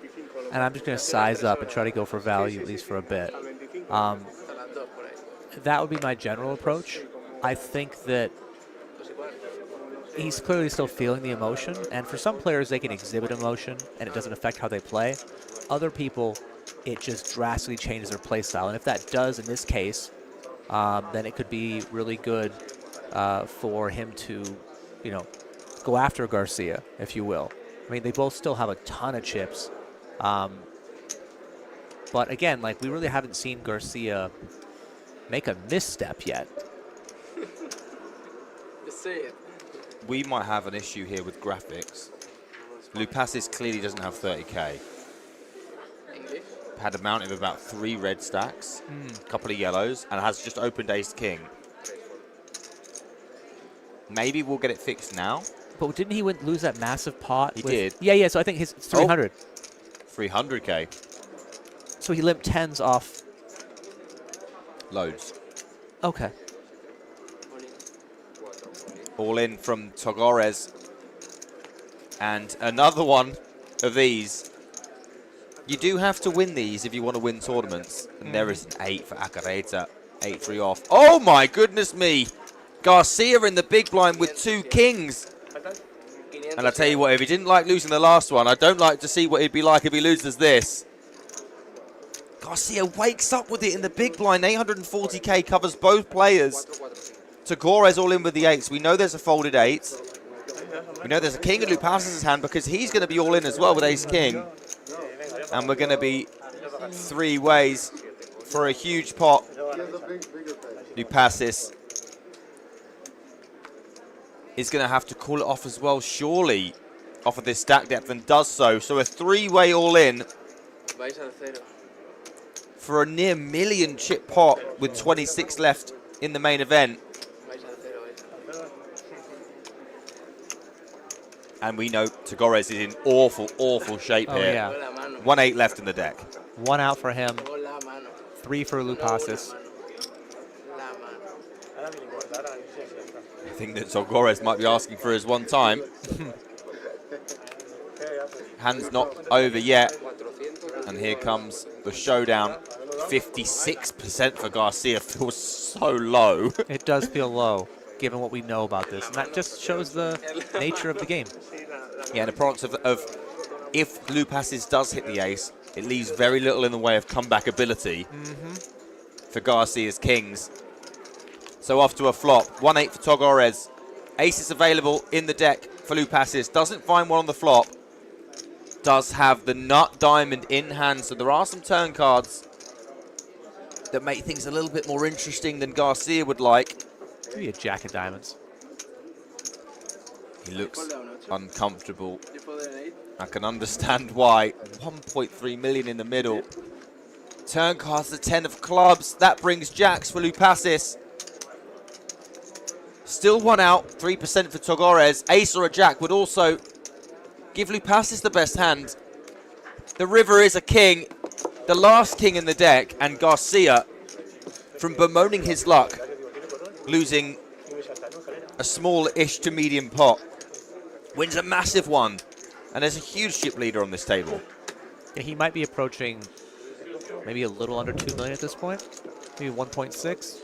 and I'm just going to size up and try to go for value at least for a bit. That would be my general approach. I think that he's clearly still feeling the emotion, and for some players, they can exhibit emotion, and it doesn't affect how they play. Other people, it just drastically changes their play style, and if that does in this case, then it could be really good for him to, go after Garcia, if you will. I mean, they both still have a ton of chips, but again, we really haven't seen Garcia make a misstep yet. We might have an issue here with graphics. Lupasis clearly doesn't have 30k. Had a mount of about 3 red stacks, a couple of yellows, and has just opened ace-king. Maybe we'll get it fixed now. But didn't he lose that massive pot? He did. Yeah, so I think it's 300. 300k. So he limped 10s off. Loads. Okay. All in from Togores. And another one of these. You do have to win these if you want to win tournaments. And there is an 8 for Acareta. 8-3 off. Oh my goodness me! Garcia in the big blind with 2 kings. And I tell you what, if he didn't like losing the last one, I don't like to see what it'd be like if he loses this. Garcia wakes up with it in the big blind. 840k covers both players. Tagores all in with the 8s. We know there's a folded 8. We know there's a king in Lupasis' hand because he's going to be all in as well with ace-king. And we're going to be 3 ways for a huge pot. Lupasis is going to have to call it off as well, surely, off of this stack depth, and does so. So a 3-way all-in for a near million chip pot with 26 left in the main event. And we know Tagores is in awful, awful shape here. Yeah. 1-8 left in the deck. 1 out for him. 3 for Lupasis. I think that Tagores might be asking for his one time. Hand's not over yet. And here comes the showdown. 56% for Garcia feels so low. It does feel low, given what we know about this. And that just shows the nature of the game. Yeah, and the products of if Lupasis does hit the ace, it leaves very little in the way of comeback ability for Garcia's kings. So off to a flop. 1-8 for Togores. Ace is available in the deck for Lupasis. Doesn't find one on the flop. Does have the nut diamond in hand. So there are some turn cards that make things a little bit more interesting than Garcia would like. Maybe a jack of diamonds. He looks uncomfortable. I can understand why. 1.3 million in the middle. Turn cards the 10 of clubs. That brings jacks for Lupasis. Still one out, 3% for Togores. Ace or a jack would also give Lupasis the best hand. The river is a king, the last king in the deck, and Garcia, from bemoaning his luck, losing a small-ish to medium pot, wins a massive one. And there's a huge chip leader on this table. Yeah, he might be approaching maybe a little under 2 million at this point, maybe 1.6.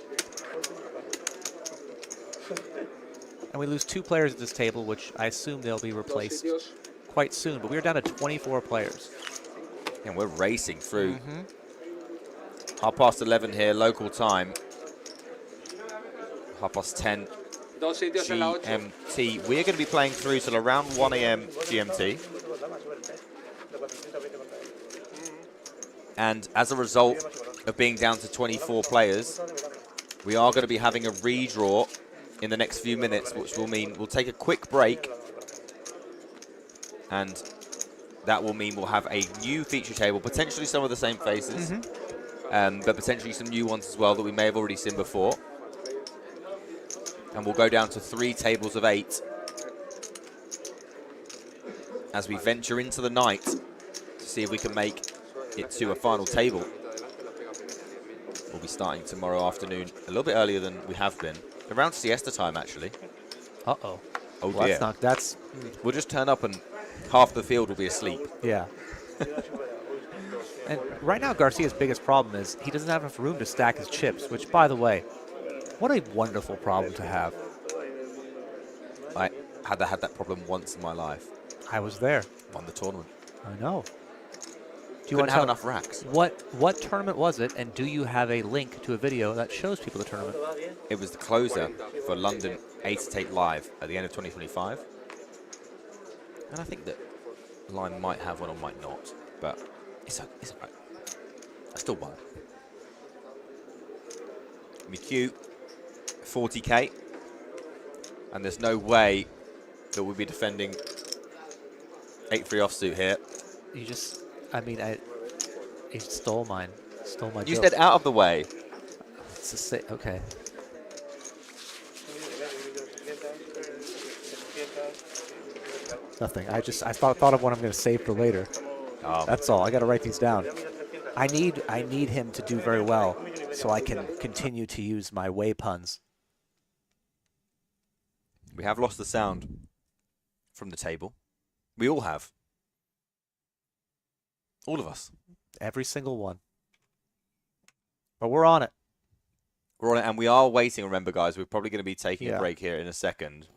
And we lose 2 players at this table, which I assume they'll be replaced quite soon. But we're down to 24 players. And we're racing through. 11:30 here, local time. 10:30 GMT. We're going to be playing through till around 1 a.m. GMT. And as a result of being down to 24 players, we are going to be having a redraw in the next few minutes, which will mean we'll take a quick break. And that will mean we'll have a new feature table, potentially some of the same faces, but potentially some new ones as well that we may have already seen before. And we'll go down to 3 tables of 8 as we venture into the night to see if we can make it to a final table. We'll be starting tomorrow afternoon a little bit earlier than we have been. Around siesta time, actually. Uh-oh. Oh, well, dear. That's We'll just turn up and half the field will be asleep. Yeah. And right now, Garcia's biggest problem is he doesn't have enough room to stack his chips, which, by the way, what a wonderful problem to have. I had that problem once in my life. I was there. Won the tournament. I know. Do you Couldn't want to have tell enough racks. What tournament was it, and do you have a link to a video that shows people the tournament? It was the closer for London 888 Live at the end of 2025. And I think that Line might have one or might not, but it's all right. I still won. McHugh, 40k. And there's no way that we'll be defending 8-3 offsuit here. You just, I mean, he stole mine. Stole my You joke. said out of the way. It's a okay. Nothing. I thought of what I'm going to save for later. Oh. That's all. I got to write these down. I need him to do very well so I can continue to use my way puns. We have lost the sound from the table. We all have. All of us. Every single one. But we're on it. We're on it, and we are waiting. Remember, guys, we're probably going to be taking Yeah. a break here in a second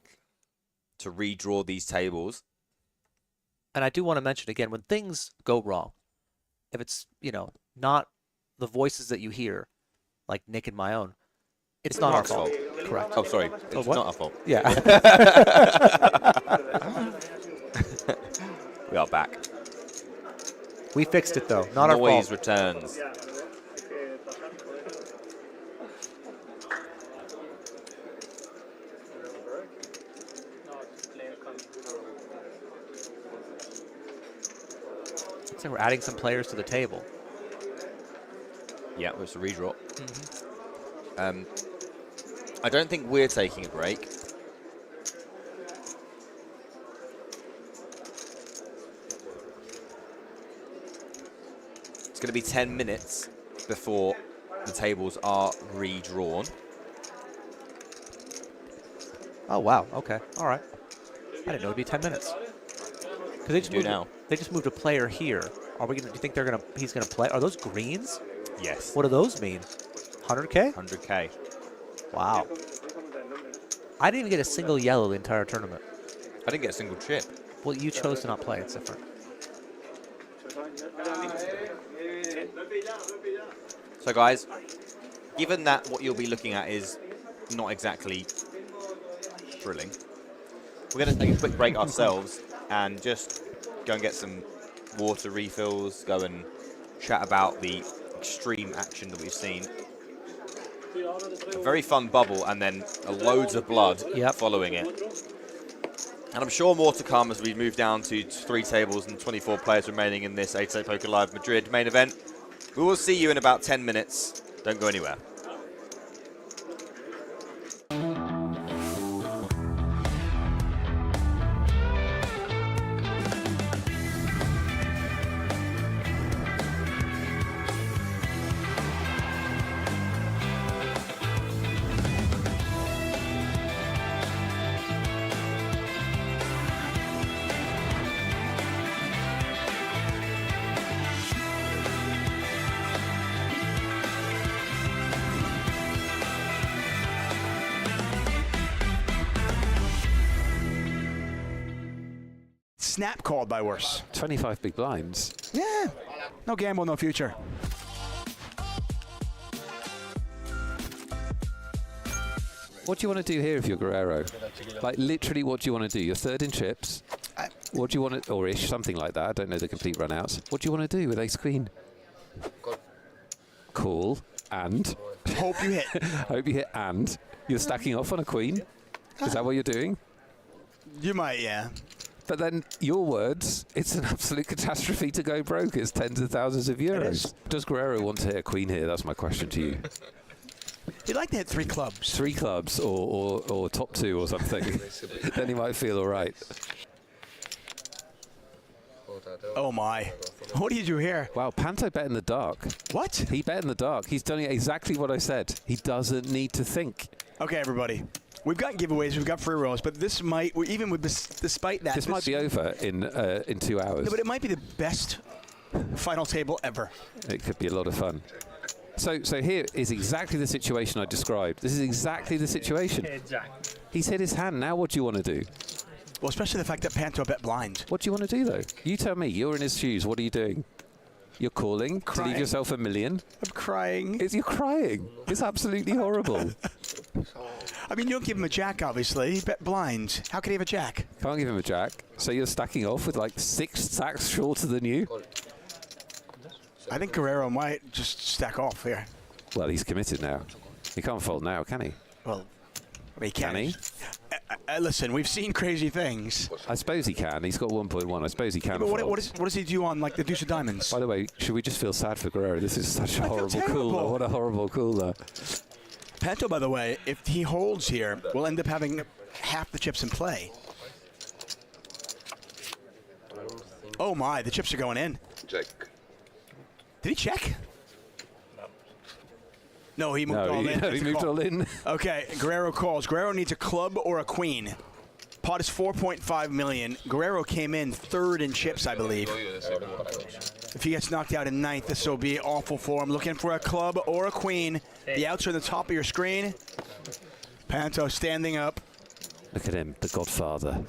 to redraw these tables. And I do want to mention again, when things go wrong, if it's, not the voices that you hear, like Nick and my own, it's not our fault. Correct. Oh, sorry. It's what? not our fault. Yeah. We are back. We fixed it, though. Not our fault. Noise returns. So we're adding some players to the table. Yeah, it's a redraw. I don't think we're taking a break. It's going to be 10 minutes before the tables are redrawn. Oh, wow. Okay. All right. I didn't know it'd be 10 minutes. Because they just moved now. They just moved a player here. Are we gonna? Do you think he's gonna play? Are those greens? Yes. What do those mean? 100K? 100K. Wow. I didn't even get a single yellow the entire tournament. I didn't get a single chip. Well, you chose to not play. It's different. So, guys, given that what you'll be looking at is not exactly thrilling, we're going to take a quick break ourselves and just go and get some water refills, go and chat about the extreme action that we've seen. A very fun bubble and then loads of blood following it. And I'm sure more to come as we move down to 3 tables and 24 players remaining in this 888 Poker Live Madrid main event. We will see you in about 10 minutes. Don't go anywhere. Snap called by worse. 25 big blinds. Yeah. No gamble, no future. What do you want to do here if you're Guerrero? Like, literally, what do you want to do? You're third in chips. What do you want to, or ish, something like that. I don't know the complete runouts. What do you want to do with ace queen? Call and. Hope you hit. Hope you hit and. You're stacking off on a queen? Is that what you're doing? You might, yeah. But then, your words, it's an absolute catastrophe to go broke. It's tens of thousands of euros. Does Guerrero want to hit a queen here? That's my question to you. He'd like to hit 3 clubs. 3 clubs or top 2 or something. Then he might feel all right. Oh, my. What do you do here? Wow, Panto bet in the dark. What? He bet in the dark. He's done exactly what I said. He doesn't need to think. Okay, everybody. We've got giveaways, we've got free rolls, but this might, even with this, despite that, this might be over in 2 hours. No, but it might be the best final table ever. It could be a lot of fun. So here is exactly the situation I described. This is exactly the situation. He's hit his hand. Now what do you want to do? Well, especially the fact that Panto bet blind. What do you want to do, though? You tell me. You're in his shoes. What are you doing? You're calling to leave yourself $1 million? I'm crying. You're crying. It's absolutely horrible. I mean, you don't give him a jack, obviously. He bet blind. How can he have a jack? Can't give him a jack. So you're stacking off with like 6 stacks shorter than you? I think Guerrero might just stack off here. Well, he's committed now. He can't fold now, can he? Well, I mean, can he? Listen, we've seen crazy things. I suppose he can. He's got 1.1. I suppose he can. Yeah, but what does he do on like the deuce of diamonds? By the way, should we just feel sad for Guerrero? This is such a horrible cooler. What a horrible cooler. Panto, by the way, if he holds here, will end up having half the chips in play. Oh my, the chips are going in. Check. Did he check? No, he moved all in. No, he moved all in. Okay, Guerrero calls. Guerrero needs a club or a queen. Pot is 4.5 million. Guerrero came in third in chips, I believe. If he gets knocked out in ninth, this will be awful for him. Looking for a club or a queen. The outs are on the top of your screen. Panto standing up. Look at him, the Godfather.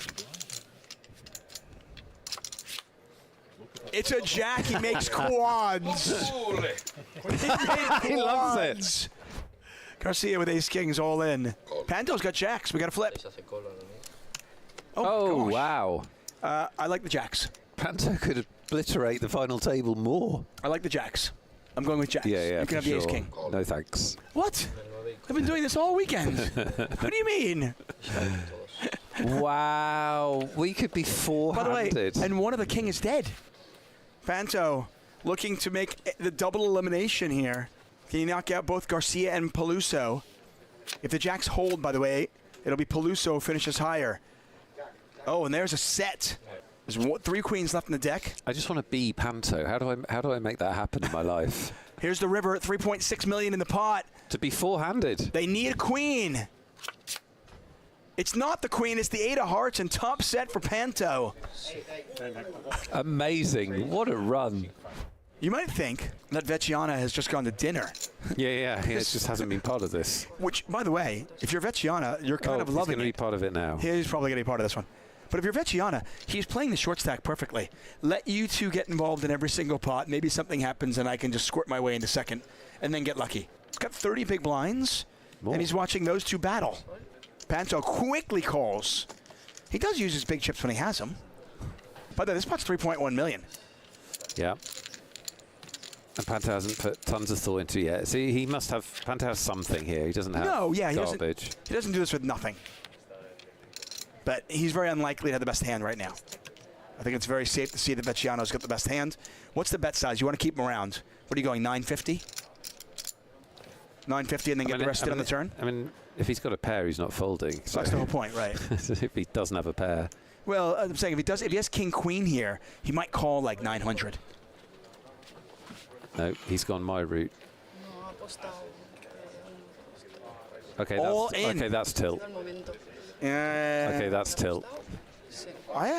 It's a jack. He makes quads. He loves it. Garcia with ace kings all in. Panto's got jacks. We got to flip. Oh wow. I like the jacks. Panto could obliterate the final table more. I like the jacks. I'm going with jacks. Yeah, you can have the ace king. No thanks. What? I've been doing this all weekend. What do you mean? Wow. We could be four-handed. By the way, and one of the king is dead. Panto looking to make the double elimination here. Can you knock out both Garcia and Peluso? If the jacks hold, by the way, it'll be Peluso finishes higher. Oh, and there's a set. There's 3 queens left in the deck. I just want to be Panto. How do I make that happen in my life? Here's the river at 3.6 million in the pot. To be four-handed. They need a queen. It's not the queen, it's the 8 of hearts and top set for Panto. Amazing. What a run. You might think that Vecchiana has just gone to dinner. Yeah, it just hasn't been part of this. Which, by the way, if you're Vecchiana, you're kind of loving it. He's going to be part of it now. He's probably going to be part of this one. But if you're Vecchiana, he's playing the short stack perfectly. Let you two get involved in every single pot. Maybe something happens and I can just squirt my way into second and then get lucky. He's got 30 big blinds, and he's watching those two battle. Panto quickly calls. He does use his big chips when he has them. By the way, this pot's 3.1 million. Yeah. And Panto hasn't put tons of thought into it yet. See, he must have, Panto has something here. He doesn't have garbage. He doesn't do this with nothing. But he's very unlikely to have the best hand right now. I think it's very safe to see that Vecchiano's got the best hand. What's the bet size? You want to keep him around. What are you going, 950? 950 and then get the rest on the turn? I mean, if he's got a pair, he's not folding. So that's the whole point, right? If he doesn't have a pair. Well, I'm saying if he has king queen here, he might call like 900. No, he's gone my route. Okay, all that's, in. Okay, that's tilt. Okay, that's tilt. I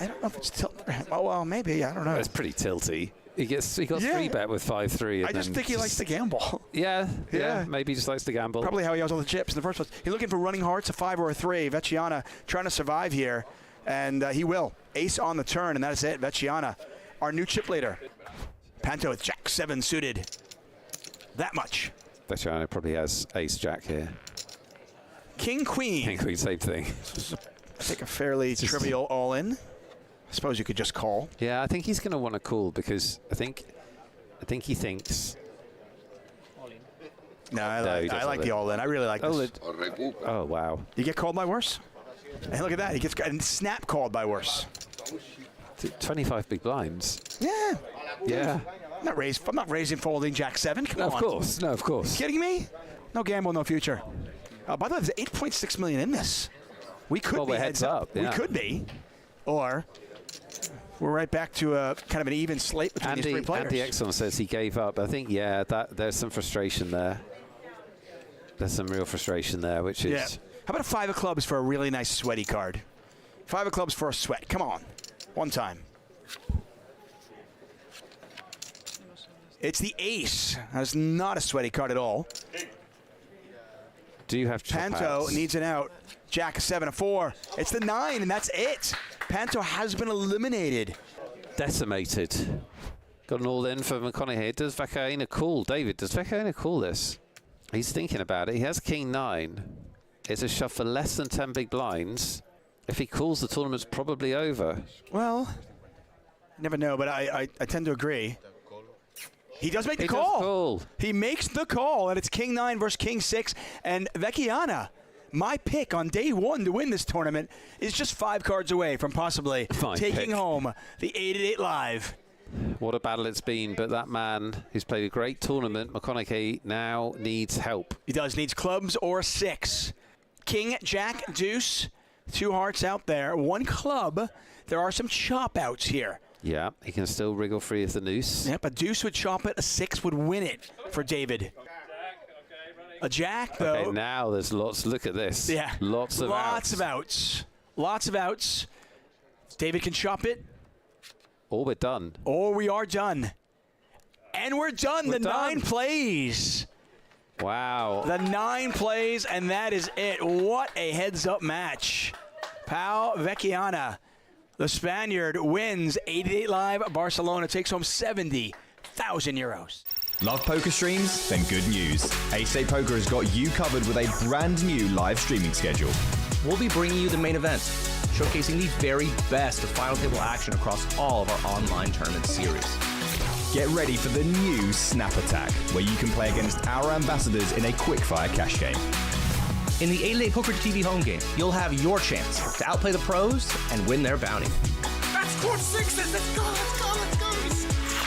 don't know if it's tilt for him. Oh well, maybe, I don't know. It's pretty tilty. He got 3-bet with 5-3. I just think he likes to gamble. Yeah, maybe he just likes to gamble. Probably how he has all the chips in the first place. He's looking for running hearts, a 5 or a 3. Vecchiana trying to survive here, and he will. Ace on the turn, and that is it. Vecchiana, our new chip leader. Panto with Jack 7 suited. That much. Vecchiana probably has ace jack here. King queen. King queen, same thing. I think a fairly trivial all in. I suppose you could just call. Yeah, I think he's going to want to call because I think he thinks. No, I like the all in. I really like this. Oh wow! You get called by worse. And look at that. He gets snap called by worse. 25 big blinds. Yeah. Yeah. I'm not raising folding Jack 7. Come on. Of course. No, of course. You kidding me? No gamble, no future. By the way, there's 8.6 million in this. We could be heads up. Yeah. We could be. Or we're right back to a kind of an even slate between these three players. Andy Exxon says he gave up. I think, there's some frustration there. There's some real frustration there, which is... Yeah. How about a 5 of clubs for a really nice sweaty card? 5 of clubs for a sweat. Come on. One time. It's the ace. That's not a sweaty card at all. Do you have Panto needs an out. Jack 7 of 4. It's the 9, and that's it. Panto has been eliminated. Decimated. Got an all in for McConaughey. Does Vecchiana call? David, does Vecchiana call this? He's thinking about it. He has king 9. It's a shove for less than 10 big blinds. If he calls, the tournament's probably over. Well, never know, but I tend to agree. He does make the does call. He makes the call, and it's king 9 versus king 6. And Vecchiana, my pick on day 1 to win this tournament, is just 5 cards away from possibly taking home the 888 Live. What a battle it's been, but that man who's played a great tournament, McConaughey, now needs help. He does. Needs clubs or 6. King, Jack, Deuce, 2 hearts out there, 1 club. There are some chop outs here. Yeah, he can still wriggle free of the noose. Yep, a deuce would chop it, a 6 would win it for David. A jack, though. Okay, now there's lots. Look at this. Yeah. Lots of outs. Lots of outs. David can chop it. Or we're done. Or we are done. And we're done. The 9 plays. Wow. The 9 plays, and that is it. What a heads-up match. Pau Vecchiana, the Spaniard, wins 88 Live. Barcelona takes home 70,000 euros. Love poker streams? Then good news. 888 Poker has got you covered with a brand new live streaming schedule. We'll be bringing you the main event, showcasing the very best of final table action across all of our online tournament series. Get ready for the new Snap Attack, where you can play against our ambassadors in a quickfire cash game. In the 888 Poker TV home game, you'll have your chance to outplay the pros and win their bounty. That's court 6. Let's go, let's go, let's go.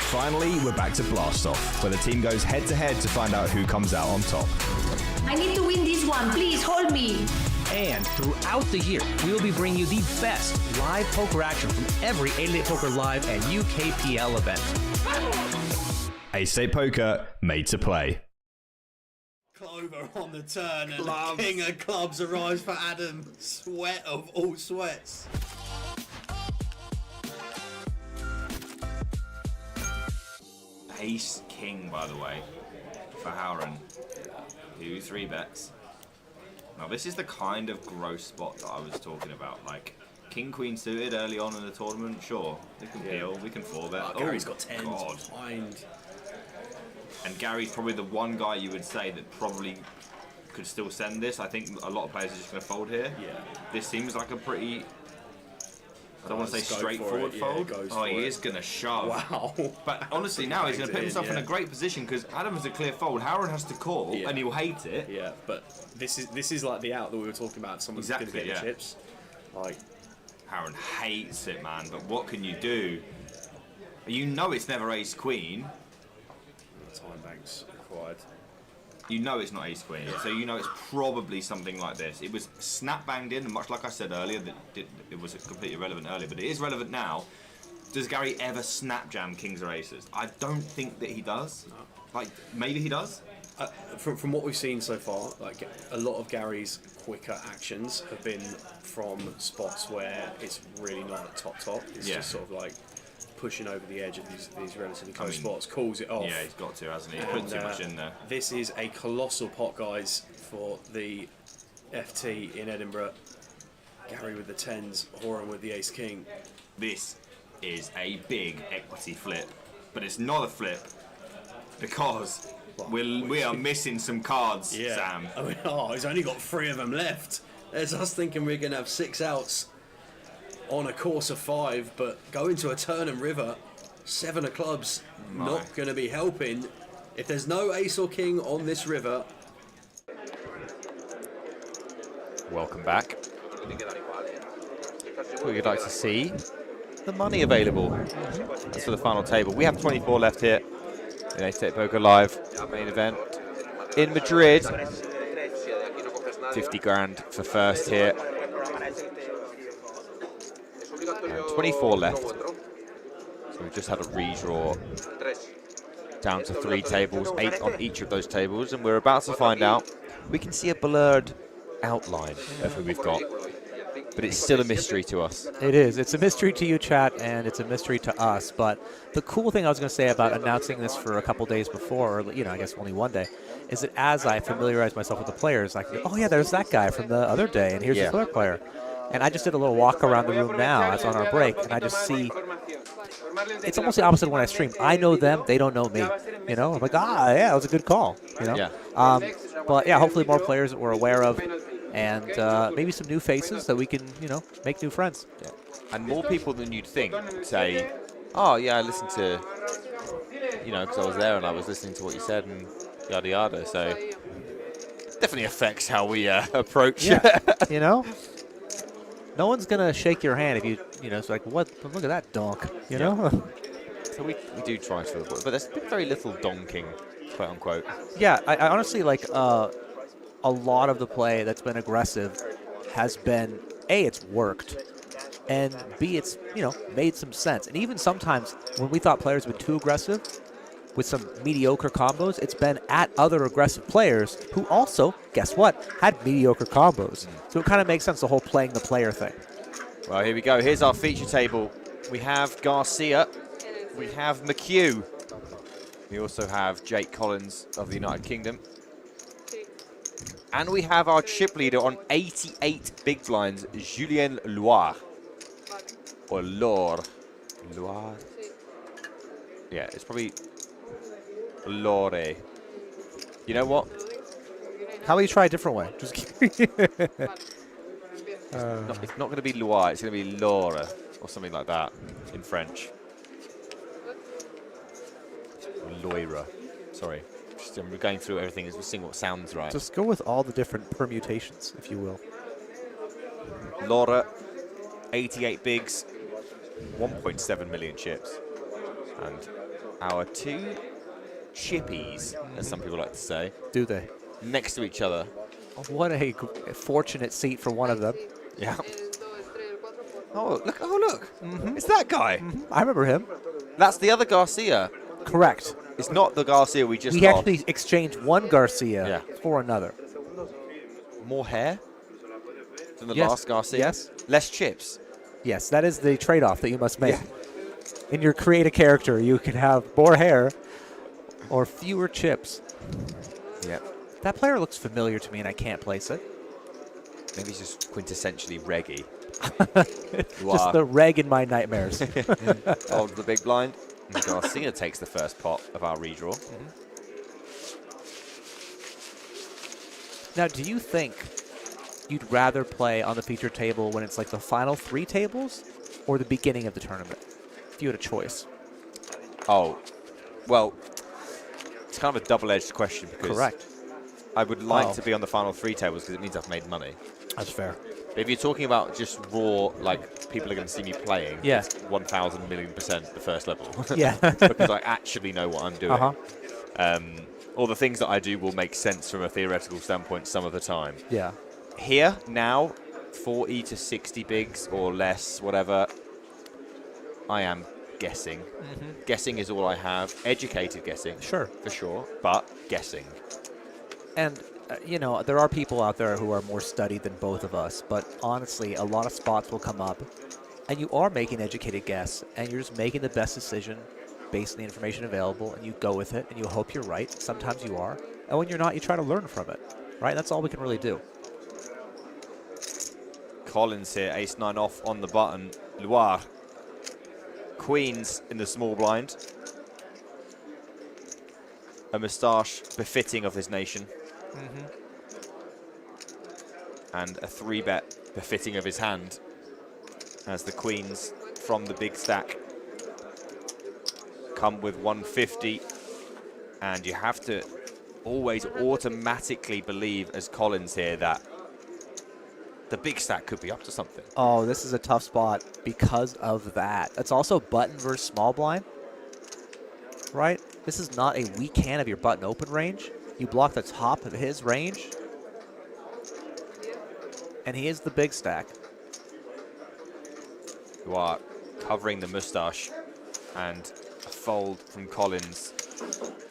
Finally, we're back to Blast Off, where the team goes head-to-head to find out who comes out on top. I need to win this one. Please hold me. And throughout the year, we will be bringing you the best live poker action from every 888 Poker Live and UKPL event. 888 Poker, made to play. Clover on the turn and the king of clubs arrives for Adam. Sweat of all sweats. Ace king, by the way, for Howren, who 3-bets. Now this is the kind of gross spot that I was talking about, like king queen suited early on in the tournament. Sure, we can peel, we can 4-bet. Gary's got 10s behind. And Gary's probably the one guy you would say that probably could still send this. I think a lot of players are just going to fold here. Yeah. This seems like a pretty, I don't want to say straightforward fold. He is going to shove. Wow. But honestly, now he's going to put himself in a great position because Adam has a clear fold. Howard has to call, and he'll hate it. Yeah, but this is like the out that we were talking about. If someone's going to get the chips. Like, Aaron hates it, man, but what can you do? You know it's never ace-queen. Time banks required. You know it's not ace-queen, so you know it's probably something like this. It was snap-banged in, and much like I said earlier, that it was completely irrelevant earlier, but it is relevant now. Does Gary ever snap-jam kings or aces? I don't think that he does. No. Like, maybe he does? From what we've seen so far, like a lot of Gary's quicker actions have been from spots where it's really not at top. It's just sort of like pushing over the edge of these relatively close spots, calls it off. Yeah, he's got to, hasn't he? He's put too much in there. This is a colossal pot, guys, for the FT in Edinburgh. Gary with the 10s, Horan with the ace-king. This is a big equity flip, but it's not a flip because we are missing some cards, Sam. He's only got 3 of them left. There's us thinking we're going to have 6 outs on a course of 5, but going to a turn and river, 7 of clubs, not going to be helping. If there's no ace or king on this river. Welcome back. What you'd like to see, the money available. That's for the final table. We have 24 left here in 888 Poker Live main event in Madrid. 50 grand for first here. And 24 left. So we've just had a redraw down to 3 tables, 8 on each of those tables, and we're about to find out. We can see a blurred outline of who we've got, but it's still a mystery to us. It is. It's a mystery to you, chat, and it's a mystery to us. But the cool thing I was going to say about announcing this for a couple days before, or I guess only one day, is that as I familiarize myself with the players, I can go, oh yeah, there's that guy from the other day, and here's this other player. And I just did a little walk around the room now as on our break, and I just see it's almost the opposite of when I stream. I know them, they don't know me. I'm like, yeah, that was a good call. Yeah. But yeah, hopefully more players that we're aware of, and maybe some new faces that we can, make new friends. Yeah. And more people than you'd think say, oh yeah, I listened to, because I was there and I was listening to what you said and yada yada. So definitely affects how we approach. Yeah. No one's gonna shake your hand if you, it's like, what? Look at that donk, know. So we do try to avoid, but there's been very little donking, quote unquote. Yeah, I honestly like a lot of the play that's been aggressive has been A, it's worked, and B, it's made some sense. And even sometimes when we thought players were too aggressive with some mediocre combos, it's been at other aggressive players who also, guess what, had mediocre combos. So it kind of makes sense, the whole playing the player thing. Well, here we go. Here's our feature table. We have Garcia. We have McHugh. We also have Jake Collins of the United Kingdom. And we have our chip leader on 88 big blinds, Julien Loire. Or Loire. Loire? Yeah, it's probably Lore. You know what? How about you try a different way? Just it's not going to be Loire, it's going to be Laura or something like that in French. Or Loira. Sorry. We're going through everything as we're seeing what sounds right. Just go with all the different permutations, if you will. Laura, 88 bigs, 1.7 million chips. And our 2 chippies, as some people like to say. Do they? Next to each other. What a fortunate seat for one of them. Yeah. Oh, look. It's that guy. I remember him. That's the other Garcia. Correct. It's not the Garcia we just We lost. actually exchanged one Garcia for another. More hair than the Yes. last Garcia? Yes. Less chips? Yes, that is the trade-off that you must make. In your create a character, you can have more hair or fewer chips. Yeah. That player looks familiar to me, and I can't place it. Maybe he's just quintessentially reggae. Just the reg in my nightmares. Of the big blind. And Garcia takes the first pot of our redraw. Now, do you think you'd rather play on the feature table when it's like the final 3 tables or the beginning of the tournament, if you had a choice? Oh, well, it's kind of a double-edged question because Correct. I would like to be on the final 3 tables because it means I've made money. That's fair. But if you're talking about just raw, like if people are going to see me playing, Yeah. it's 1,000 million% the first level. Yeah. Because I actually know what I'm doing. Uh-huh. All the things that I do will make sense from a theoretical standpoint some of the time. Yeah. Here, now, 40 to 60 bigs or less, whatever, I am guessing. Guessing is all I have. Educated guessing. Sure. For sure. But guessing. And, you know, there are people out there who are more studied than both of us. But honestly, a lot of spots will come up. And you are making an educated guess. And you're just making the best decision based on the information available. And you go with it. And you hope you're right. Sometimes you are. And when you're not, you try to learn from it. Right? That's all we can really do. Collins here, ace-9 off on the button. Loire. Queens in the small blind. A moustache befitting of his nation. And a 3-bet befitting of his hand. As the queens from the big stack come with 150. And you have to always automatically believe as Collins here that the big stack could be up to something. Oh, this is a tough spot because of that. It's also button versus small blind, right? This is not a weak hand of your button open range. You block the top of his range, and he is the big stack. You are covering the moustache, and a fold from Collins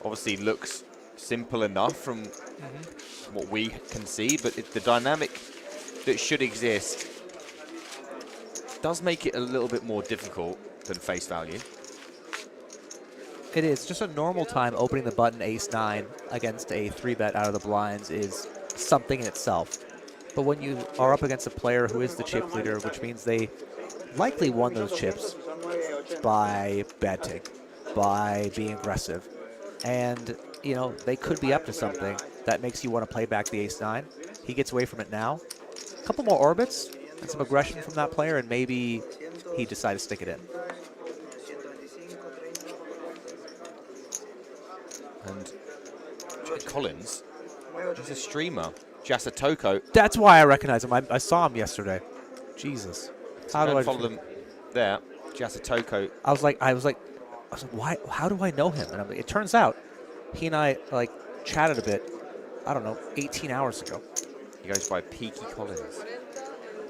obviously looks simple enough from what we can see, but the dynamic that should exist does make it a little bit more difficult than face value. It is. Just a normal time opening the button ace-9 against a 3-bet out of the blinds is something in itself. But when you are up against a player who is the chip leader, which means they likely won those chips by betting, by being aggressive, and you know they could be up to something that makes you want to play back the ace-9. He gets away from it now. A couple more orbits and some aggression from that player, and maybe he decided to stick it in. And Collins, he's a streamer. Jasatoko. That's why I recognize him. I saw him yesterday. Jesus. How do I follow them there? Jasatoko. I was like, why? How do I know him? And it turns out he and I like chatted a bit. I don't know, 18 hours ago. He goes by Peaky Collins.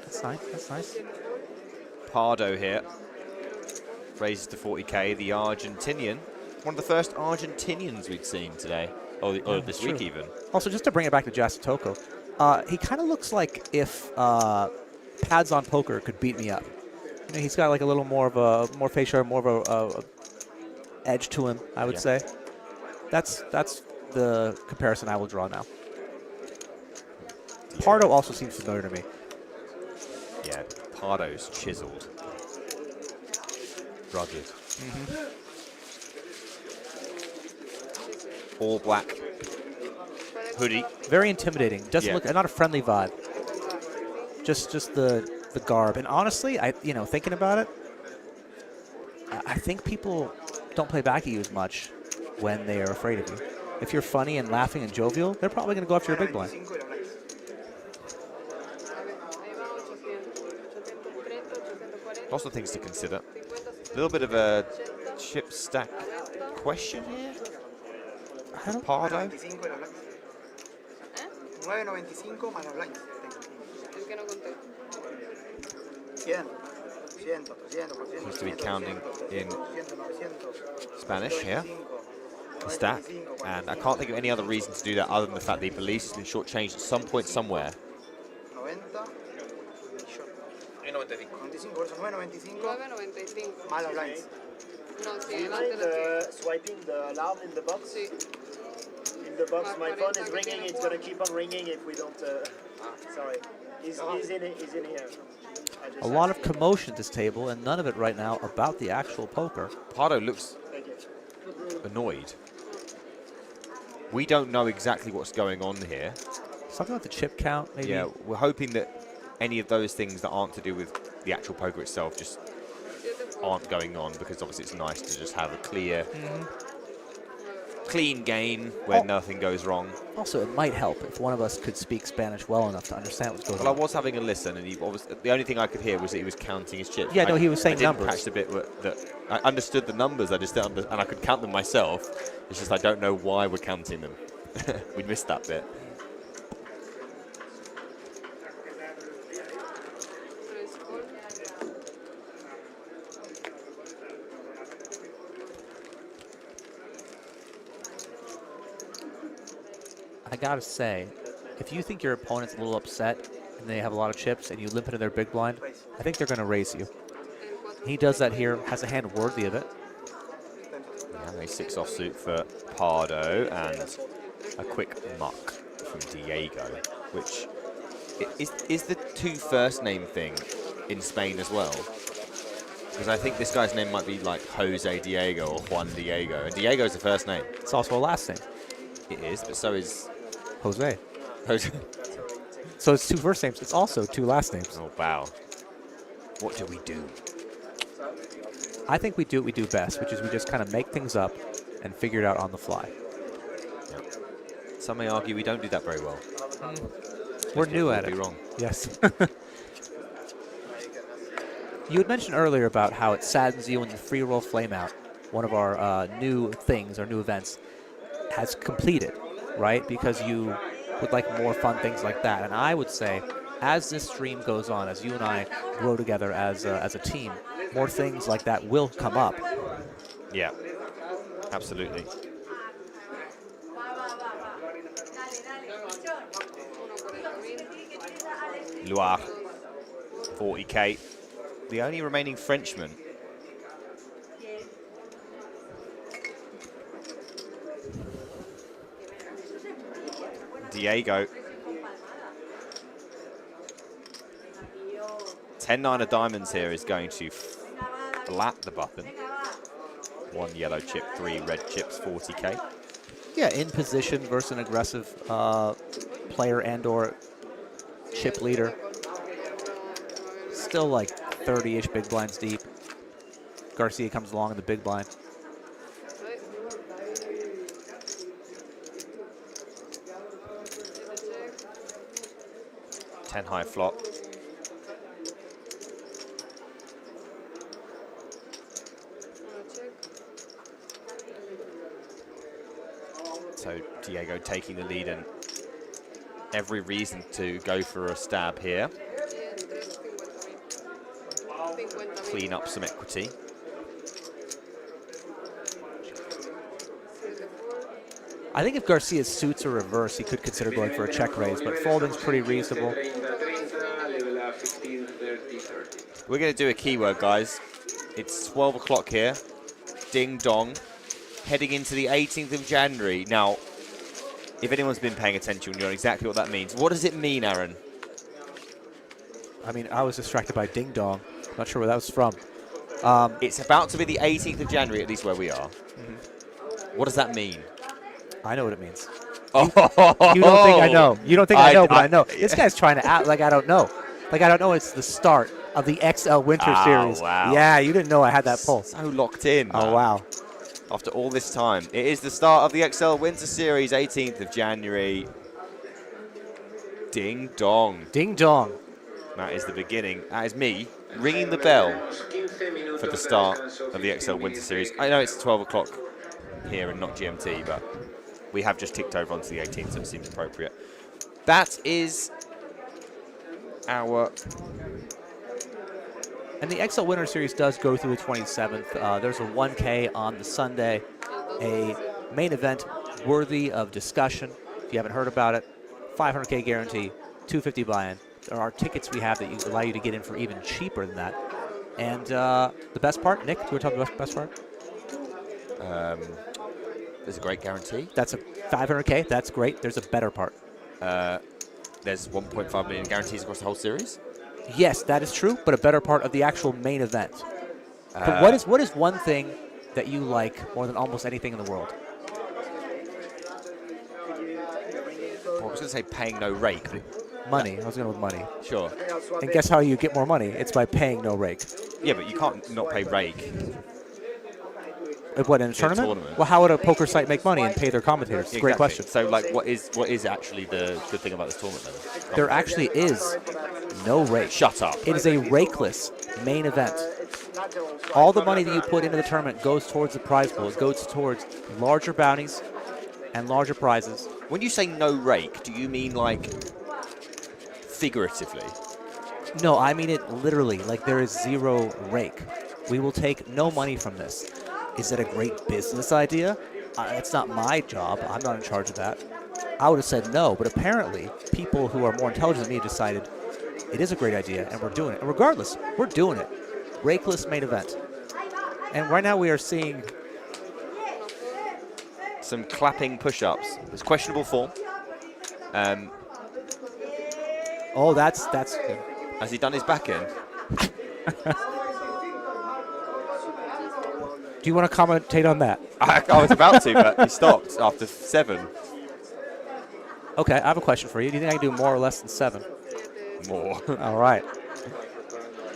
That's nice. That's nice. Pardo here raises to 40k. The Argentinian, one of the first Argentinians we'd seen today, or this week even. Also, just to bring it back to Jasatoko, he kind of looks like if Pads on Poker could beat me up. You know, he's got like a little more of a facial, more of a edge to him, I would say. That's the comparison I will draw now. Pardo also seems familiar to me. Yeah, Pardo's chiseled. Rugged. All black hoodie. Very intimidating. Doesn't look, not a friendly vibe. Just the garb. And honestly, thinking about it, I think people don't play back at you as much when they are afraid of you. If you're funny and laughing and jovial, they're probably going to go after your big blind. Lots of things to consider. A little bit of a chip stack question here. Pardo. 9.95 más los blinds. El que no conté. 100, 200, 300%. Seems to be counting in Spanish here. The stack. And I can't think of any other reason to do that other than the fact that he believes he's been shortchanged at some point somewhere. 90, 95 versus 9.95 más los blinds. No, sí, Do you mind swiping the alarm in the box? Sí. In the box, my phone is ringing. It's going to keep on ringing if we don't... sorry. He's in here. A lot of commotion at this table, and none of it right now about the actual poker. Pardo looks annoyed. We don't know exactly what's going on here. Something like the chip count, maybe? Yeah, we're hoping that any of those things that aren't to do with the actual poker itself just aren't going on, because obviously it's nice to just have a clear clean game where nothing goes wrong. Also, it might help if one of us could speak Spanish well enough to understand what's going Well, I on. was having a listen, and the only thing I could hear was that he was counting his chips. Yeah, no, he was saying I didn't numbers. catch the bit that I understood the numbers. I just didn't and I could count them myself. It's just I don't know why we're counting them. We missed that bit. I gotta say, if you think your opponent's a little upset and they have a lot of chips and you limp into their big blind, I think they're going to raise you. He does that here, has a hand worthy of it. Yeah, a 6 offsuit for Pardo and a quick muck from Diego, which is the 2 first name thing in Spain as well. Because I think this guy's name might be like Jose Diego or Juan Diego, and Diego's the first name. It's also a last name. It is, but so is Jose. Jose. So it's 2 first names. It's also 2 last names. Oh, wow. What do we do? I think we do what we do best, which is we just kind of make things up and figure it out on the fly. Yeah. Some may argue we don't do that very well. We're new at it. Be wrong. Yes. You had mentioned earlier about how it saddens you when the free roll flame out, one of our new things, our new events, has completed, right? Because you would like more fun things like that. And I would say, as this stream goes on, as you and I grow together as a team, more things like that will come up. Yeah, absolutely. Loire, 40k. The only remaining Frenchman. Diego. 10-9 of diamonds here is going to flat the button. 1 yellow chip, 3 red chips, 40k. Yeah, in position versus an aggressive player and or chip leader. Still like 30-ish big blinds deep. Garcia comes along in the big blind. High flop. So Diego taking the lead and every reason to go for a stab here. Clean up some equity. I think if Garcia's suits are reverse, he could consider going for a check raise, but folding's pretty reasonable. We're going to do a keyword, guys. It's 12 o'clock here. Ding dong. Heading into the 18th of January. Now, if anyone's been paying attention, you know exactly what that means. What does it mean, Aaron? I mean, I was distracted by ding dong. Not sure where that was from. It's about to be the 18th of January, at least where we are. What does that mean? I know what it means. You don't think I know. You don't think I know, but I know. This guy's trying to act like I don't know. Like I don't know it's the start of the XL Winter Series. Wow. Yeah, you didn't know I had that pull. So locked in. Oh, wow. After all this time. It is the start of the XL Winter Series, 18th of January. Ding dong. Ding dong. That is the beginning. That is me ringing the bell for the start of the XL Winter Series. I know it's 12 o'clock here and not GMT, but we have just ticked over onto the 18th, so it seems appropriate. That is our... And the XL Winter Series does go through the 27th. There's a 1K on the Sunday, a main event worthy of discussion. If you haven't heard about it, 500K guarantee, 250 buy-in. There are tickets we have that allow you to get in for even cheaper than that. And the best part, Nick, do you want to talk about the best part? There's a great guarantee. That's a 500K. That's great. There's a better part. There's 1.5 million guarantees across the whole series. Yes, that is true, but a better part of the actual main event. But what is one thing that you like more than almost anything in the world? Well, I was going to say paying no rake. Money. I was going with money. Sure. And guess how you get more money? It's by paying no rake. Yeah, but you can't not pay rake. What, in a tournament? Well, how would a poker site make money and pay their commentators? It's a great question. So, like, what is actually the good thing about this tournament then? There actually is no rake. Shut up. It is a rakeless main event. All the money that you put into the tournament goes towards the prize pool. It goes towards larger bounties and larger prizes. When you say no rake, do you mean, like, figuratively? No, I mean it literally. Like, there is zero rake. We will take no money from this. Is it a great business idea? It's not my job. I'm not in charge of that. I would have said no, but apparently people who are more intelligent than me decided it is a great idea, and we're doing it. And regardless, we're doing it. Rakeless main event. And right now we are seeing some clapping push-ups. It's questionable form. Oh, that's good. Has he done his back end? Do you want to commentate on that? I was about to, but he stopped after 7. Okay, I have a question for you. Do you think I can do more or less than 7? More. All right.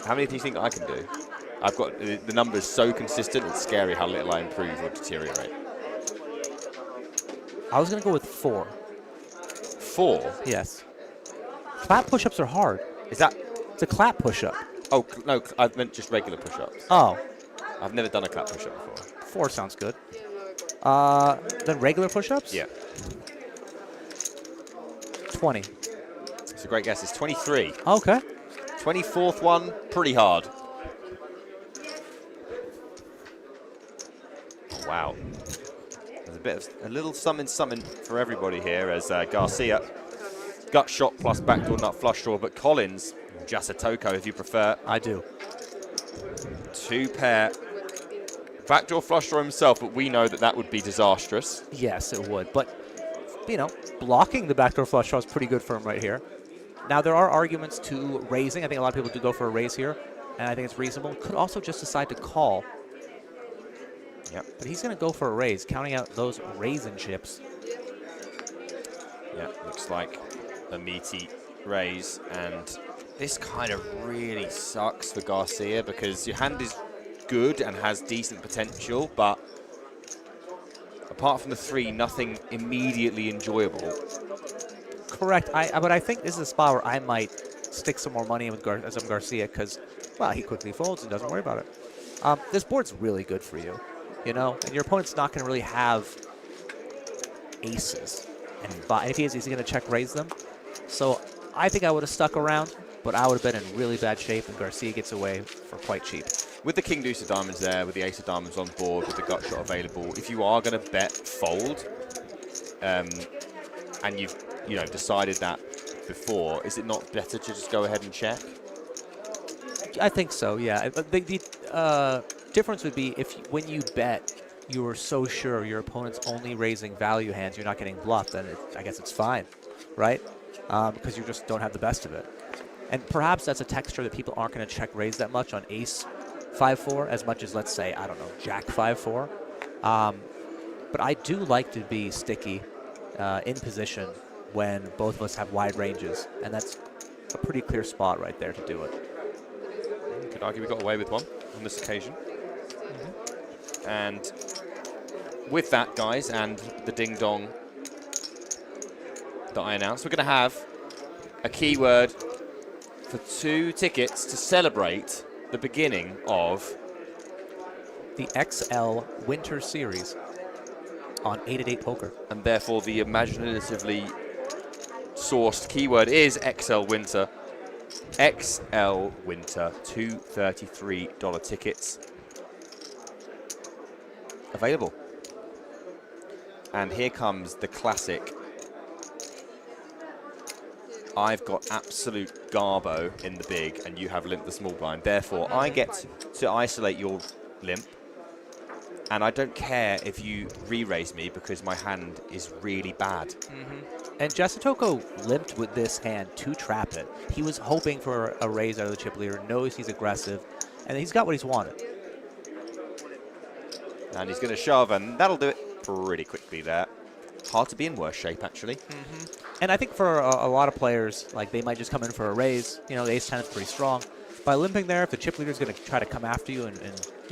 How many do you think I can do? I've got the numbers so consistent, it's scary how little I improve or deteriorate. I was going to go with 4. 4? Yes. Clap push-ups are hard. Is that? It's a clap push-up. Oh, no, I meant just regular push-ups. Oh. I've never done a clap push-up before. 4 sounds good. Then regular push-ups? Yeah. 20. It's a great guess. It's 23. Okay. 24th one, pretty hard. Oh, wow. There's a little something for everybody here as Garcia, gut shot plus backdoor nut flush draw, but Collins, Jasatoko if you prefer. I do. 2 pair. Backdoor flush draw himself, but we know that would be disastrous. Yes, it would. But, you know, blocking the backdoor flush draw is pretty good for him right here. Now, there are arguments to raising. I think a lot of people do go for a raise here, and I think it's reasonable. Could also just decide to call. Yep. But he's going to go for a raise, counting out those raisin chips. Yeah, looks like a meaty raise, and this kind of really sucks for Garcia because your hand is good and has decent potential, but apart from the 3, nothing immediately enjoyable. Correct. But I think this is a spot where I might stick some more money in with some Garcia because, well, he quickly folds and doesn't worry about it. This board's really good for you, you know, and your opponent's not going to really have aces. And if he is, he's going to check raise them. So I think I would have stuck around, but I would have been in really bad shape, and Garcia gets away for quite cheap. With the King Deuce of Diamonds there, with the Ace of Diamonds on board, with the gut shot available, if you are going to bet fold, and you've decided that before, is it not better to just go ahead and check? I think so, yeah. The difference would be when you bet, you are so sure your opponent's only raising value hands, you're not getting bluffed, then I guess it's fine, right? Because you just don't have the best of it. And perhaps that's a texture that people aren't going to check raise that much on ace 5-4 as much as, let's say, I don't know, jack 5-4. But I do like to be sticky in position when both of us have wide ranges, and that's a pretty clear spot right there to do it. Could argue we got away with one on this occasion. And with that, guys, and the ding-dong that I announced, we're going to have a keyword for 2 tickets to celebrate the beginning of the XL Winter Series on 888poker. And therefore, the imaginatively sourced keyword is XL Winter. XL Winter, $233 tickets available. And here comes the classic. I've got absolute garbo in the big, and you have limp the small blind. Therefore, I get to isolate your limp, and I don't care if you re-raise me because my hand is really bad. And Jasatoko limped with this hand to trap it. He was hoping for a raise out of the chip leader, knows he's aggressive, and he's got what he's wanted. And he's going to shove, and that'll do it pretty quickly there. Hard to be in worse shape, actually. And I think for a lot of players, like, they might just come in for a raise. You know, the ace-10 is pretty strong. By limping there, if the chip leader is going to try to come after you and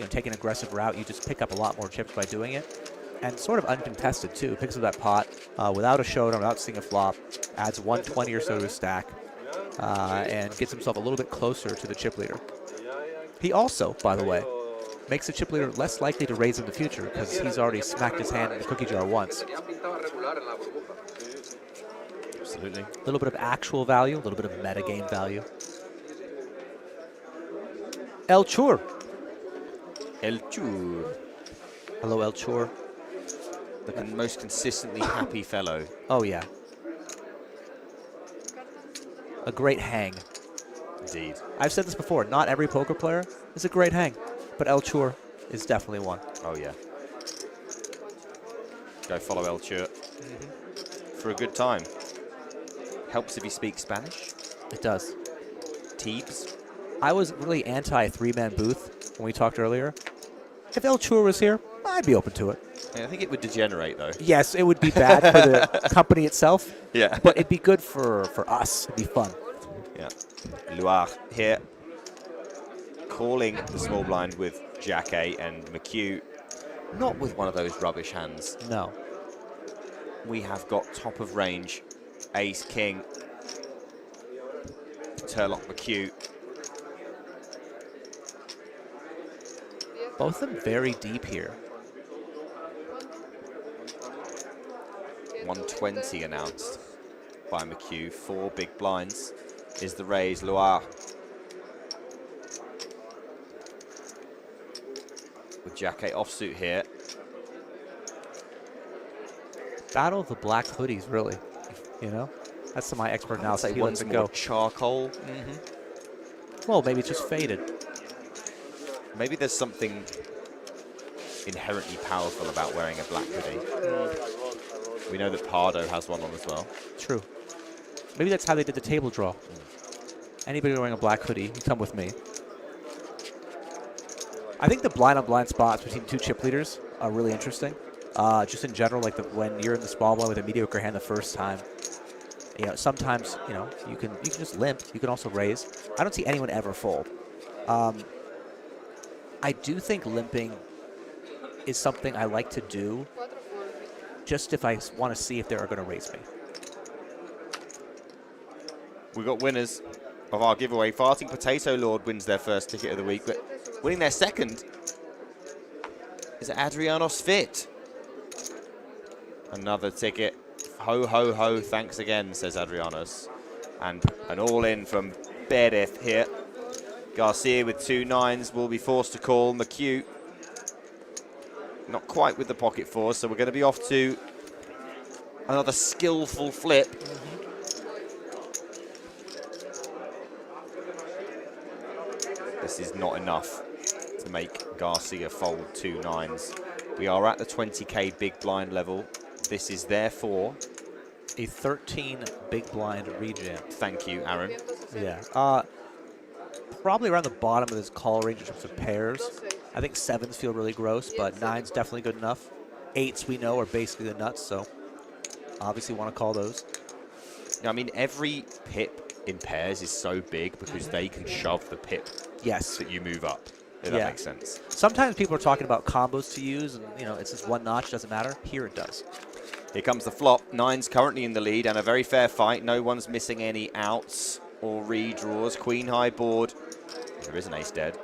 take an aggressive route, you just pick up a lot more chips by doing it. And sort of uncontested, too. Picks up that pot without a showdown, without seeing a flop, adds 120 or so to his stack, and gets himself a little bit closer to the chip leader. He also, by the way, makes the chip leader less likely to raise in the future because he's already smacked his hand in the cookie jar once. Absolutely. A little bit of actual value, a little bit of metagame value. El Chur. El Chur. Hello, El Chur. The most consistently happy fellow. Oh, yeah. A great hang. Indeed. I've said this before. Not every poker player is a great hang, but El Chur is definitely one. Oh, yeah. Go follow El Chur for a good time. Helps if you speak Spanish. It does. Teebs. I was really anti-3-man booth when we talked earlier. If El Chur was here, I'd be open to it. Yeah, I think it would degenerate, though. Yes, it would be bad for the company itself. Yeah. But it'd be good for us. It'd be fun. Yeah. Loire here. Calling the small blind with Jack A and McHugh. Not with one of those rubbish hands. No. We have got top of range. Ace, King. Turlock, McHugh. Both of them very deep here. 120 announced by McHugh. 4 big blinds is the raise. Loire with Jack 8 offsuit here. Battle of the black hoodies, really. You know, that's my expert analysis. He lets it go. Charcoal. Well, maybe it's just faded. Maybe there's something inherently powerful about wearing a black hoodie. We know that Pardo has one on as well. True. Maybe that's how they did the table draw. Anybody wearing a black hoodie, you come with me. I think the blind-on-blind spots between two chip leaders are really interesting. Just in general, like when you're in the small blind with a mediocre hand the first time, sometimes you can just limp. You can also raise. I don't see anyone ever fold. I do think limping is something I like to do, just if I want to see if they're going to raise me. We got winners of our giveaway. Farting Potato Lord wins their first ticket of the week, but winning their second is Adrianos Fit. Another ticket. Ho, ho, ho. Thanks again, says Adrianos. And an all-in from Beardith here. Garcia with 2 9s will be forced to call. McHugh not quite with the pocket 4, so we're going to be off to another skillful flip. This is not enough to make Garcia fold 2 9s. We are at the 20k big blind level. This is therefore a 13 big blind rejam. Thank you, Aaron. Yeah. Probably around the bottom of this call range in terms of pairs. I think 7s feel really gross, but 9's definitely good enough. 8s we know are basically the nuts, so obviously want to call those. I mean, every pip in pairs is so big because they can shove the pip that you move up. If that makes sense. Sometimes people are talking about combos to use, and it's just one notch, doesn't matter. Here it does. Here comes the flop. 9's currently in the lead, and a very fair fight. No one's missing any outs or redraws. Queen high board. There is an ace dead.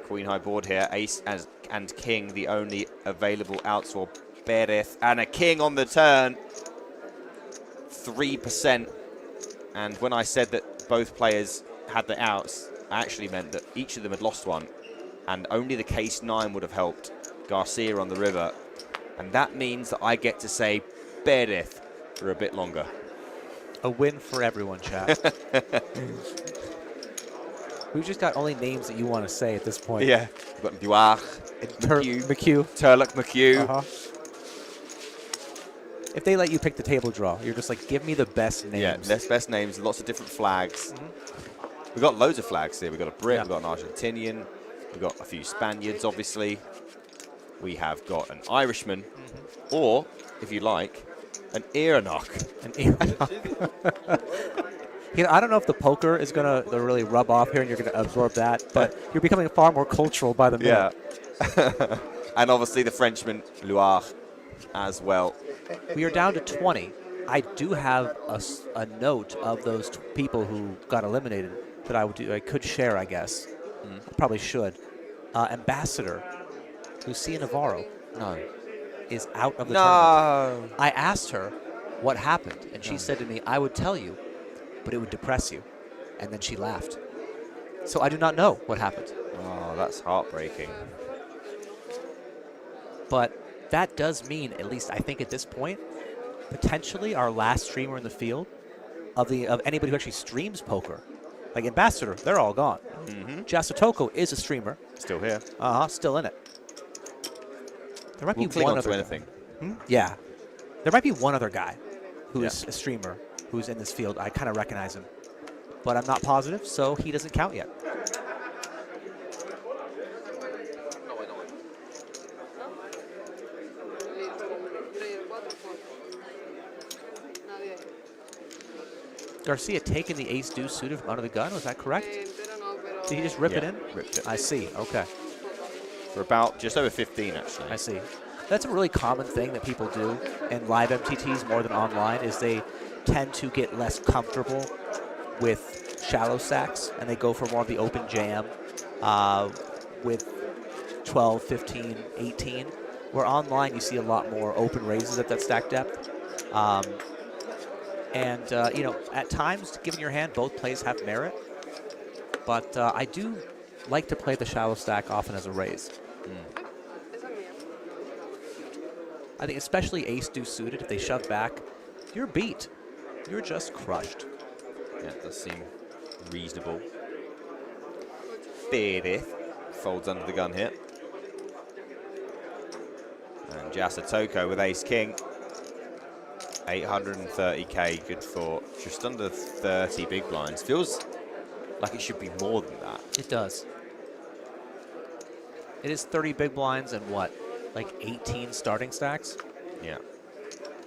Queen high board here. Ace and king, the only available outs for Beardith. And a king on the turn. 3%. And when I said that both players had the outs, I actually meant that each of them had lost one. And only the case 9 would have helped Garcia on the river. And that means that I get to say Beardith for a bit longer. A win for everyone, chat. We've just got only names that you want to say at this point. Yeah. We've got Loire, McHugh. Turlock, McHugh. If they let you pick the table draw, you're just like, give me the best names. Yeah, best names, lots of different flags. We've got loads of flags here. We've got a Brit, we've got an Argentinian, we've got a few Spaniards, obviously. We have got an Irishman, or, if you like, an Earnock. An Earnock. I don't know if the poker is going to really rub off here and you're going to absorb that, but you're becoming far more cultural by the minute. Yeah. And obviously the Frenchman, Loire, as well. We are down to 20. I do have a note of those people who got eliminated that I could share, I guess. I probably should. Ambassador, Lucia Navarro, is out of the tournament. I asked her what happened, and she said to me, I would tell you, but it would depress you. And then she laughed. So I do not know what happened. Oh, that's heartbreaking. But that does mean, at least I think at this point, potentially our last streamer in the field of anybody who actually streams poker. Like Ambassador, they're all gone. Jasatoko is a streamer. Still here. Still in it. There might be cling one on other to anything. Yeah. There might be one other guy who's a streamer who's in this field. I kind of recognize him. But I'm not positive, so he doesn't count yet. Garcia taking the ace-deuce suited from under the gun, was that correct? Did he just rip it in? Ripped it. I see, okay. For about just over 15, actually. I see. That's a really common thing that people do in live MTTs more than online, is they tend to get less comfortable with shallow stacks, and they go for more of the open jam with 12, 15, 18, where online you see a lot more open raises at that stack depth. You know, at times, given your hand, both plays have merit. But I do like to play the shallow stack often as a raise. I think especially ace-deuce suited, if they shove back, you're beat. You're just crushed. Yeah, it does seem reasonable. Beardith folds under the gun here. And Jasatoko with ace-king. 830k, good for just under 30 big blinds. Feels like it should be more than that. It does. It is 30 big blinds and what, like 18 starting stacks? Yeah.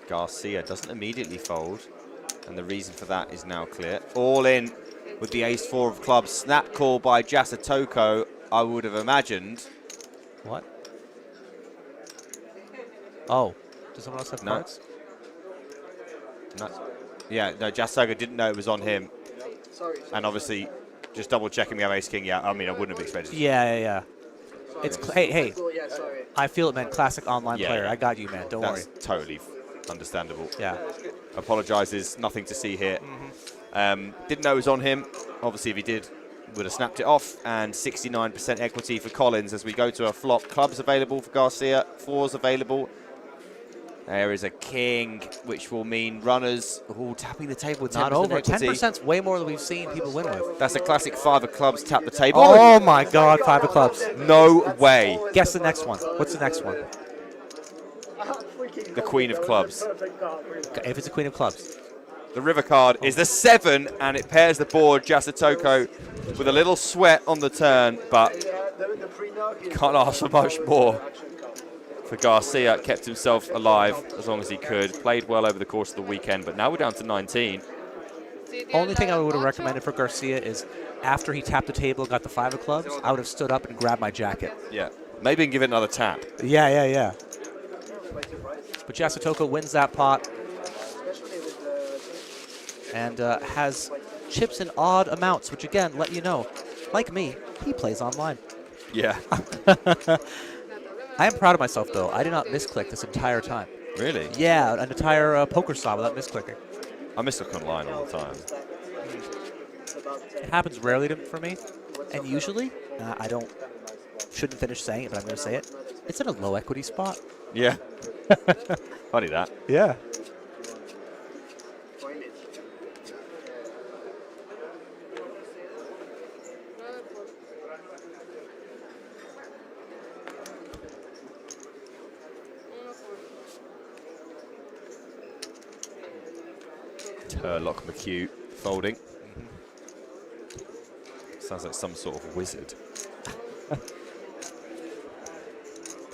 Garcia doesn't immediately fold, and the reason for that is now clear. All in with the ace-4 of clubs. Snap call by Jasatoko, I would have imagined. What? Oh, does someone else have cards? No. Yeah, no, Jasatoko didn't know it was on him. Sorry. And obviously, just double checking we have ace king. Yeah, I mean, I wouldn't have expected it. Yeah. It's hey. Yeah, sorry. I feel it, man. Classic online player. Yeah. I got you, man. Don't worry. That's totally understandable. Yeah. Apologizes. Nothing to see here. Didn't know it was on him. Obviously, if he did, would have snapped it off. And 69% equity for Collins as we go to a flop. Clubs available for Garcia. 4s available. There is a king, which will mean runners tapping the table with 10% Not over. equity. 10%'s way more than we've seen people win with. That's a classic 5 of clubs tap the table. Oh my God, 5 of clubs. No way. Guess the next one. What's the next one? The queen of clubs. If it's a queen of clubs. The river card is the 7, and it pairs the board. Jasatoko with a little sweat on the turn, but can't ask for much more. For Garcia, kept himself alive as long as he could. Played well over the course of the weekend, but now we're down to 19. Only thing I would have recommended for Garcia is after he tapped the table and got the 5 of clubs, I would have stood up and grabbed my jacket. Yeah, maybe give it another tap. Yeah. But Jasatoko wins that pot and has chips in odd amounts, which again, let you know, like me, he plays online. Yeah. I am proud of myself, though. I did not misclick this entire time. Really? Yeah, an entire poker style without misclicking. I misclick online all the time. It happens rarely for me, and usually, shouldn't finish saying it, but I'm going to say it. It's in a low equity spot. Yeah. Funny that. Yeah. Turlock McHugh folding. Sounds like some sort of wizard.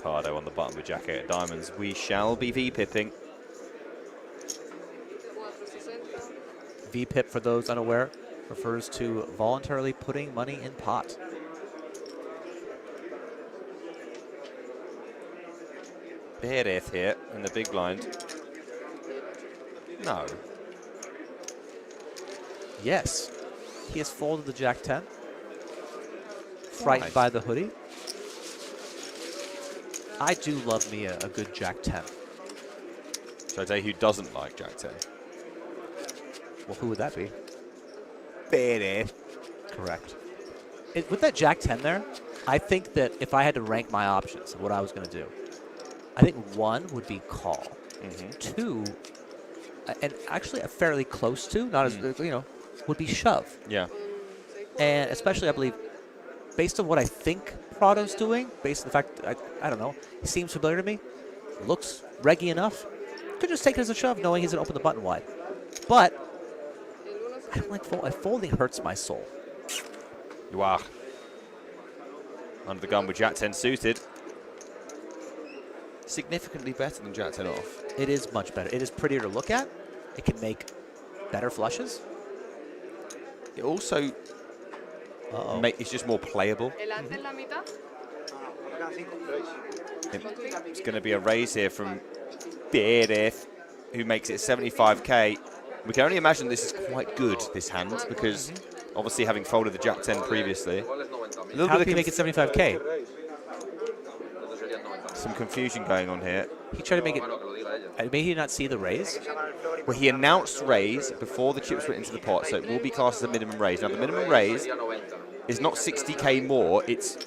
Pardo on the bottom with jack 8 of diamonds. We shall be V-pipping. VPIP, for those unaware, refers to voluntarily putting money in pot. Perez here in the big blind. No. Yes. He has folded the Jack-10. Frightened by the hoodie. I do love me a good Jack-10. So I tell you who doesn't like Jack-10? Well, who would that be? Perez. Correct. With that Jack-10 there, I think that if I had to rank my options of what I was going to do, I think 1 would be call. 2, and actually a fairly close to, not as, would be shove. Yeah. And especially, I believe, based on what I think Prado's doing, based on the fact, I don't know, he seems familiar to me, looks reggy enough, could just take it as a shove knowing he's going to open the button wide. But I don't like folding hurts my soul. You are. Under the gun with Jack-10 suited. Significantly better than Jack-10 off. It is much better. It is prettier to look at. It can make better flushes. It also it's just more playable. It's going to be a raise here from Perez, who makes it 75k. We can only imagine this is quite good, this hand, because obviously having folded the Jack-10 previously. How did he make it 75k? Some confusion going on here. He tried to make it. May he not see the raise? Well, he announced raise before the chips went into the pot, so it will be classed as a minimum raise. Now, the minimum raise is not 60k more. It's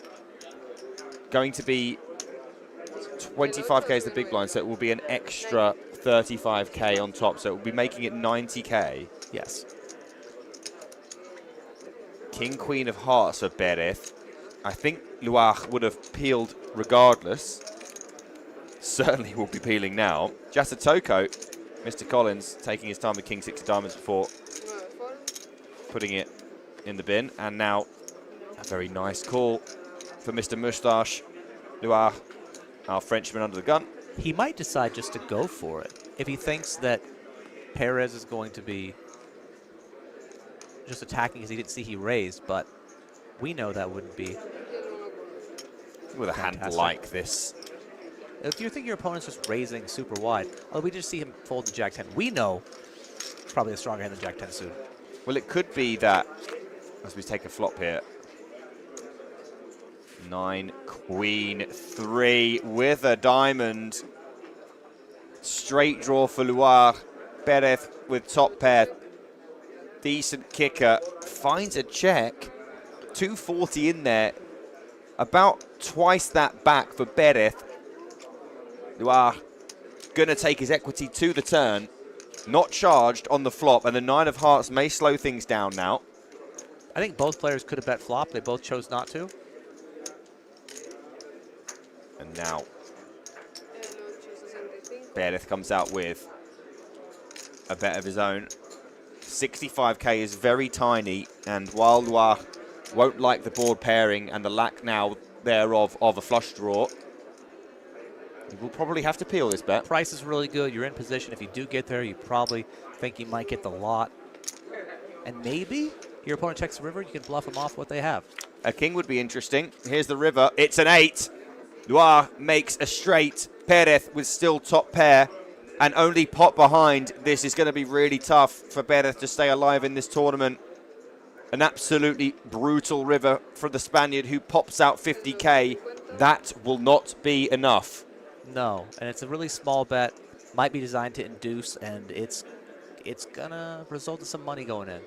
going to be 25k as the big blind, so it will be an extra 35k on top, so it will be making it 90k. Yes. King, Queen of Hearts for Perez. I think Loire would have peeled regardless. Certainly will be peeling now. Jasatoko, Mr. Collins, taking his time with King 6 of Diamonds before putting it in the bin. And now a very nice call for Mr. Moustache. Loire, our Frenchman under the gun. He might decide just to go for it if he thinks that Perez is going to be just attacking because he didn't see he raised, but we know that wouldn't be. With a hand like this. If you think your opponent's just raising super wide, we just see him fold the Jack-10. We know it's probably a stronger hand than Jack-10 suit. Well, it could be that, as we take a flop here, 9, Queen, 3 with a diamond. Straight draw for Loire. Perez with top pair. Decent kicker. Finds a check. 240 in there. About twice that back for Perez. Loire going to take his equity to the turn. Not charged on the flop, and the 9 of Hearts may slow things down now. I think both players could have bet flop. They both chose not to. And now Perez comes out with a bet of his own. 65k is very tiny, and while Loire won't like the board pairing and the lack now thereof of a flush draw, you will probably have to peel this bet. Price is really good. You're in position. If you do get there, you probably think you might get the lot. And maybe your opponent checks the river. You can bluff them off what they have. A king would be interesting. Here's the river. It's an 8. Loire makes a straight. Perez with still top pair and only pot behind. This is going to be really tough for Perez to stay alive in this tournament. An absolutely brutal river for the Spaniard who pops out 50k. That will not be enough. No, and it's a really small bet. Might be designed to induce, and it's gonna result in some money going in.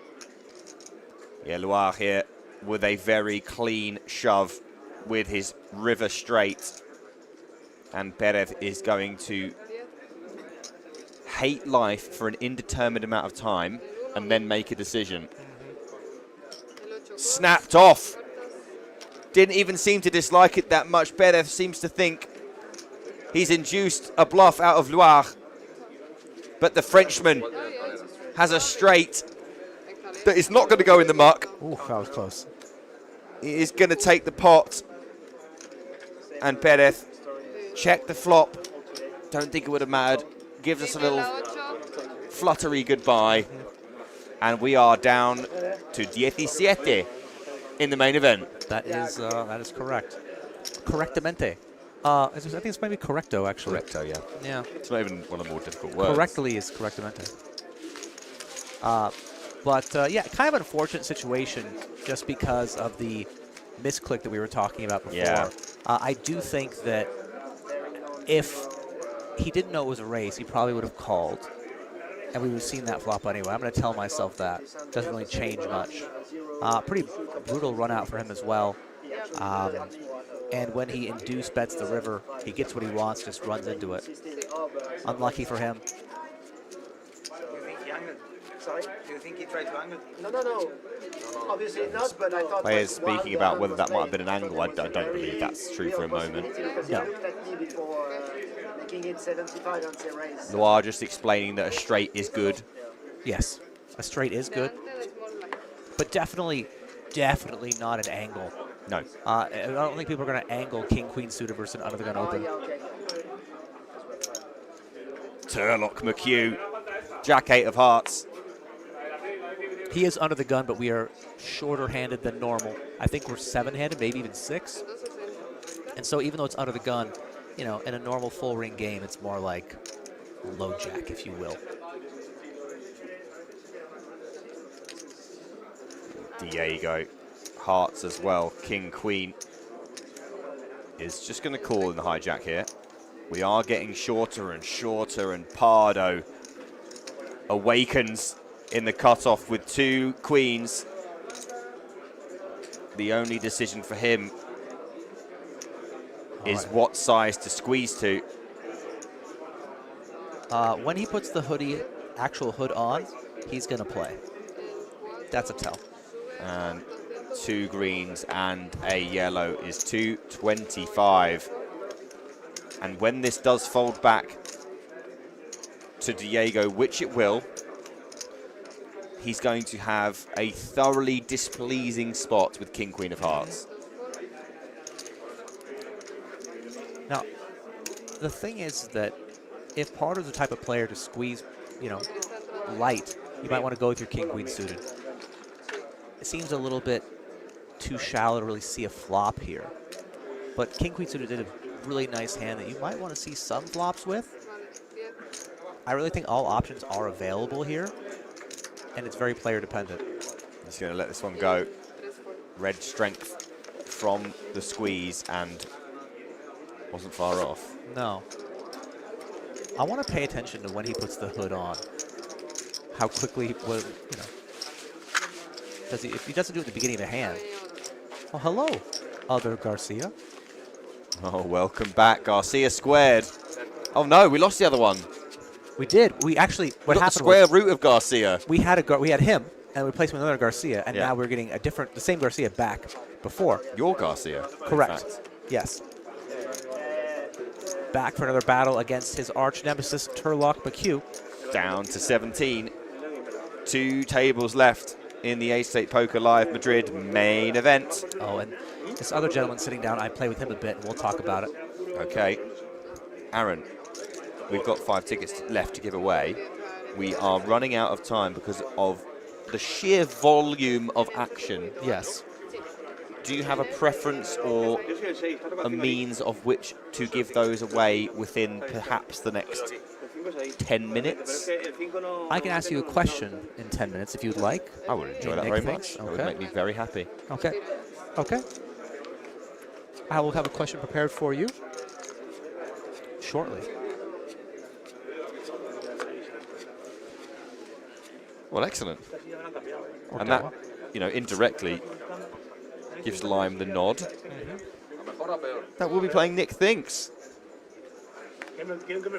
Yeah, Loire here with a very clean shove with his river straight. And Perez is going to hate life for an indeterminate amount of time and then make a decision. Snapped off. Didn't even seem to dislike it that much. Perez seems to think he's induced a bluff out of Loire. But the Frenchman has a straight that is not going to go in the muck. Ooh, that was close. He is going to take the pot. And Perez check the flop. Don't think it would have mattered. Gives us a little fluttery goodbye. And we are down to 17 in the main event. That is correct. Correctamente. I think this might be correcto, actually. Correcto, yeah. Yeah. It's not even one of the more difficult words. Correctly is correctamente. Yeah, kind of an unfortunate situation just because of the misclick that we were talking about before. Yeah. I do think that if he didn't know it was a raise, he probably would have called, and we would have seen that flop anyway. I'm going to tell myself that. Doesn't really change much. Pretty brutal run out for him as well. And when he induce bets the river, he gets what he wants, just runs into it. Unlucky for him. Sorry? Do you think he tried to angle? No. Obviously not, but I thought... Players speaking about whether that might have been an angle. I don't believe that's true for a moment. No. Making it 75 and say raise. Noir just explaining that a straight is good. Yes, a straight is good. But definitely not an angle. No. I don't think people are going to angle king-queen suited versus an under-the-gun open. Turlock McHugh. Jack-8 of hearts. He is under the gun, but we are shorter-handed than normal. I think we're 7-handed, maybe even 6. And so even though it's under the gun, you know, in a normal full-ring game, it's more like low jack, if you will. Diego. Hearts as well. King, queen is just going to call in the hijack here. We are getting shorter and shorter, and Pardo awakens in the cutoff with 2 queens. The only decision for him is what size to squeeze to. When he puts the actual hood on, he's going to play. That's a tell. And 2 greens and a yellow is 225. And when this does fold back to Diego, which it will, he's going to have a thoroughly displeasing spot with King, Queen of Hearts. Now, the thing is that if Pardo's the type of player to squeeze, you know, light, you might want to go with your King, Queen suited. It seems a little bit too shallow to really see a flop here. But King, Queen suited did a really nice hand that you might want to see some flops with. I really think all options are available here, and it's very player dependent. He's going to let this one go. Red strength from the squeeze and wasn't far off. No. I want to pay attention to when he puts the hood on. How quickly he was, you know. If he doesn't do it at the beginning of the hand. Oh, hello, other Garcia. Oh, welcome back, Garcia squared. Oh no, we lost the other one. We did. We actually, what got happened the square was root of Garcia. we had him, and we replaced him with another Garcia, and now we're getting the same Garcia back before. Your Garcia. Correct. Yes. Back for another battle against his arch nemesis, Turlock McHugh. Down to 17. 2 tables left in the 888 Poker Live Madrid main event. Oh, and this other gentleman sitting down, I play with him a bit, and we'll talk about it. Okay. Aaron, we've got 5 tickets left to give away. We are running out of time because of the sheer volume of action. Yes. Do you have a preference or a means of which to give those away within perhaps the next 10 minutes? I can ask you a question in 10 minutes if you'd like. I would enjoy that very much. Okay. That would make me very happy. Okay. Okay. I will have a question prepared for you shortly. Well, excellent. And that, you know, indirectly gives Lime the nod. That we'll be playing Nick Thinks.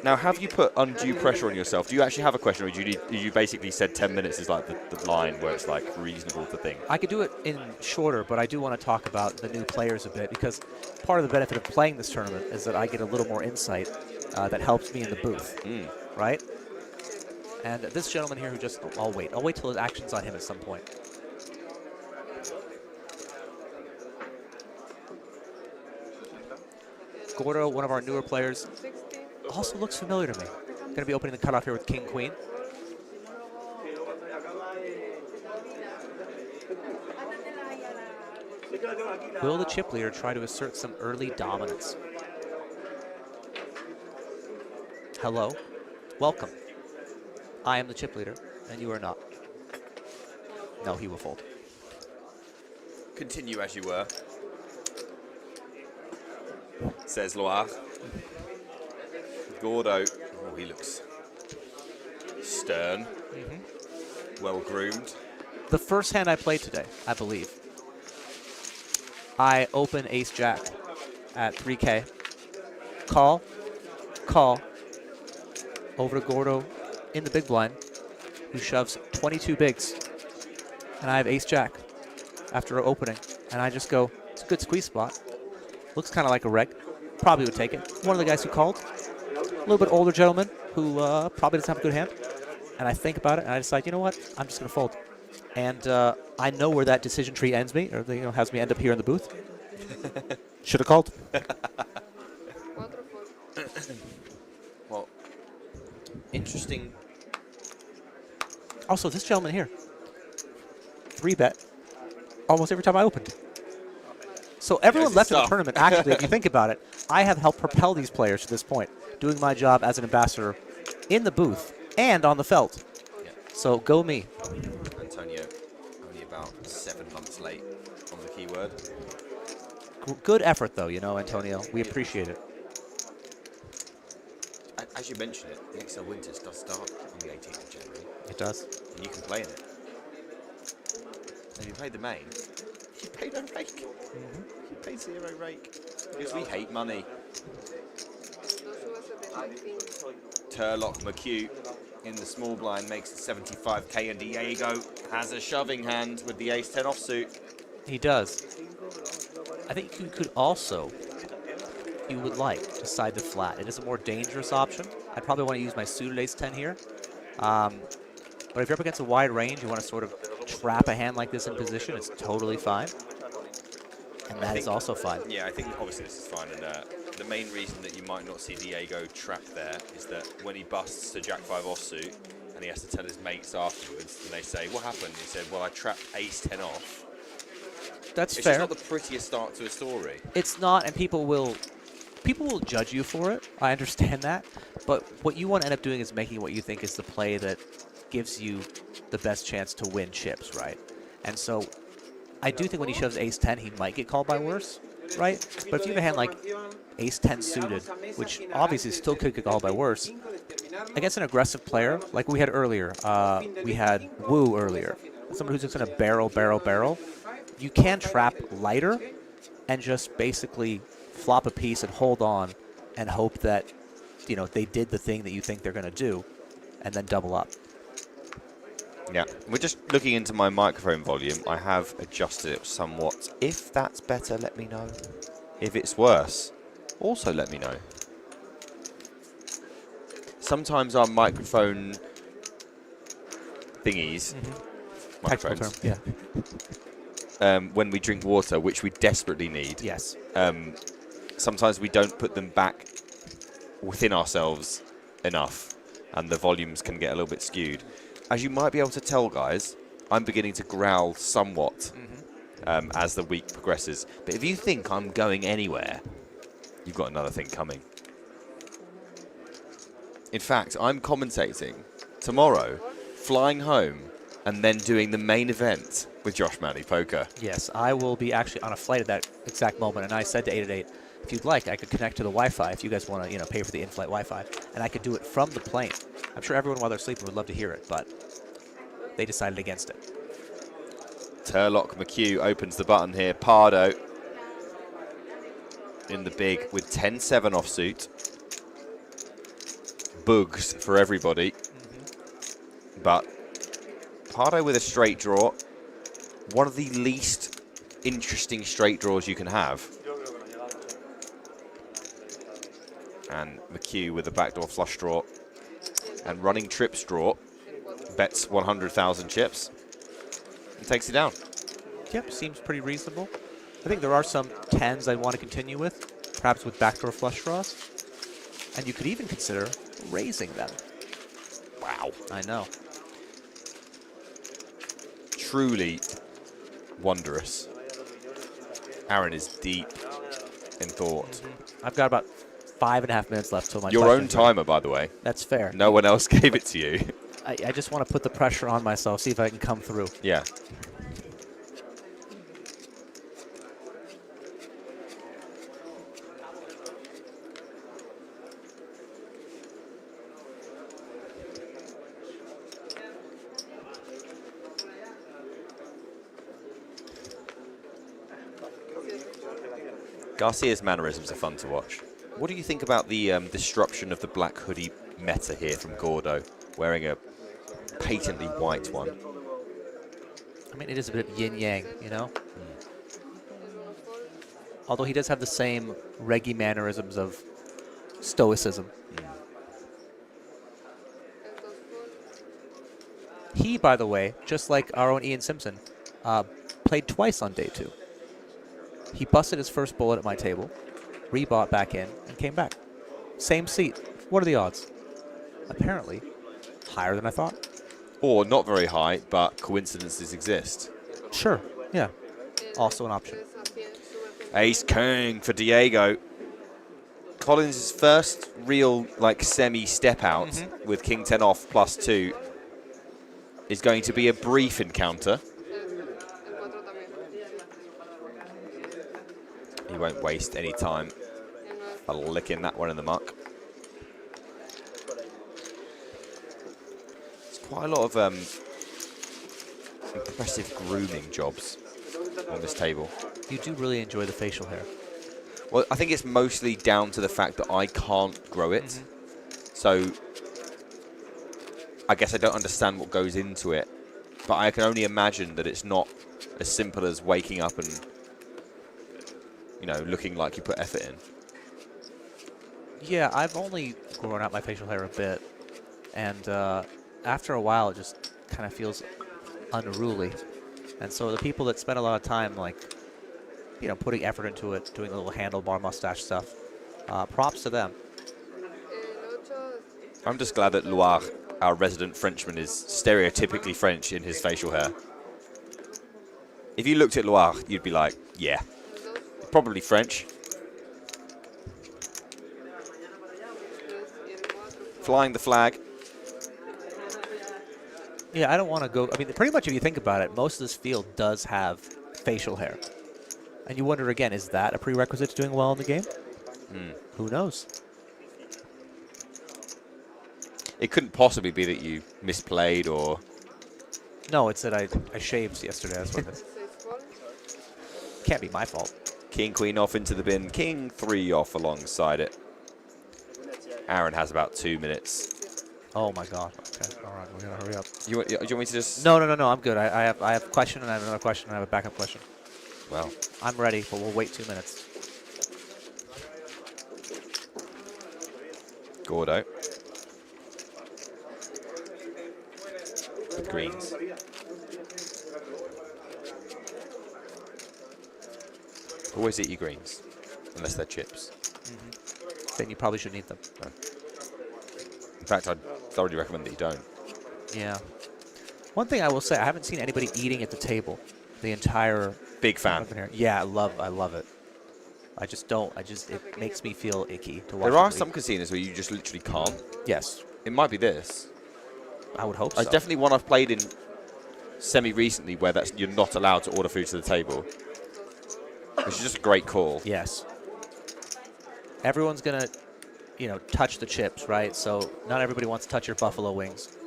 Now, have you put undue pressure on yourself? Do you actually have a question, or you basically said 10 minutes is like the line where it's like reasonable to think? I could do it in shorter, but I do want to talk about the new players a bit, because part of the benefit of playing this tournament is that I get a little more insight that helps me in the booth, right? And this gentleman here who just, I'll wait till his action's on him at some point. Gordo, one of our newer players, also looks familiar to me. Going to be opening the cutoff here with King, Queen. Will the chip leader try to assert some early dominance? Hello. Welcome. I am the chip leader, and you are not. No, he will fold. Continue as you were, says Loire. Gordo, oh, he looks stern, well groomed. The first hand I played today, I believe, I open ace-jack at 3K. Call, over to Gordo in the big blind, who shoves 22 bigs. And I have ace-jack after opening. And I just go, it's a good squeeze spot. Looks kind of like a reg. Probably would take it. One of the guys who called, a little bit older gentleman who probably doesn't have a good hand. And I think about it, and I decide, you know what? I'm just going to fold. And I know where that decision tree ends me, or has me end up here in the booth. Should have called. Well, interesting. Also, this gentleman here, 3-bet almost every time I opened. So everyone left in the tournament, actually, if you think about it, I have helped propel these players to this point, doing my job as an ambassador in the booth and on the felt. Yeah. So go me. Antonio, only about 7 months late on the keyword. Good effort, though, Antonio. We appreciate it. As you mentioned it, the XL Winters does start on the 18th of January. It does. And you can play in it. And you played the main, you paid no rake. You paid 0 rake. Because we hate money. Turlock McHugh in the small blind makes it 75k, and Diego has a shoving hand with the ace-10 offsuit. He does. I think you could also, if you would like, to side the flat. It is a more dangerous option. I'd probably want to use my suited ace-10 here. But if you're up against a wide range, you want to sort of trap a hand like this in position, it's totally fine. And that is also fine. Yeah, I think obviously this is fine. And the main reason that you might not see Diego trap there is that when he busts to Jack-5 offsuit and he has to tell his mates afterwards, and they say, what happened? He said, well, I trapped ace-10 off. That's it's fair. It's not the prettiest start to a story. It's not, and people will judge you for it. I understand that. But what you want to end up doing is making what you think is the play that gives you the best chance to win chips, right? And so I do think when he shoves ace-10, he might get called by worse, right? But if you have a hand like ace-10 suited, which obviously still could get called by worse, against an aggressive player, like we had earlier, we had Wu earlier, someone who's just going to barrel, you can trap lighter and just basically flop a piece and hold on and hope that, they did the thing that you think they're going to do and then double up. Yeah, we're just looking into my microphone volume. I have adjusted it somewhat. If that's better, let me know. If it's worse, also let me know. Sometimes our microphone thingies, microphones, when we drink water, which we desperately need. Yes. Sometimes we don't put them back within ourselves enough, and the volumes can get a little bit skewed. As you might be able to tell, guys, I'm beginning to growl somewhat as the week progresses. But if you think I'm going anywhere, you've got another thing coming. In fact, I'm commentating tomorrow, flying home, and then doing the main event with Josh Manley Poker. Yes, I will be actually on a flight at that exact moment, and I said to 888, if you'd like, I could connect to the Wi-Fi if you guys want to, pay for the in-flight Wi-Fi, and I could do it from the plane. I'm sure everyone while they're sleeping would love to hear it, but they decided against it. Turlock McHugh opens the button here. Pardo in the big with 10-7 offsuit. Boogs for everybody. But Pardo with a straight draw. One of the least interesting straight draws you can have. And McHugh with a backdoor flush draw. And running trips draw. Bets 100,000 chips. And takes it down. Yep, seems pretty reasonable. I think there are some 10s I want to continue with. Perhaps with backdoor flush draws. And you could even consider raising them. Wow. I know. Truly wondrous. Aaron is deep in thought. I've got about 5.5 minutes left till my Your own questions. timer, by the way. That's fair. No one else gave it to you. I just want to put the pressure on myself, see if I can come through. Yeah. Garcia's mannerisms are fun to watch. What do you think about the disruption of the black hoodie meta here from Gordo, wearing a patently white one? I mean, it is a bit yin-yang, you know? Although he does have the same reggae mannerisms of stoicism. He, by the way, just like our own Ian Simpson, played twice on day 2. He busted his first bullet at my table, rebought back in, and came back. Same seat. What are the odds? Apparently, higher than I thought. Or not very high, but coincidences exist. Sure, yeah. Also an option. Ace King for Diego. Collins' first real semi step out with King 10 off +2 is going to be a brief encounter. He won't waste any time licking that one in the muck. There's quite a lot of impressive grooming jobs on this table. You do really enjoy the facial hair. Well, I think it's mostly down to the fact that I can't grow it. So I guess I don't understand what goes into it. But I can only imagine that it's not as simple as waking up and, looking like you put effort in. Yeah, I've only grown out my facial hair a bit. And after a while, it just kind of feels unruly. And so the people that spend a lot of time, putting effort into it, doing the little handlebar mustache stuff, props to them. I'm just glad that Loire, our resident Frenchman, is stereotypically French in his facial hair. If you looked at Loire, you'd be like, yeah, probably French. Flying the flag. Yeah, I don't want to go. I mean, pretty much if you think about it, most of this field does have facial hair. And you wonder, again, is that a prerequisite to doing well in the game? Who knows? It couldn't possibly be that you misplayed or... No, it's that I shaved yesterday. That's what it is. Can't be my fault. King, queen off into the bin. King 3 off alongside it. Aaron has about 2 minutes. Oh, my God. Okay. All right. We got to hurry up. Do you want me to just... No. I'm good. I have a question, and I have another question, and I have a backup question. Well, I'm ready, but we'll wait 2 minutes. Gordo. With greens. Always eat your greens, unless they're chips. Then you probably shouldn't eat them. No. In fact, I'd thoroughly recommend that you don't. Yeah. One thing I will say, I haven't seen anybody eating at the table the entire... Big fan. Yeah, I love it. It makes me feel icky to watch. There are some casinos where you just literally can't. Yes. It might be this. I would hope so. It's definitely one I've played in semi-recently where you're not allowed to order food to the table. Which is just a great call. Yes. Everyone's going to, touch the chips, right? So not everybody wants to touch your buffalo wings.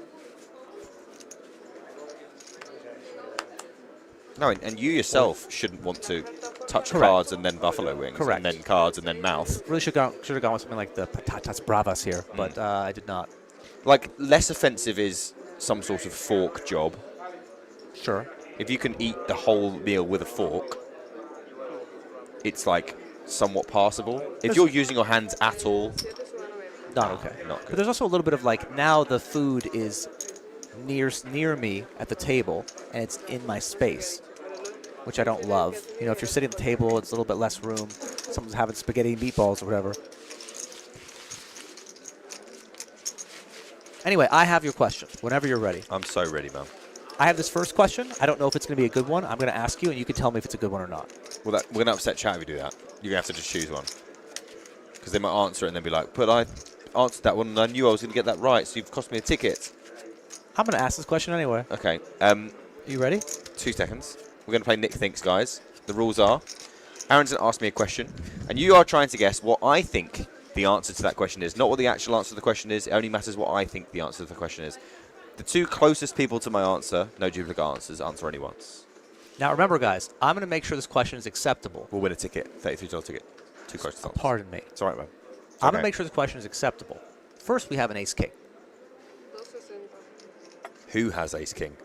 No, and you yourself shouldn't want to touch Correct. cards and then buffalo wings. Correct. And then cards and then mouth. Really should have gone with something like the patatas bravas here, but I did not. Less offensive is some sort of fork job. Sure. If you can eat the whole meal with a fork, it's somewhat passable. If you're using your hands at all, not okay. Not good. But there's also a little bit of now the food is near me at the table and it's in my space, which I don't love. If you're sitting at the table, it's a little bit less room. Someone's having spaghetti and meatballs or whatever. Anyway, I have your question whenever you're ready. I'm so ready, man. I have this first question. I don't know if it's going to be a good one. I'm going to ask you, and you can tell me if it's a good one or not. Well, we're going to upset chat if you do that. You're going to have to just choose one. Because they might answer it and then be like, but I answered that one and I knew I was going to get that right, so you've cost me a ticket. I'm going to ask this question anyway. Okay. You ready? 2 seconds. We're going to play Nick Thinks, guys. The rules are, Aaron's going to ask me a question, and you are trying to guess what I think the answer to that question is. Not what the actual answer to the question is. It only matters what I think the answer to the question is. The 2 closest people to my answer, no duplicate answers, answer only once. Now remember, guys, I'm going to make sure this question is acceptable. We'll win a ticket, $33 ticket. 2 closest answers. Pardon me. It's all right, man. I'm going to make sure this question is acceptable. First, we have an ace-king. Who has ace-king?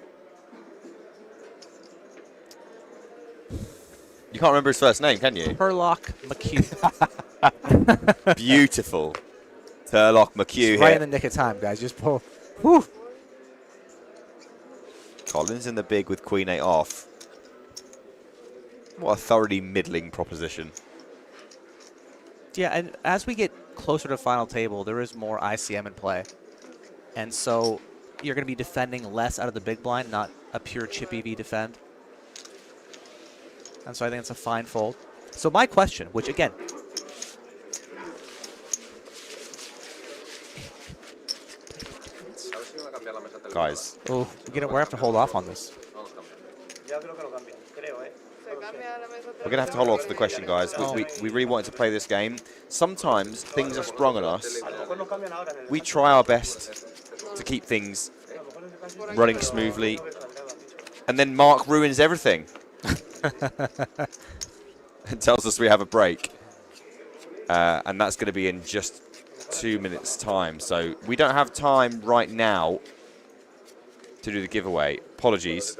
You can't remember his first name, can you? Turlock McHugh. Beautiful. Turlock McHugh Right here. in the nick of time, guys. Just pull. Whew. Collins in the big with Queen 8 off. What a thoroughly middling proposition. Yeah, and as we get closer to final table, there is more ICM in play. And so you're going to be defending less out of the big blind, not a pure chip EV defend. And so I think it's a fine fold. So my question, which again, guys. Oh, we're going to have to hold off on this. We're going to have to hold off to the question, guys. We really wanted to play this game. Sometimes things are sprung on us. We try our best to keep things running smoothly. And then Mark ruins everything. And tells us we have a break. And that's going to be in just 2 minutes' time. So we don't have time right now to do the giveaway. Apologies.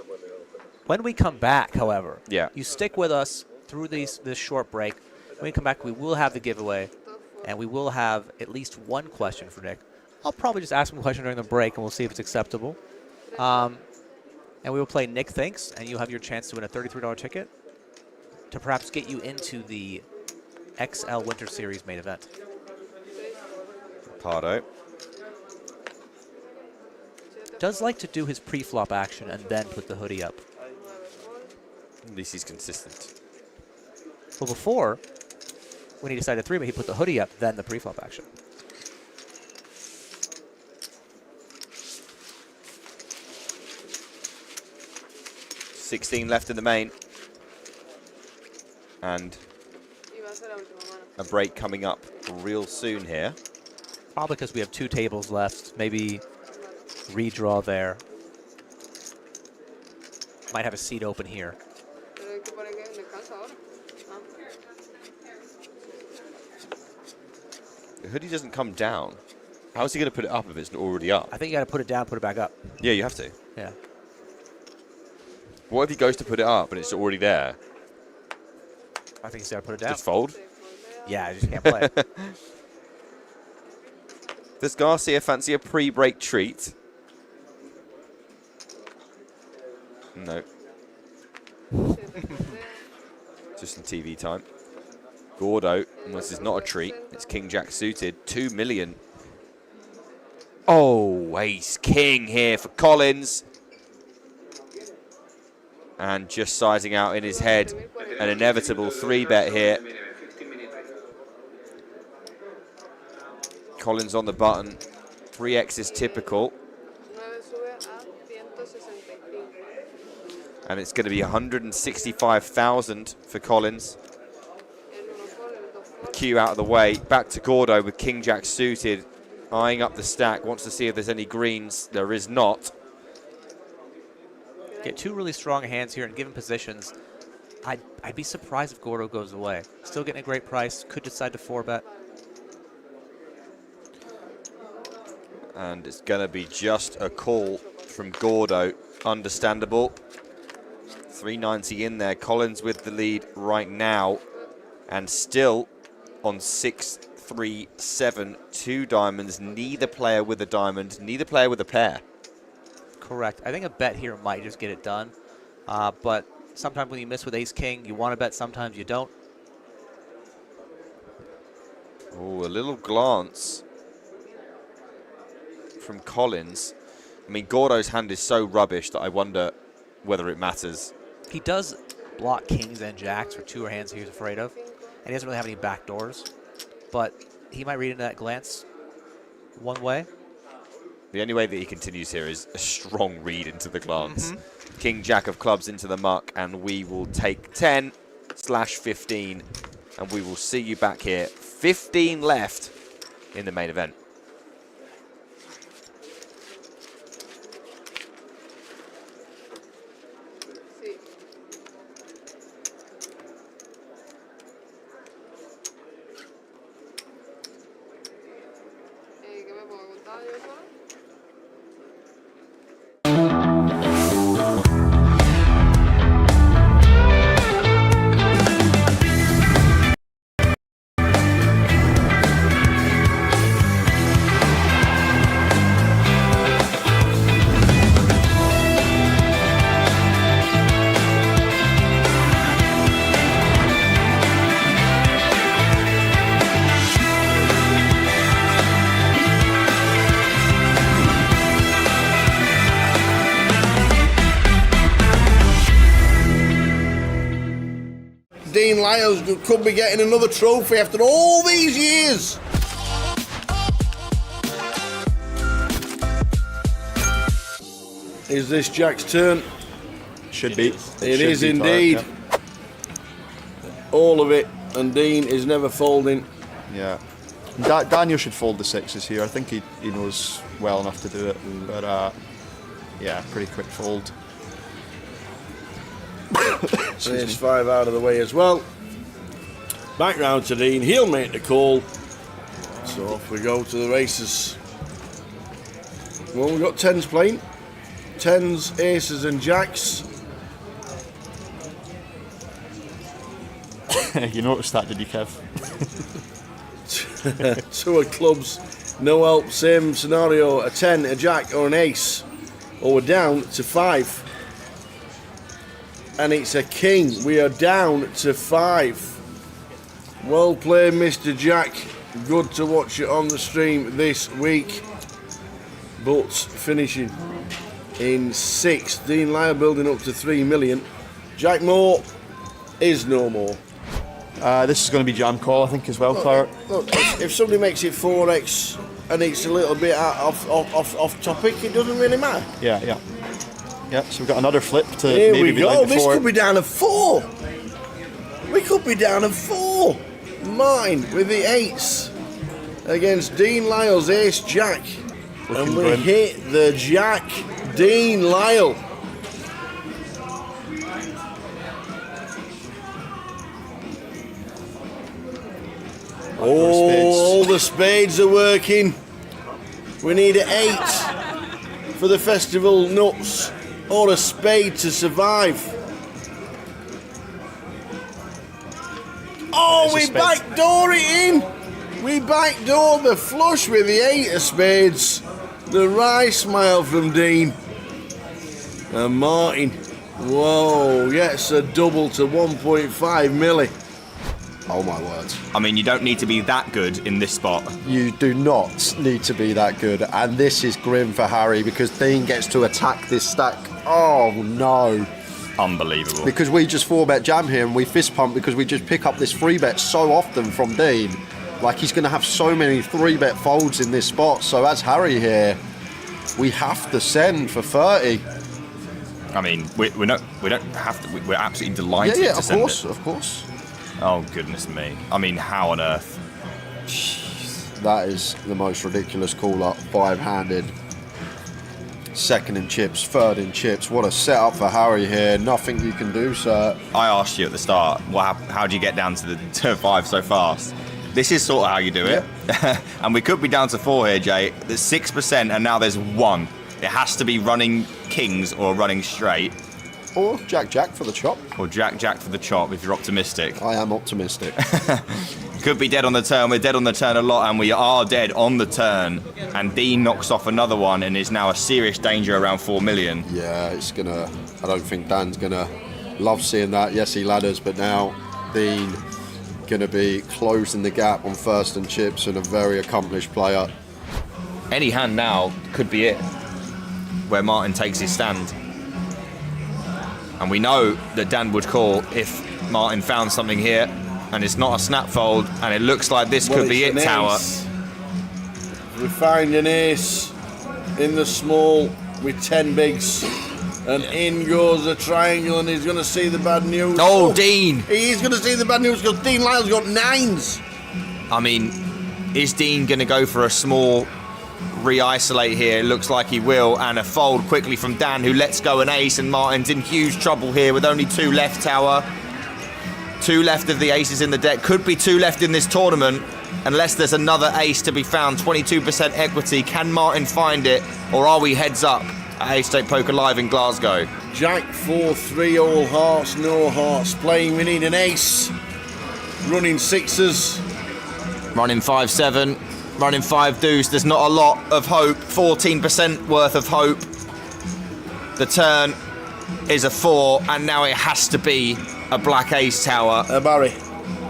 When we come back, however, yeah, you stick with us through this short break. When we come back, we will have the giveaway, and we will have at least one question for Nick. I'll probably just ask him a question during the break, and we'll see if it's acceptable. And we will play Nick Thinks, and you'll have your chance to win a $33 ticket to perhaps get you into the XL Winter Series main event. Pardo does like to do his pre-flop action and then put the hoodie up. At least he's consistent. Well, before, when he decided 3-bet, he put the hoodie up, then the pre-flop action. $16 left in the main. And a break coming up real soon here. Probably because we have 2 tables left. Maybe redraw there. Might have a seat open here. The hoodie doesn't come down. How is he going to put it up if it's already up? I think you got to put it down, put it back up. Yeah, you have to. Yeah. What if he goes to put it up and it's already there? I think he's got to put it down. Just fold? Yeah, I just can't play it. Does Garcia fancy a pre-break treat? No. Just some TV time. Gordo, and this is not a treat. It's King Jack suited. 2 million. Oh, ace king here for Collins. And just sizing out in his head an inevitable 3-bet here. Collins on the button. 3x is typical. And it's going to be 165,000 for Collins. Cue out of the way. Back to Gordo with King Jack suited. Eyeing up the stack. Wants to see if there's any greens. There is not. Get 2 really strong hands here and given positions. I'd be surprised if Gordo goes away. Still getting a great price. Could decide to 4-bet. And it's going to be just a call from Gordo. Understandable. 390 in there. Collins with the lead right now. And still on 6-3-7. 2 diamonds. Neither player with a diamond. Neither player with a pair. Correct. I think a bet here might just get it done. But sometimes when you miss with ace-king, you want to bet. Sometimes you don't. Oh, a little glance from Collins. I mean, Gordo's hand is so rubbish that I wonder whether it matters. He does block kings and jacks for 2 hands he's afraid of. And he doesn't really have any back doors. But he might read into that glance one way. The only way that he continues here is a strong read into the glance. King, jack of clubs into the muck, and we will take 10/15, and we will see you back here. 15 left in the main event. Dean Lyles could be getting another trophy after all these years. Is this Jack's turn? Should be. It is indeed. All of it, and Dean is never folding. Yeah. Daniel should fold the 6s here. I think he knows well enough to do it. But yeah, pretty quick fold. There's 5 out of the way as well. Back round to Dean. He'll make the call. So off we go to the races. Well, we've got 10s playing. 10s, aces and jacks. You noticed that, did you, Kev? 2 of clubs, no help, same scenario, a 10, a jack or an ace. Or we're down to 5. And it's a king. We are down to 5. Well played, Mr. Jack. Good to watch it on the stream this week. But finishing in 6th. Dean Lyle building up to 3 million. Jack Moore is no more. This is going to be jam call, I think, as well, Clark. Look, if somebody makes it 4x and it's a little bit off topic, it doesn't really matter. Yeah, yeah. Yeah, so we've got another flip to Here maybe we be go. like This before. could be down to 4. We could be down to 4. Mine with the 8s against Dean Lyle's ace jack. Looking and we grim. hit the jack. Dean Lyle. All the spades are working. We need an 8 for the festival nuts or a spade to survive. Oh, we backdoor it in. We backdoor the flush with the 8 of spades. The wry smile from Dean. And Martin, whoa, gets a double to 1.5 milli. Oh my word. I mean, you don't need to be that good in this spot. You do not need to be that good. And this is grim for Harry because Dean gets to attack this stack. Oh no. Unbelievable. Because we just 4-bet jam here and we fist pump because we just pick up this 3-bet so often from Dean. Like, he's going to have so many 3-bet folds in this spot. So as Harry here, we have to send for 30. I mean, we don't have to. We're absolutely delighted to send it. Of course. Oh, goodness me. I mean, how on earth? Jeez. That is the most ridiculous call-up, 5-handed. Second in chips, third in chips. What a setup for Harry here. Nothing you can do, sir. I asked you at the start, how do you get down to the 5 so fast? This is sort of how you do it. And we could be down to 4 here, Jay. There's 6%, and now there's 1. It has to be running kings or running straight. Or jack for the chop. Or jack for the chop, if you're optimistic. I am optimistic. Could be dead on the turn. We're dead on the turn a lot, and we are dead on the turn. And Dean knocks off another one and is now a serious danger around 4 million. Yeah, it's gonna. I don't think Dan's gonna love seeing that. Yes, he ladders, but now Dean gonna be closing the gap on first and chips and a very accomplished player. Any hand now could be it, where Martin takes his stand. And we know that Dan would call if Martin found something here, and it's not a snap fold, and it looks like this could be it, Tower. We find an ace in the small with 10 bigs, and in goes the triangle, and he's going to see the bad news. Oh, Dean! He's going to see the bad news because Dean Lyle's got 9s. I mean, is Dean going to go for a small re-isolate here? It looks like he will, and a fold quickly from Dan, who lets go an ace, and Martin's in huge trouble here with only 2 left, Tower. 2 left of the aces in the deck. Could be 2 left in this tournament, unless there's another ace to be found. 22% equity. Can Martin find it, or are we heads up at 888 Poker Live in Glasgow? Jack 4, 3, all hearts, no hearts playing. We need an ace. Running 6s. Running 5-7. Running 5 deuce. There's not a lot of hope. 14% worth of hope. The turn is a 4, and now it has to be a black ace, Tower. Barry,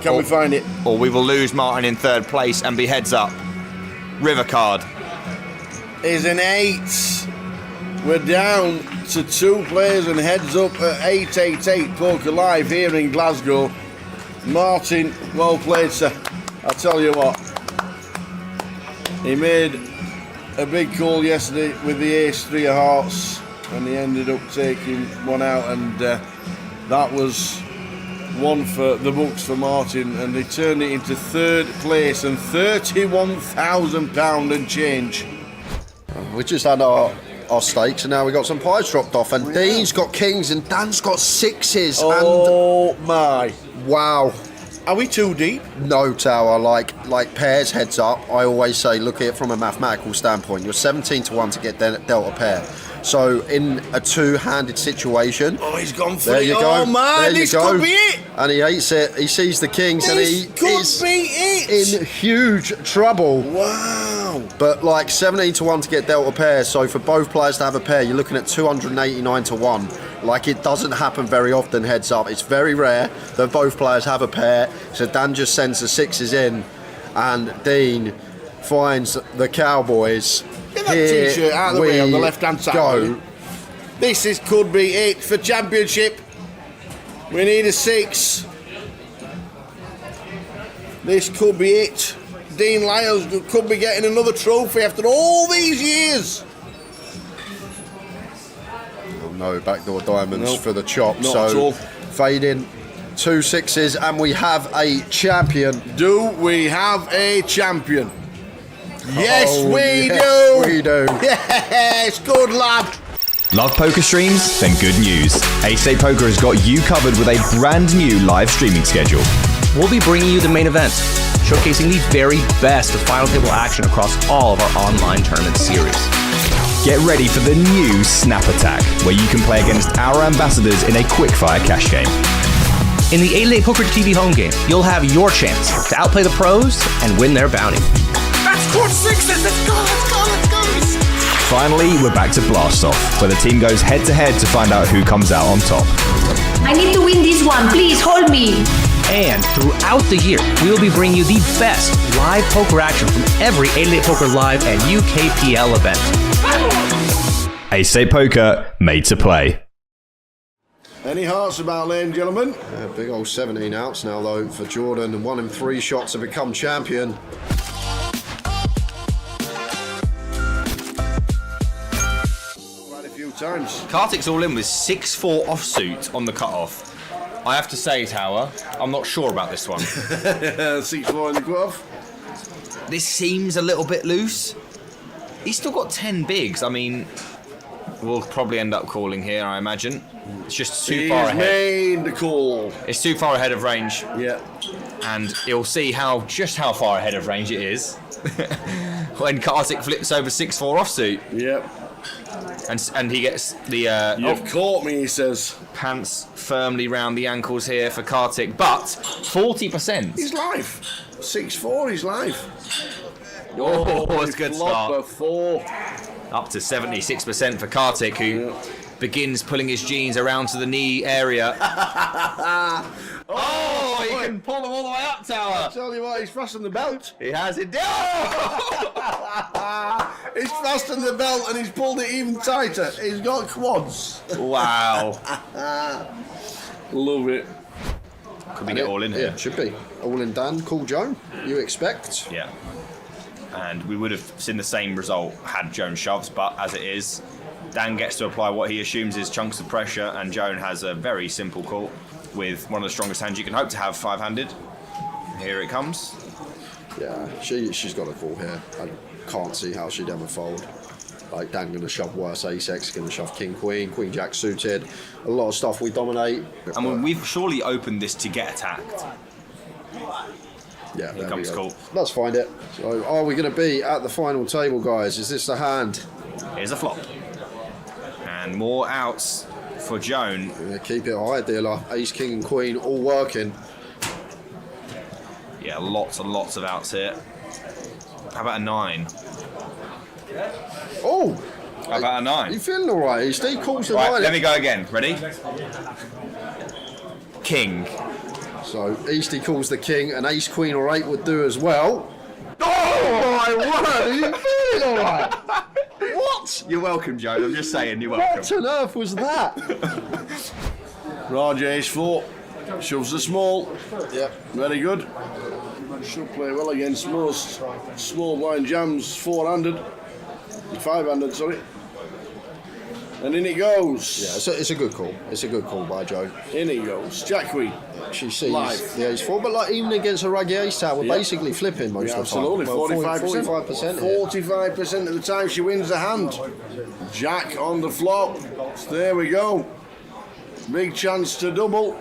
can we find it? Or we will lose Martin in 3rd place and be heads up. River card. Is an 8. We're down to 2 players and heads up at 888 Poker Live here in Glasgow. Martin, well played, sir. I'll tell you what. He made a big call yesterday with the ace 3 of hearts, and he ended up taking one out, and that was one for the books for Martin, and they turned it into 3rd place and £31,000 and change. We just had our stakes, and now we got some pies dropped off, and Dean's got kings and Dan's got 6s. Oh my! Wow. Are we too deep? No, Tower. Like pairs heads up. I always say look at it from a mathematical standpoint. You're 17-1 to get dealt a pair. So in a 2-handed situation, oh, he's gone for there it. you go. Oh man, there this you go. could be it. And he hates it. He sees the kings, and he is in huge trouble. Wow. But like 17-1 to get dealt a pair. So for both players to have a pair, you're looking at 289-1. Like, it doesn't happen very often, heads up. It's very rare that both players have a pair. So Dan just sends the 6s in, and Dean finds the Cowboys. Get that t-shirt out of the way on the left-hand side. Go. This could be it for championship. We need a 6. This could be it. Dean Lyles could be getting another trophy after all these years. No backdoor diamonds Nope, for the chop. not So at all. fade in 2 6s, and we have a champion. Do we have a champion? Yes, Oh, we yes, do. we do. Yes, good lad. Love poker streams? Then good news. 888 Poker has got you covered with a brand new live streaming schedule. We'll be bringing you the main event, showcasing the very best of final table action across all of our online tournament series. Get ready for the new Snap Attack, where you can play against our ambassadors in a quickfire cash game. In the 888 Poker TV home game, you'll have your chance to outplay the pros and win their bounty. That's court 6s. Let's go, let's go, let's go. Finally, we're back to Blast Off, where the team goes head-to-head to find out who comes out on top. I need to win this one. Please hold me. And throughout the year, we will be bringing you the best live poker action from every 888 Poker Live and UKPL event. 888 Poker, made to play. Any hearts about, ladies and gentlemen? Big old 17 outs now, though, for Jordan, and 1 in 3 shots to become champion. Quite a few times. Kartik's all in with 6-4 offsuit on the cutoff. I have to say, Tower, I'm not sure about this one. 6-4 in the cutoff. This seems a little bit loose. He's still got 10 bigs. I mean, we'll probably end up calling here, I imagine. It's just too far ahead. Made the call. It's too far ahead of range. Yeah. And you'll see just how far ahead of range it is when Kartik flips over 6-4 offsuit. Yep. And he gets the You've caught me, he says. Pants firmly round the ankles here for Kartik, but 40%. He's live. 6-4, he's live. Oh, it's a good start. 4. Up to 76% for Kartik, who begins pulling his jeans around to the knee area. Oh, he can pull them all the way up, Tower. I tell you what, he's fastened the belt. He has it. He's fastened the belt and he's pulled it even tighter. He's got quads. Wow. Love it. Could we get all in here? Yeah, should be. All in Dan, call Joan, you expect. Yeah. And we would have seen the same result had Joan shoves, but as it is, Dan gets to apply what he assumes is chunks of pressure, and Joan has a very simple call with one of the strongest hands you can hope to have five-handed. Here it comes. Yeah, she's got a call here. I can't see how she'd ever fold. Like, Dan going to shove worse ace-x, going to shove king-queen, queen-jack suited. A lot of stuff we dominate. I mean, we've surely opened this to get attacked. Yeah, here comes call. Let's find it. So, are we going to be at the final table, guys? Is this the hand? Here's a flop. And more outs for Joan. Yeah, keep it high, dealer. Ace, king, and queen all working. Yeah, lots and lots of outs here. How about a 9? Oh! How about a 9? You feeling all right? Steve calls the right, 9. let me go again. Ready? King. So Eastie calls the king, and ace, queen, or 8 would do as well. Oh my word! Are you feeling all right? What? You're welcome, Joan. I'm just saying, you're welcome. What on earth was that? Raj ace 4. Shoves the small. Yep. Very good. Should play well against most small blind jams, 4-handed. 5-handed, sorry. And in it goes. Yeah, it's a good call. It's a good call by Joe. In it goes. Jack queen. She sees Live. the ace 4, but like even against a raggy ace tower, we're basically flipping most of the time. Absolutely, 45%. 45% of the time she wins the hand. Jack on the flop. So there we go. Big chance to double.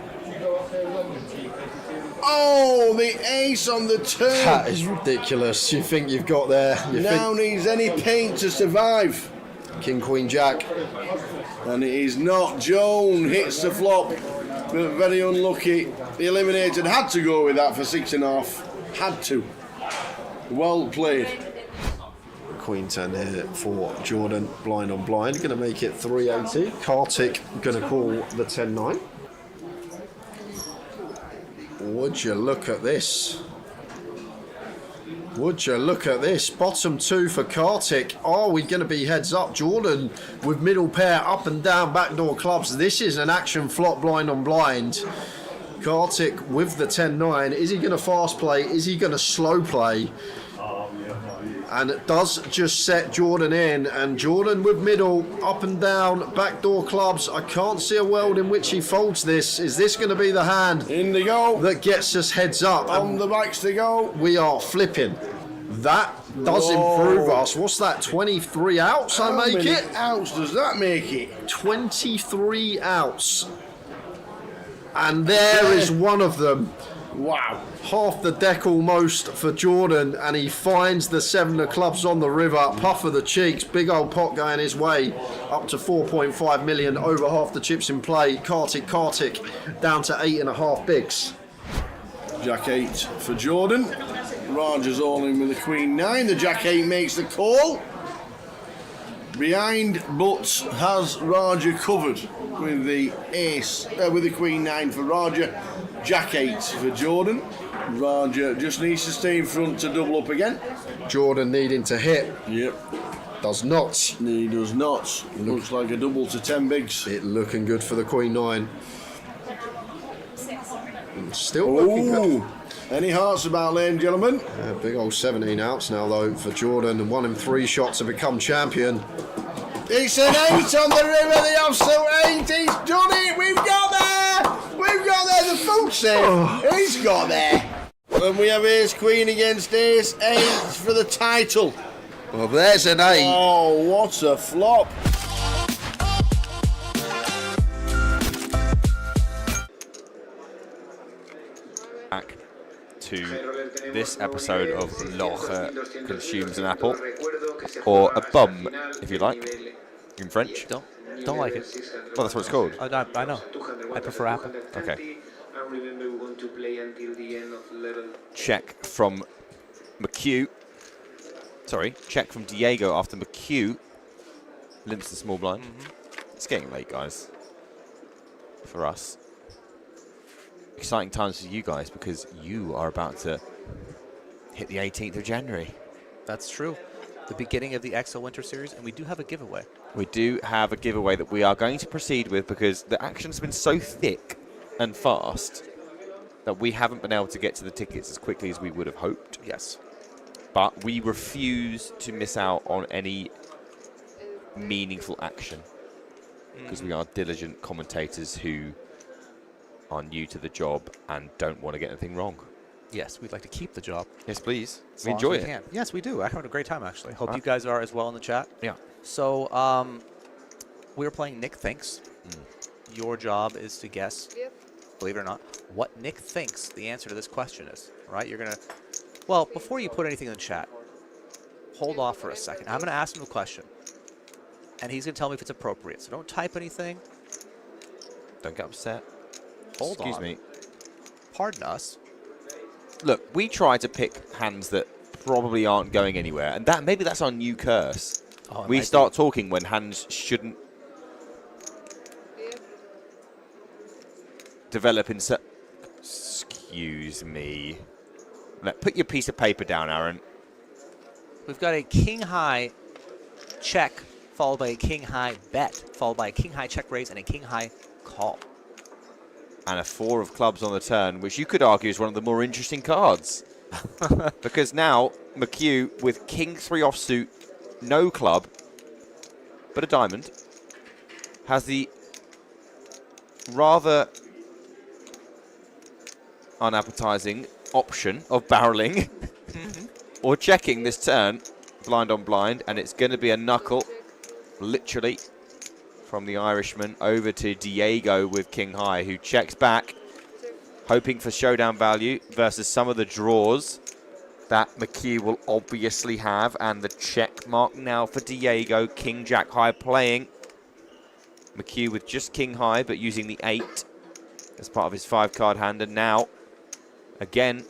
Oh, the ace on the turn. That is ridiculous. You think you've got there. Now needs any paint to survive. King, queen, jack. And it is not. Joan hits the flop, but very unlucky. The eliminated had to go with that for 6.5. Had to. Well played. Queen 10 here for Jordan. Blind on blind. Going to make it 380. Kartik going to call the 10-9. Would you look at this? Would you look at this? Bottom 2 for Kartik. Are we going to be heads up? Jordan with middle pair, up and down, backdoor clubs. This is an action flop, blind on blind. Kartik with the 10-9. Is he going to fast play? Is he going to slow play? And it does just set Jordan in. And Jordan with middle, up and down, backdoor clubs. I can't see a world in which he folds this. Is this going to be the hand in the go that gets us heads up? On the backs to go. We are flipping. That does improve us. What's that? 23 outs, I make it? How many outs does that make it? 23 outs. And there is one of them. Wow. Half the deck almost for Jordan, and he finds the 7 of clubs on the river. Puff of the cheeks, big old pot going his way. Up to 4.5 million, over half the chips in play. Kartik down to 8.5 bigs. Jack 8 for Jordan. Raja's all in with the queen 9. The Jack 8 makes the call. Behind, but has Raja covered with the ace, with the queen 9 for Raja. Jack 8 for Jordan. Raja just needs to stay in front to double up again. Jordan needing to hit. Yep. Does not. He does not. Looks like a double to 10 bigs. It looking good for the queen 9. Still looking good. Any hearts about, ladies and gentlemen? Big old 17 outs now though for Jordan, and 1 in 3 shots to become champion. It's an 8 on the river, the absolute 8. He's done it. We've got there. We've got there. The food safe. He's got there. And we have ace queen against ace 8 for the title. Well, there's an 8. Oh, what a flop. Back to this episode of Loche Consumes an Apple, or a bum, if you like, in French. Don't like it. Well, that's what it's called. I know. I prefer apple. Okay. Check from McHugh. Sorry, check from Diego after McHugh limps the small blind. It's getting late, guys. For us. Exciting times for you guys because you are about to hit the 18th of January. That's true. the beginning of the XL Winter Series, and we do have a giveaway. We do have a giveaway that we are going to proceed with because the action's been so thick and fast that we haven't been able to get to the tickets as quickly as we would have hoped. Yes. But we refuse to miss out on any meaningful action because we are diligent commentators who are new to the job and don't want to get anything wrong. Yes, we'd like to keep the job. Yes, please. As We long as enjoy we it. can. Yes, we do. I'm having a great time, actually. Hope you guys are as well in the chat. Yeah. So, we're playing Nick Thinks. Your job is to guess, believe it or not, what Nick thinks the answer to this question is. Right? You're going to... Well, before you put anything in the chat, hold off for a second. I'm going to ask him a question, and he's going to tell me if it's appropriate. So don't type anything. Don't get upset. Hold on. Excuse me. Pardon us. Look, we try to pick hands that probably aren't going anywhere, and that maybe that's our new curse. Oh, it we might start talking when hands shouldn't develop in... Excuse me. Put your piece of paper down, Aaron. We've got a king-high check, followed by a king-high bet, followed by a king-high check raise, and a king-high call. And a 4 of clubs on the turn, which you could argue is one of the more interesting cards. Because now, McHugh, with king 3 offsuit, no club, but a diamond, has the rather unappetizing option of barreling or checking this turn, blind on blind, and it's going to be a knuckle, literally, from the Irishman over to Diego with king high, who checks back, hoping for showdown value versus some of the draws that McHugh will obviously have, and the check mark now for Diego, king jack high playing. McHugh with just king high, but using the 8 as part of his 5-card hand, and now, again,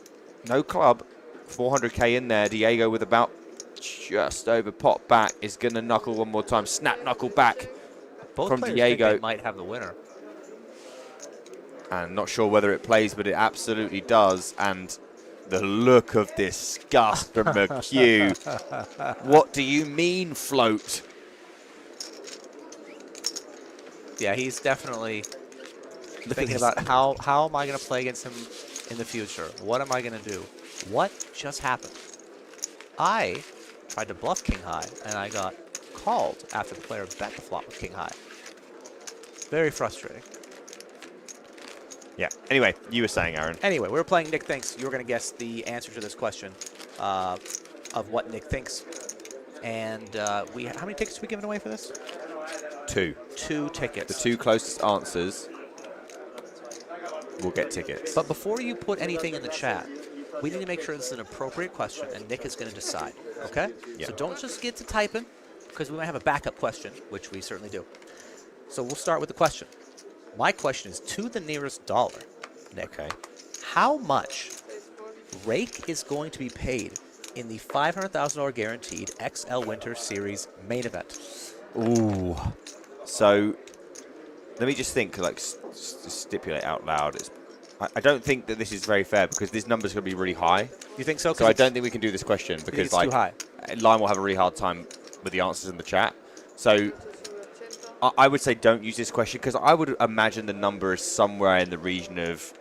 no club, 400k in there. Diego with about just over pot back is going to knuckle one more time. Snap knuckle back Both from players Diego. think they might have the winner. And not sure whether it plays, but it absolutely does. And the look of disgust from McHugh. What do you mean, float? Yeah, he's definitely thinking about how am I going to play against him in the future? What am I going to do? What just happened? I tried to bluff king high, and I got called after the player bet the flop with king high. Very frustrating. Yeah. Anyway, you were saying, Aaron. Anyway, we were playing Nick Thinks. You were going to guess the answer to this question of what Nick thinks. And how many tickets are we giving away for this? 2. 2 tickets. The 2 closest answers will get tickets. But before you put anything in the chat, we need to make sure this is an appropriate question, and Nick is going to decide, okay? Yeah. So don't just get to typing, because we might have a backup question, which we certainly do. So we'll start with the question. My question is to the nearest dollar, Nick. Okay. How much rake is going to be paid in the $500,000 guaranteed XL Winter Series main event? Ooh. So let me just think, like, stipulate out loud. I don't think that this is very fair because this number's going to be really high. You think so? So I don't think we can do this question because, it's like, too high. Lime will have a really hard time with the answers in the chat. So I would say don't use this question because I would imagine the number is somewhere in the region of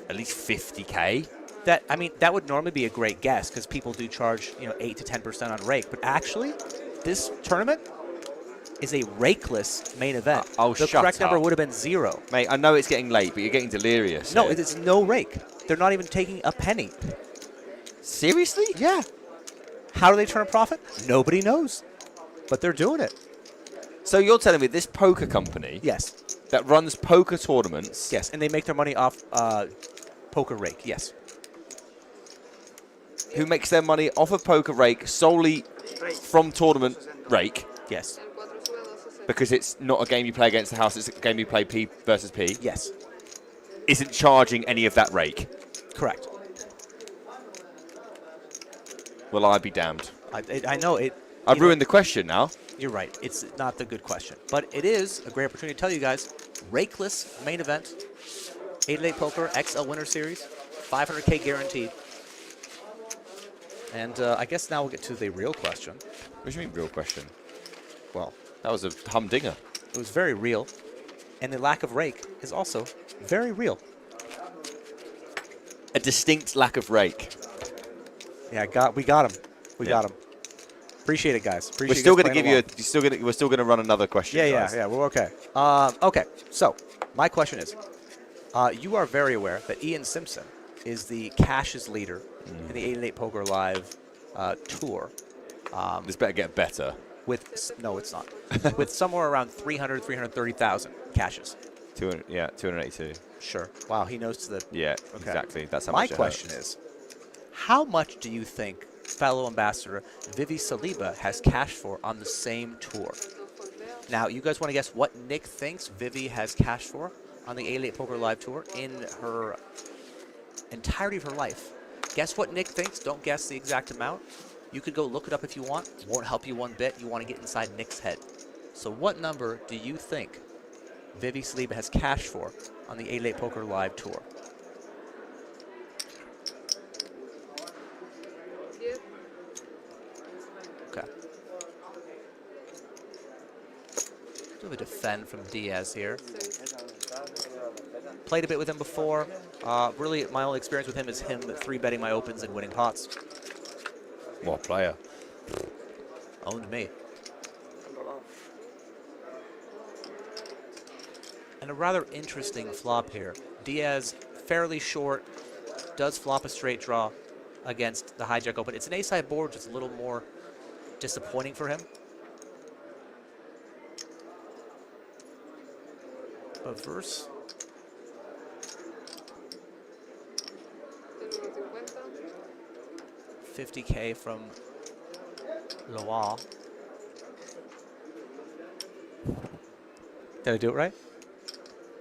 at least 50k. That would normally be a great guess because people do charge 8 to 10% on rake, but actually, this tournament is a rakeless main event. The correct number would have been 0. Mate, I know it's getting late, but you're getting delirious. No, it's no rake. They're not even taking a penny. Seriously? Yeah. How do they turn a profit? Nobody knows, but they're doing it. So you're telling me this poker company, yes, that runs poker tournaments, yes, and they make their money off poker rake, yes, who makes their money off of poker rake solely from tournament rake, yes, because it's not a game you play against the house, it's a game you play P versus P, yes, isn't charging any of that rake. Correct. Well, I'd be damned. I know it. I've ruined the question now. You're right. It's not the good question. But it is a great opportunity to tell you guys, rakeless main event, 888 Poker XL Winter Series, 500K guaranteed. And I guess now we'll get to the real question. What do you mean, real question? Well, that was a humdinger. It was very real. And the lack of rake is also very real. A distinct lack of rake. Yeah, we got him. We got him. Appreciate it, guys. Appreciate We're still going to give you. We're still going to run another question. Yeah, guys. yeah. We're okay. Okay. So my question is, you are very aware that Ian Simpson is the cashes leader in the 888 Poker Live tour. This better get better. No, it's not. With somewhere around 330,000 cashes. 282. Sure. Wow, he knows to the. Yeah, okay. Exactly. That's how my much. My question is, how much do you think fellow ambassador Vivi Saliba has cashed for on the same tour? Now, you guys want to guess what Nick thinks Vivi has cashed for on the 888 Poker Live tour in her entirety of her life? Guess what Nick thinks. Don't guess the exact amount. You could go look it up if you want. Won't help you one bit. You want to get inside Nick's head. So what number do you think Vivi Saliba has cashed for on the 888 Poker Live tour? Okay. Do a defend from Diaz here. Played a bit with him before. Really, my only experience with him is him 3-betting my opens and winning pots. What player? Owned me. And a rather interesting flop here. Diaz, fairly short, does flop a straight draw against the hijack open. It's an ace-high board, just a little more disappointing for him. But verse 50K from Loire. Did I do it right?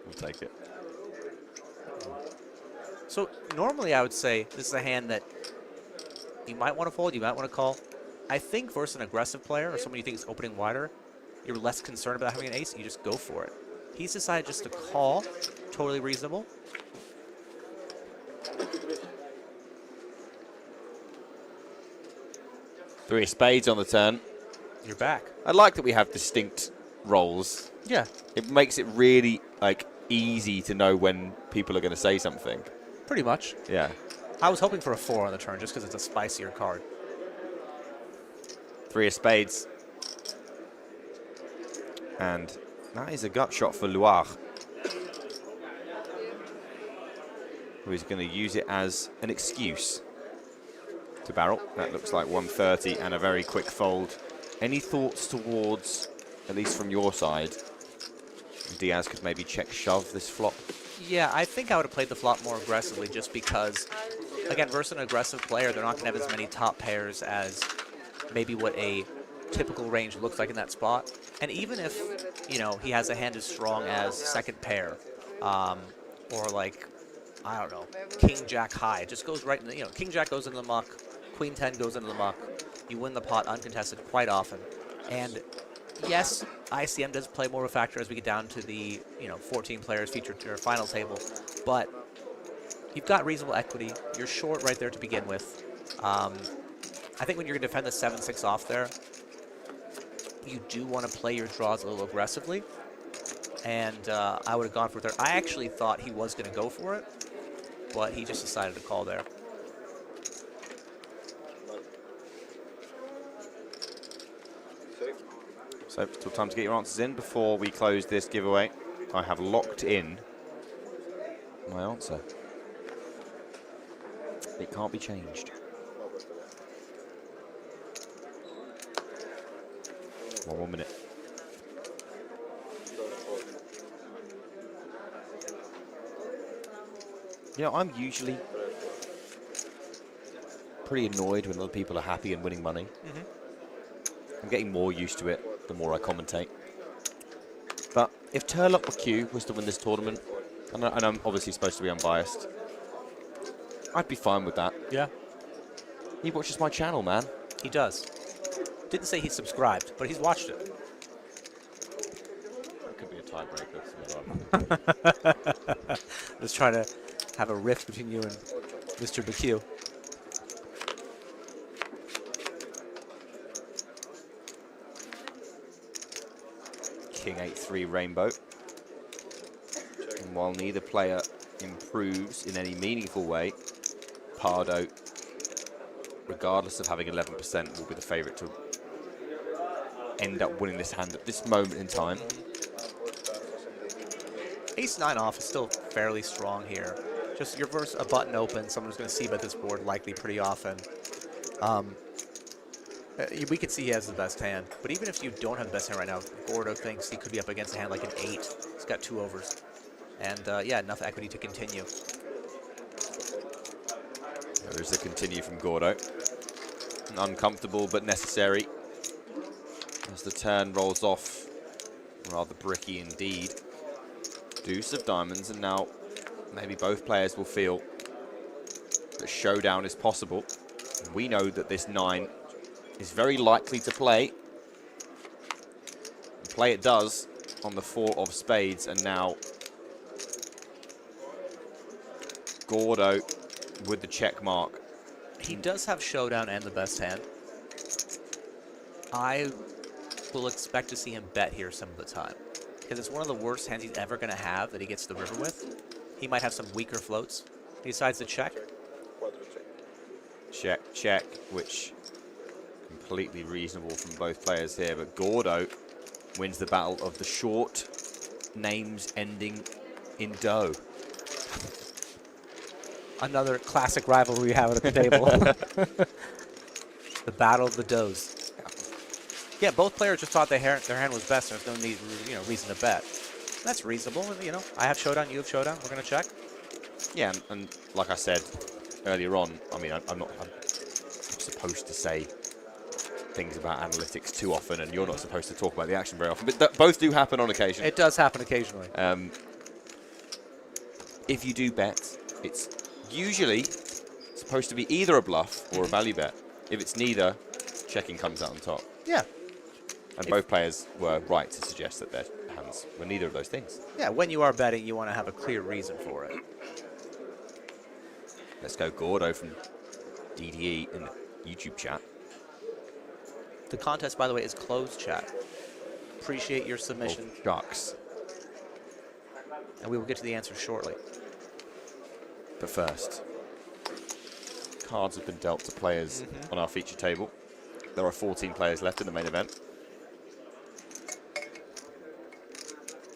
We'll take it. So normally I would say this is a hand that you might want to fold, you might want to call. I think versus an aggressive player or someone you think is opening wider, you're less concerned about having an ace, you just go for it. He's decided just to call, totally reasonable. Three of spades on the turn. You're back. I like that we have distinct roles. Yeah. It makes it really easy to know when people are going to say something. Pretty much. Yeah. I was hoping for a 4 on the turn just because it's a spicier card. Three of spades. And that is a gut shot for Loire, who is going to use it as an excuse to barrel. That looks like 130 and a very quick fold. Any thoughts towards, at least from your side, Diaz could maybe check shove this flop? Yeah, I think I would have played the flop more aggressively just because, again, versus an aggressive player, they're not going to have as many top pairs as maybe what a typical range looks like in that spot. And even if, you know, he has a hand as strong as second pair, or like, I don't know, King Jack high, it just goes right in the, King Jack goes into the muck, Queen 10 goes into the muck, you win the pot uncontested quite often. And yes, ICM does play more of a factor as we get down to the 14 players featured to our final table, but you've got reasonable equity. You're short right there to begin with. I think when you're going to defend the 7-6 off there, you do want to play your draws a little aggressively, and I would have gone for it there. I actually thought he was going to go for it, but he just decided to call there. So, still time to get your answers in before we close this giveaway. I have locked in my answer. It can't be changed. One more minute. I'm usually pretty annoyed when other people are happy and winning money. I'm getting more used to it the more I commentate. But if Turlock McHugh was to win this tournament, and I'm obviously supposed to be unbiased, I'd be fine with that. Yeah. He watches my channel, man. He does. Didn't say he subscribed, but he's watched it. That could be a tiebreaker. Let's try to have a rift between you and Mr. McHugh. King 8-3 rainbow. And while neither player improves in any meaningful way, Pardo, regardless of having 11%, will be the favourite to end up winning this hand at this moment in time. Ace-9 off is still fairly strong here. Just you're versus a button open, someone who's going to see bet this board likely pretty often. We could see he has the best hand, but even if you don't have the best hand right now, Gordo thinks he could be up against a hand like an 8. He's got 2 overs. And yeah, enough equity to continue. There's a continue from Gordo. Uncomfortable but necessary. As the turn rolls off, rather bricky indeed. Deuce of diamonds, and now maybe both players will feel that showdown is possible. We know that this 9 is very likely to play. And play it does on the 4 of spades, and now Gordo with the check mark. He does have showdown and the best hand. I will expect to see him bet here some of the time, because it's one of the worst hands he's ever going to have that he gets the river with. He might have some weaker floats. He decides to check. Check, check, which completely reasonable from both players here, but Gordo wins the battle of the short names ending in dough. Another classic rivalry we have at the table. The battle of the doughs. Yeah, both players just thought their hand was best, and there's no need, reason to bet. That's reasonable. And, I have showdown, you have showdown. We're going to check. Yeah, and like I said earlier on, I mean, I'm not supposed to say things about analytics too often, and you're not supposed to talk about the action very often, but both do happen on occasion. It does happen occasionally. If you do bet, it's usually supposed to be either a bluff or a value bet. If it's neither, checking comes out on top. Yeah. And both players were right to suggest that their hands were neither of those things. Yeah, when you are betting, you want to have a clear reason for it. Let's go Gordo from DDE in the YouTube chat. The contest, by the way, is closed, chat. Appreciate your submission. Oh, shucks. And we will get to the answer shortly. But first, cards have been dealt to players on our feature table. There are 14 players left in the main event.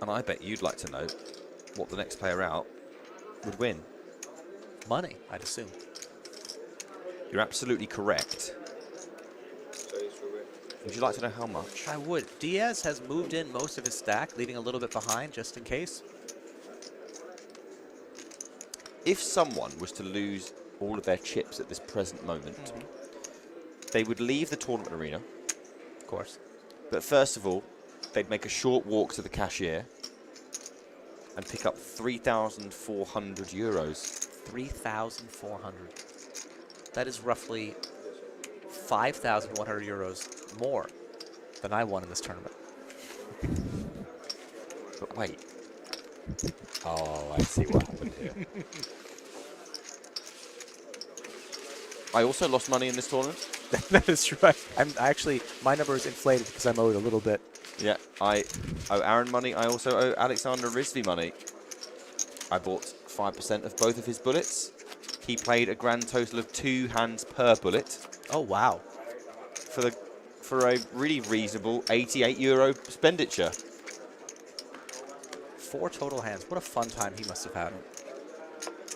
And I bet you'd like to know what the next player out would win. Money, I'd assume. You're absolutely correct. Would you like to know how much? I would. Diaz has moved in most of his stack, leaving a little bit behind just in case. If someone was to lose all of their chips at this present moment, they would leave the tournament arena. Of course. But first of all, they'd make a short walk to the cashier and pick up 3,400 euros. 3,400. That is roughly 5,100 euros more than I won in this tournament. But wait. Oh, I see what happened here. I also lost money in this tournament. That is right. My number is inflated because I'm owed a little bit. Yeah, I owe Aaron money. I also owe Alexander Rizvi money. I bought 5% of both of his bullets. He played a grand total of 2 hands per bullet. Oh, wow. For a really reasonable 88 euro expenditure. 4 total hands. What a fun time he must have had.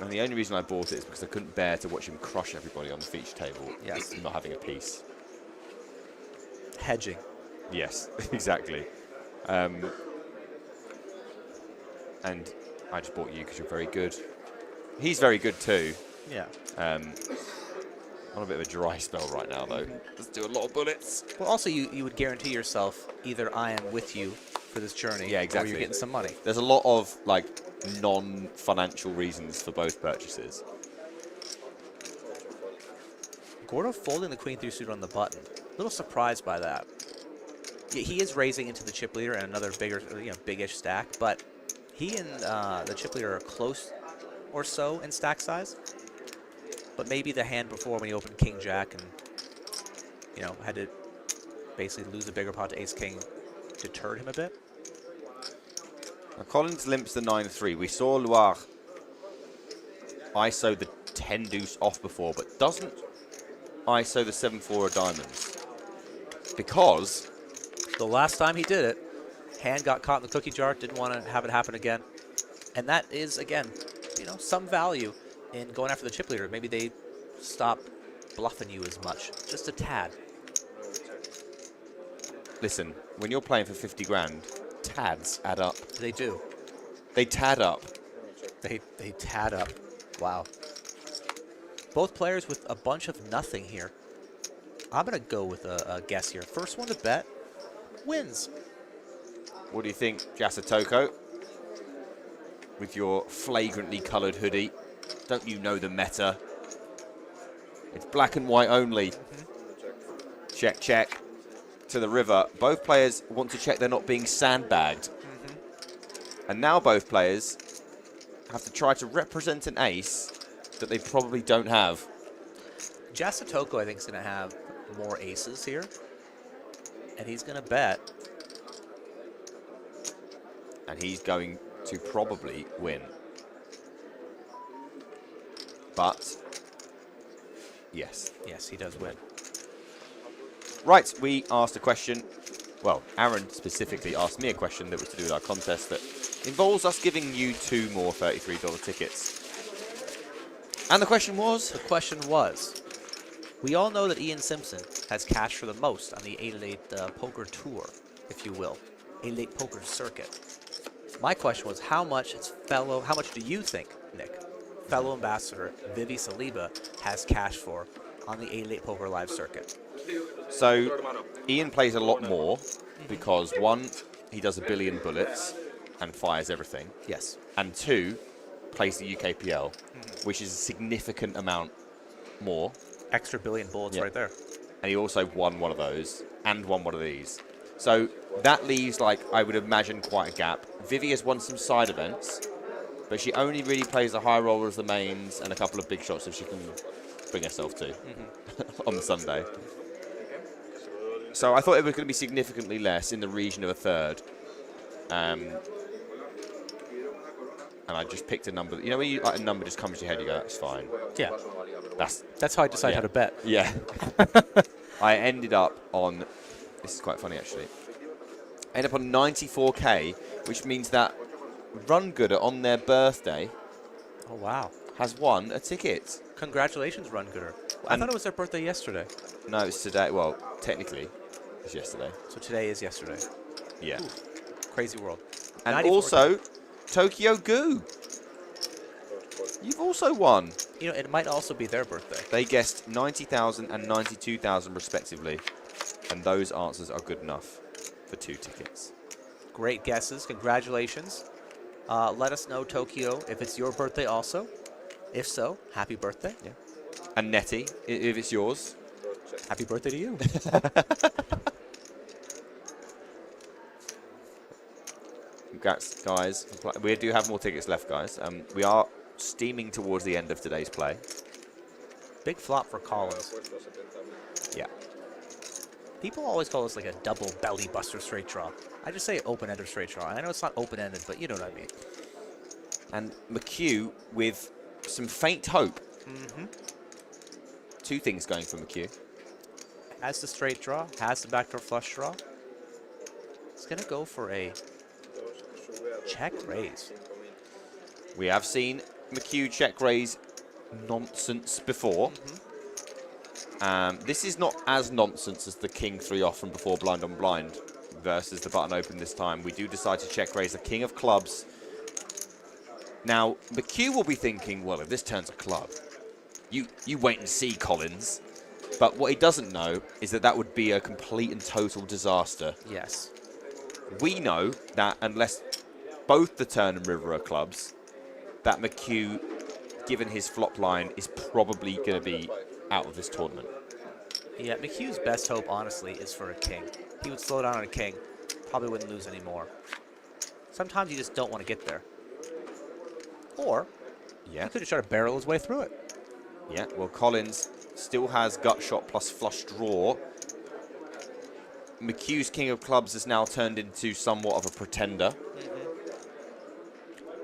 And the only reason I bought it is because I couldn't bear to watch him crush everybody on the feature table. Yes. Not having a piece. Hedging. Yes, exactly. And I just bought you because you're very good. He's very good too. Yeah. On a bit of a dry spell right now, though. Let's do a lot of bullets. Well, also, you would guarantee yourself either I am with you for this journey, yeah, exactly, or you're getting some money. There's a lot of non-financial reasons for both purchases. Gordo folding the queen through suit on the button. A little surprised by that. Yeah, he is raising into the chip leader and another bigger, big-ish stack, but he and the chip leader are close or so in stack size. But maybe the hand before when he opened King Jack and had to basically lose a bigger pot to Ace King deterred him a bit. Now, Collins limps the 9-3. We saw Loire ISO the 10 deuce off before, but doesn't ISO the 7-4 of diamonds. Because the last time he did it, hand got caught in the cookie jar, didn't want to have it happen again. And that is, again, you know, some value in going after the chip leader. Maybe they stop bluffing you as much, just a tad. Listen, when you're playing for 50 grand, tads add up. They do. They tad up. They tad up. Wow. Both players with a bunch of nothing here. I'm going to go with a guess here. First one to bet wins. What do you think, Jasatoko? With your flagrantly coloured hoodie. Don't you know the meta? It's black and white only. Check, check. To the river. Both players want to check they're not being sandbagged. And now both players have to try to represent an ace that they probably don't have. Jasatoko, I think, is going to have more aces here. And he's going to bet. And he's going to probably win. But, yes. Yes, he does win. Right, we asked a question. Well, Aaron specifically asked me a question that was to do with our contest that involves us giving you 2 more $33 tickets. And the question was? The question was, we all know that Ian Simpson has cashed for the most on the 888 poker tour, if you will. 888 poker circuit. My question was, how much do you think, Nick, fellow ambassador Vivi Saliba has cashed for on the 888 poker live circuit? So, Ian plays a lot more because, 1, he does 1 billion bullets and fires everything. Yes. And 2, plays the UKPL, which is a significant amount more. Extra billion bullets right there. And he also won one of those and won one of these. So that leaves, like, I would imagine, quite a gap. Vivi has won some side events, but she only really plays the high rollers, the mains, and a couple of big shots if she can bring herself to on the Sunday. So I thought it was going to be significantly less, in the region of a third. And I just picked a number. You know when a number just comes to your head, you go, that's fine. Yeah. That's how I decide how to bet. Yeah. I ended up on, this is quite funny actually, I ended up on 94k, which means that Run Gooder on their birthday Oh, wow. has won a ticket. Congratulations, Run Gooder. I thought it was their birthday yesterday. No, it's today. Well, technically, it's yesterday. So today is yesterday. Yeah. Ooh, crazy world. And also, Tokyo Goo. You've also won. You know, it might also be their birthday. They guessed 90,000 and 92,000 respectively. And those answers are good enough for 2 tickets. Great guesses. Congratulations. Let us know, Tokyo, if it's your birthday also. If so, happy birthday. Yeah. And Nettie, if it's yours, happy birthday to you. Congrats, guys. We do have more tickets left, guys. We are steaming towards the end of today's play. Big flop for Collins. Yeah. People always call this like a double belly buster straight draw. I just say open-ended straight draw. I know it's not open-ended, but you know what I mean. And McHugh with some faint hope. 2 things going for McHugh. Has the straight draw, has the backdoor flush draw. He's going to go for a check raise. We have seen McHugh check raise nonsense before. This is not as nonsense as the king 3 off from before blind on blind versus the button open this time. We do decide to check raise the king of clubs. Now, McHugh will be thinking, well, if this turns a club, you wait and see, Collins. But what he doesn't know is that that would be a complete and total disaster. Yes. We know that unless both the turn and river are clubs, that McHugh, given his flop line, is probably going to be out of this tournament. Yeah, McHugh's best hope, honestly, is for a king. He would slow down on a king, probably wouldn't lose anymore. Sometimes you just don't want to get there. Or he could have tried to barrel his way through it. Yeah, well, Collins still has gut shot plus flush draw. McHugh's king of clubs has now turned into somewhat of a pretender.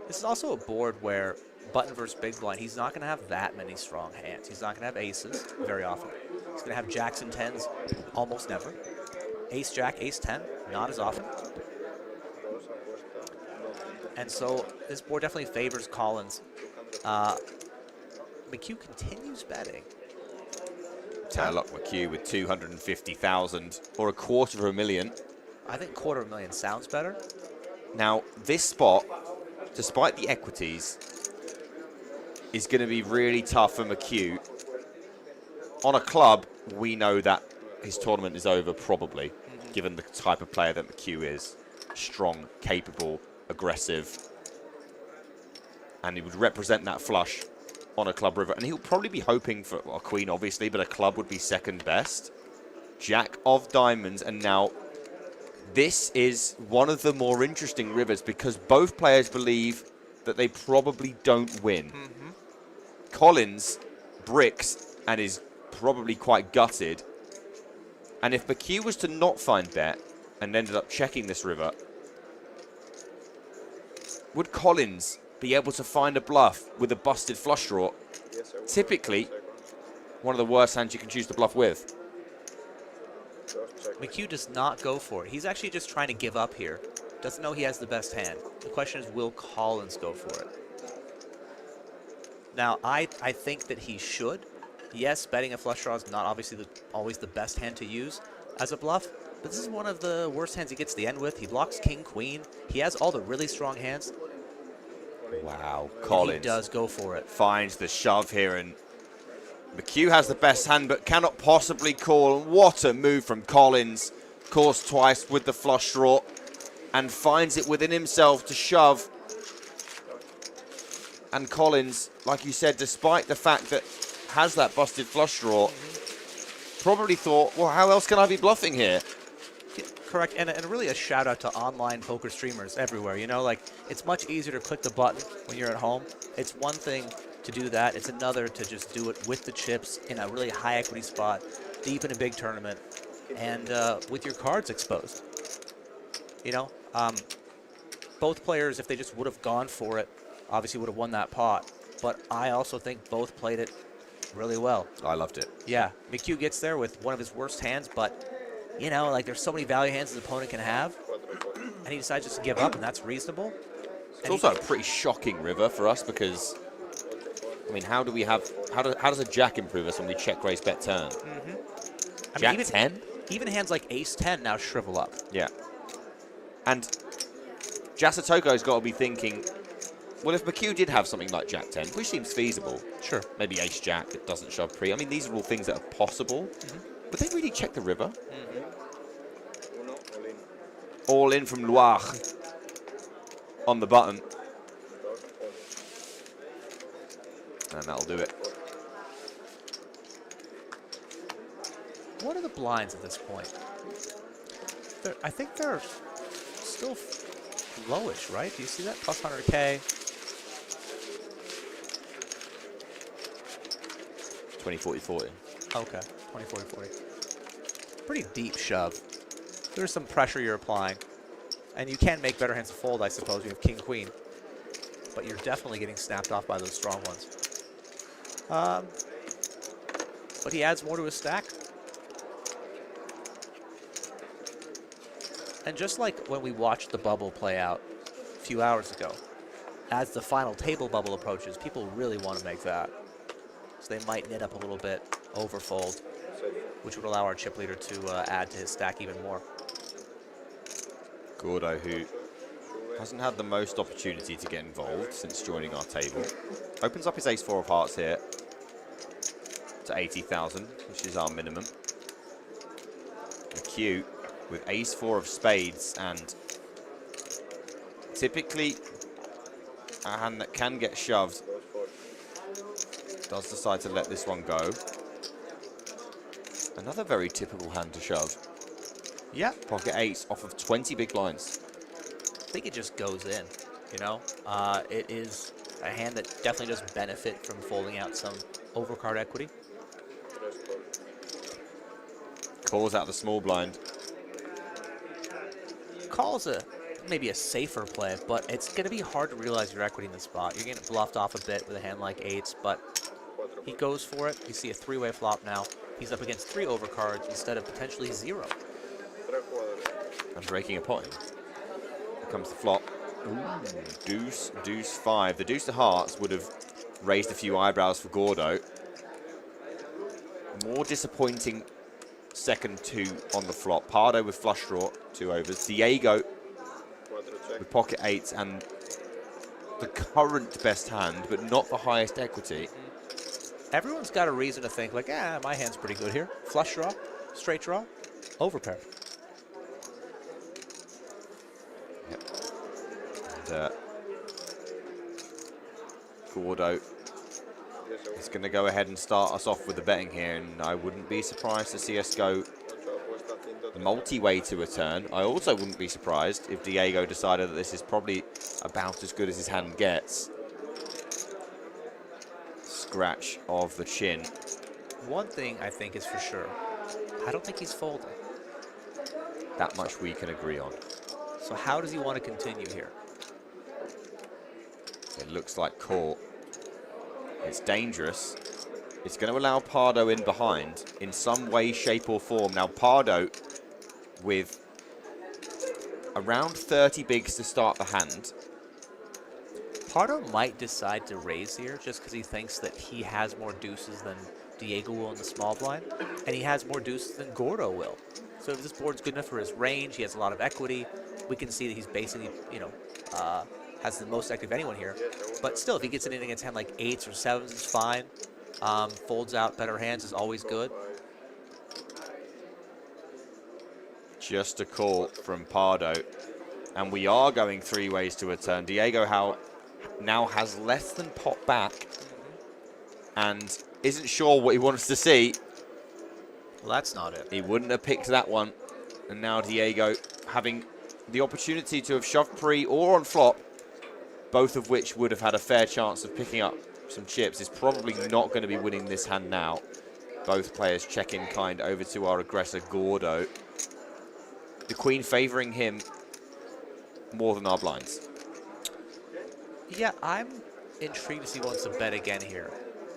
This is also a board where button versus big blind, he's not going to have that many strong hands. He's not going to have aces very often. He's going to have jacks and tens almost never. Ace jack, ace 10, not as often. And so this board definitely favors Collins. McHugh continues betting. Look, McHugh with 250,000 or $250,000. I think $250,000 sounds better. Now, this spot, despite the equities, is going to be really tough for McHugh. On a club, we know that his tournament is over probably, given the type of player that McHugh is. Strong, capable, aggressive. And he would represent that flush on a club river. And he'll probably be hoping for a queen, obviously, but a club would be second best. Jack of diamonds, and now this is one of the more interesting rivers because both players believe that they probably don't win. Collins bricks and is probably quite gutted. And if McHugh was to not find bet and ended up checking this river, would Collins be able to find a bluff with a busted flush draw? Typically, one of the worst hands you can choose to bluff with. McHugh does not go for it. He's actually just trying to give up here. Doesn't know he has the best hand. The question is, will Collins go for it? Now, I think that he should. Yes, betting a flush draw is not obviously always the best hand to use as a bluff, but this is one of the worst hands he gets to the end with. He blocks king, queen. He has all the really strong hands. Wow, Collins He does go for it. Finds the shove here, and McHugh has the best hand but cannot possibly call. What a move from Collins. Calls twice with the flush draw and finds it within himself to shove. And Collins, like you said, despite the fact that has that busted flush draw, probably thought, well, how else can I be bluffing here? Correct, and really a shout out to online poker streamers everywhere. You know, like, it's much easier to click the button when you're at home. It's one thing to do that. It's another to just do it with the chips in a really high equity spot, deep in a big tournament, and with your cards exposed. You know, both players, if they just would have gone for it, obviously would have won that pot. But I also think both played it really well. I loved it. Yeah, McHugh gets there with one of his worst hands, but you know, like, there's so many value hands his opponent can have, and he decides just to give up, and that's reasonable. It's also a pretty shocking river for us because, I mean, how does a jack improve us when we check raise bet turn? Jack 10? Even hands like ace 10 now shrivel up. Yeah. And Jasatoko's got to be thinking, well, if McHugh did have something like jack 10, which seems feasible. Sure. Maybe ace jack that doesn't shove pre. I mean, these are all things that are possible. But they really check the river. All in from Loire on the button. And that'll do it. What are the blinds at this point? I think they're still lowish, right? Do you see that? Plus 100K. 20, 40, 40. Okay, 20, 40, 40. Pretty deep shove. There's some pressure you're applying. And you can make better hands to fold, I suppose. You have king, queen. But you're definitely getting snapped off by those strong ones. But he adds more to his stack. And just like when we watched the bubble play out a few hours ago, as the final table bubble approaches, people really want to make that. So they might knit up a little bit, overfold, which would allow our chip leader to add to his stack even more. Gordo, who hasn't had the most opportunity to get involved since joining our table, opens up his ace-4 of hearts here to 80,000, which is our minimum. McHugh with ace-4 of spades, and typically a hand that can get shoved does decide to let this one go. Another very typical hand to shove. Yeah. Pocket ace off of 20 big blinds. I think it just goes in, you know? It is a hand that definitely does benefit from folding out some overcard equity. Calls out the small blind. Calls a maybe a safer play, but it's going to be hard to realize your equity in the spot. You're getting bluffed off a bit with a hand like 8s, but he goes for it. You see a 3-way flop now. He's up against 3 overcards instead of potentially 0. And breaking a pot. Here comes the flop. Ooh, deuce, deuce 5. The deuce of hearts would have raised a few eyebrows for Gordo. More disappointing second 2 on the flop. Pardo with flush draw, 2 overs. Diego with pocket 8s and the current best hand, but not the highest equity. Everyone's got a reason to think like, my hand's pretty good here. Flush draw, straight draw, overpair. Yep. And Gordo is going to go ahead and start us off with the betting here, and I wouldn't be surprised to see us go multi-way to a turn. I also wouldn't be surprised if Diego decided that this is probably about as good as his hand gets. Scratch of the chin. One thing I think is for sure, I don't think he's folding. That much we can agree on. So how does he want to continue here? It looks like call. It's dangerous. It's going to allow Pardo in behind in some way, shape or form. Now Pardo with around 30 bigs to start the hand. Pardo might decide to raise here just because he thinks that he has more deuces than Diego will in the small blind, and he has more deuces than Gordo will. So if this board's good enough for his range, he has a lot of equity, we can see that he's basically, has the most equity of anyone here. But still, if he gets anything against hand like 8s or 7s, it's fine. Folds out better hands is always good. Just a call from Pardo. And we are going 3 ways to a turn. Diego now has less than pot back and isn't sure what he wants to see. Well, that's not it. He wouldn't have picked that one. And now Diego having the opportunity to have shoved pre or on flop, both of which would have had a fair chance of picking up some chips, is probably not going to be winning this hand now. Both players check in kind over to our aggressor Gordo. The queen favoring him more than our blinds. Yeah, I'm intrigued to see who wants to bet again here.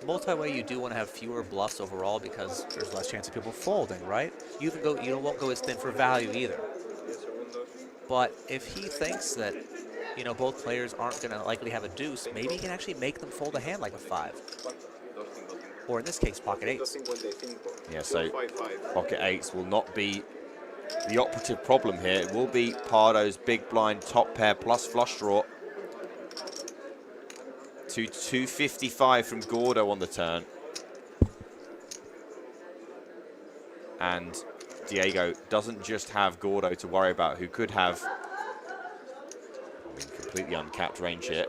Multi-way, you do want to have fewer bluffs overall because there's less chance of people folding, right? You won't go as thin for value either. But if he thinks that, both players aren't going to likely have a deuce, maybe he can actually make them fold a hand like a 5. Or in this case, pocket 8s. Yeah, so pocket 8s will not be the operative problem here. It will be Pardo's big blind top pair plus flush draw. To 255 from Gordo on the turn. And Diego doesn't just have Gordo to worry about, who could have completely uncapped range here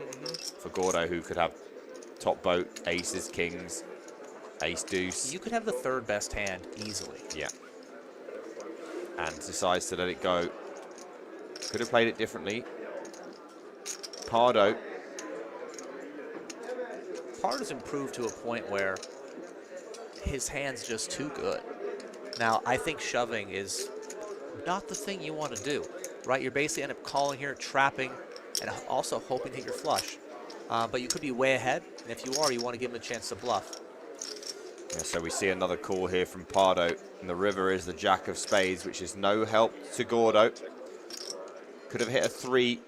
for Gordo, who could have top boat, aces, kings, ace deuce. You could have the 3rd best hand easily. Yeah. And decides to let it go. Could have played it differently. Pardo's improved to a point where his hand's just too good. Now, I think shoving is not the thing you want to do, right? You're basically end up calling here, trapping, and also hoping to hit your flush. But you could be way ahead, and if you are, you want to give him a chance to bluff. Yeah, so we see another call here from Pardo, and the river is the jack of spades, which is no help to Gordo. Could have hit a 3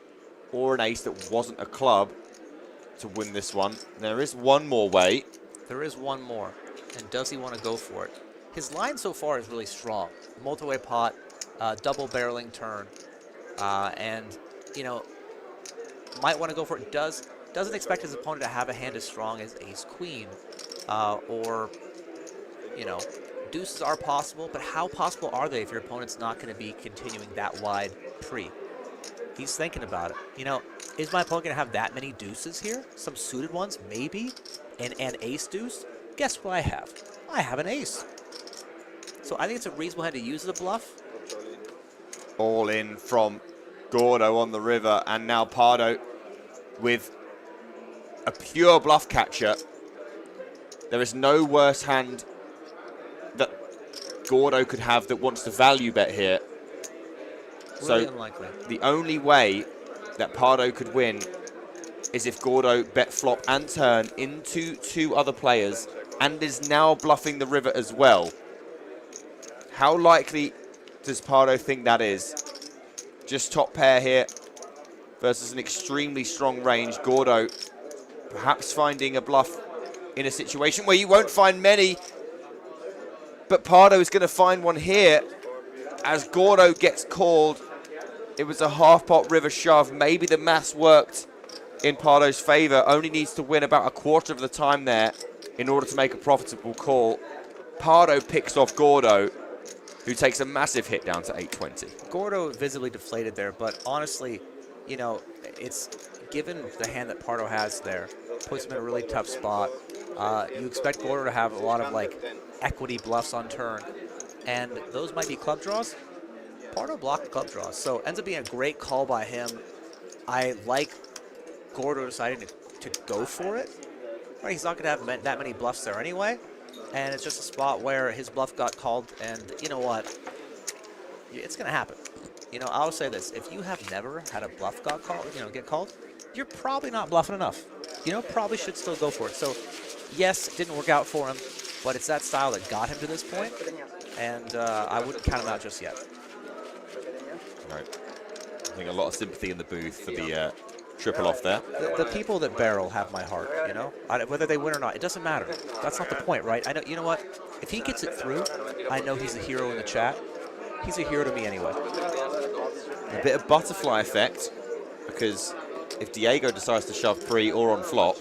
or an ace that wasn't a club to win this one. There is one more way. There is one more, and does he want to go for it? His line so far is really strong. Multi-way pot, double barreling turn, and, might want to go for it. Doesn't expect his opponent to have a hand as strong as ace-queen, or, deuces are possible, but how possible are they if your opponent's not going to be continuing that wide pre? He's thinking about it. Is my opponent going to have that many deuces here? Some suited ones, maybe, and an ace deuce? Guess what I have? I have an ace. So I think it's a reasonable hand to use as a bluff. All in from Gordo on the river, and now Pardo with a pure bluff catcher. There is no worse hand that Gordo could have that wants to value bet here. Really So unlikely. the only way that Pardo could win is if Gordo bet flop and turn into 2 other players and is now bluffing the river as well. How likely does Pardo think that is? Just top pair here versus an extremely strong range. Gordo perhaps finding a bluff in a situation where you won't find many, but Pardo is going to find one here as Gordo gets called. It was a half-pot river shove. Maybe the maths worked in Pardo's favor. Only needs to win about a quarter of the time there in order to make a profitable call. Pardo picks off Gordo, who takes a massive hit down to 820. Gordo visibly deflated there, but honestly, you know, it's given the hand that Pardo has there, puts him in a really tough spot. You expect Gordo to have a lot of like equity bluffs on turn, and those might be club draws. Pardo blocked club draws, so ends up being a great call by him. I like Gordo deciding to go for it. Right, he's not going to have that many bluffs there anyway, and it's just a spot where his bluff got called, and you know what? It's going to happen. You know, I'll say this: if you have never had a bluff get called, you're probably not bluffing enough. You know, probably should still go for it. So, yes, it didn't work out for him, but it's that style that got him to this point, and I wouldn't count him out just yet. Right. I think a lot of sympathy in the booth for the triple off there. The people that barrel have my heart, you know? Whether they win or not, it doesn't matter. That's not the point, right? I know. You know what? If he gets it through, I know he's a hero in the chat. He's a hero to me anyway. A bit of butterfly effect, because if Diego decides to shove pre or on flop,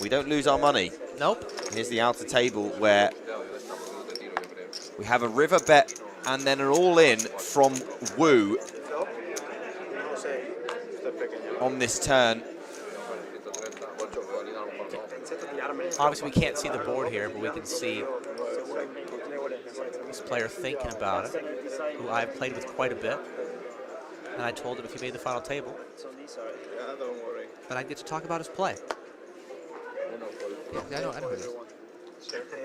we don't lose our money. Nope. Here's the outer table where we have a river bet and then an all-in from Wu on this turn. Obviously, we can't see the board here, but we can see this player thinking about it, who I've played with quite a bit. And I told him if he made the final table, then I'd get to talk about his play. Yeah, I know who it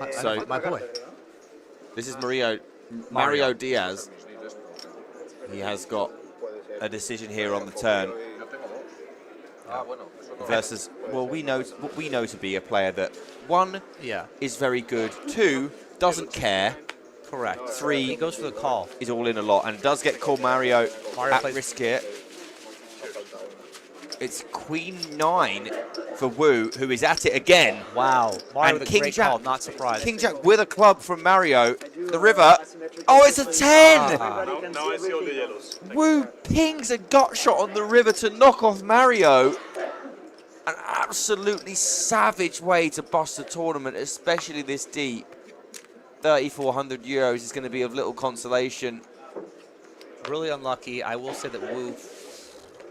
is. My boy. This is Mario Diaz. He has got a decision here on the turn. Versus, well, we know to be a player that 1 is very good, 2 doesn't care. Correct. 3 he goes for the call. Is all in a lot and does get called Mario at risk here. It's Queen 9 for Wu, who is at it again. Wow. Mario and with a King great Jack, call, not surprised. King Jack with a club from Mario. The river. Oh, it's a 10! Wu pings a gut shot on the river to knock off Mario. An absolutely savage way to bust a tournament, especially this deep. 3,400 euros is going to be of little consolation. Really unlucky. I will say that Wu,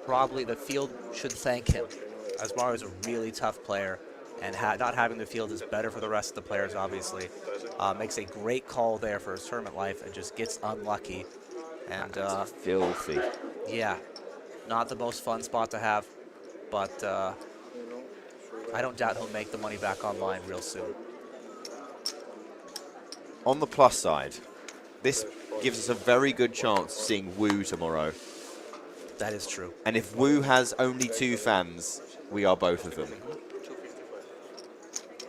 probably the field should thank him, as Mario is a really tough player, and not having the field is better for the rest of the players, obviously. Makes a great call there for his tournament life and just gets unlucky. And filthy. Yeah, not the most fun spot to have, but I don't doubt he'll make the money back online real soon. On the plus side, this gives us a very good chance of seeing Wu tomorrow. That is true. And if Wu has only 2 fans, we are both of them.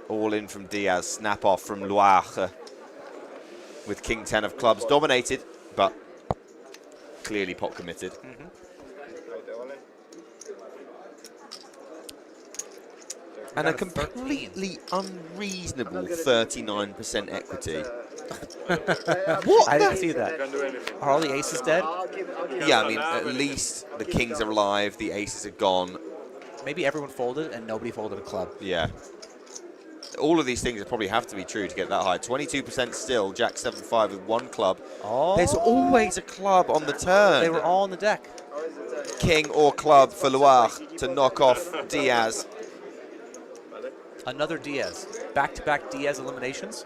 All in from Diaz, snap off from Loire. With King 10 of clubs dominated, but clearly pot committed. And a completely unreasonable 39% equity. What? I didn't see that. Are all the aces dead? Yeah, I mean, at least the kings are alive, the aces are gone. Maybe everyone folded and nobody folded a club. Yeah. All of these things probably have to be true to get that high. 22% still, Jack 7-5 with 1 club. Oh. There's always a club on the turn. They were all on the deck. King or club for Loire to knock off Diaz. Another Diaz. Back-to-back Diaz eliminations?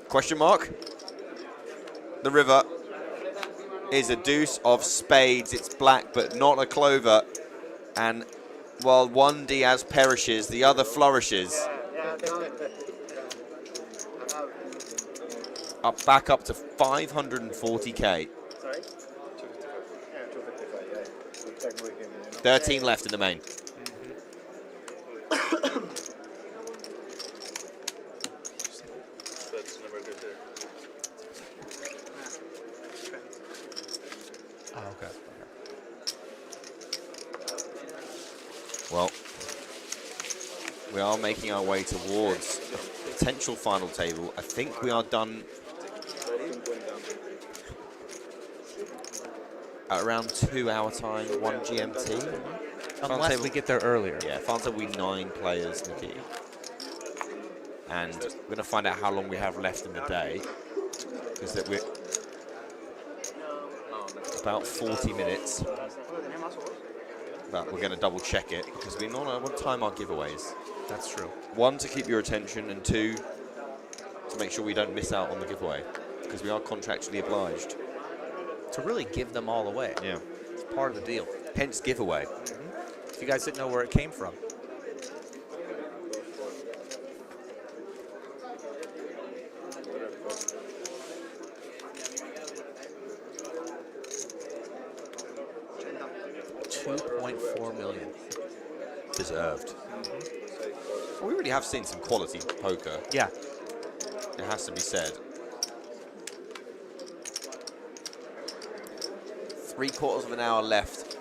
Question mark? The river is a deuce of spades. It's black, but not a clover. And while one Diaz perishes, the other flourishes. Back up to 540k. 13 left in the main. Oh, okay. Well, we are making our way towards a potential final table. I think we are done at around 2 hour time, 1 GMT. Unless we get there earlier. Yeah, final table will be 9 players, Nikki. And we're going to find out how long we have left in the day. Because we're about 40 minutes. But we're going to double check it because we normally want to time our giveaways. That's true. 1, to keep your attention, and 2, to make sure we don't miss out on the giveaway because we are contractually obliged. To really give them all away. Yeah. It's part of the deal. Hence giveaway. If you guys didn't know where it came from. $2.4 million. Deserved. Well, we really have seen some quality poker. Yeah. It has to be said. 3/4 of an hour left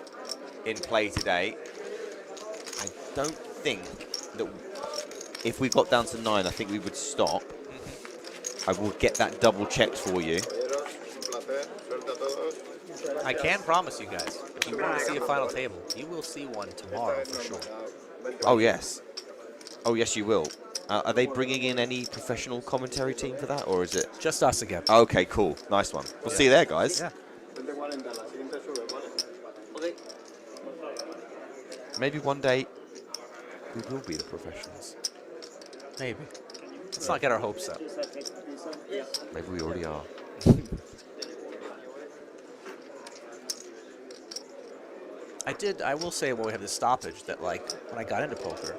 in play today. I don't think that if we got down to 9, I think we would stop. I will get that double checked for you. I can promise you guys, if you want to see a final table, you will see one tomorrow for sure. Oh, yes. Oh, yes, you will. Are they bringing in any professional commentary team for that, or is it? Just us again. Okay, cool. Nice one. We'll see you there, guys. Yeah. Maybe one day we will be the professionals. Maybe. Let's not get our hopes up. Maybe we already are. I will say when we have this stoppage that, like, when I got into poker,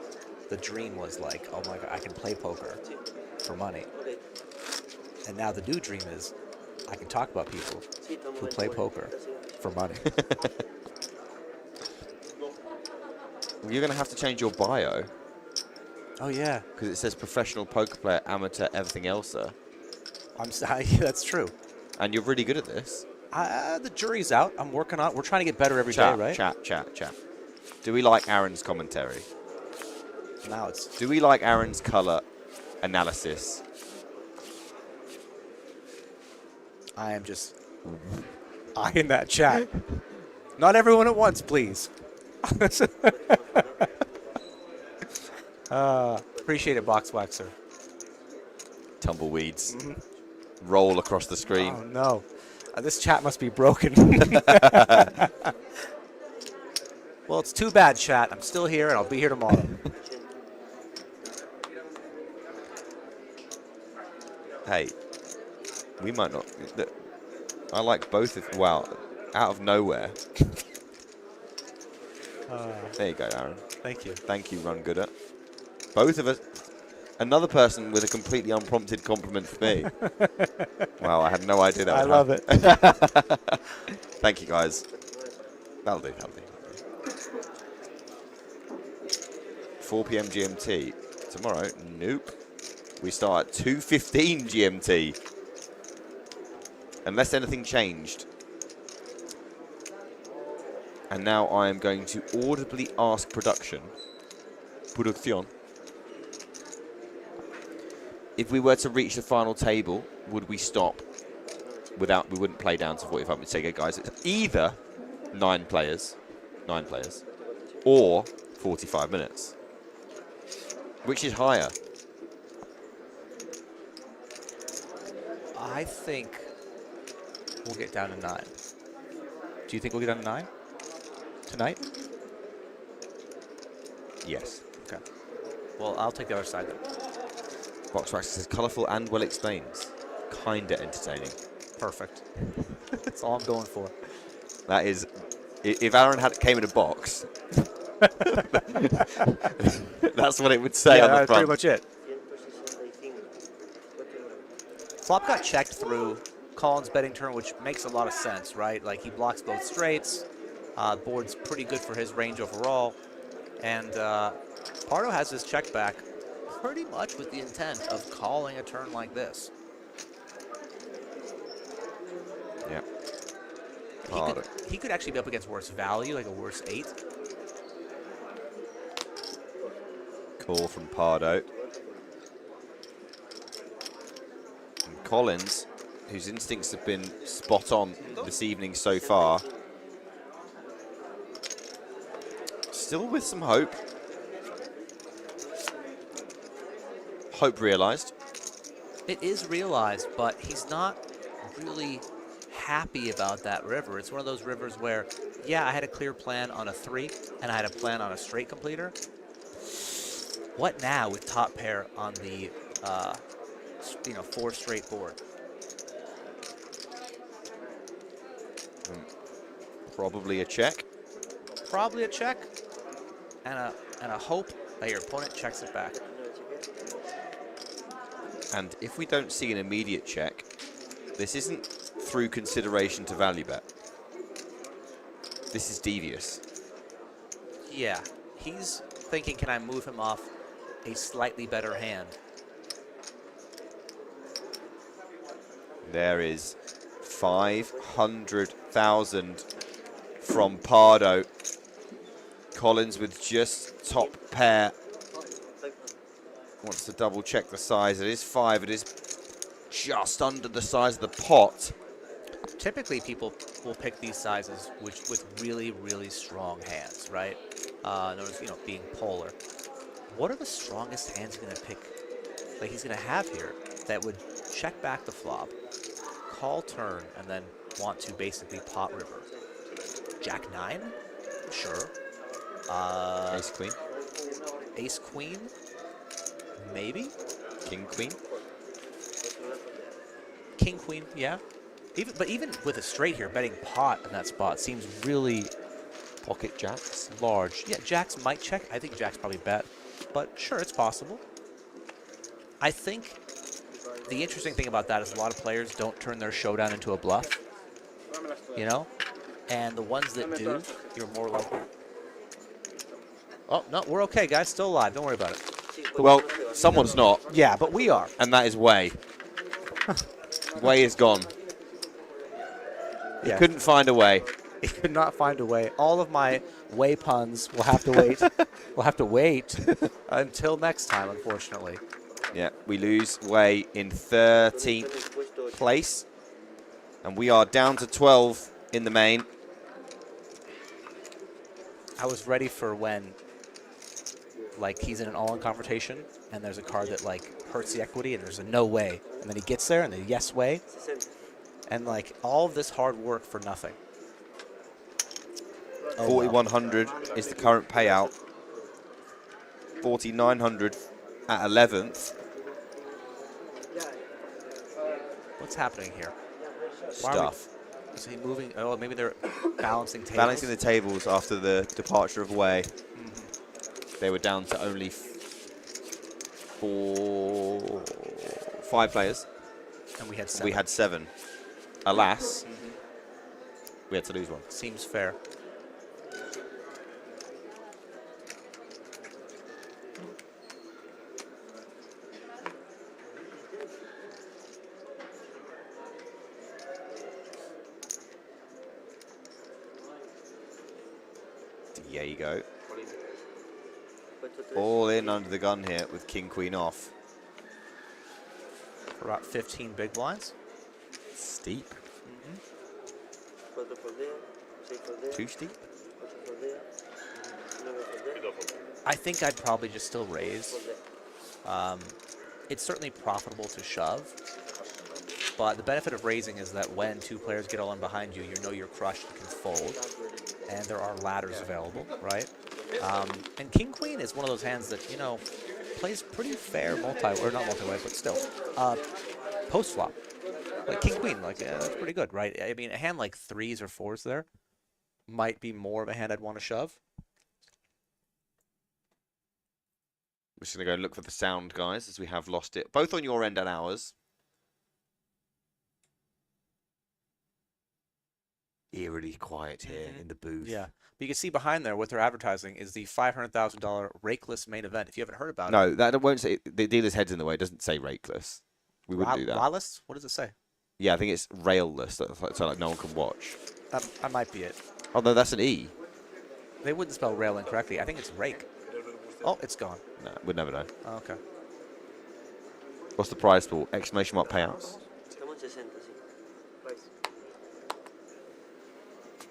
the dream was like, oh my God, I can play poker for money. And now the new dream is I can talk about people who play poker for money. You're going to have to change your bio. Oh, yeah. Because it says professional poker player, amateur, everything else, sir. Yeah, that's true. And you're really good at this. The jury's out. I'm working on it. We're trying to get better every day, right? Chat. Do we like Aaron's commentary? Now it's... Do we like Aaron's color analysis? I am just eyeing that chat. Not everyone at once, please. Appreciate it, Box Waxer. Tumbleweeds. Roll across the screen. Oh, no. This chat must be broken. Well, it's too bad, chat. I'm still here, and I'll be here tomorrow. Hey, we might not. I like both of. Wow, out of nowhere. There you go, Aaron. Thank you. Thank you, Run Gooder. Both of us. Another person with a completely unprompted compliment for me. Wow, I had no idea that would love it. Thank you, guys. That'll do. 4 p.m. GMT. Tomorrow? Nope. We start at 2:15 GMT. Unless anything changed. And now I am going to audibly ask production. Producción. If we were to reach the final table, would we stop without, we wouldn't play down to 45 minutes. So, guys, it's either 9 players, or 45 minutes. Which is higher? I think we'll get down to 9. Do you think we'll get down to 9? Tonight? Yes. Okay. Well, I'll take the other side then. Boxwax says colourful and well explained. Kinda entertaining. Perfect. That's all I'm going for. That is, if Aaron came in a box, that's what it would say on the that's front. pretty much it. Flop got checked through Colin's betting turn, which makes a lot of sense, right? Like, he blocks both straights. Board's pretty good for his range overall. And Pardo has his check back pretty much with the intent of calling a turn like this. Yeah. He could actually be up against worse value, like a worse 8. Call from Pardo. And Collins, whose instincts have been spot on this evening so far. Still with some hope. Hope realized. It is realized, but he's not really happy about that river. It's one of those rivers where, yeah, I had a clear plan on a 3, and I had a plan on a straight completer. What now with top pair on the 4 straight board? Probably a check. Probably a check, and a hope that your opponent checks it back. And if we don't see an immediate check, this isn't through consideration to value bet. This is devious. Yeah, he's thinking, can I move him off a slightly better hand? There is 500,000 from Pardo. Collins with just top pair. Wants to double check the size. It is 5. It is just under the size of the pot. Typically, people will pick these sizes with really, really strong hands, right? Notice, being polar. What are the strongest hands he's going to pick, like he's going to have here, that would check back the flop, call turn, and then want to basically pot river? Jack 9? Sure. Ace Queen? Ace Queen? Maybe? King Queen? King Queen, yeah. Even with a straight here, betting pot in that spot seems really pocket jacks large. Yeah, jacks might check. I think jacks probably bet, but sure, it's possible. I think the interesting thing about that is a lot of players don't turn their showdown into a bluff, and the ones that do, you're more likely. Oh, no, we're okay, guys. Still alive. Don't worry about it. Well, someone's not. Yeah, but we are. And that is Way. Way is gone. He couldn't find a way. He could not find a way. All of my way puns will have to wait. We'll have to wait until next time, unfortunately. Yeah, we lose Way in 13th place. And we are down to 12 in the main. I was ready for when, he's in an all-in confrontation, and there's a card that, hurts the equity, and there's a no way. And then he gets there, and the yes way. And, all of this hard work for nothing. 4,100 is the current payout. 4,900 at 11th. What's happening here? Stuff. Is he moving? Oh, maybe they're balancing tables. Balancing the tables after the departure of Way. They were down to only 5 players. And we had 7. We had 7. Alas, we had to lose one. Seems fair. There you go. All in under the gun here with King Queen off. For about 15 big blinds. Steep. Too steep? I think I'd probably just still raise. It's certainly profitable to shove, but the benefit of raising is that when 2 players get all in behind you, you know you're crushed, you can fold, and there are ladders available, right? And King Queen is one of those hands that, plays pretty fair not multi-way, but still. Post flop. Like King Queen, that's pretty good, right? I mean, a hand like 3s or 4s there might be more of a hand I'd want to shove. We're just going to go look for the sound, guys, as we have lost it, both on your end and ours. eerily quiet here in the booth. Yeah. But you can see behind there with their advertising is the $500,000 rakeless main event. If you haven't heard about it. No, that won't say the dealer's head's in the way. It doesn't say rakeless. We wouldn't do that. Railless? What does it say? Yeah, I think it's railless, so like no one can watch. That might be it. Oh no, that's an E. They wouldn't spell rail incorrectly. I think it's rake. Oh, it's gone. No, we'd never know. Oh, okay. What's the prize pool? Exclamation mark payouts. Estamos en 60, sí.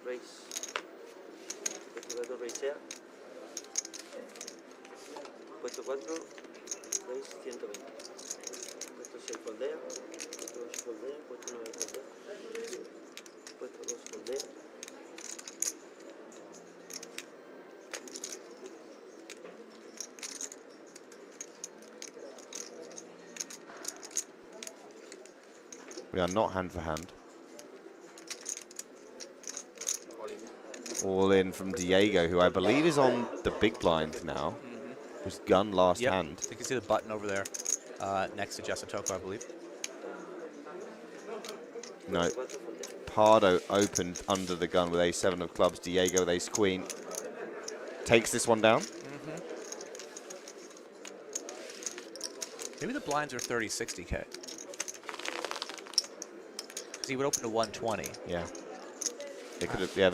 Race. Puesto 4, racea. Puesto 4, race 120. Puesto 6, foldea. Puesto 8, foldea. Puesto 9, foldea. Puesto 2, foldea. We are not hand for hand. All in from Diego, who I believe is on the big blind now. Was gun last hand. You can see the button over there next to Jessa Toko, I believe. No. Pardo opened under the gun with A7 of clubs. Diego with ace queen. Takes this one down. Maybe the blinds are 30, 60K. He would open to 120. Yeah. They could have. Yeah,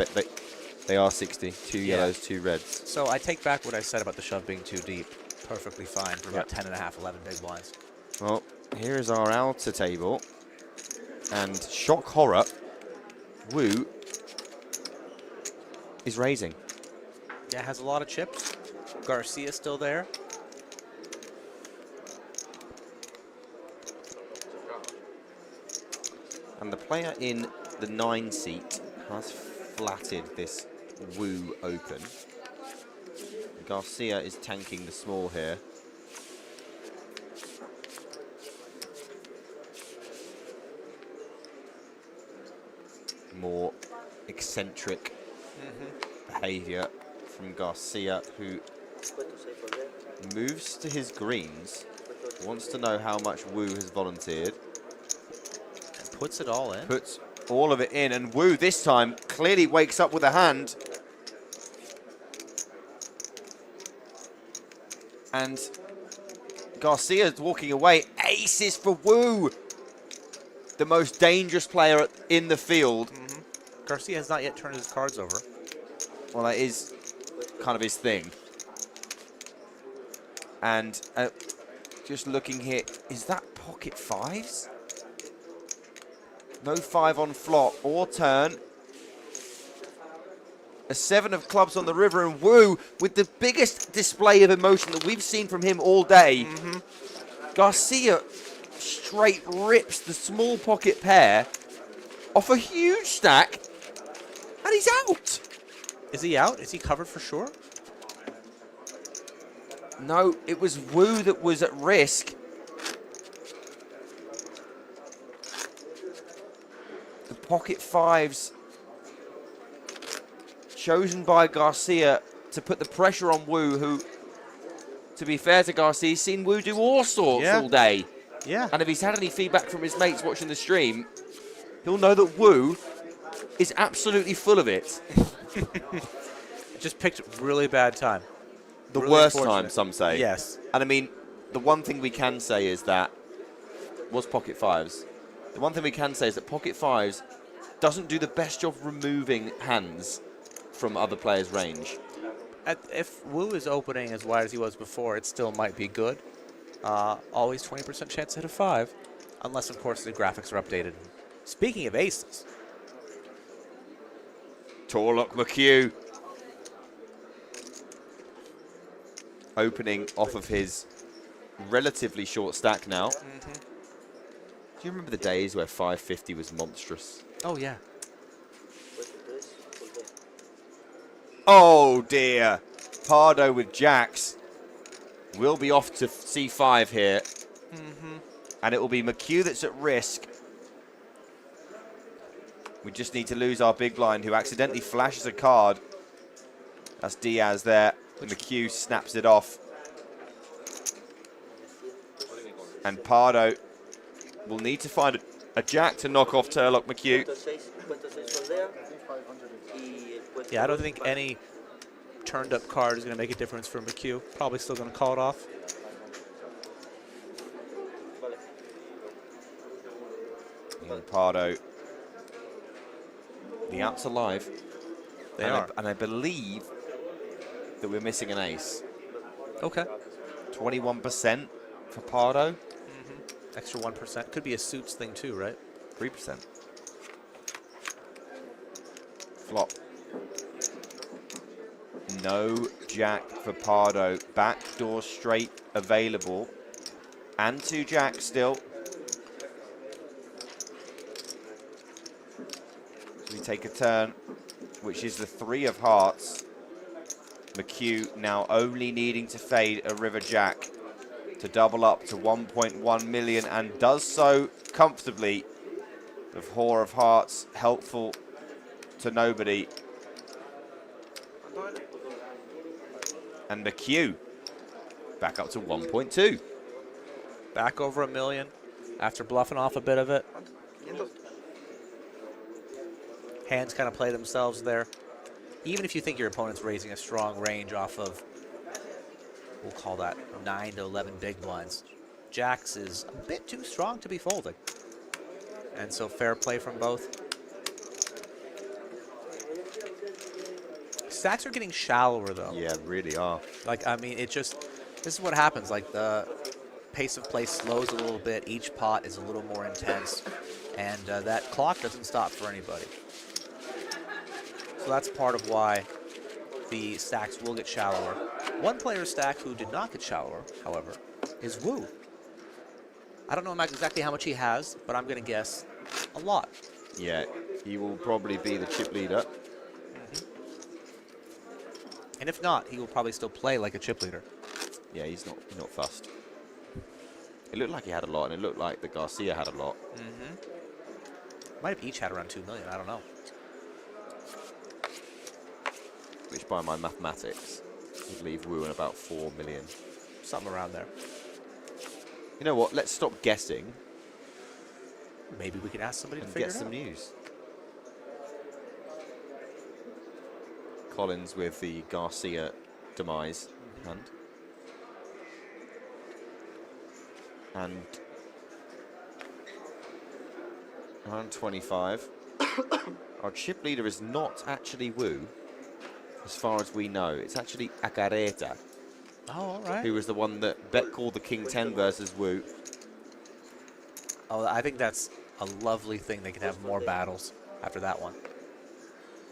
they are 60. Two yellows, 2 reds. So I take back what I said about the shove being too deep. Perfectly fine for about 10.5, 11 big blinds. Well, here is our outer table. And shock horror, Wu is raising. Yeah, has a lot of chips. Garcia's still there. And the player in the 9 seat has flatted this Wu open. Garcia is tanking the small here. More eccentric behavior from Garcia, who moves to his greens, wants to know how much Wu has volunteered. Puts it all in. Puts all of it in, and Wu this time clearly wakes up with a hand. And Garcia's walking away. Aces for Wu, the most dangerous player in the field. Garcia has not yet turned his cards over. Well, that is kind of his thing. And just looking here, is that pocket 5s? No 5 on flop or turn. A 7 of clubs on the river, and Wu with the biggest display of emotion that we've seen from him all day. Garcia straight rips the small pocket pair off a huge stack, and he's out. Is he out? Is he covered for sure? No, it was Wu that was at risk. The pocket 5s chosen by Garcia to put the pressure on Wu, who, to be fair to Garcia, he's seen Wu do all sorts all day. Yeah. And if he's had any feedback from his mates watching the stream, he'll know that Wu is absolutely full of it. Just picked a really bad time. The Really worst unfortunate. time, some say. Yes. And I mean, the one thing we can say is that was pocket 5s. The one thing we can say is that pocket 5s doesn't do the best job removing hands from other players' range. If Wu is opening as wide as he was before, it still might be good. Always 20% chance to hit a 5, unless, of course, the graphics are updated. Speaking of aces. Torlock McHugh opening off of his relatively short stack now. Do you remember the days where 550 was monstrous? Oh, yeah. Oh, dear. Pardo with jacks. We'll be off to C5 here. And it will be McHugh that's at risk. We just need to lose our big blind, who accidentally flashes a card. That's Diaz there. McHugh snaps it off. And Pardo will need to find a jack to knock off Turlock McHugh. Yeah, I don't think any turned up card is going to make a difference for McHugh. Probably still going to call it off. Pardo. The outs are live. They are. And I believe that we're missing an ace. Okay. 21% for Pardo. Extra 1%. Could be a suits thing too, right? 3%. Flop. No jack for Pardo. Backdoor straight available. And 2 jacks still. So we take a turn, which is the 3 of hearts. McHugh now only needing to fade a river jack to double up to 1.1 million, and does so comfortably. The 4 of hearts helpful to nobody. And McHugh back up to 1.2. Back over $1 million after bluffing off a bit of it. Hands kind of play themselves there. Even if you think your opponent's raising a strong range off of, we'll call that 9 to 11 big blinds, jacks is a bit too strong to be folding. And so fair play from both. Stacks are getting shallower though. Yeah, really are. Like, I mean, this is what happens. Like, the pace of play slows a little bit. Each pot is a little more intense. And that clock doesn't stop for anybody. So that's part of why the stacks will get shallower. One player stack who did not get shallower, however, is Wu. I don't know exactly how much he has, but I'm going to guess a lot. Yeah, he will probably be the chip leader. And if not, he will probably still play like a chip leader. Yeah, he's not fussed. It looked like he had a lot, and it looked like the Garcia had a lot. Might have each had around 2 million, I don't know. Which, by my mathematics, would leave Wu in about 4 million. Something around there. You know what? Let's stop guessing. Maybe we can ask somebody to and figure get it some out. news. Collins with the Garcia demise hand. And around 25. Our chip leader is not actually Wu, as far as we know. It's actually Acareta. Oh, all right. Who was the one that bet called the King 10 versus Wu. Oh, I think that's a lovely thing. They can have more battles after that one.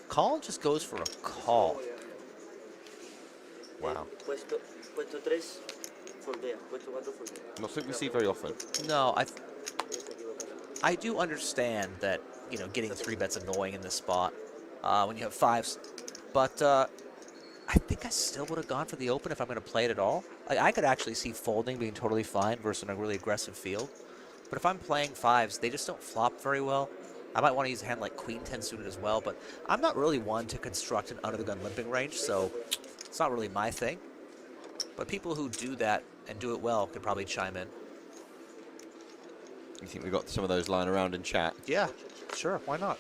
Call just goes for a call. Wow. Puesto 3, foldea. Puesto 4, foldea. Not something we see very often. No, I do understand that, you know, getting 3 bets annoying in this spot when you have 5s. But I think I still would have gone for the open if I'm going to play it at all. Like, I could actually see folding being totally fine versus a really aggressive field. But if I'm playing 5s, they just don't flop very well. I might want to use a hand like Queen 10 suited as well, but I'm not really one to construct an under-the-gun limping range, so it's not really my thing. But people who do that and do it well could probably chime in. You think we got some of those lying around in chat? Yeah, sure, why not?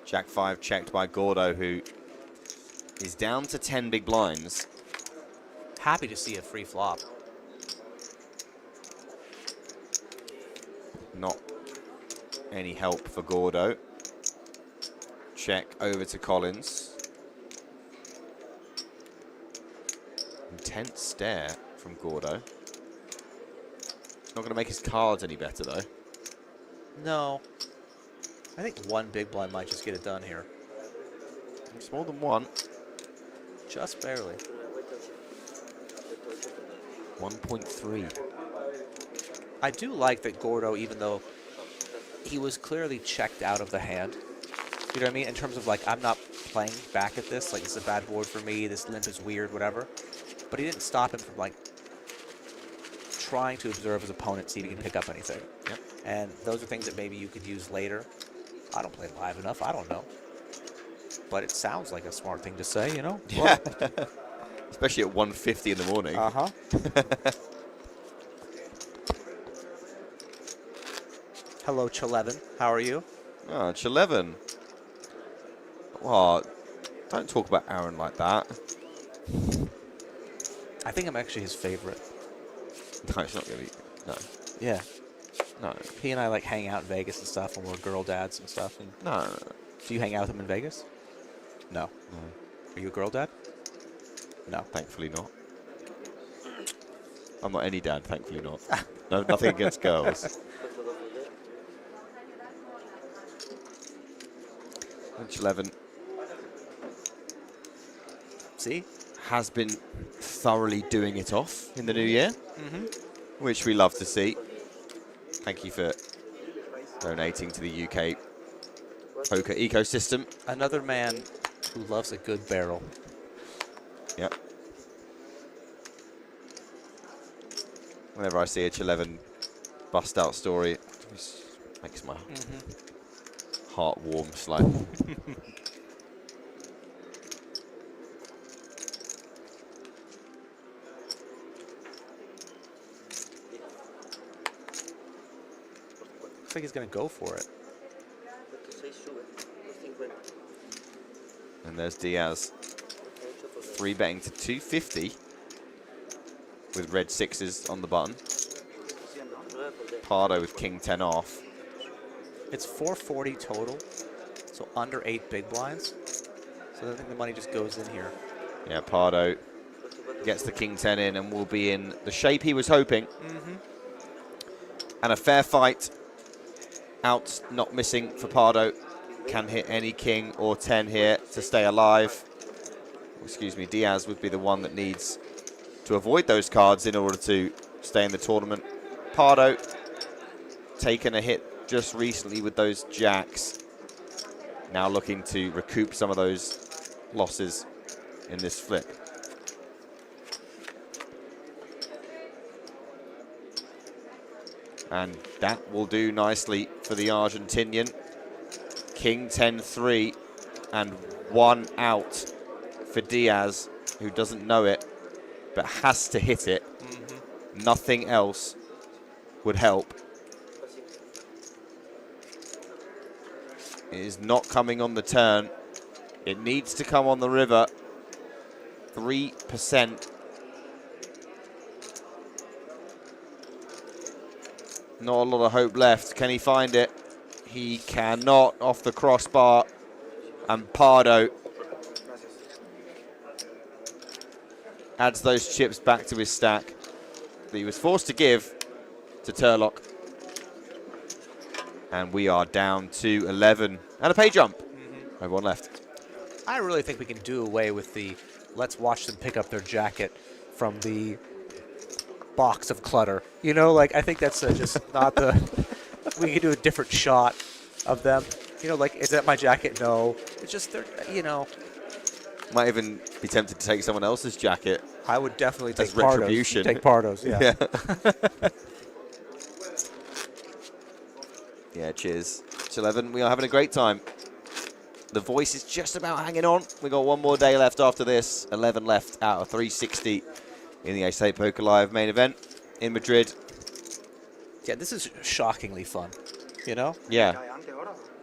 Jack 5 checked by Gordo, who is down to 10 big blinds. Happy to see a free flop. Not any help for Gordo. Check over to Collins. Intense stare from Gordo. Not going to make his cards any better, though. No. I think 1 big blind might just get it done here. It's more than 1. Just barely. 1.3. I do like that Gordo, even though he was clearly checked out of the hand. You know what I mean? In terms of, like, I'm not playing back at this. Like, this is a bad board for me. This limp is weird, whatever. But he didn't stop him from, like, trying to observe his opponent, see if he can pick up anything. Yep. And those are things that maybe you could use later. I don't play live enough. I don't know. But it sounds like a smart thing to say, you know? Yeah. Especially at 1:50 in the morning. Uh-huh. Hello, Chelevin. How are you? Oh, Chelevin. Oh, don't talk about Aaron like that. I think I'm actually his favorite. No, it's not going to be. No. Yeah. No. He and I like hang out in Vegas and stuff, and we're girl dads and stuff. And No. Do you hang out with him in Vegas? No. No. Are you a girl dad? No. Thankfully not. I'm not any dad, thankfully not. No, nothing against girls. Inch 11. See? Has been thoroughly doing it off in the new year, which we love to see. Thank you for donating to the UK poker ecosystem. Another man who loves a good barrel. Yep. Whenever I see a Chelevin bust out story, it just makes my heart warm slightly. Looks like he's going to go for it. And there's Diaz. 3 betting to 250 with red 6s on the button. Pardo with king 10 off. It's 440 total, so under 8 big blinds. So I think the money just goes in here. Yeah, Pardo gets the king 10 in and will be in the shape he was hoping. And a fair fight. Out, not missing for Pardo. Can hit any king or 10 here to stay alive. Excuse me, Diaz would be the one that needs to avoid those cards in order to stay in the tournament. Pardo taken a hit just recently with those jacks. Now looking to recoup some of those losses in this flip. And that will do nicely for the Argentinian. King 10-3 and 1 out for Diaz, who doesn't know it, but has to hit it. Nothing else would help. It is not coming on the turn. It needs to come on the river. 3%. Not a lot of hope left. Can he find it? He cannot, off the crossbar. And Pardo adds those chips back to his stack that he was forced to give to Turlock. And we are down to 11. And a pay jump. Everyone left. I really think we can do away with the let's watch them pick up their jacket from the box of clutter. You know, like, I think that's just not the... We could do a different shot of them. You know, like, is that my jacket? No. It's just, they're, you know... Might even be tempted to take someone else's jacket. I would definitely take Pardo's. Retribution. Take Pardo's, yeah. Yeah, cheers. It's 11. We are having a great time. The voice is just about hanging on. We got one more day left after this. 11 left out of 360 in the 888 Poker Live main event in Madrid. Yeah, this is shockingly fun, you know? Yeah.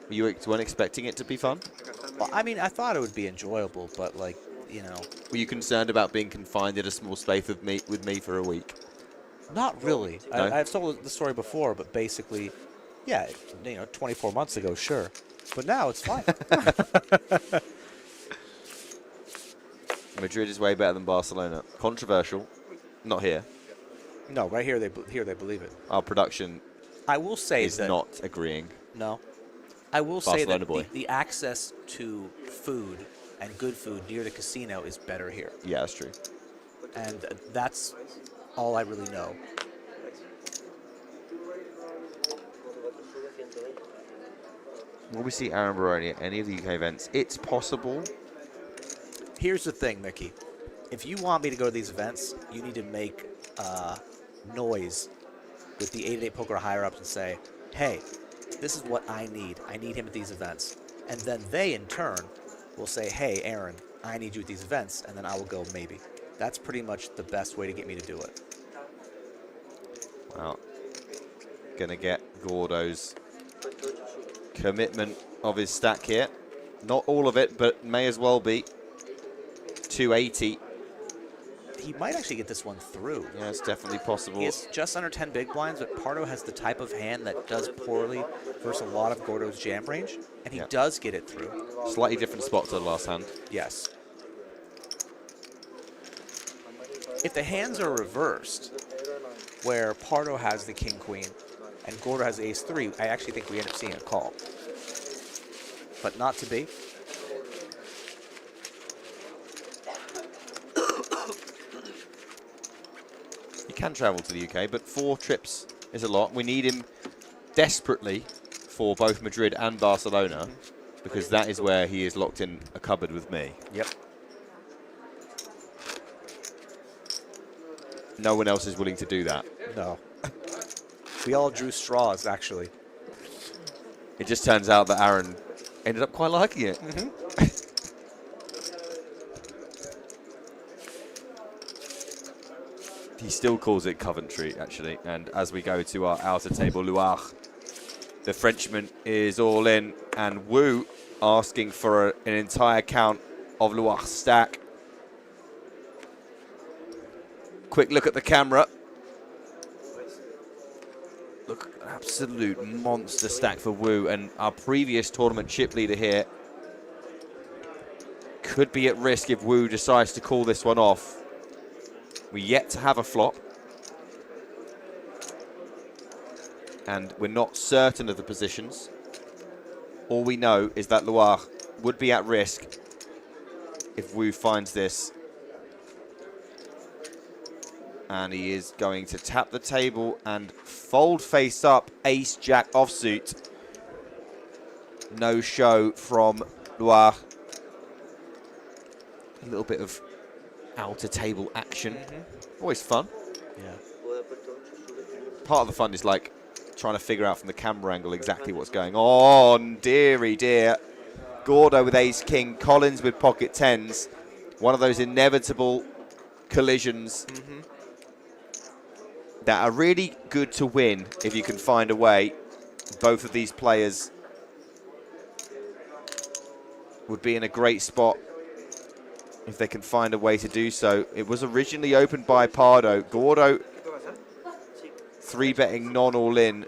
You weren't expecting it to be fun? Well, I mean, I thought it would be enjoyable, but, like, you know. Were you concerned about being confined in a small space with me for a week? Not really. No? I've told the story before, but basically, yeah, you know, 24 months ago, sure. But now it's fine. Madrid is way better than Barcelona. Controversial. Not here. No, right here they believe it. Our production I will say is that not agreeing. No. I will say that boy. the access to food and good food near the casino is better here. Yeah, that's true. And that's all I really know. Will we see Aaron Baroni at any of the UK events? It's possible. Here's the thing, Mickey. If you want me to go to these events, you need to make noise with the 888 Poker higher-ups and say, hey, this is what I need. I need him at these events. And then they, in turn, will say, hey, Aaron, I need you at these events. And then I will go, maybe. That's pretty much the best way to get me to do it. Well, gonna get Gordo's commitment of his stack here. Not all of it, but may as well be. 280. He might actually get this one through. Yeah, it's definitely possible. He has just under 10 big blinds, but Pardo has the type of hand that does poorly versus a lot of Gordo's jam range, and he does get it through. Slightly different spot to the last hand. Yes. If the hands are reversed, where Pardo has the king-queen and Gordo has ace-3, I actually think we end up seeing a call. But not to be. He can travel to the UK, but 4 trips is a lot. We need him desperately for both Madrid and Barcelona, because that is where he is locked in a cupboard with me. Yep. No one else is willing to do that. No. We all drew straws, actually. It just turns out that Aaron ended up quite liking it. He still calls it Coventry, actually. And as we go to our outer table, Loire, the Frenchman is all in. And Wu asking for an entire count of Loire's stack. Quick look at the camera. Look, an absolute monster stack for Wu. And our previous tournament chip leader here could be at risk if Wu decides to call this one off. We're yet to have a flop. And we're not certain of the positions. All we know is that Loire would be at risk if Wu finds this. And he is going to tap the table and fold face up, ace-jack offsuit. No show from Loire. A little bit of outer table action. Always fun. Yeah. Part of the fun is like trying to figure out from the camera angle exactly what's going on. Deary dear. Gordo with ace-king, Collins with pocket tens. One of those inevitable collisions that are really good to win if you can find a way. Both of these players would be in a great spot if they can find a way to do so. It was originally opened by Pardo. Gordo 3-betting non-all-in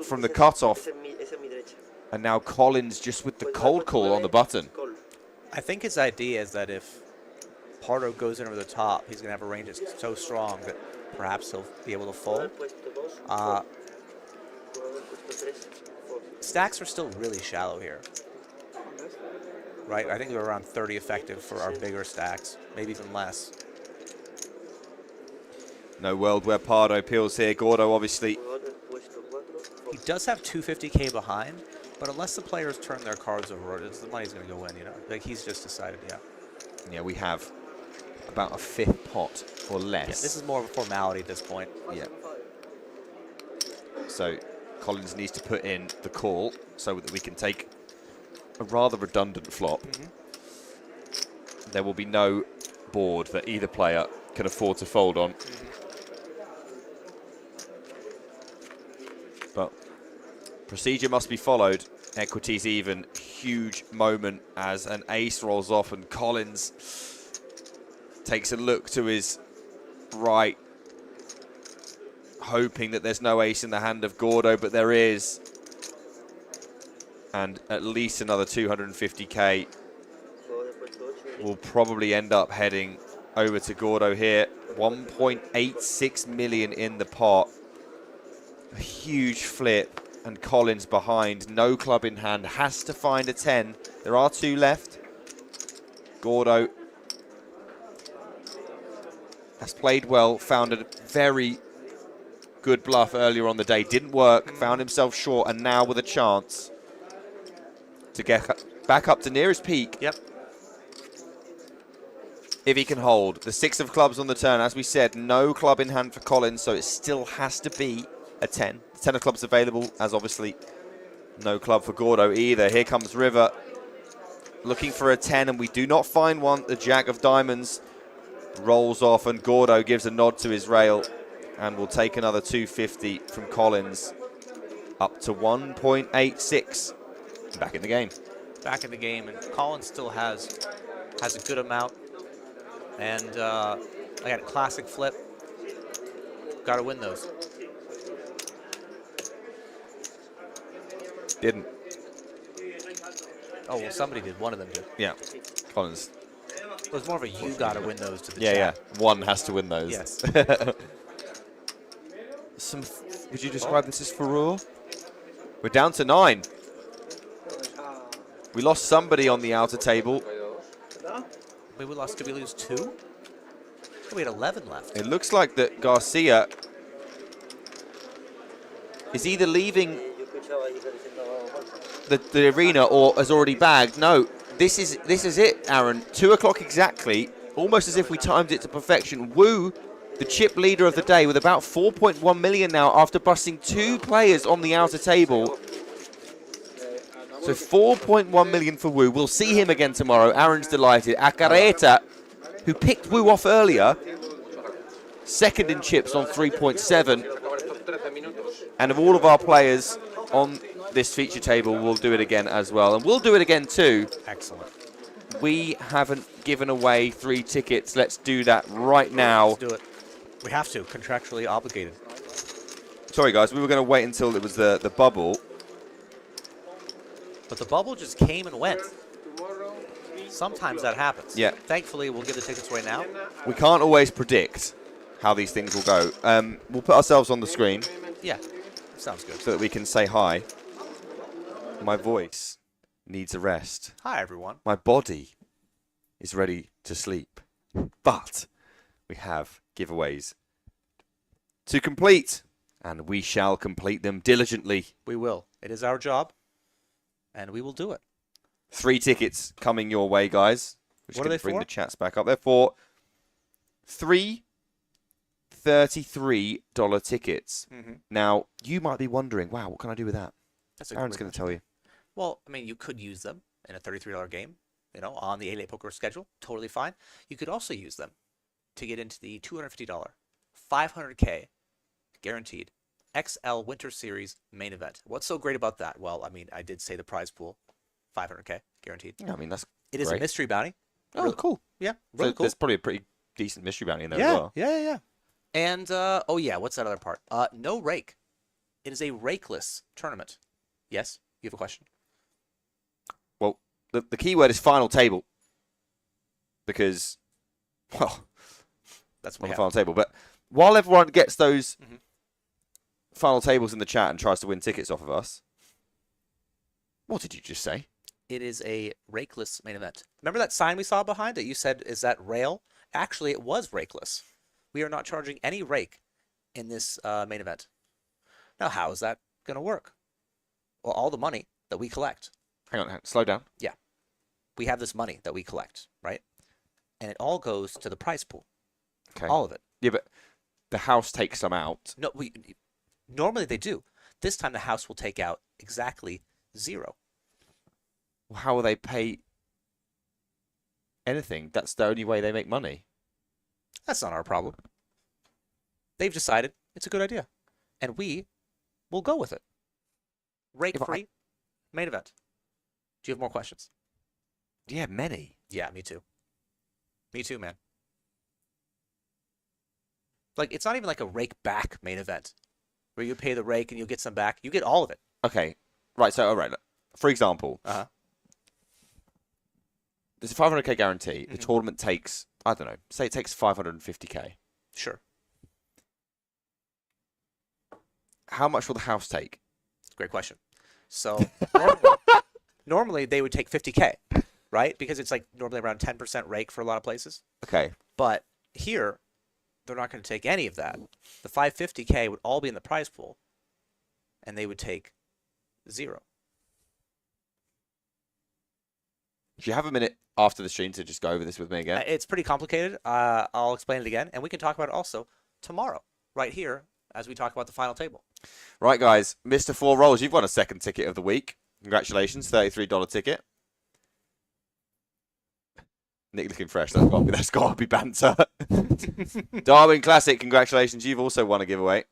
from the cutoff. And now Collins just with the cold call on the button. I think his idea is that if Pardo goes in over the top, he's going to have a range that's so strong that perhaps he'll be able to fold. Stacks are still really shallow here. Right, I think we're around 30 effective for our bigger stacks, maybe even less. No world where Pardo peels here. Gordo obviously. He does have 250k behind, but unless the players turn their cards over, the money's going to go in, you know. Like he's just decided, yeah. Yeah, we have about a 5th pot or less. Yeah, this is more of a formality at this point. Yeah. So Collins needs to put in the call so that we can take a rather redundant flop. There will be no board that either player can afford to fold on. But procedure must be followed. Equity's even. Huge moment as an ace rolls off and Collins takes a look to his right, hoping that there's no ace in the hand of Gordo, but there is. And at least another 250k will probably end up heading over to Gordo here. 1.86 million in the pot. A huge flip, and Collins behind. No club in hand. Has to find a 10. There are 2 left. Gordo has played well. Found a very good bluff earlier on the day. Didn't work. Found himself short, and now with a chance to get back up to nearest peak. Yep. If he can hold. The 6 of clubs on the turn. As we said, no club in hand for Collins, so it still has to be a 10. The 10 of clubs available, as obviously no club for Gordo either. Here comes River looking for a 10, and we do not find one. The Jack of Diamonds rolls off, and Gordo gives a nod to his rail and will take another 250 from Collins. up to 1.86. Back in the game. Back in the game, and Colin still has a good amount. And I got a classic flip. Got to win those. Didn't. Oh, well, somebody did. One of them did. Yeah. Colin's. It was more of a you got to win those to the Yeah, chat. yeah. One has to win those. Yes. Would you describe this as furore? We're down to 9. We lost somebody on the outer table. Did we lose 2? We had 11 left. It looks like that Garcia is either leaving the arena or has already bagged. No, this is it, Aaron. 2 o'clock exactly, almost as if we timed it to perfection. Wu, the chip leader of the day, with about 4.1 million now after busting 2 players on the outer table. So 4.1 million for Wu. We'll see him again tomorrow. Aaron's delighted. Acareta, who picked Wu off earlier, second in chips on 3.7. And of all of our players on this feature table, we'll do it again as well. And we'll do it again too. Excellent. We haven't given away 3 tickets. Let's do that right now. Let's do it. We have to. Contractually obligated. Sorry, guys. We were going to wait until it was the bubble. But the bubble just came and went. Sometimes that happens. Yeah. Thankfully, we'll give the tickets right now. We can't always predict how these things will go. We'll put ourselves on the screen. Yeah. Sounds good. So that we can say hi. My voice needs a rest. Hi, everyone. My body is ready to sleep. But we have giveaways to complete, and we shall complete them diligently. We will. It is our job, and we will do it. 3 tickets coming your way, guys. What are they bring for? the chats back up. They're for 3 $33 tickets. Now, you might be wondering, wow, what can I do with that? Aaron's going to tell you. Well, I mean, you could use them in a $33 game, on the 888poker schedule. Totally fine. You could also use them to get into the $250, $500K guaranteed XL Winter Series main event. What's so great about that? Well, I mean, I did say the prize pool, $500K guaranteed. Yeah, I mean, that's It is a great. mystery bounty. Oh, Really- cool. Yeah, So really cool. there's probably a pretty decent mystery bounty in there as well. Yeah. And, oh yeah, what's that other part? No rake. It is a rakeless tournament. Yes? You have a question? Well, the key word is final table. Because, well, that's on the final table. But while everyone gets those final tables in the chat and tries to win tickets off of us, what did you just say? It is a rakeless main event. Remember that sign we saw behind that you said, is that rail? Actually, it was rakeless. We are not charging any rake in this main event. Now, how is that going to work? Well, all the money that we collect. Hang on, slow down. Yeah. We have this money that we collect, right? And it all goes to the prize pool. Okay. All of it. Yeah, but the house takes some out. No, normally they do. This time the house will take out exactly 0. Well, how will they pay anything? That's the only way they make money. That's not our problem. They've decided it's a good idea. And we will go with it. Rake-free main event. Do you have more questions? Yeah, many. Yeah, me too. Me too, man. Like, it's not even like a rake back main event where you pay the rake and you'll get some back. You get all of it. Okay. Right, so, all right. For example, there's a 500K guarantee. The tournament takes, I don't know, say it takes 550K. Sure. How much will the house take? Great question. So, normally they would take 50K, right? Because it's like normally around 10% rake for a lot of places. Okay. But here, they're not going to take any of that. The 550K would all be in the prize pool, and they would take 0. Do you have a minute after the stream to just go over this with me again? It's pretty complicated. I'll explain it again, and we can talk about it also tomorrow, right here, as we talk about the final table. Right, guys. Mr. 4 Rolls, you've won a second ticket of the week. Congratulations. $33 ticket. Nick looking fresh. That's got to be banter. Darwin Classic, congratulations. You've also won a giveaway.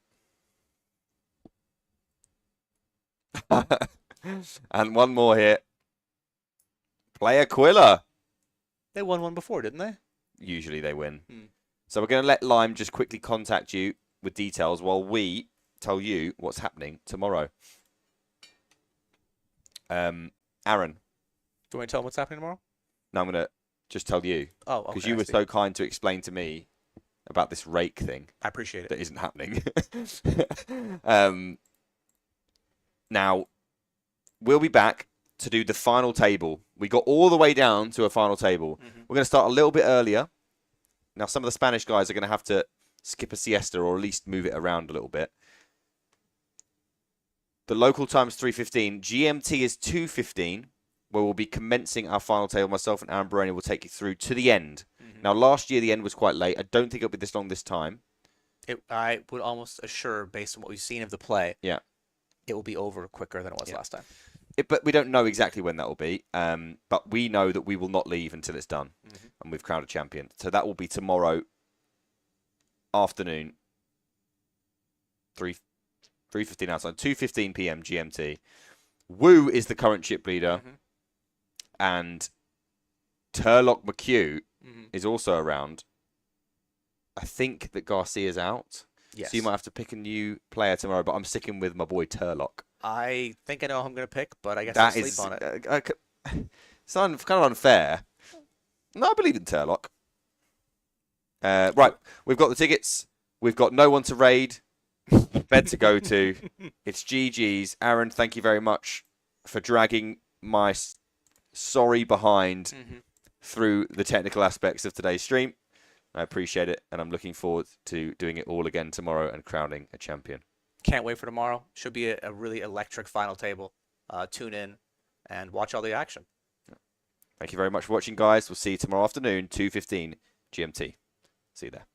And one more here. Player Quiller. They won one before, didn't they? Usually they win. So we're going to let Lime just quickly contact you with details while we tell you what's happening tomorrow. Aaron. Do you want me to tell them what's happening tomorrow? No, I'm going to just tell you. Oh, okay. Because you were so kind to explain to me about this rake thing. I appreciate it. That isn't happening. Now, we'll be back to do the final table. We got all the way down to a final table. We're going to start a little bit earlier. Now, some of the Spanish guys are going to have to skip a siesta or at least move it around a little bit. The local time's 3:15. GMT is 2:15, where we'll be commencing our final table. Myself and Aaron Baroni will take you through to the end. Now, last year, the end was quite late. I don't think it'll be this long this time. I would almost assure, based on what we've seen of the play, yeah, it will be over quicker than it was last time. But we don't know exactly when that will be. But we know that we will not leave until it's done. And we've crowned a champion. So that will be tomorrow afternoon, 3:15 outside, 2:15 p.m. GMT. Wu is the current chip leader. And Turlock McHugh is also around. I think that Garcia's out. Yes. So you might have to pick a new player tomorrow, but I'm sticking with my boy Turlock. I think I know who I'm going to pick, but I guess I'll sleep on it. It's kind of unfair. No, I believe in Turlock. Right, we've got the tickets. We've got no one to raid. Bed to go to. It's GG's. Aaron, thank you very much for dragging my sorry behind through the technical aspects of today's stream. I appreciate it, and I'm looking forward to doing it all again tomorrow and crowning a champion. Can't wait for tomorrow. Should be a really electric final table. Tune in and watch all the action. Thank you very much for watching, guys. We'll see you tomorrow afternoon, 2:15 GMT. See you there.